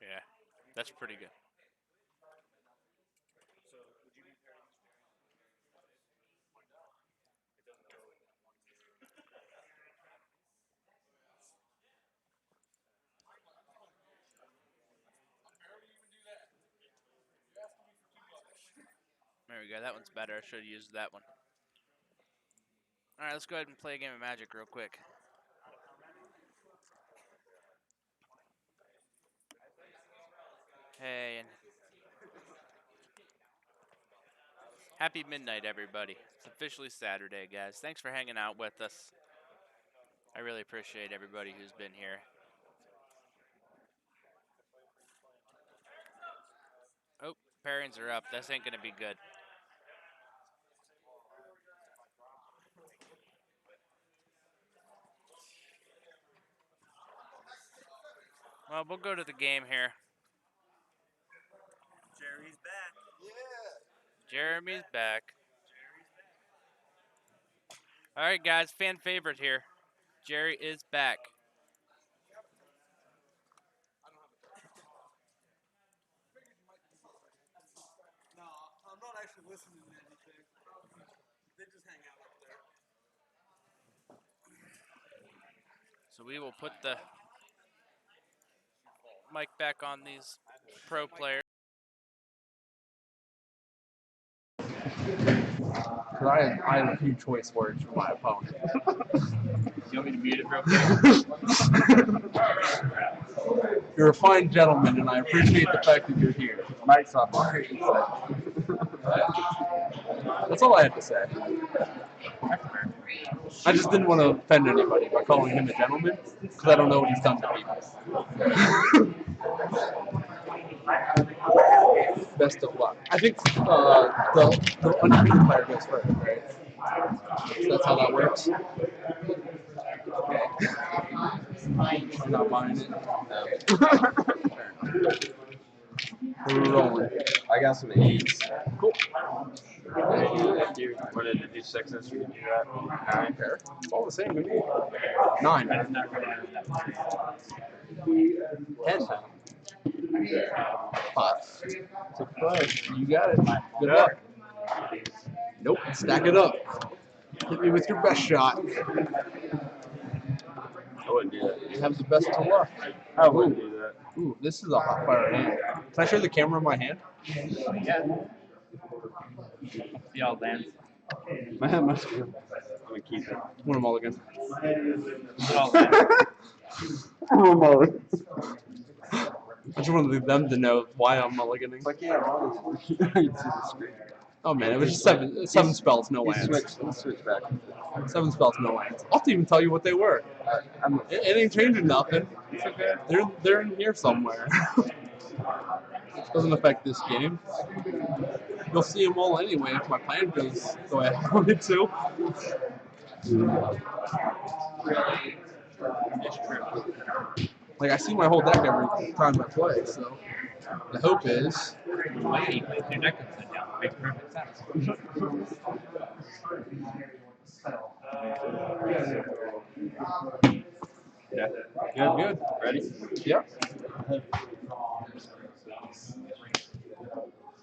Yeah, that's pretty good. There we go. That one's better. I should have used that one. All right, let's go ahead and play a game of Magic real quick. Hey, and happy midnight, everybody. It's officially Saturday, guys. Thanks for hanging out with us. I really appreciate everybody who's been here. Oh, pairings are up. This ain't going to be good. Well, we'll go to the game here. Jerry's back. Jeremy's back. All right, guys, fan favorite here. Jerry is back. No, I'm not actually listening to anything. They just hang out up there. So we will put the mic back on these pro players. I have a few choice words for my opponent. You want me to mute it real quick? You're a fine gentleman, and I appreciate the fact that you're here. Mike's off. That's all I had to say. I just didn't want to offend anybody by calling him a gentleman, because I don't know what he's done to people. Best of luck. I think the undefeated player goes first, right? So that's how that works. I'm not buying it. We're rolling. I got some 8s. Cool. You wanted to do 6s, you can do that. 9. Fair. It's all the same to me. 9. 10. 5. You got it. Good luck. Nope. Stack it up. Hit me with your best shot. I wouldn't do that. You have the best of luck. I wouldn't do that. Ooh, this is a hot fire hand. Can I show the camera my hand? Yeah. See all lands. My hand must be. I'm gonna keep it. One mulligan. All lands. I just wanted them to know why I'm mulliganing. Fuck yeah, I'm you can see the screen. Oh man, it was just seven spells, no lands. Let's switch back. 7 spells, no lands. I'll have to even tell you what they were. It ain't changing nothing. It's okay. They're in here somewhere. Doesn't affect this game. You'll see them all anyway if my plan goes the way I want it to. Like I see my whole deck every time I play, so the hope is. Wait, your deck is set down. Makes perfect sense. Yeah. Good. Ready? Yep.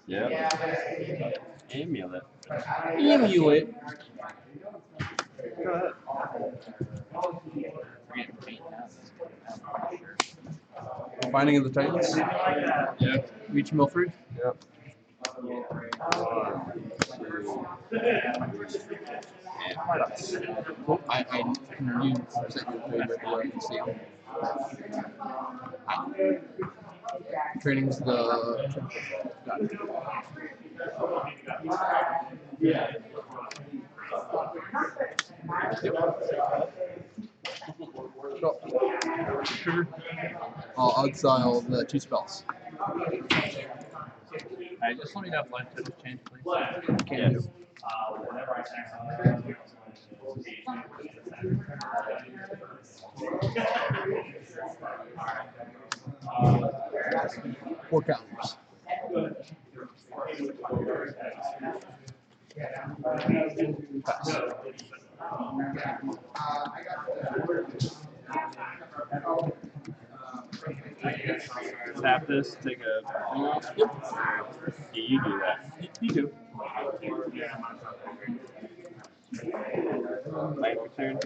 Yeah. Amulet. Amulet. Go ahead. Binding of the Titans. Yeah. Reach Milford. Yep. I can use second favorite where I can see them. Training's the. Got it. Trigger. I'll exile the 2 spells. Alright, just let me know if line totals change, please. Can do. Whenever I sack 4 counters. Pass. Tap this, take a. Yep. Yeah, you do that. You do. Bank return.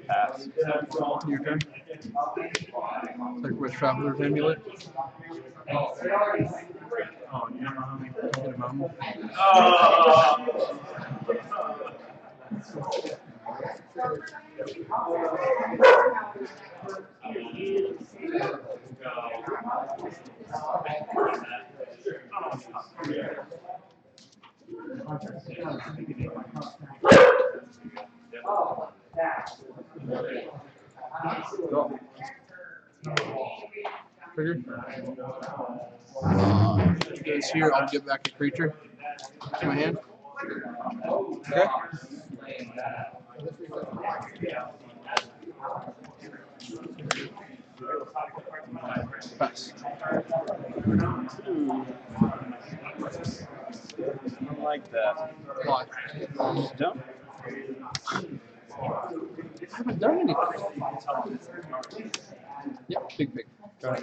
Pass. Your turn. Circuit Traveler's Amulet. Get a moment. Trigger. It goes here. I'll get back a creature to my hand. Okay. Pass. I don't like that. Why? Just jump. I haven't done anything. Yep, big. Big time.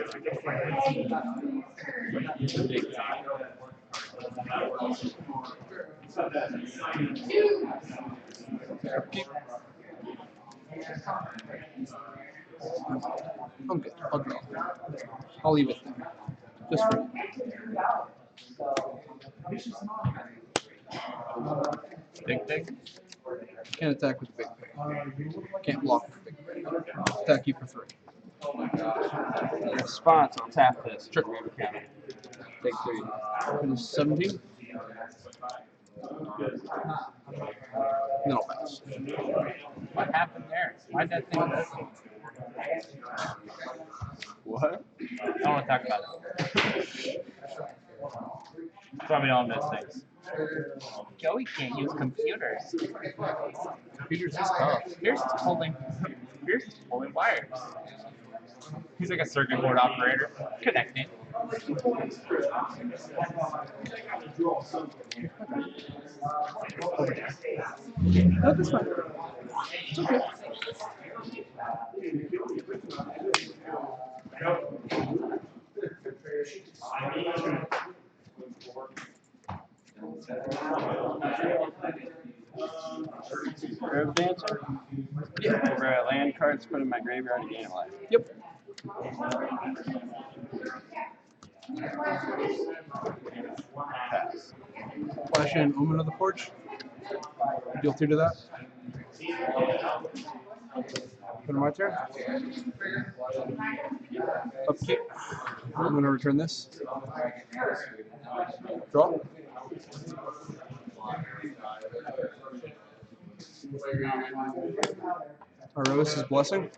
Keep. I'm good. I'll draw. I'll leave it there. Just for Big thing. can't attack with big pig. Can't block with big pig. Attack you for 3. In response, I'll tap this. Sure. Remove a counter. Take 3. And 17. then I'll pass. What happened there? Why'd that thing work? What? I don't want to talk about it. Probably all those things. Joey can't use computers. Computers is tough. Here's pulling wires. He's like a circuit board operator. Connecting. No, that's fine. It's okay. Grove Dancer? Yeah. Where land cards put in my graveyard to gain a life. Yep. Pass. Flash in Omen of the Forge. Deal 2 to that. Put in my turn. Upkeep. I'm going to return this. Draw. Arosa's Blessing.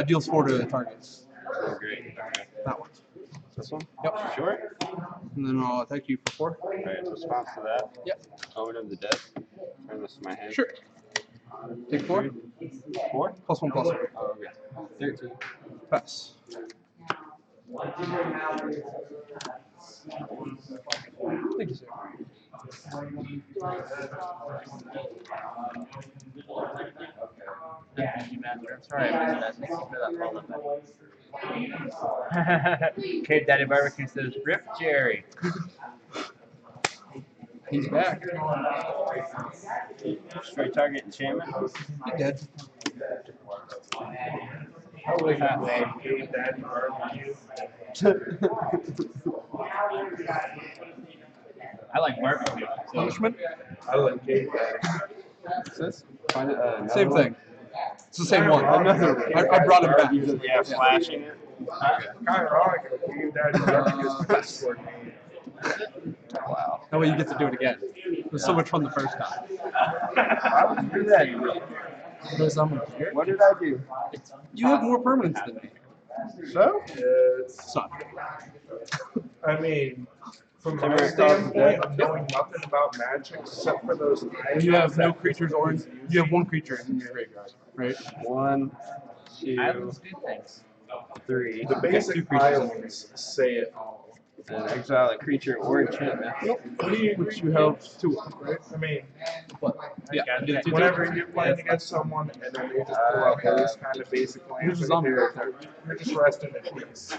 Deals 4 to the target. Oh, great. That one. This one? Yep. Sure. And then I'll attack you for 4. Alright, in response to that, Yep. Omen of the Dead. Turn this to my hand. Sure. Take 4. 4? +1/+1. Oh, okay. 13. Pass. Thank you, sir. Yeah, you master. I'm sorry I missed that. Thank you for that follow-up. Cave Daddy Barbecue says, "Rip Jerry." He's back. Straight target enchantment. He dead. I like that Cave Daddy Barbecue. I like barbecue. So. Punishment? I like Cave Daddy. What's this? Find another Same one. thing. It's the same one. Another I brought him back. Yeah, flashing it. Kind of ironic that Cave Daddy Barbecue is the best for me. Wow. That way you get to do it again. It was so much fun the first time. Why would you do that? Because I'm a jerk. What did I do? You have more permanents than me. So? It's, Son. I mean, from my Generic standpoint cards. of knowing nothing about Magic except for those You have no creatures or you have 1 creature in your graveyard, right? 1, 2, Islands do things. 3. The basic islands say it all. And exile a creature or enchantment. Which you have 2 of, right? I mean, What? Yeah. I did 2. whenever you're playing against someone and then they just pull out those kind of basic lands, Here's a zombie right there. you're just resting in peace.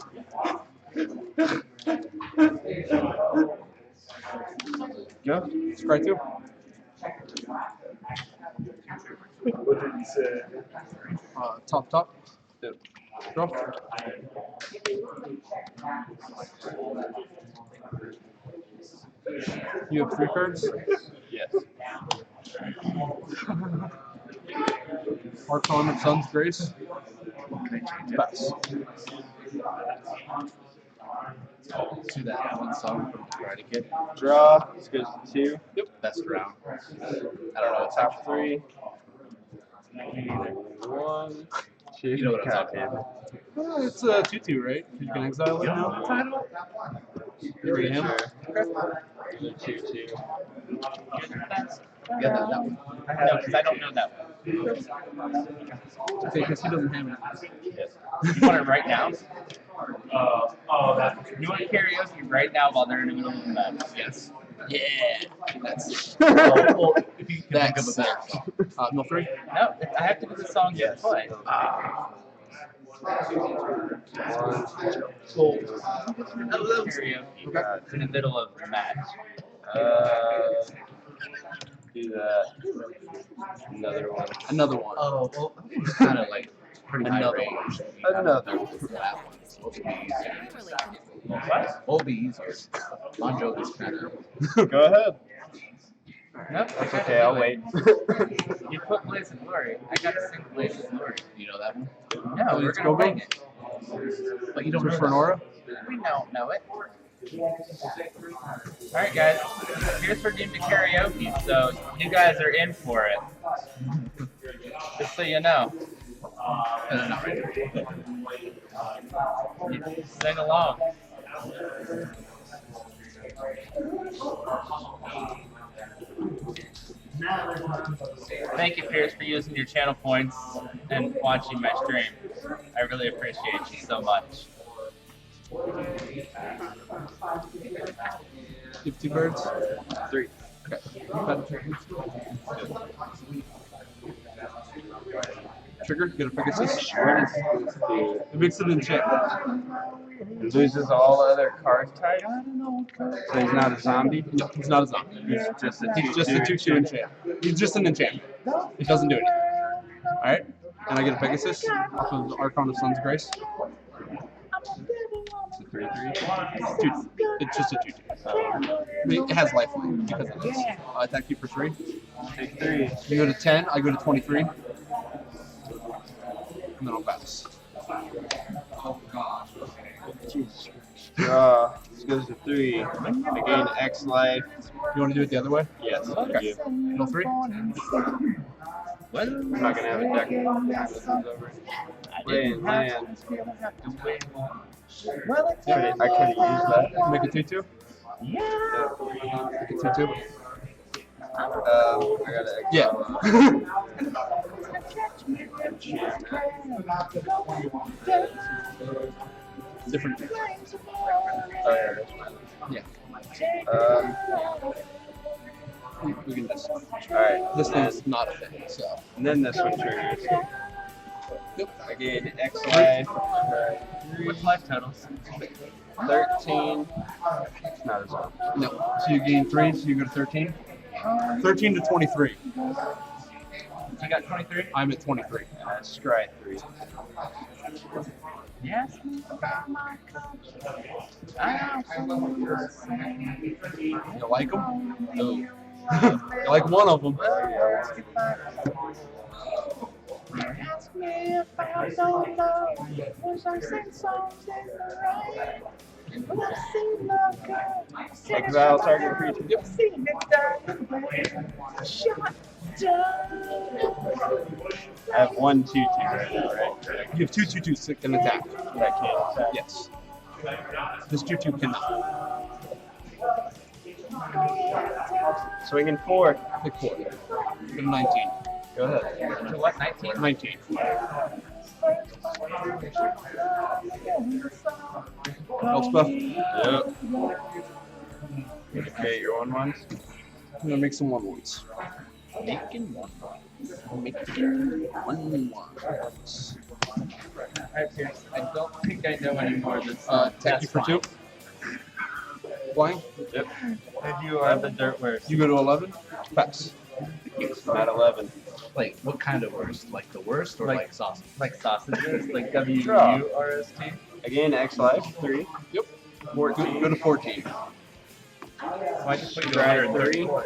Go. Scry 2. What did he say? Top. Yep. Draw. You have 3 cards. Yes. Archon of Sun's Grace. Pass. To that one song from Eradicate. Draw. This goes to 2. Best round. I don't know. It's Top 3. 1, 2. You know what I'm talking about. It's a 2/2, right? You can exile it now. Get rid of him. Okay. 2/2. Yeah, that one. No, because I don't know that one. Okay, because he doesn't have it. You want it right now? You want karaoke right now while they're in the middle of the match? Yes. Yeah. That's Well, if you can think of a better song. No 3? No, I have to do the song you play. 1, Karaoke in the middle of the match. do that. Another one. Another one. Oh, well, it's kind of like pretty high Another range. Another. That one's supposed to be easier. Will be easier. Bon Jovi's better. Go ahead. Nope, It's okay, I'll wait. You put Blaze of Glory. I gotta sing Blaze of Glory. You know that one? No, we're Let's gonna go, wing it. But you don't Switch know for an that. aura? We don't know it. Alright guys, here's for game to karaoke, so you guys are in for it. Just so you know. Not right. Sing along. Thank you, Pierce, for using your channel points and watching my stream. I really appreciate you so much. You have 2 birds? 3. Okay. Trigger, get a Pegasus. It makes it enchantment. He loses all other card types? So he's not a zombie? No, he's not a zombie. He's just a 2/2. He's just a 2/2 enchantment. He's just an enchantment. It doesn't do anything. Alright? And I get a Pegasus off of Archon of Sun's Grace. It's a 3/3. It's just a 2/2. I mean, it has lifeline because it is. I attack you for 3. Take 3. You go to 10, I go to 23. And then I'll pass. Oh god. Draw. This goes to 3. I gain X life. You want to do it the other way? Yes. Okay. No 3? What? I'm not gonna have a deck. This is over. Land. I could have used that. Make a 2/2? Yeah. Make a 2/2? I got X. Yeah. Different. Oh yeah, that's fine. Yeah. We can just. Alright. This thing's not a thing, so. And then this one triggers. Yep. I gain X life. What's life totals? 13. It's not as well. No. So you gain 3, so you go to 13. 13 to 23. You got 23? I'm at 23. Scry 3. Yes, about my country. I You like them? No. You like one of them. ask me if I don't know. Was I sing songs in the rain? Will I see the girl? Exile target creature. Yep. Seen it done. Shot down. I have 1/2/2 right now, right? You have 2/2/2 can attack. But I can't attack. Yes. This 2/2 cannot. Swinging 4. Pick 4. Go to 19. Go ahead. To what, 19? 19. Elspeth. Yep. Okay, your 1/1s. I'm gonna make some 1/1s. Making one. Making 1/1s. Alright, Pierce. I don't think I know anymore this. Attack you for 2. Flying. Yep. And you are the dirt worst. You go to 11. Pass. I'm at 11. Like, what kind of worst? Like the worst or like sausage? Like sausages, like Draw. WURST. Again, X life 3. Yep. 14. Go to 14. Why'd you put your Scry 130? 3. 1,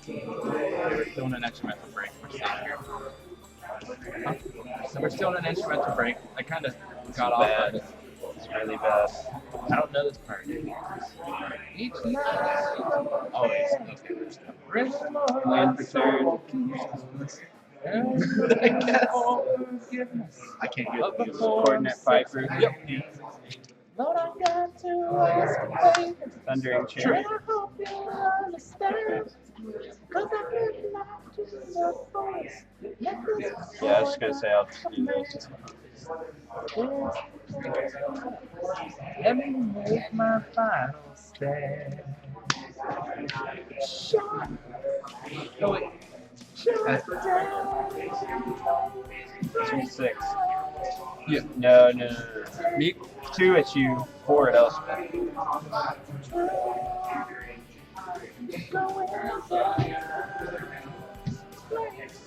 2. We're still in an instrumental break. We're staying here. Huh? So we're still in an instrumental break. I kind of got off Bad. of it. It's really bad. I don't know this part. Each night, always. Okay. Land for turn. I can't get it. Coordinate Viper. Yep. Lord, I got to ask a favor. Thundering And Chariot. I hope you understand. Cause I've been out to the forest. Let this Yeah, I was just gonna say I'll just do this. let me make my final stand. Shot. Oh, wait. Shot down. 2/6. Yeah. No. Me. 2 at you, 4 at Elspeth.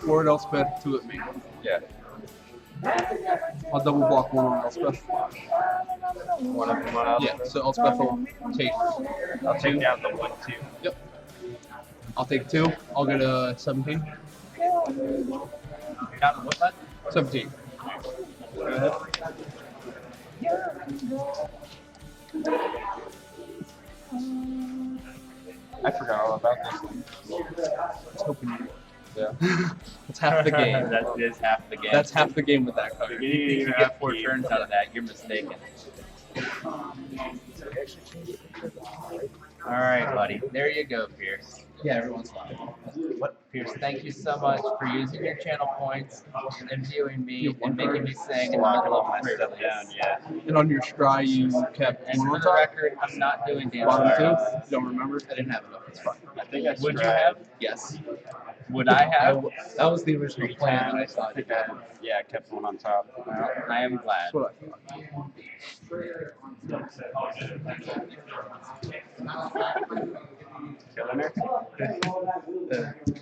4 at Elspeth, 2 at me. Yeah. I'll double block 1 on Elspeth. One of them, one out. Yeah, so Elspeth will take. I'll take down the 1/2. Yep. I'll take 2. I'll go to 17. Down to what button? 17. Go ahead. I forgot all about this thing. Let's hope you do. Yeah. It's half the game. That is half the game. That's half the game with that card. If you Beginning think of you your get 4 upkeep. turns out of that, you're mistaken. All right, buddy. There you go, Pierce. Yeah, everyone's live. What, Pierce? Thank you so much for using your channel points and viewing me and making me sing in the middle of my stuff down. Yeah. And on your scry, you kept And one for on the top, record, I'm not doing damage. bottom two. control. You don't remember? I didn't have enough. It's fine. I think I Would you scried. have? Yes. Would I have? That was the original plan that I thought I you think I, had. yeah, I kept one on top. Well, I am glad. That's what I thought. Killing her?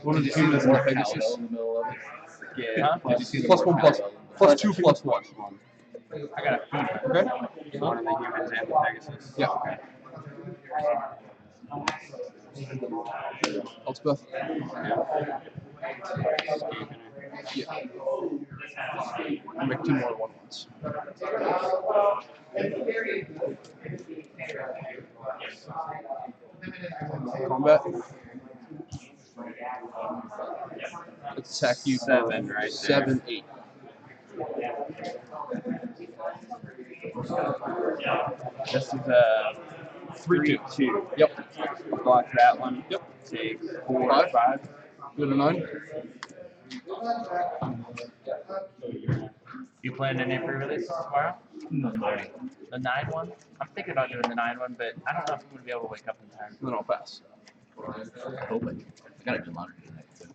What did you see this in the Pegasus? In the middle of it. Yeah. Huh? Did you see the Plus word one, plus cowbell? plus two, plus one. I got a fever. Okay. One of the humans and the Pegasus. Yeah. Okay. Elspeth. Escaping her. Yeah. I'll make 2 more 1/1s. Combat. Let's attack you. 7 right there. 7, 8. This is a 3-2. Yep. Block that one. Yep. Take 4, 5. Go to 9. You playing any pre-releases tomorrow? No. The 9 one? I'm thinking about doing the 9 one, but I don't know if I'm gonna be able to wake up in time. Then I'll pass. I hope I do. I gotta do laundry tonight too.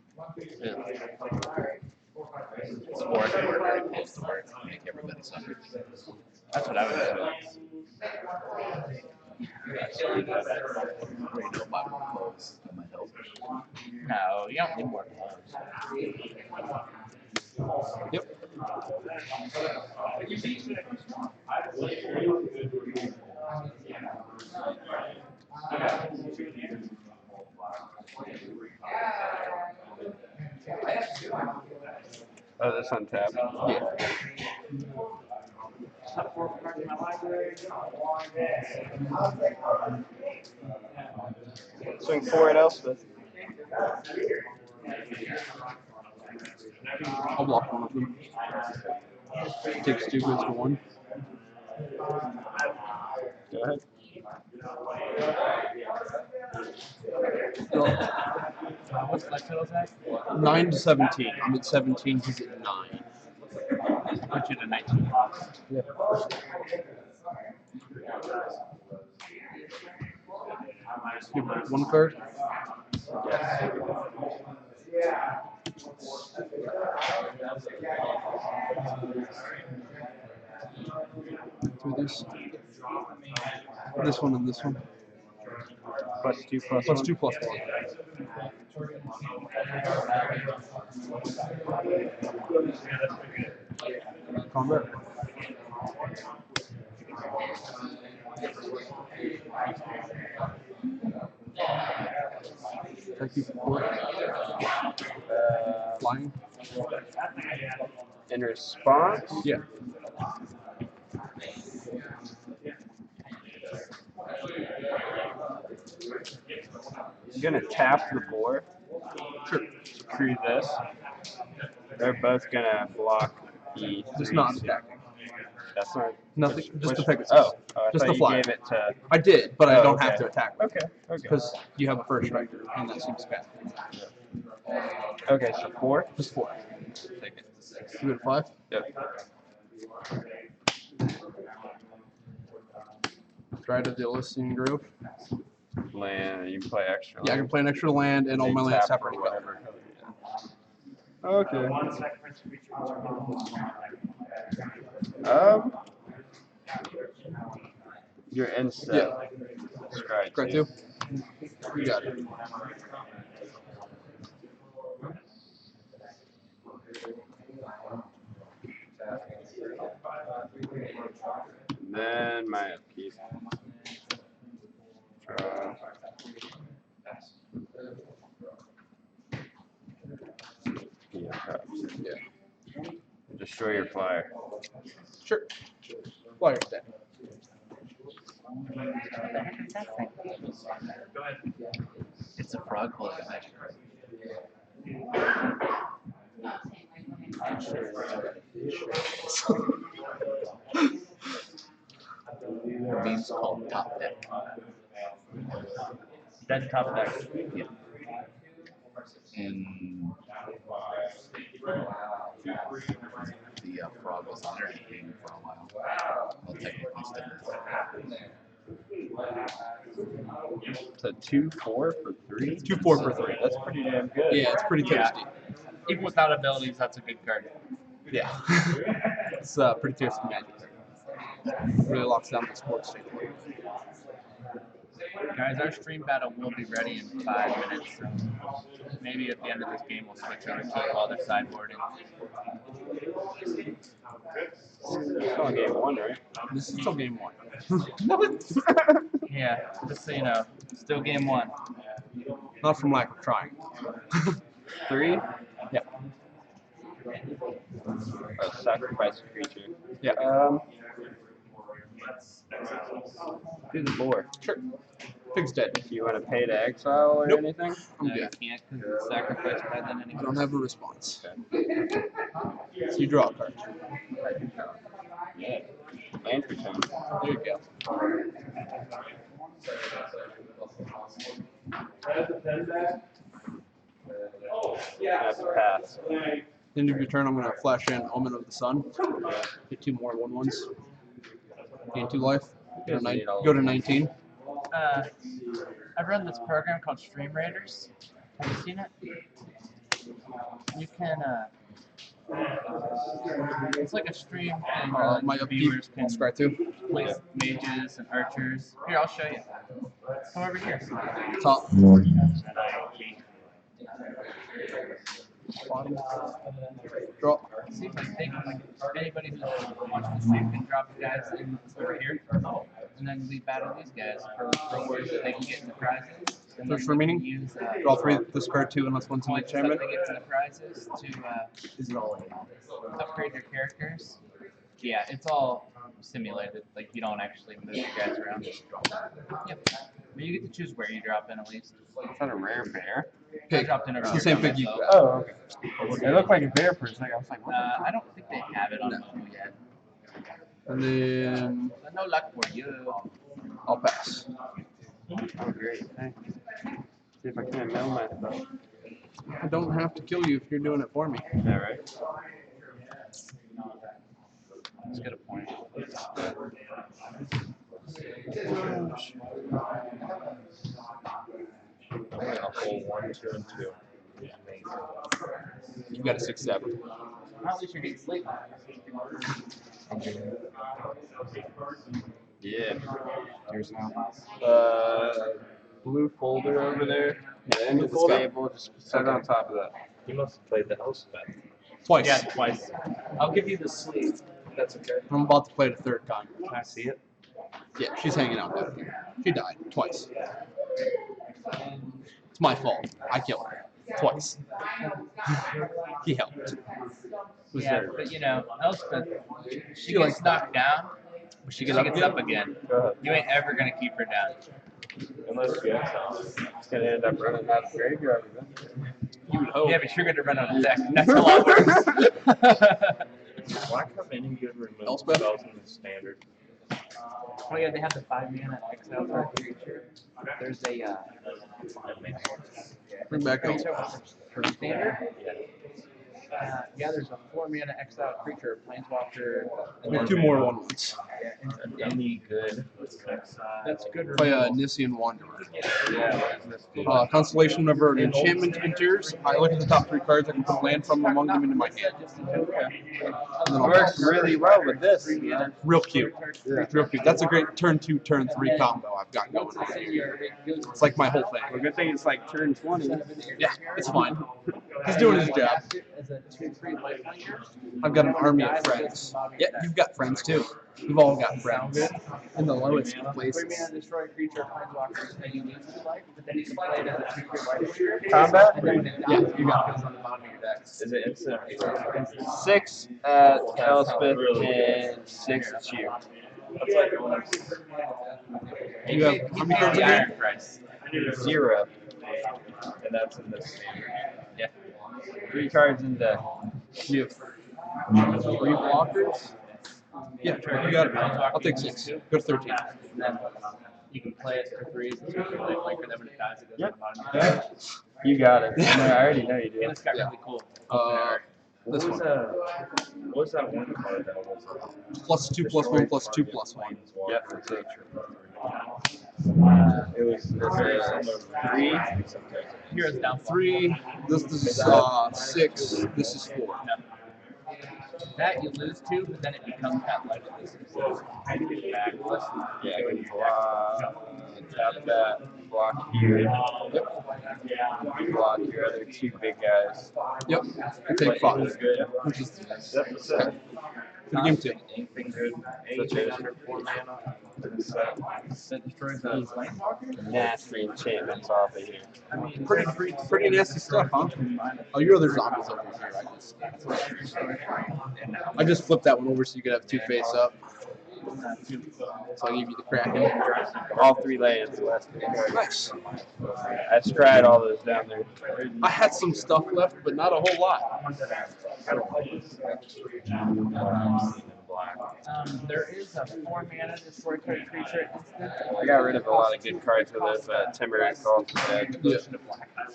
It's more if you were very close to work to make everybody suffer. That's what I would do. Actually, worried about my clothes. That might help. No, you don't need more clothes. Yep. Oh, this untapped. Yeah. Swing 4 at Elspeth. I'll block one of them. Takes 2, goes to 1. Go ahead. What's my totals at? 9 to 17. I'm at 17. He's at 9. Put you to 19. Yeah. You have 1 card. Do this. This one and this one. +2, +1. Plus 2, plus 1. Combat. Thank you for flying. In response, Yeah. I'm gonna tap the board. Sure. Screw this. They're both gonna block the. Just 3, not so- attacking. That's not. Nothing. Just the which- Pegasus. Oh, I Just thought the you flyer. gave it to. I did, but I Oh, don't okay. have to attack Okay. Okay. because you have a first striker, and that seems bad. Okay. So 4. Just 4. Take it. You go to 5. Yep. Try to deal Listening Grove. Land. You can play extra. Yeah, I can play an extra land, and all my lands tap for any color. Okay. You're instead. Yeah. Scry Scry 2. You got it. And then my upkeep. Draw. Yeah, perhaps. Yeah. Destroy your flyer. Sure. Flyer's dead. What the heck is that thing? It's a frog pulling a magic card. The meme's called Top Deck. Dead top deck. And the frog was energy king for a while. Well, technically still is. It's a 2-4 for 3. 2-4 for 3. That's pretty damn good. Yeah, it's pretty tasty. Even without abilities, that's a good card. Yeah. It's pretty tasty magic. Really locks down the sports state. Guys, our stream battle will be ready in 5 minutes, so maybe at the end of this game we'll switch over to it while they're sideboarding. It's still game 1, right? This is still game 1. Yeah, just so you know, still game 1. Not from lack of trying. 3? Yep. Oh, sacrifice a creature. Yeah. Do the 4. Sure. Pig's dead. Do you want to pay to exile or Nope. anything? I'm No, you good. can't because it's sacrificed by then I anyway. don't have a response. Okay. So you draw a card. Yeah. Land return. There you go. That's a pass. End of your turn, I'm going to flash in Omen of the Sun. Get 2 more 1/1s. Gain 2 life. Go to 19. I run this program called Stream Raiders. Have you seen it? You can, it's like a stream thing where like, My viewers can I'll scry through. place mages and archers. Here, I'll show you. Come over here. Top. Bottom. Draw. See, like, they can, like, anybody who's watching the stream can drop the guys in over here, and then we battle these guys for rewards that they can get in the prizes. And Search then for we meaning. can use Draw 3. Discard 2 unless one's an points that enchantment. they get in the prizes to Is it all? upgrade your characters. Yeah, it's all simulated. Like you don't actually move your guys around. Yep. But you get to choose where you drop in at least. Is that a rare bear? I Pig. dropped in over It's here the same by pig you myself. Oh, okay. It looked like a bear for a second. I was like, what the I don't think they have it on mobile yet. And then No luck for you. I'll pass. Oh, great. Thanks. See if I can't mail my stuff. I don't have to kill you if you're doing it for me. Is that right? Let's get a point. A full 1, 2, and 2. You've got a 6/7. Well, at least you're getting sleep. Yeah. Yours now. Blue folder over there. The end of the table. Just set it on top of that. You must have played the Elspeth. Twice. Yeah, twice. I'll give you the sleeve. That's okay. I'm about to play it a 3rd time. Can I see it? Yeah, she's hanging out down here. She died twice. It's my fault. I killed her twice. He helped. Was Yeah, very but you know, Elspeth, she likes gets knocked down, But she gets up again. Go ahead. You ain't ever gonna keep her down. Unless you exile. It's gonna end up running out of graveyard eventually. You would hope. Yeah, but you're gonna run out of deck. That's a lot worse. Why come any good remove Elspeth? spells in the standard? Oh yeah, they have the 5-mana exile for a creature. There's a Bring back creature Elspeth. for standard. Yeah, there's a 4-mana exile creature, planeswalker. And With then 2 more 1/1s. Any good? that's good. Play a removal. Nissian Wanderer. Yeah, what does this do? Constellation River, an enchantment enters. I look at the top 3 cards. I can put land from among them into my hand. And then I'll Works pass. really well with this. Man. Real cute. Real cute. That's a great turn 2, turn 3 combo I've got going on. It's like my whole Well, thing. good thing it's like turn 20. Yeah, it's fine. He's doing his job. As a 2/3 lifeliner. I've got an army of friends. Yeah, you've got friends too. We've all got friends. In the lowest of 3-mana places. destroy a creature, planeswalker, and you lose 2 life, but then you can play it as a 2/3 lifeliner. Combat? And then when it Yeah, dies, you got it. it goes on the bottom of your deck. Is it instant? 6 at Elspeth and 6 at you. That's like almost You have how many cards the in iron here? price. 0. And that's in this. Yeah. 3 cards in the. You have 3 blockers. Yeah, you got it. I'll take 6. Go to 13. And then you can play it for 3s and so you can play for them when it dies. It goes Yep. on the bottom. You got it. I already know you do. And it's got really cool. This one. What was that one card that was +2/+1 +2/+1. Yep, that's it. It was 3. Heroes down 3. This is 6. This is 4. That you lose to, but then it becomes that light of this. I get it back. Yeah, you tap that, block here. Yep. Block your other 2 big guys. Yep. I take 5. Good. Which is That's it. good game 2. Anything good? Such as for 4 mana. That destroys those landwalkers? Nasty enchantments off of here. I mean, Pretty nasty stuff, huh? Oh, your other zombies over here. I just flipped that one over so you could have 2 face up. So I'll give you the Kraken. All 3 lands. Nice. I tried all those down there. I had some stuff left, but not a whole lot. There is a 4 mana destroy card creature instant. I got rid of a lot of good cards with this Timber Assault deck. Yeah.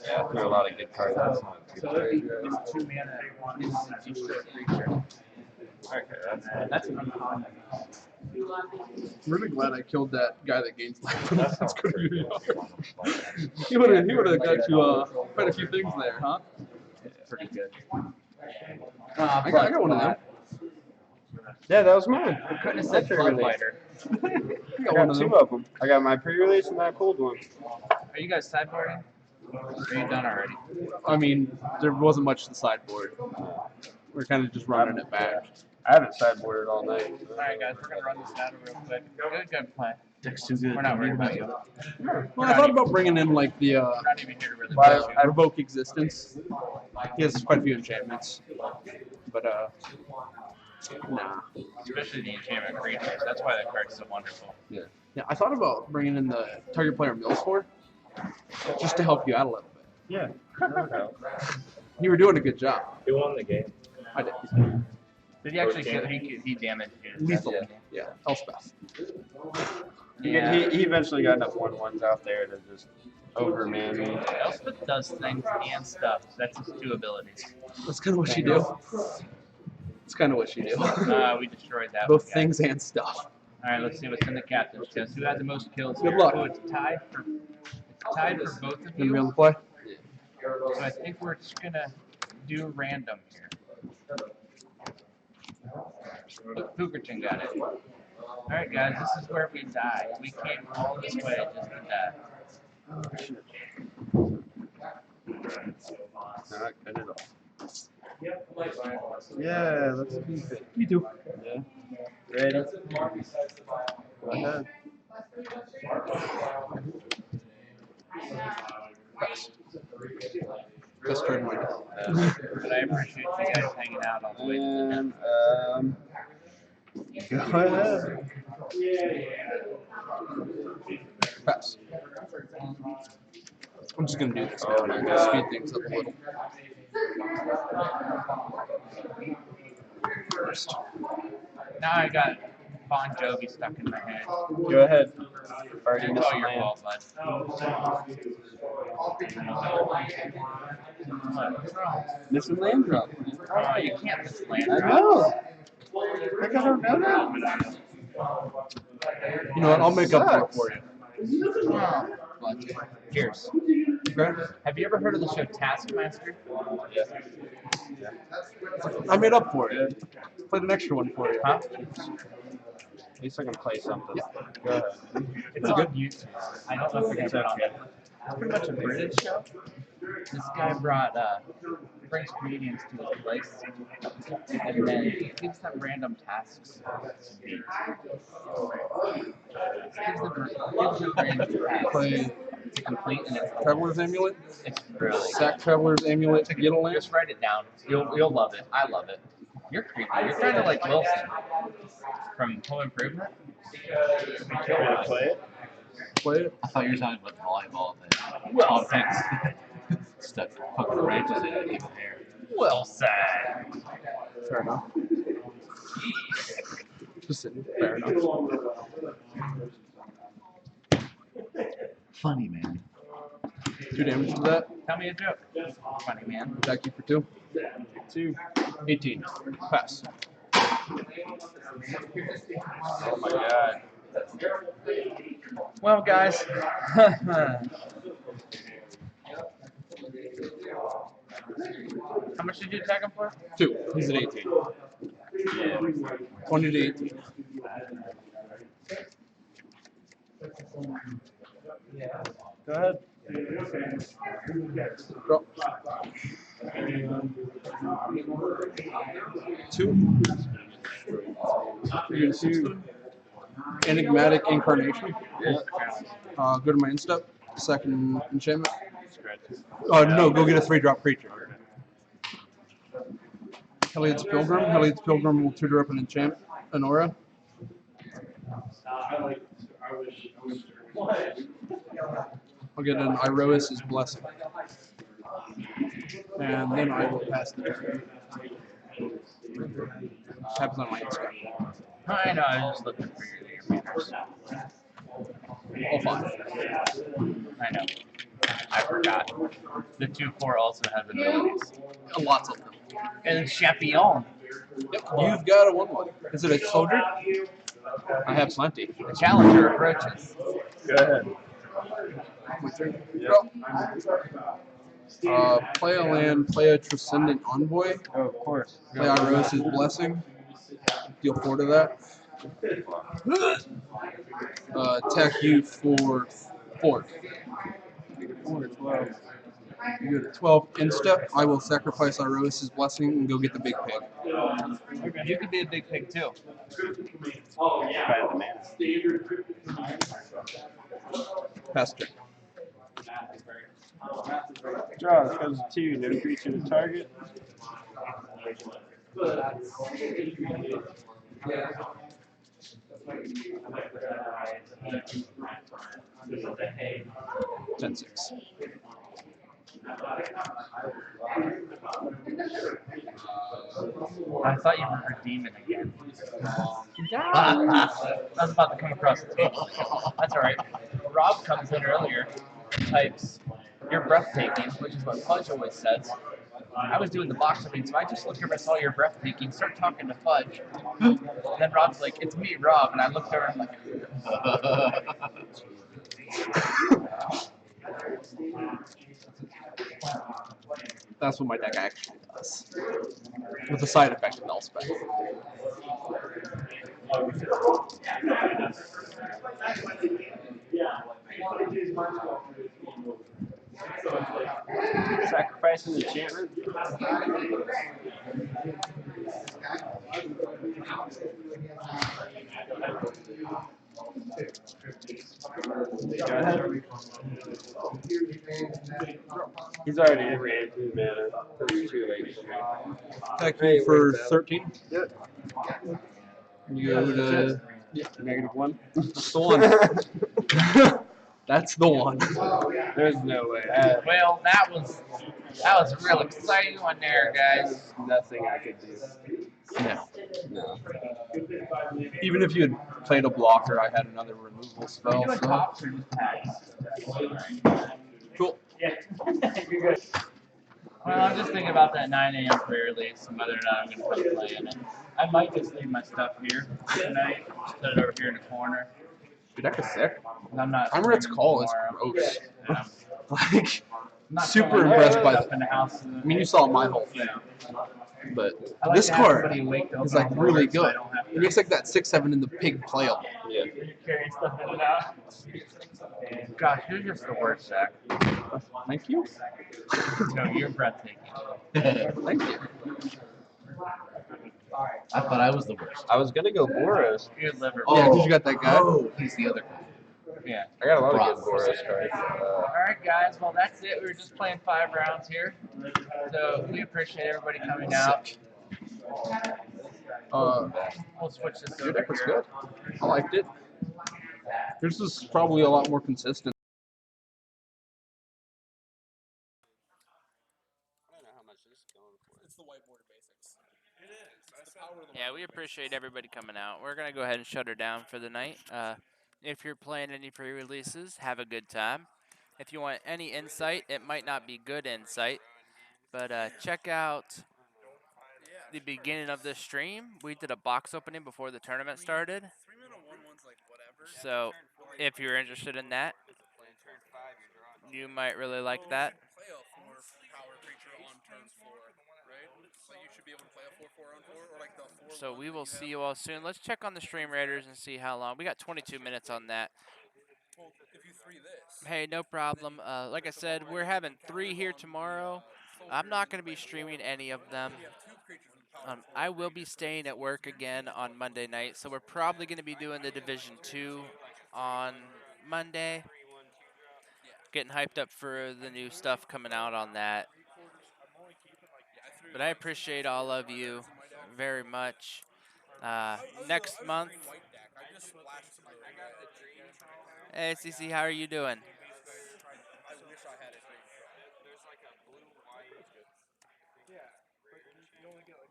Yeah, I threw a lot of good cards. That's not too So bad. it's 2 mana instant destroy creature. Okay, That's uncommon. I'm really glad I killed that guy that gains life. That's good. pretty He would have got you quite a few things there, huh? Pretty good. I got one of them. Yeah, that was mine. I couldn't have said Blood Fighter. I I got 2 of them. I got my pre-release and my cold one. Are you guys sideboarding? Or are you done already? I mean, there wasn't much to the sideboard. We're kind of just running it back. I haven't sideboarded all night. Alright guys, we're gonna run this down real quick. Good plan. Deck's too good. We're not worried about you. Well, I thought about bringing in like the We're not even here to really Well, push I you. revoke existence. He has quite a few enchantments, but nah. Especially the enchantment creatures. That's why that card's so wonderful. Yeah, I thought about bringing in the target player mill score, just to help you out a little bit. Yeah. You were doing a good job. Who won the game? I did. Did he actually kill? He damaged you. Lethal. Yeah, Elspeth. Yeah. He eventually got enough 1/1s out there to just overman me. Elspeth does things and stuff. That's his 2 abilities. That's kind of what you do. It's kind of what you do. We destroyed that Both one, guys. things and stuff. Alright, let's see what's in the captain's chest. Who had the most kills Good here? luck. Oh, it's tied for both of Gonna be on you. the play. So I think we're just gonna do random here. Look, Fugerton got it. Alright guys, this is where we die. We came all this way just to die. Not good at all. Yeah, let's keep it. You do. Yeah. Ready? Go ahead. Best turn win. But I appreciate you guys hanging out all the way to the end. And, go ahead. Pass. I'm just gonna do this Oh now. my God. Speed things up a little. First. Now I got Bon Jovi stuck in my head. Go ahead. Already It's missed all your land. fault, bud. What's wrong? Missing land drop. Oh, you can't miss land I drops. know. I don't know that. You know what? I'll make up for it for you. Oh, cheers. Okay? Have you ever heard of the show Taskmaster? Yeah. I made up for it. Played an extra one for you. Huh? At least I can play something. Go ahead. It's on YouTube. I don't know if you're gonna find it. It's pretty much a British show. This guy brings comedians to a place, and then he gives them random tasks to do. Gives them random tasks Play to complete, and Traveler's Amulet. it's really Sack Traveler's Amulet. Get a land. Just write it down. You'll love it. I love it. You're creepy. You're kind of like Wilson from Home Improvement. Play it. Play it. I thought you were talking about the volleyball thing. Well said. Stuck fucking branches in it, even hair. Well said. Fair enough. Just fair enough. Funny, man. 2 damage to that. Tell me a joke. Funny man. Attack you for 2. 2. 18. Pass. Oh my god. Well, guys. How much did you attack him for? 2. He's at 18. Yeah. 20 to 18. Go ahead. Drop. 2. You're gonna 2. Enigmatic Incarnation. Yeah. Go to my instep. Second enchantment. No, go get a 3-drop creature. Heliod's Pilgrim. Heliod's Pilgrim will tutor up an enchant, an aura. I'll get an Iroas's Blessing. And then I will pass the turn. Happens on my instep. I know, I was just looking for your manners. All 5. I know. I forgot. The 2/4 also have abilities. Lots of them. And Champion. Yep. You've got a 1/1. Is it a soldier? I have plenty. The challenger approaches. Go ahead. My turn. Play a land, play a Transcendent Envoy. Oh, of course. Play Iroas's Blessing. Deal 4 to that. Attack you for 4. You go to 12. Instep, I will sacrifice Iroas's Blessing and go get the big pig. You could be a big pig too. Pass turn. Draw. This goes to 2. No creature to target. 10-6. I thought you were redeeming again. I was about to come across the table. That's alright. Rob comes in earlier, types, "You're breathtaking," which is what Fudge always says. I was doing the box reading, so I just looked over and saw "You're breathtaking," start talking to Fudge. And then Rob's like, "It's me, Rob," and I looked over and I'm like, That's what my deck actually does. With the side effect of Elspeth. sacrificing the enchantment. Go ahead. He's already in range of mana. There's 2 late. Attack you for 13. Yep. You go to -1. That's the one. That's the one. There's no way. Well, that was a real exciting one there, guys. Nothing I could do. No. No. Even if you had played a blocker, I had another removal spell. Doing So. tops or just packs? Cool. Well, I'm just thinking about that 9 a.m. prayer release and whether or not I'm going to come play in it. I might just leave my stuff here tonight, just put it over here in the corner. Your deck is sick. I'm not. Timer's Call is tomorrow. gross. Yeah. Like, I'm not super going impressed by up that. in the house. I mean, you saw my whole thing. But I like this to have card somebody awake to is open like all really doors so I good. don't have to- It makes like that 6/7 in the pig play up. Yeah. You're carrying stuff in and out. Gosh, you're just the worst, Zach. Thank you. No, you're breathtaking. Thank you. I thought I was the worst. I was gonna go Boros. You're liver. Yeah, because you got that guy. Oh, he's the other guy. Yeah. I got a lot of Brock. good Boros cards. All right, guys. Well, that's it. We were just playing 5 rounds here, so we appreciate everybody coming out. We'll switch this Your over deck was here. good. I liked it. Yours is probably a lot more consistent. I don't know how much this is going for. It's the whiteboard basics. It is. It's the power of the Yeah, we whiteboard appreciate basics. everybody coming out. We're gonna go ahead and shut her down for the night. If you're playing any pre-releases, have a good time. If you want any insight, it might not be good insight, but check out Yeah. the beginning of this stream. We did a box opening before the tournament started. 3-mana 1/1's like whatever. So if you're interested in that, you might really like that. Play a 4 power creature on turn 4, right? Like you should be able to play a 4/4 on 4, or like the 4/1. So we will that you see have. you all soon. Let's check on the stream raiders and see how long. We got 22 minutes on that. Well, if you 3 this. Hey, no problem. Like I said, we're having 3 here tomorrow. I'm not going to be streaming any of them. You have 2 creatures with power 4. I will be staying at work again on Monday night, so we're probably going to be doing the Division 2 on Monday. Getting hyped up for the new stuff coming out on that. But I appreciate all of you very much. Next month. I just splashed some of it. Hey, CC, how are you doing? I wish I had a dream.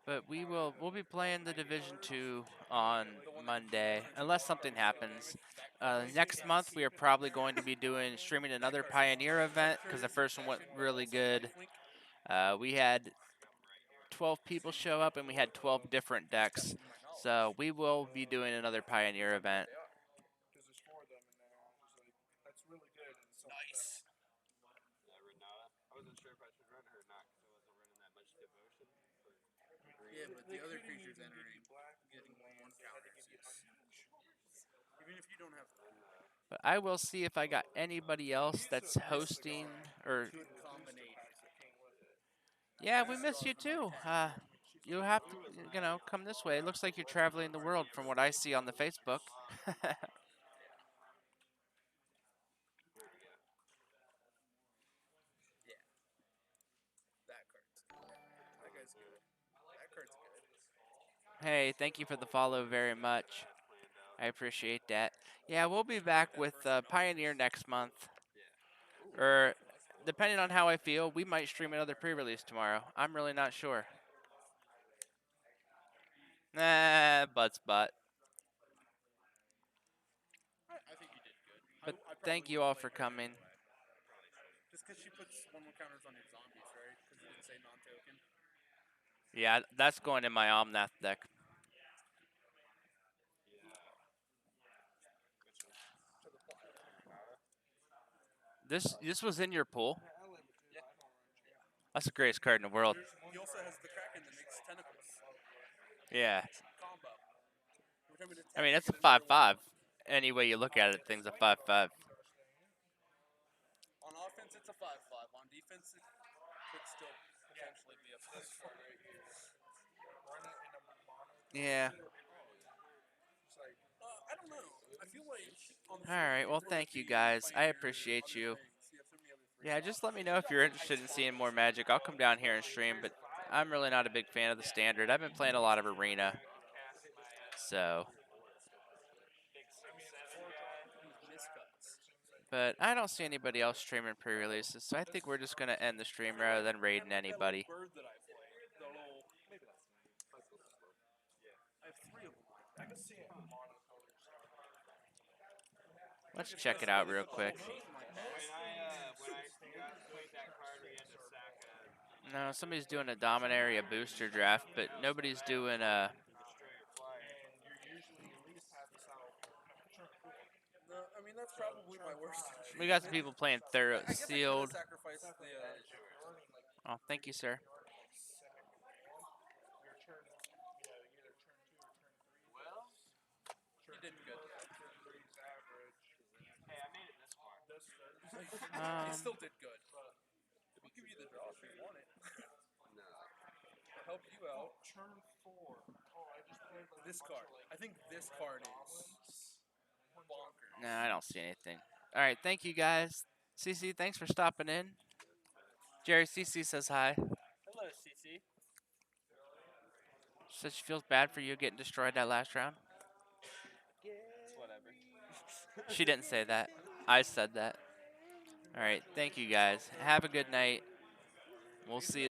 But we'll be playing the Division 2 on Monday, unless something happens. Next month we are probably going to be streaming another Pioneer event because the first one went really good. We had 12 people show up and we had 12 different decks. So we will be doing another Pioneer event. Nice. Yeah, but the other creatures entering getting 1 counters is, even if you don't have But I will see if I got anybody else that's hosting or. good combinations. Yeah, we miss you too. You'll have to, come this way. It looks like you're traveling the world from what I see on the Facebook. That card's good. That guy's good. That card's good. Hey, thank you for the follow very much. I appreciate that. Yeah, we'll be back with Pioneer next month. Or, depending on how I feel, we might stream another pre-release tomorrow. I'm really not sure. Nah, butts butt. I think you did good. But I thank probably you all would've for played her coming. anyway. Just because she puts 1/1 counters on your zombies, right? Because you didn't say non-token. Yeah, that's going in my Omnath deck. This was in your pool. That's the greatest card in the world. He also has the Kraken that makes tentacles. Yeah. Combo. I mean, it's a 5/5. Any way you look at it, thing's a 5/5. On offense, it's a 5/5. On defense, it could still potentially be a 5/5. Yeah. I don't know. I feel like on the All right. Well, thank you guys. I appreciate you. Yeah, just let me know if you're interested in seeing more Magic. I'll come down here and stream, but I'm really not a big fan of the standard. I've been playing a lot of Arena. So. But I don't see anybody else streaming pre-releases, so I think we're just going to end the stream rather than raiding anybody. Bird that I play, the little. I have 3 of them. I can see it. Let's check it out real quick. No, somebody's doing a Dominaria booster draft, but nobody's doing a. No, I mean that's probably my worst. We got some people playing Theros I guess sealed. I sacrifice the. Oh, thank you, sir. You did good. He still did good. We'll give you the draw if you want it. I'll help you out. This card. I think this card is bonkers. No, I don't see anything. All right, thank you guys. CC, thanks for stopping in. Jerry, CC says hi. Hello, CC. Says she feels bad for you getting destroyed that last round. It's whatever. She didn't say that. I said that. All right. Thank you guys. Have a good night. We'll see you.